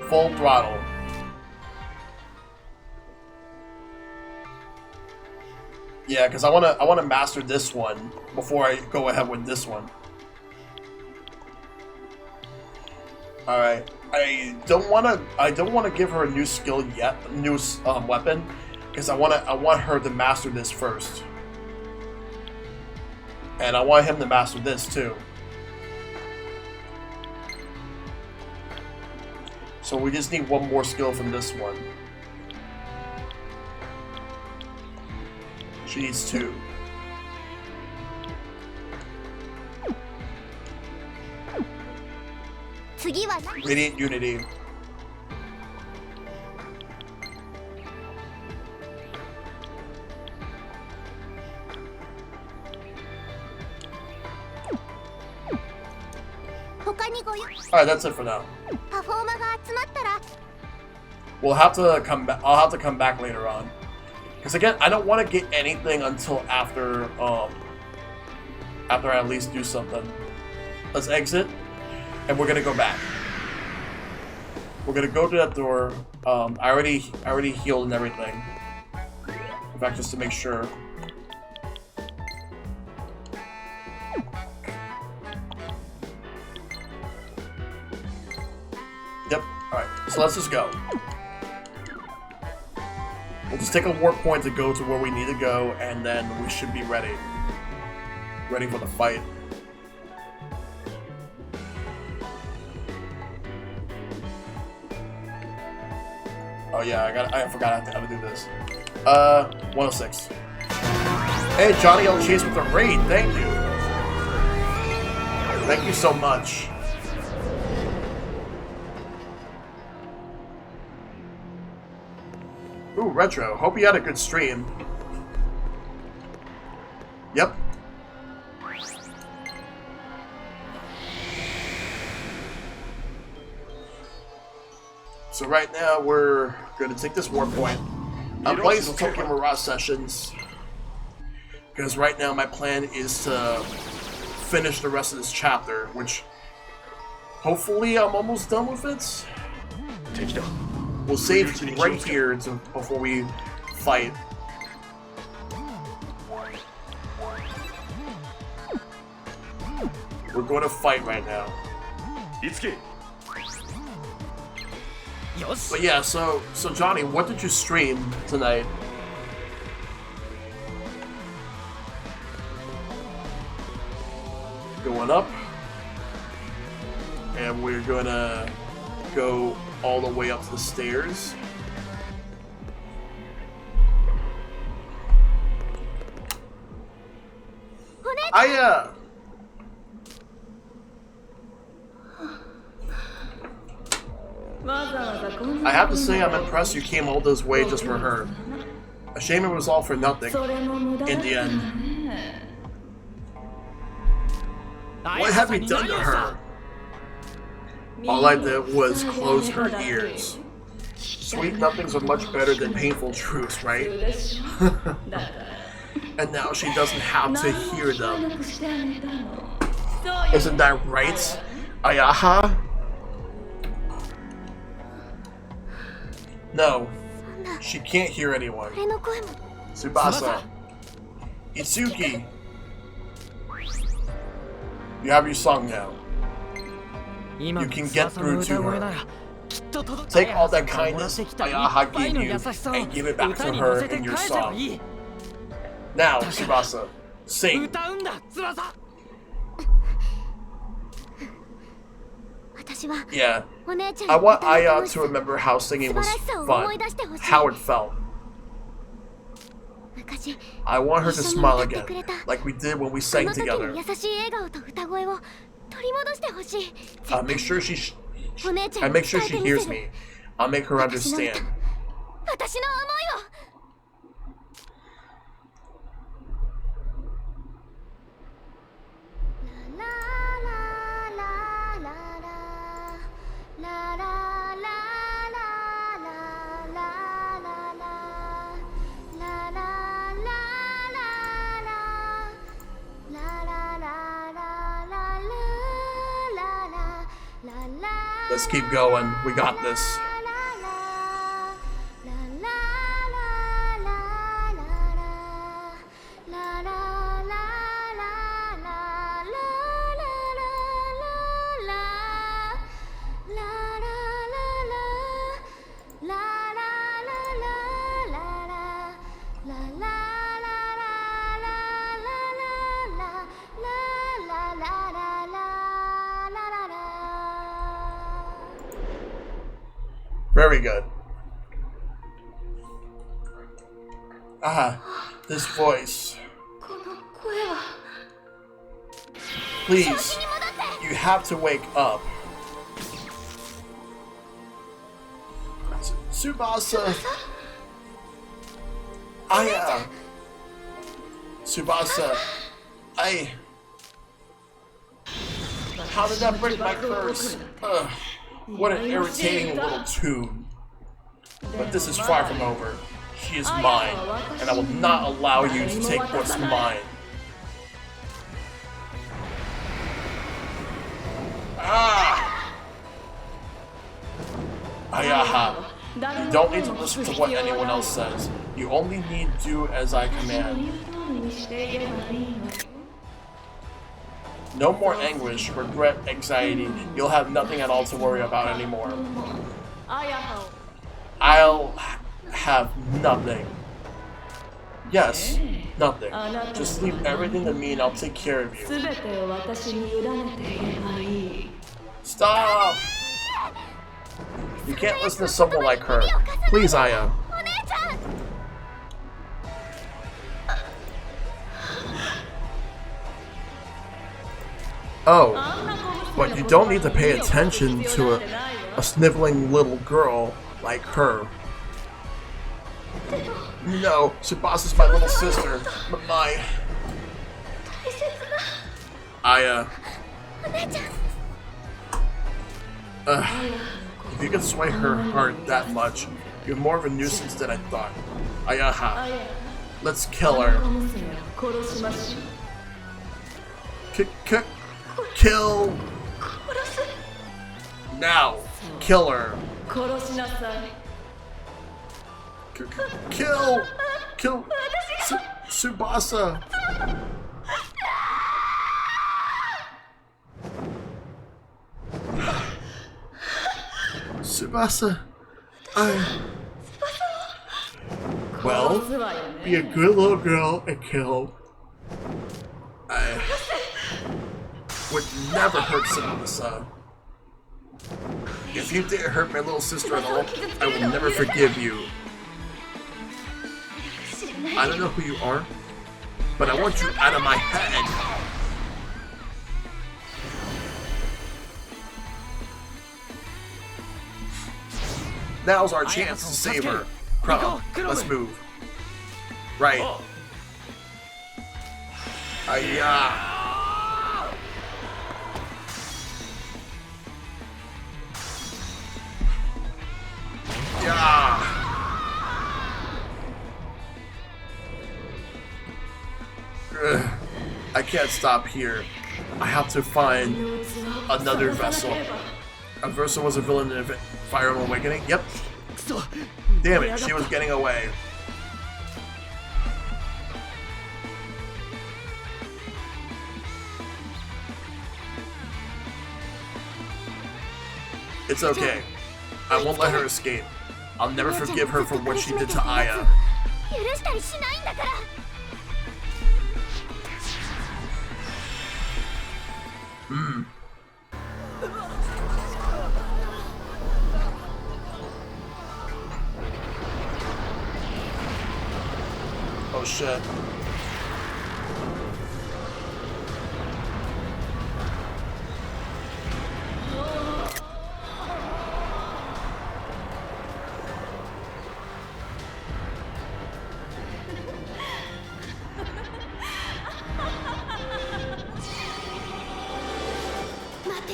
Full throttle. Yeah, because I wanna master this one before I go ahead with this one. Alright. I don't wanna give her a new skill yet, a new weapon, because I want her to master this first. And I want him to master this too. So we just need one more skill from this one. She needs 2. Radiant Unity. Alright, that's it for now. パフォーマが集まったら We'll have to come back. I'll have to come back later on. Because again, I don't want to get anything until after I at least do something. Let's exit, and we're gonna go back. We're gonna go to that door. I already healed and everything. In fact, just to make sure. Yep. All right. So let's just go. We'll just take a warp point to go to where we need to go, and then we should be ready. Ready for the fight. Oh yeah, I forgot how to do this. 106. Hey, Johnny L. Chase with the raid. Thank you. Thank you so much. Ooh, Retro. Hope you had a good stream. Yep. So right now we're going to take this warp point. I'm playing some Tokyo Mirage sessions because right now my plan is to finish the rest of this chapter, which hopefully I'm almost done with it. We'll save right here before we fight. We're going to fight right now. But yeah, so Johnny, what did you stream tonight? Going up, and we're gonna go all the way up to the stairs. I have to say I'm impressed you came all this way just for her. A shame it was all for nothing in the end. What have you done to her? All I did was close her ears. Sweet nothings are much better than painful truths, right? And now she doesn't have to hear them. Isn't that right, Ayaha? No, she can't hear anyone. Tsubasa, Itsuki, you have your song now. You can get through to her. Take all that kindness Ayaha gave you and give it back to her in your song. Now, Tsubasa, sing. Yeah, I want Aya to remember how singing was fun, how it felt. I want her to smile again, like we did when we sang together. Make sure she hears me. I'll make her understand. Let's keep going. We got this. Very good. This voice. Please, you have to wake up. Tsubasa. Aya. Tsubasa. How did that break my curse? What an irritating little tune. But this is far from over. She is mine, and I will not allow you to take what's mine. Ayaha, you don't need to listen to what anyone else says. You only need to do as I command. No more anguish, regret, anxiety. You'll have nothing at all to worry about anymore. I'll have nothing. Yes, nothing. Just leave everything to me and I'll take care of you. Stop! You can't listen to someone like her. Please, Aya. Oh, but you don't need to pay attention to a sniveling little girl like her. No, Tsubasa's my little sister, but my... Aya. If you can sway her heart that much, you're more of a nuisance than I thought. Ayaha. Let's kill her. Kill! Now! Kill her! Kill! Kill! Tsubasa! Tsubasa! Well, be a good little girl and kill. I would never hurt someone's If you dare hurt my little sister at all, I will never forgive you. I don't know who you are, but I want you out of my head. Now's our chance to save her. Crumb, let's move. Right. I can't stop here. I have to find another vessel. A vessel was a villain in Fire Emblem Awakening? Yep. Damn it, she was getting away. It's okay. I won't let her escape. I'll never forgive her for what she did to Aya. Oh shit.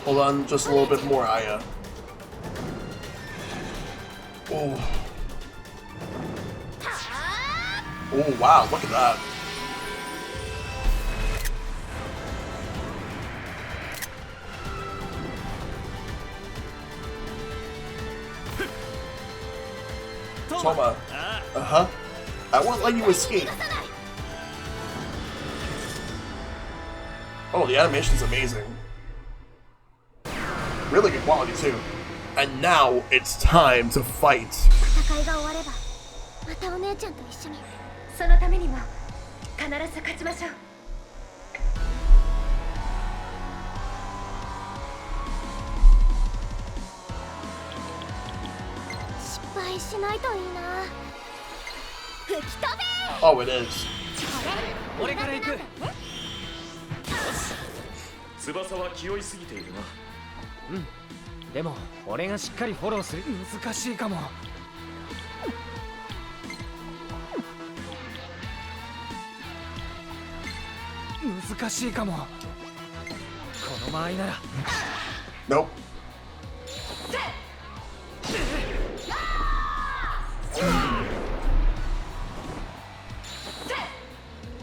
Hold on just a little bit more, Aya. Oh. Oh wow, look at that. Toma. Uh-huh. I won't let you escape. Oh, the animation's amazing. Really good quality too. And now it's time to fight. そのためにも必ず勝ちましょう。失敗しないといいな。吹き飛べ。Oh, it is. 俺から行く。翼は気負いすぎているな。うん。でも俺がしっかりフォローする。難しいかも。難しいかも。この間合いなら。Nope.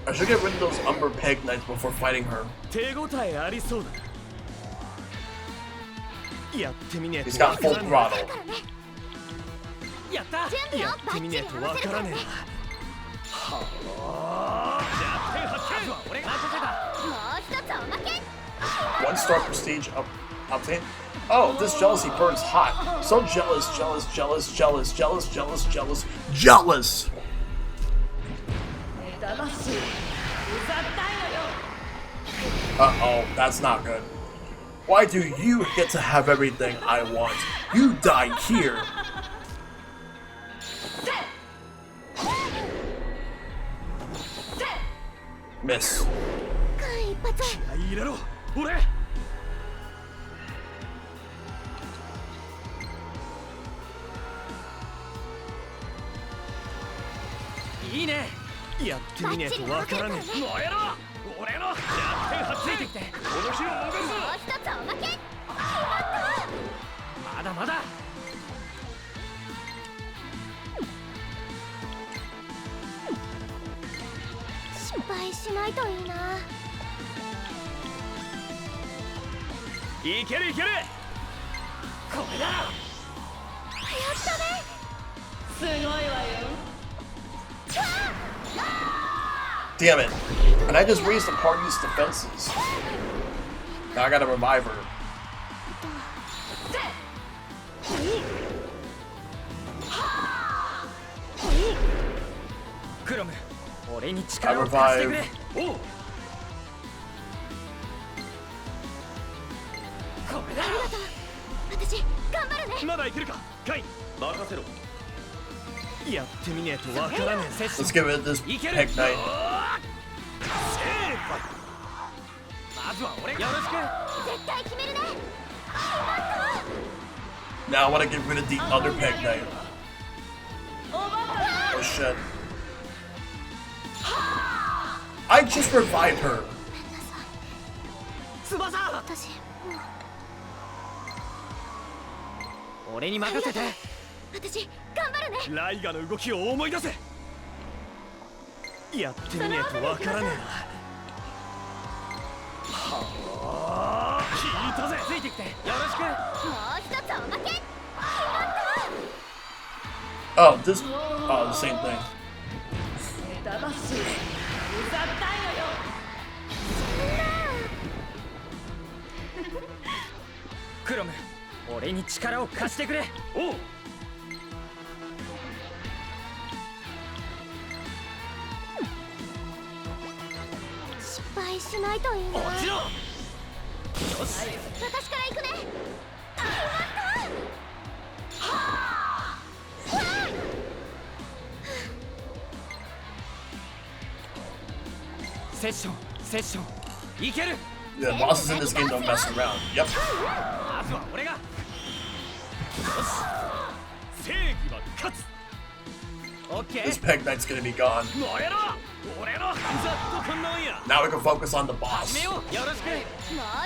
I should get rid of those Umber Peg Knights before fighting her. 手応えありそうだ。やってみねえと。 He's got full throttle. やった。やってみねえとわからねえ。はあ。じゃあ手発見は俺が当てた。 1 star prestige obtained. Oh, this jealousy burns hot. So jealous, jealous, jealous, jealous, jealous, jealous, jealous, jealous. Uh-oh, that's not good. Why do you get to have everything I want? You die here. Miss. 入れろ俺。いいね。やってみねえとわからねえ。燃えろ俺の。弱点はついてきてこの日を逃す。もう一つおまけ。まだまだ。失敗しないといいな。いけるいける。これだ。やったね。すごいわよ。 Damn it. And I just raised the party's defenses. Now I gotta revive her. クロム、俺に力を貸してくれ。おう。これだ。ありがとう。私頑張るね。まだいけるかカイン。任せろ。やってみねえとわからねえ。 Let's give it this Peg Knight. まずは俺。よろしく。絶対決めるね。 Now I want to get rid of the other Peg Knight. Oh shit. I just revived her. 翼。私もう俺に任せて。私頑張るね。ライガの動きを思い出せ。やってみねえとわからねえな。はあ、聞いたぜ。ついてきて。よろしく。もう一つおまけ。 Oh, this. Oh, the same thing. クロム、俺に力を貸してくれ。おう。失敗しないといいな。もちろん。よし。私から行くね。セッション、セッション。いける。 Yeah, bosses in this game don't mess around. Yep. まずは俺が。正義は勝つ。オッケ This ー。 Peg Knight's gonna be gone. 燃えろ。俺のざっとこんなもんや。 Now we can focus on the 始 boss. めよう。よろしく。もう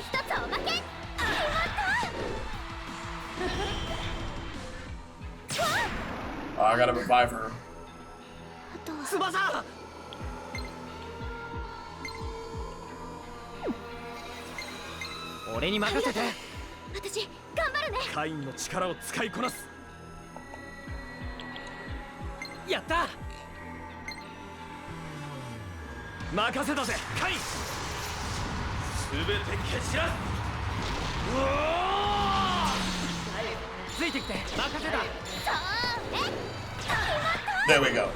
一つおまけ。 I gotta revive her. あとは翼。俺に任せて。私頑張るね。カインの力を使いこなす。やった。任せたぜカイン。すべて蹴散らす。うおー。ついてきて。任せた。それ。 There we go.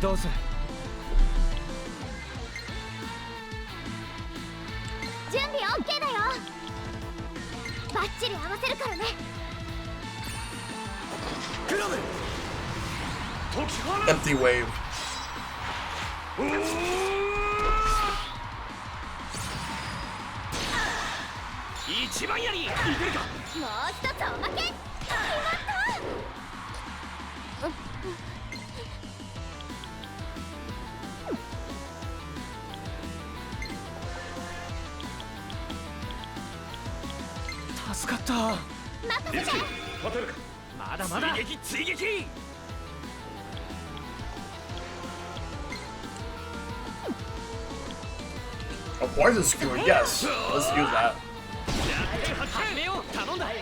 どうする。準備 OK だよ。バッチリ合わせるからね。クロム。解き放つ。 Empty wave. 一番やり。いけるか。もう一つおまけ。 助かった。任せて。勝てるか。まだまだ。追撃追撃。 A poison skewer, yes. Let's use that. 始めよう。頼んだ。それ。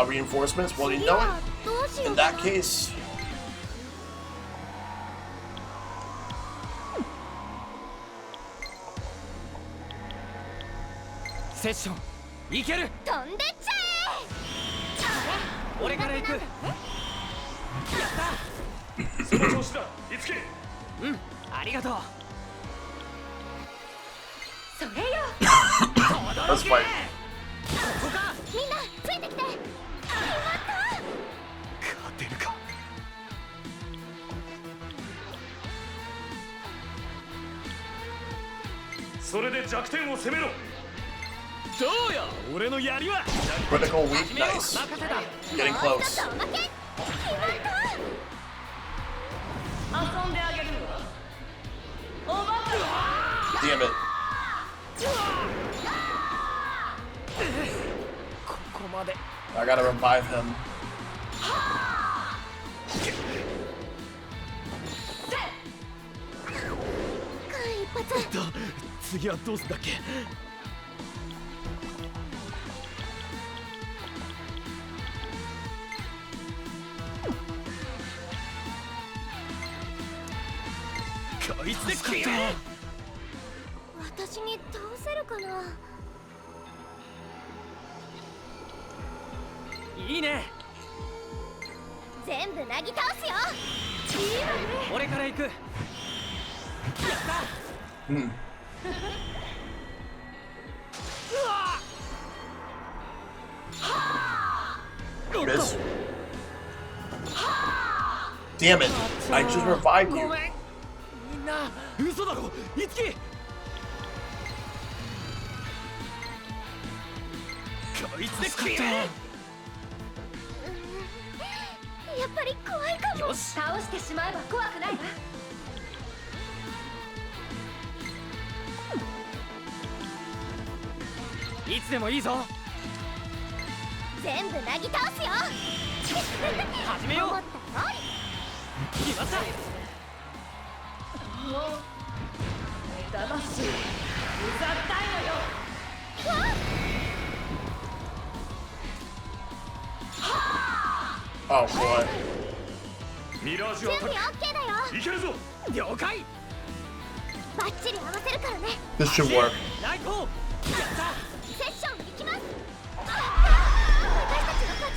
Reinforcements? Well, you know what? どうしよ In うか that な。 case,セッション。いける。飛んでっちゃえ。俺から行く。やっその調子だ。いつけ。た。うん。ありがとう。それよ。 let's fight. ここか。みんなついてきて。勝てるか。それで弱点を攻めろ。どうや俺の槍は。 Critical weak, nice. 任せた。 Getting もう一 close. つおまけ。 Damn it. ここまで。 I gotta revive him. 間一髪。次はどうすんだっけ。こいつで食え。私に倒せるかな。いいね。全部なぎ倒すよ。いいわね。俺から行く。やった。うん。Miss. Damn it! I just revived you. みんな嘘だろ。いつき。こいつで食え。やっぱり怖いかも。よし。倒してしまえば怖くないわ。いつでもいいぞ。全部なぎ倒すよ。始めよう。思った通り。決まった。メタバッシュうざったいのよ。Oh boy. ミラージュ準備アタッ OK だよ。クいけるぞ。了解。バッチリ合わせるからね。 This should work. ライト。やった。セッション行きます。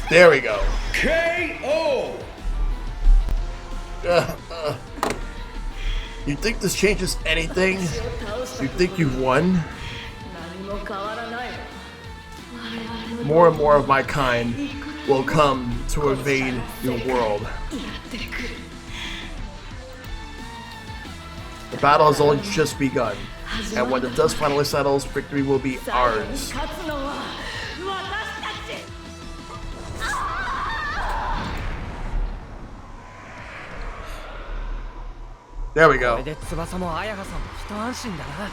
There we go. KO. You think this changes anything? You think you've won? More and more of my kind will come to invade your world. The battle has only just begun, and when the dust finally settles, victory will be ours. There we こ go. れで翼も綾葉さんも一安心だな。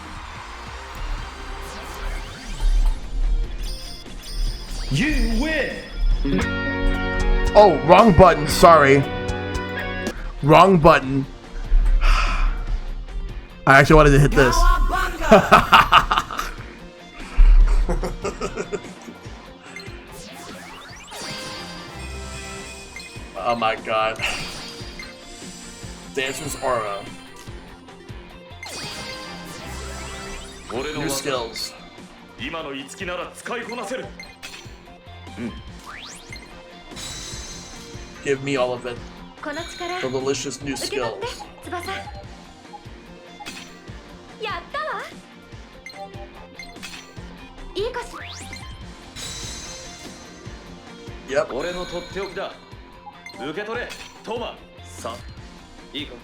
You win. Oh, wrong button. Sorry. Wrong button. I actually wanted to hit this. Oh my god. Dancer's aura. New skills. 今のいつきなら使いこなせる。Give me all of it. この力 The delicious new 受け取っ skills. て翼。やったわ。いいかしら。 Yep. 俺のとっておきだ。受け取れ、トーマ。さあ、いいか。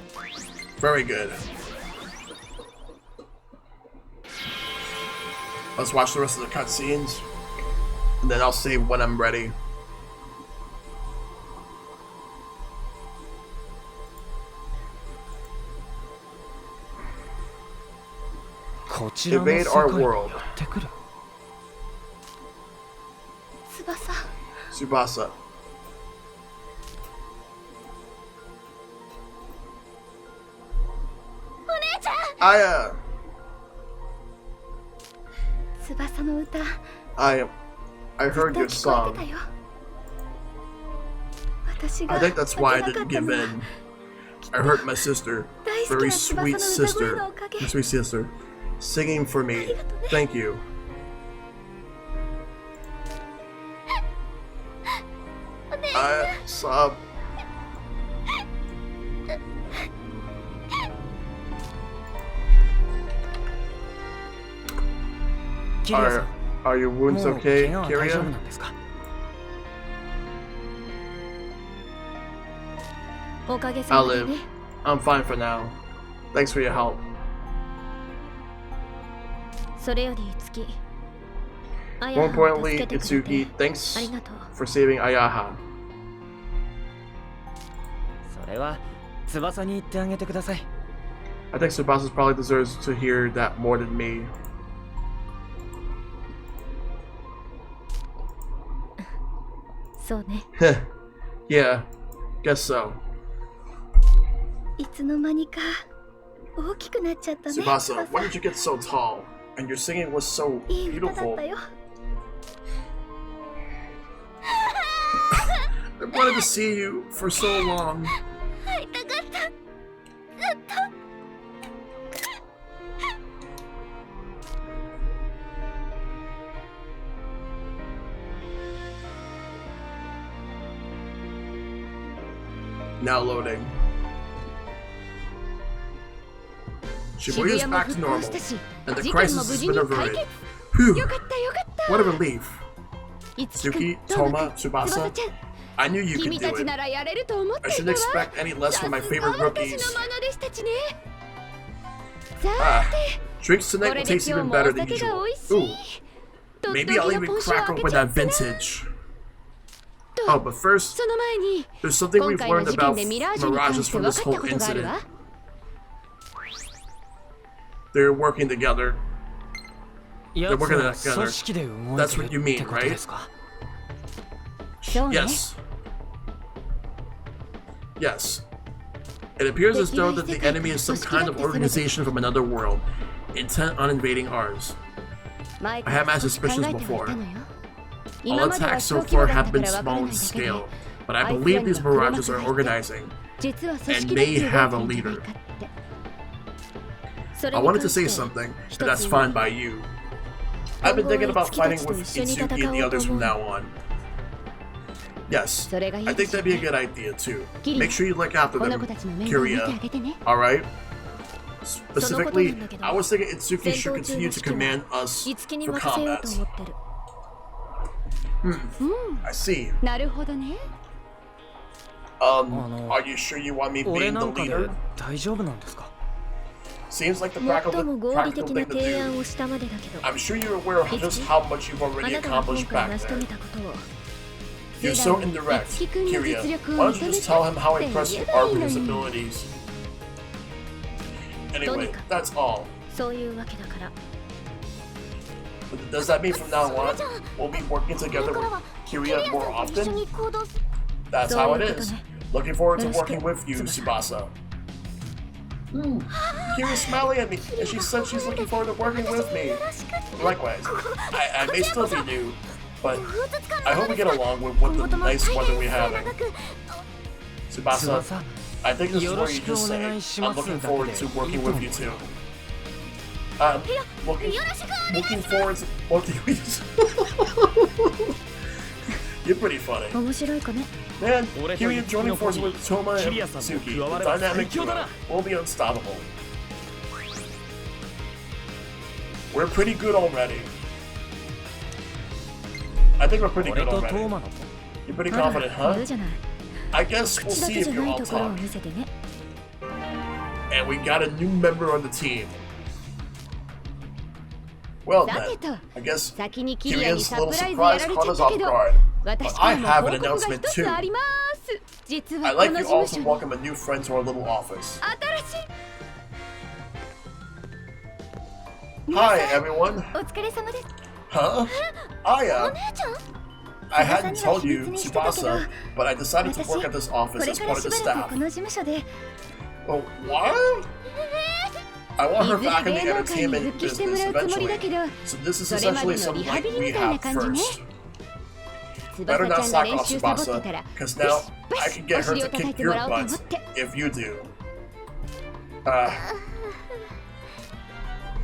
Very good. Let's watch the rest of the cutscenes, and then I'll save when I'm ready. Invade our world. 翼。 Tsubasa. お姉ちゃん。 Aya. 翼の歌。 I heard your ずっと聞こ song. えてたよ。私が I think that's why I 負けなか didn't った give のは in. I hurt my sister, 大好き very な翼の sweet 歌声 sister, のおかげ。 my sweet sister, singing for me. Thank you. お姉 I sob. Are your wounds もう okay, 怪我は大丈夫 Kiria? なんですか。おかげ I'll さまで live. ね。 I'm fine for now. Thanks for your help. それよりいつき。 More importantly, 助けてくれて Itsuki, thanks ありがとう。 for saving Ayaha. それは翼に言ってあげてください。 I think Tsubasa probably deserves to hear that more than me. そうね。 Yeah, guess so. いつの間にか大きくなっちゃったね。 Tsubasa, when did you get so tall? And your singing was so いい歌だっ beautiful. たよ。 I wanted to see you for so long. 会いたかった。ずっと。Now loading. Shibuya is back to normal, and the crisis has been averted. Phew! What a relief. Tsuki, Toma, Tsubasa, I knew you could do it. I shouldn't expect any less from my favorite rookies. Drinks tonight will taste even better than usual. Ooh, maybe I'll even crack open that vintage. Oh, but first, there's something we've learned about Mirages from this whole incident. They're working together. They're working together. That's what you mean, right? Yes. Yes. It appears as though that the enemy is some kind of organization from another world, intent on invading ours. I have my suspicions before. All attacks so far have been small in scale, but I believe these Mirages are organizing, and may have a leader. I wanted to say something, but that's fine by you. I've been thinking about fighting with Itsuki and the others from now on. Yes, I think that'd be a good idea too. Make sure you look after them, Kiria. Alright? Specifically, I was thinking Itsuki should continue to command us for combat. I see. Are you sure you want me being the leader? Seems like the practical thing to do. I'm sure you're aware of just how much you've already accomplished back there. You're so indirect, Kiria. Why don't you just tell him how impressive you are with his abilities? Anyway, that's all. Does that mean from now on, we'll be working together with Kiria more often? That's how it is. Looking forward to working with you, Tsubasa. Kiria's smiling at me, and she said she's looking forward to working with me. Likewise, I may still be new, but I hope we get along with what the nice weather we're having. Tsubasa, I think this is where you just say, I'm looking forward to working with you too. Looking forward to working with you. You're pretty funny. Man, Kiria joining forces with Toma and Tsuki, the dynamic duo, will be unstoppable. We're pretty good already. I think we're pretty good already. You're pretty confident, huh? I guess we'll see if you're all talk. And we got a new member on the team. Well then, I guess Kiria's little surprise caught us off guard. But I have an announcement too. I'd like you all to welcome a new friend to our little office. Hi everyone. Huh? Aya. I hadn't told you, Tsubasa, but I decided to work at this office as part of the staff. Oh, what? I want her back in the entertainment business eventually, so this is essentially some like rehab first. Better not slack off, Tsubasa, cause now I can get her to kick your butt if you do.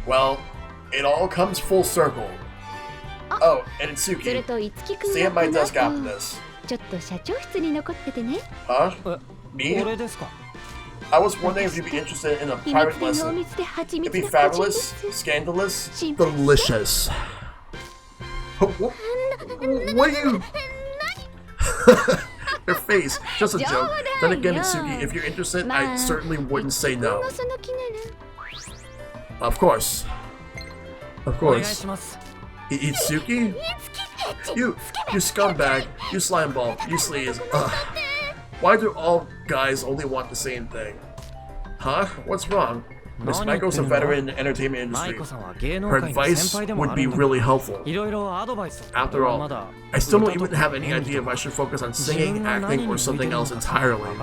Well, it all comes full circle. Oh, and Itsuki, stay at my desk after this. Huh? Me? I was wondering if you'd be interested in a private lesson. It'd be fabulous, scandalous, delicious. What are you? Your face, just a joke. Then again, Itsuki, if you're interested, I certainly wouldn't say no. Of course. Of course. Itsuki? You scumbag, you slime ball, you sleaze. Why do all guys only want the same thing? Huh? What's wrong? Miss Maiko's a veteran in the entertainment industry. Her advice would be really helpful. After all, I still don't even have any idea if I should focus on singing, acting, or something else entirely.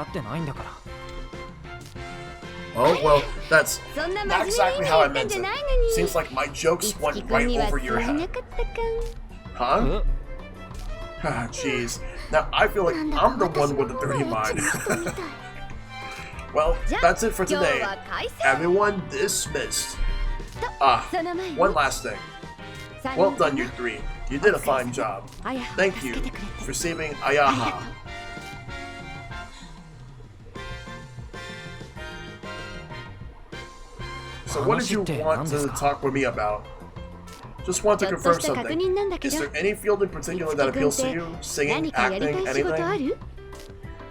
Oh, well, that's not exactly how I meant it. Seems like my jokes went right over your head. Huh? Ah, jeez. Now I feel like I'm the one with the dirty mind. Well, that's it for today. Everyone dismissed. One last thing. Well done, you three. You did a fine job. Thank you for saving Ayaha. So what did you want to talk with me about? Just want to confirm something. Is there any field in particular that appeals to you? Singing, acting, anything?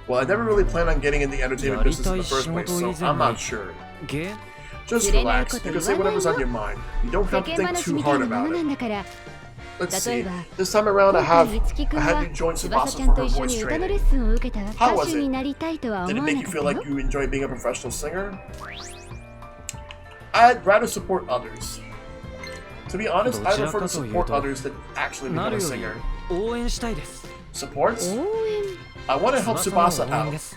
Well, I never really planned on getting in the entertainment business in the first place, so I'm not sure. Just relax. You can say whatever's on your mind. You don't have to think too hard about it. Let's see. This time around, I had you join Tsubasa for her voice training. How was it? Did it make you feel like you enjoy being a professional singer? I'd rather support others. To be honest, I prefer to support others than actually become a singer. Support? I want to help Tsubasa out.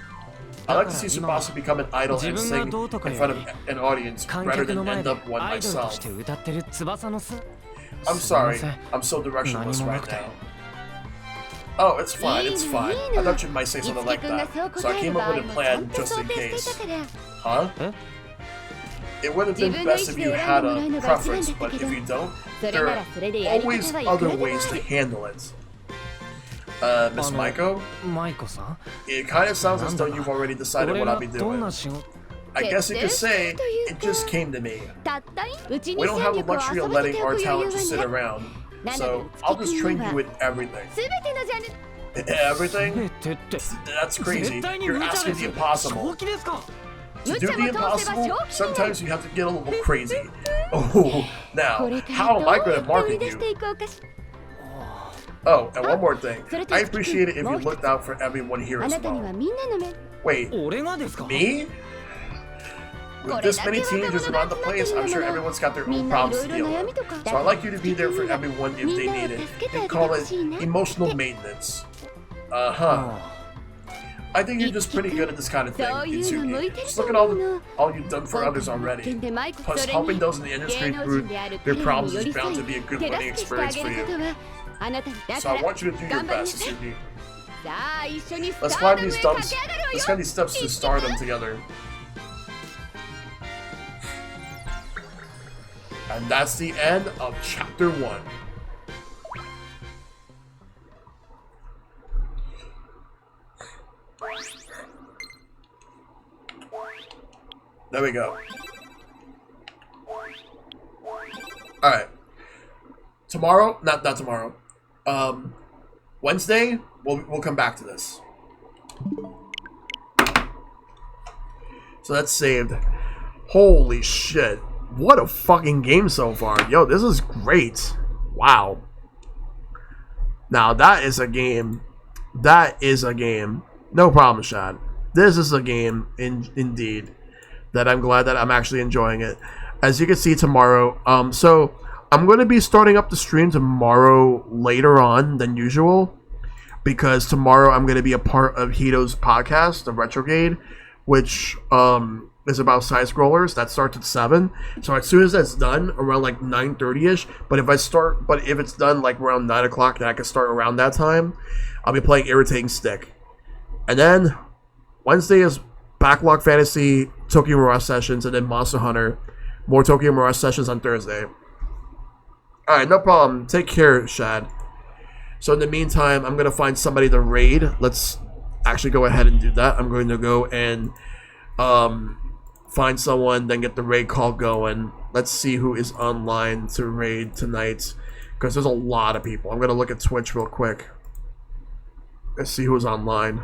I like to see Tsubasa become an idol and sing in front of an audience rather than end up one myself. I'm sorry, I'm so directionless right now. Oh, it's fine, it's fine. I thought you might say something like that, so I came up with a plan just in case. Huh? It would have been best if you had a preference, but if you don't, there are always other ways to handle it. Miss Maiko? It kind of sounds as though you've already decided what I'll be doing. I guess you could say, it just came to me. We don't have the luxury of letting our talent just sit around, so I'll just train you in everything. Everything? That's crazy. You're asking the impossible. To do the impossible, sometimes you have to get a little crazy. Oh, now, how am I going to market you? Oh, and one more thing. I appreciate it if you looked out for everyone here as well. Wait, me? With this many teenagers around the place, I'm sure everyone's got their own problems to deal with. So I'd like you to be there for everyone if they need it. They call it emotional maintenance. Uh-huh. I think you're just pretty good at this kind of thing, Itsuki. Just look at all you've done for others already. Plus, helping those in the industry through their problems is bound to be a good learning experience for you. So I want you to do your best, Itsuki. Let's climb these steps to stardom together. And that's the end of Chapter 1. There we go. Alright. Tomorrow, not tomorrow. Wednesday, we'll come back to this. So that's saved. Holy shit. What a fucking game so far. Yo, this is great. Wow. Now, that is a game. That is a game. No problem, Shad. This is a game, indeed, that I'm glad that I'm actually enjoying it. As you can see tomorrow, so I'm going to be starting up the stream tomorrow later on than usual, because tomorrow I'm going to be a part of Hito's podcast, the Retrograde, which is about side scrollers. That starts at 7. So as soon as that's done, around like 9:30ish. But if it's done like around 9 o'clock, then I can start around that time. I'll be playing Irritating Stick, and then Wednesday is Backlog Fantasy, Tokyo Mirage sessions, and then Monster Hunter. More Tokyo Mirage sessions on Thursday. Alright, no problem. Take care, Shad. So in the meantime, I'm going to find somebody to raid. Let's actually go ahead and do that. I'm going to go and find someone, then get the raid call going. Let's see who is online to raid tonight, because there's a lot of people. I'm going to look at Twitch real quick. Let's see who's online.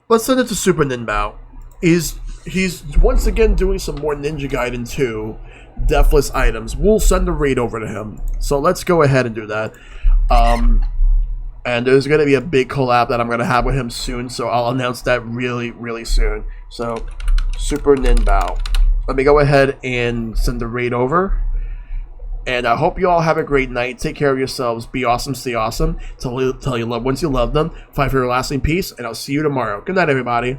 Let's send it to Super Ninbao. He's once again doing some more Ninja Gaiden 2 deathless items. We'll send the raid over to him. So let's go ahead and do that. And there's going to be a big collab that I'm going to have with him soon, so I'll announce that really, really soon. So, Super Ninbao. Let me go ahead and send the raid over. And I hope you all have a great night. Take care of yourselves. Be awesome, stay awesome. Tell your loved ones you love them. Fight for your lasting peace, and I'll see you tomorrow. Good night, everybody.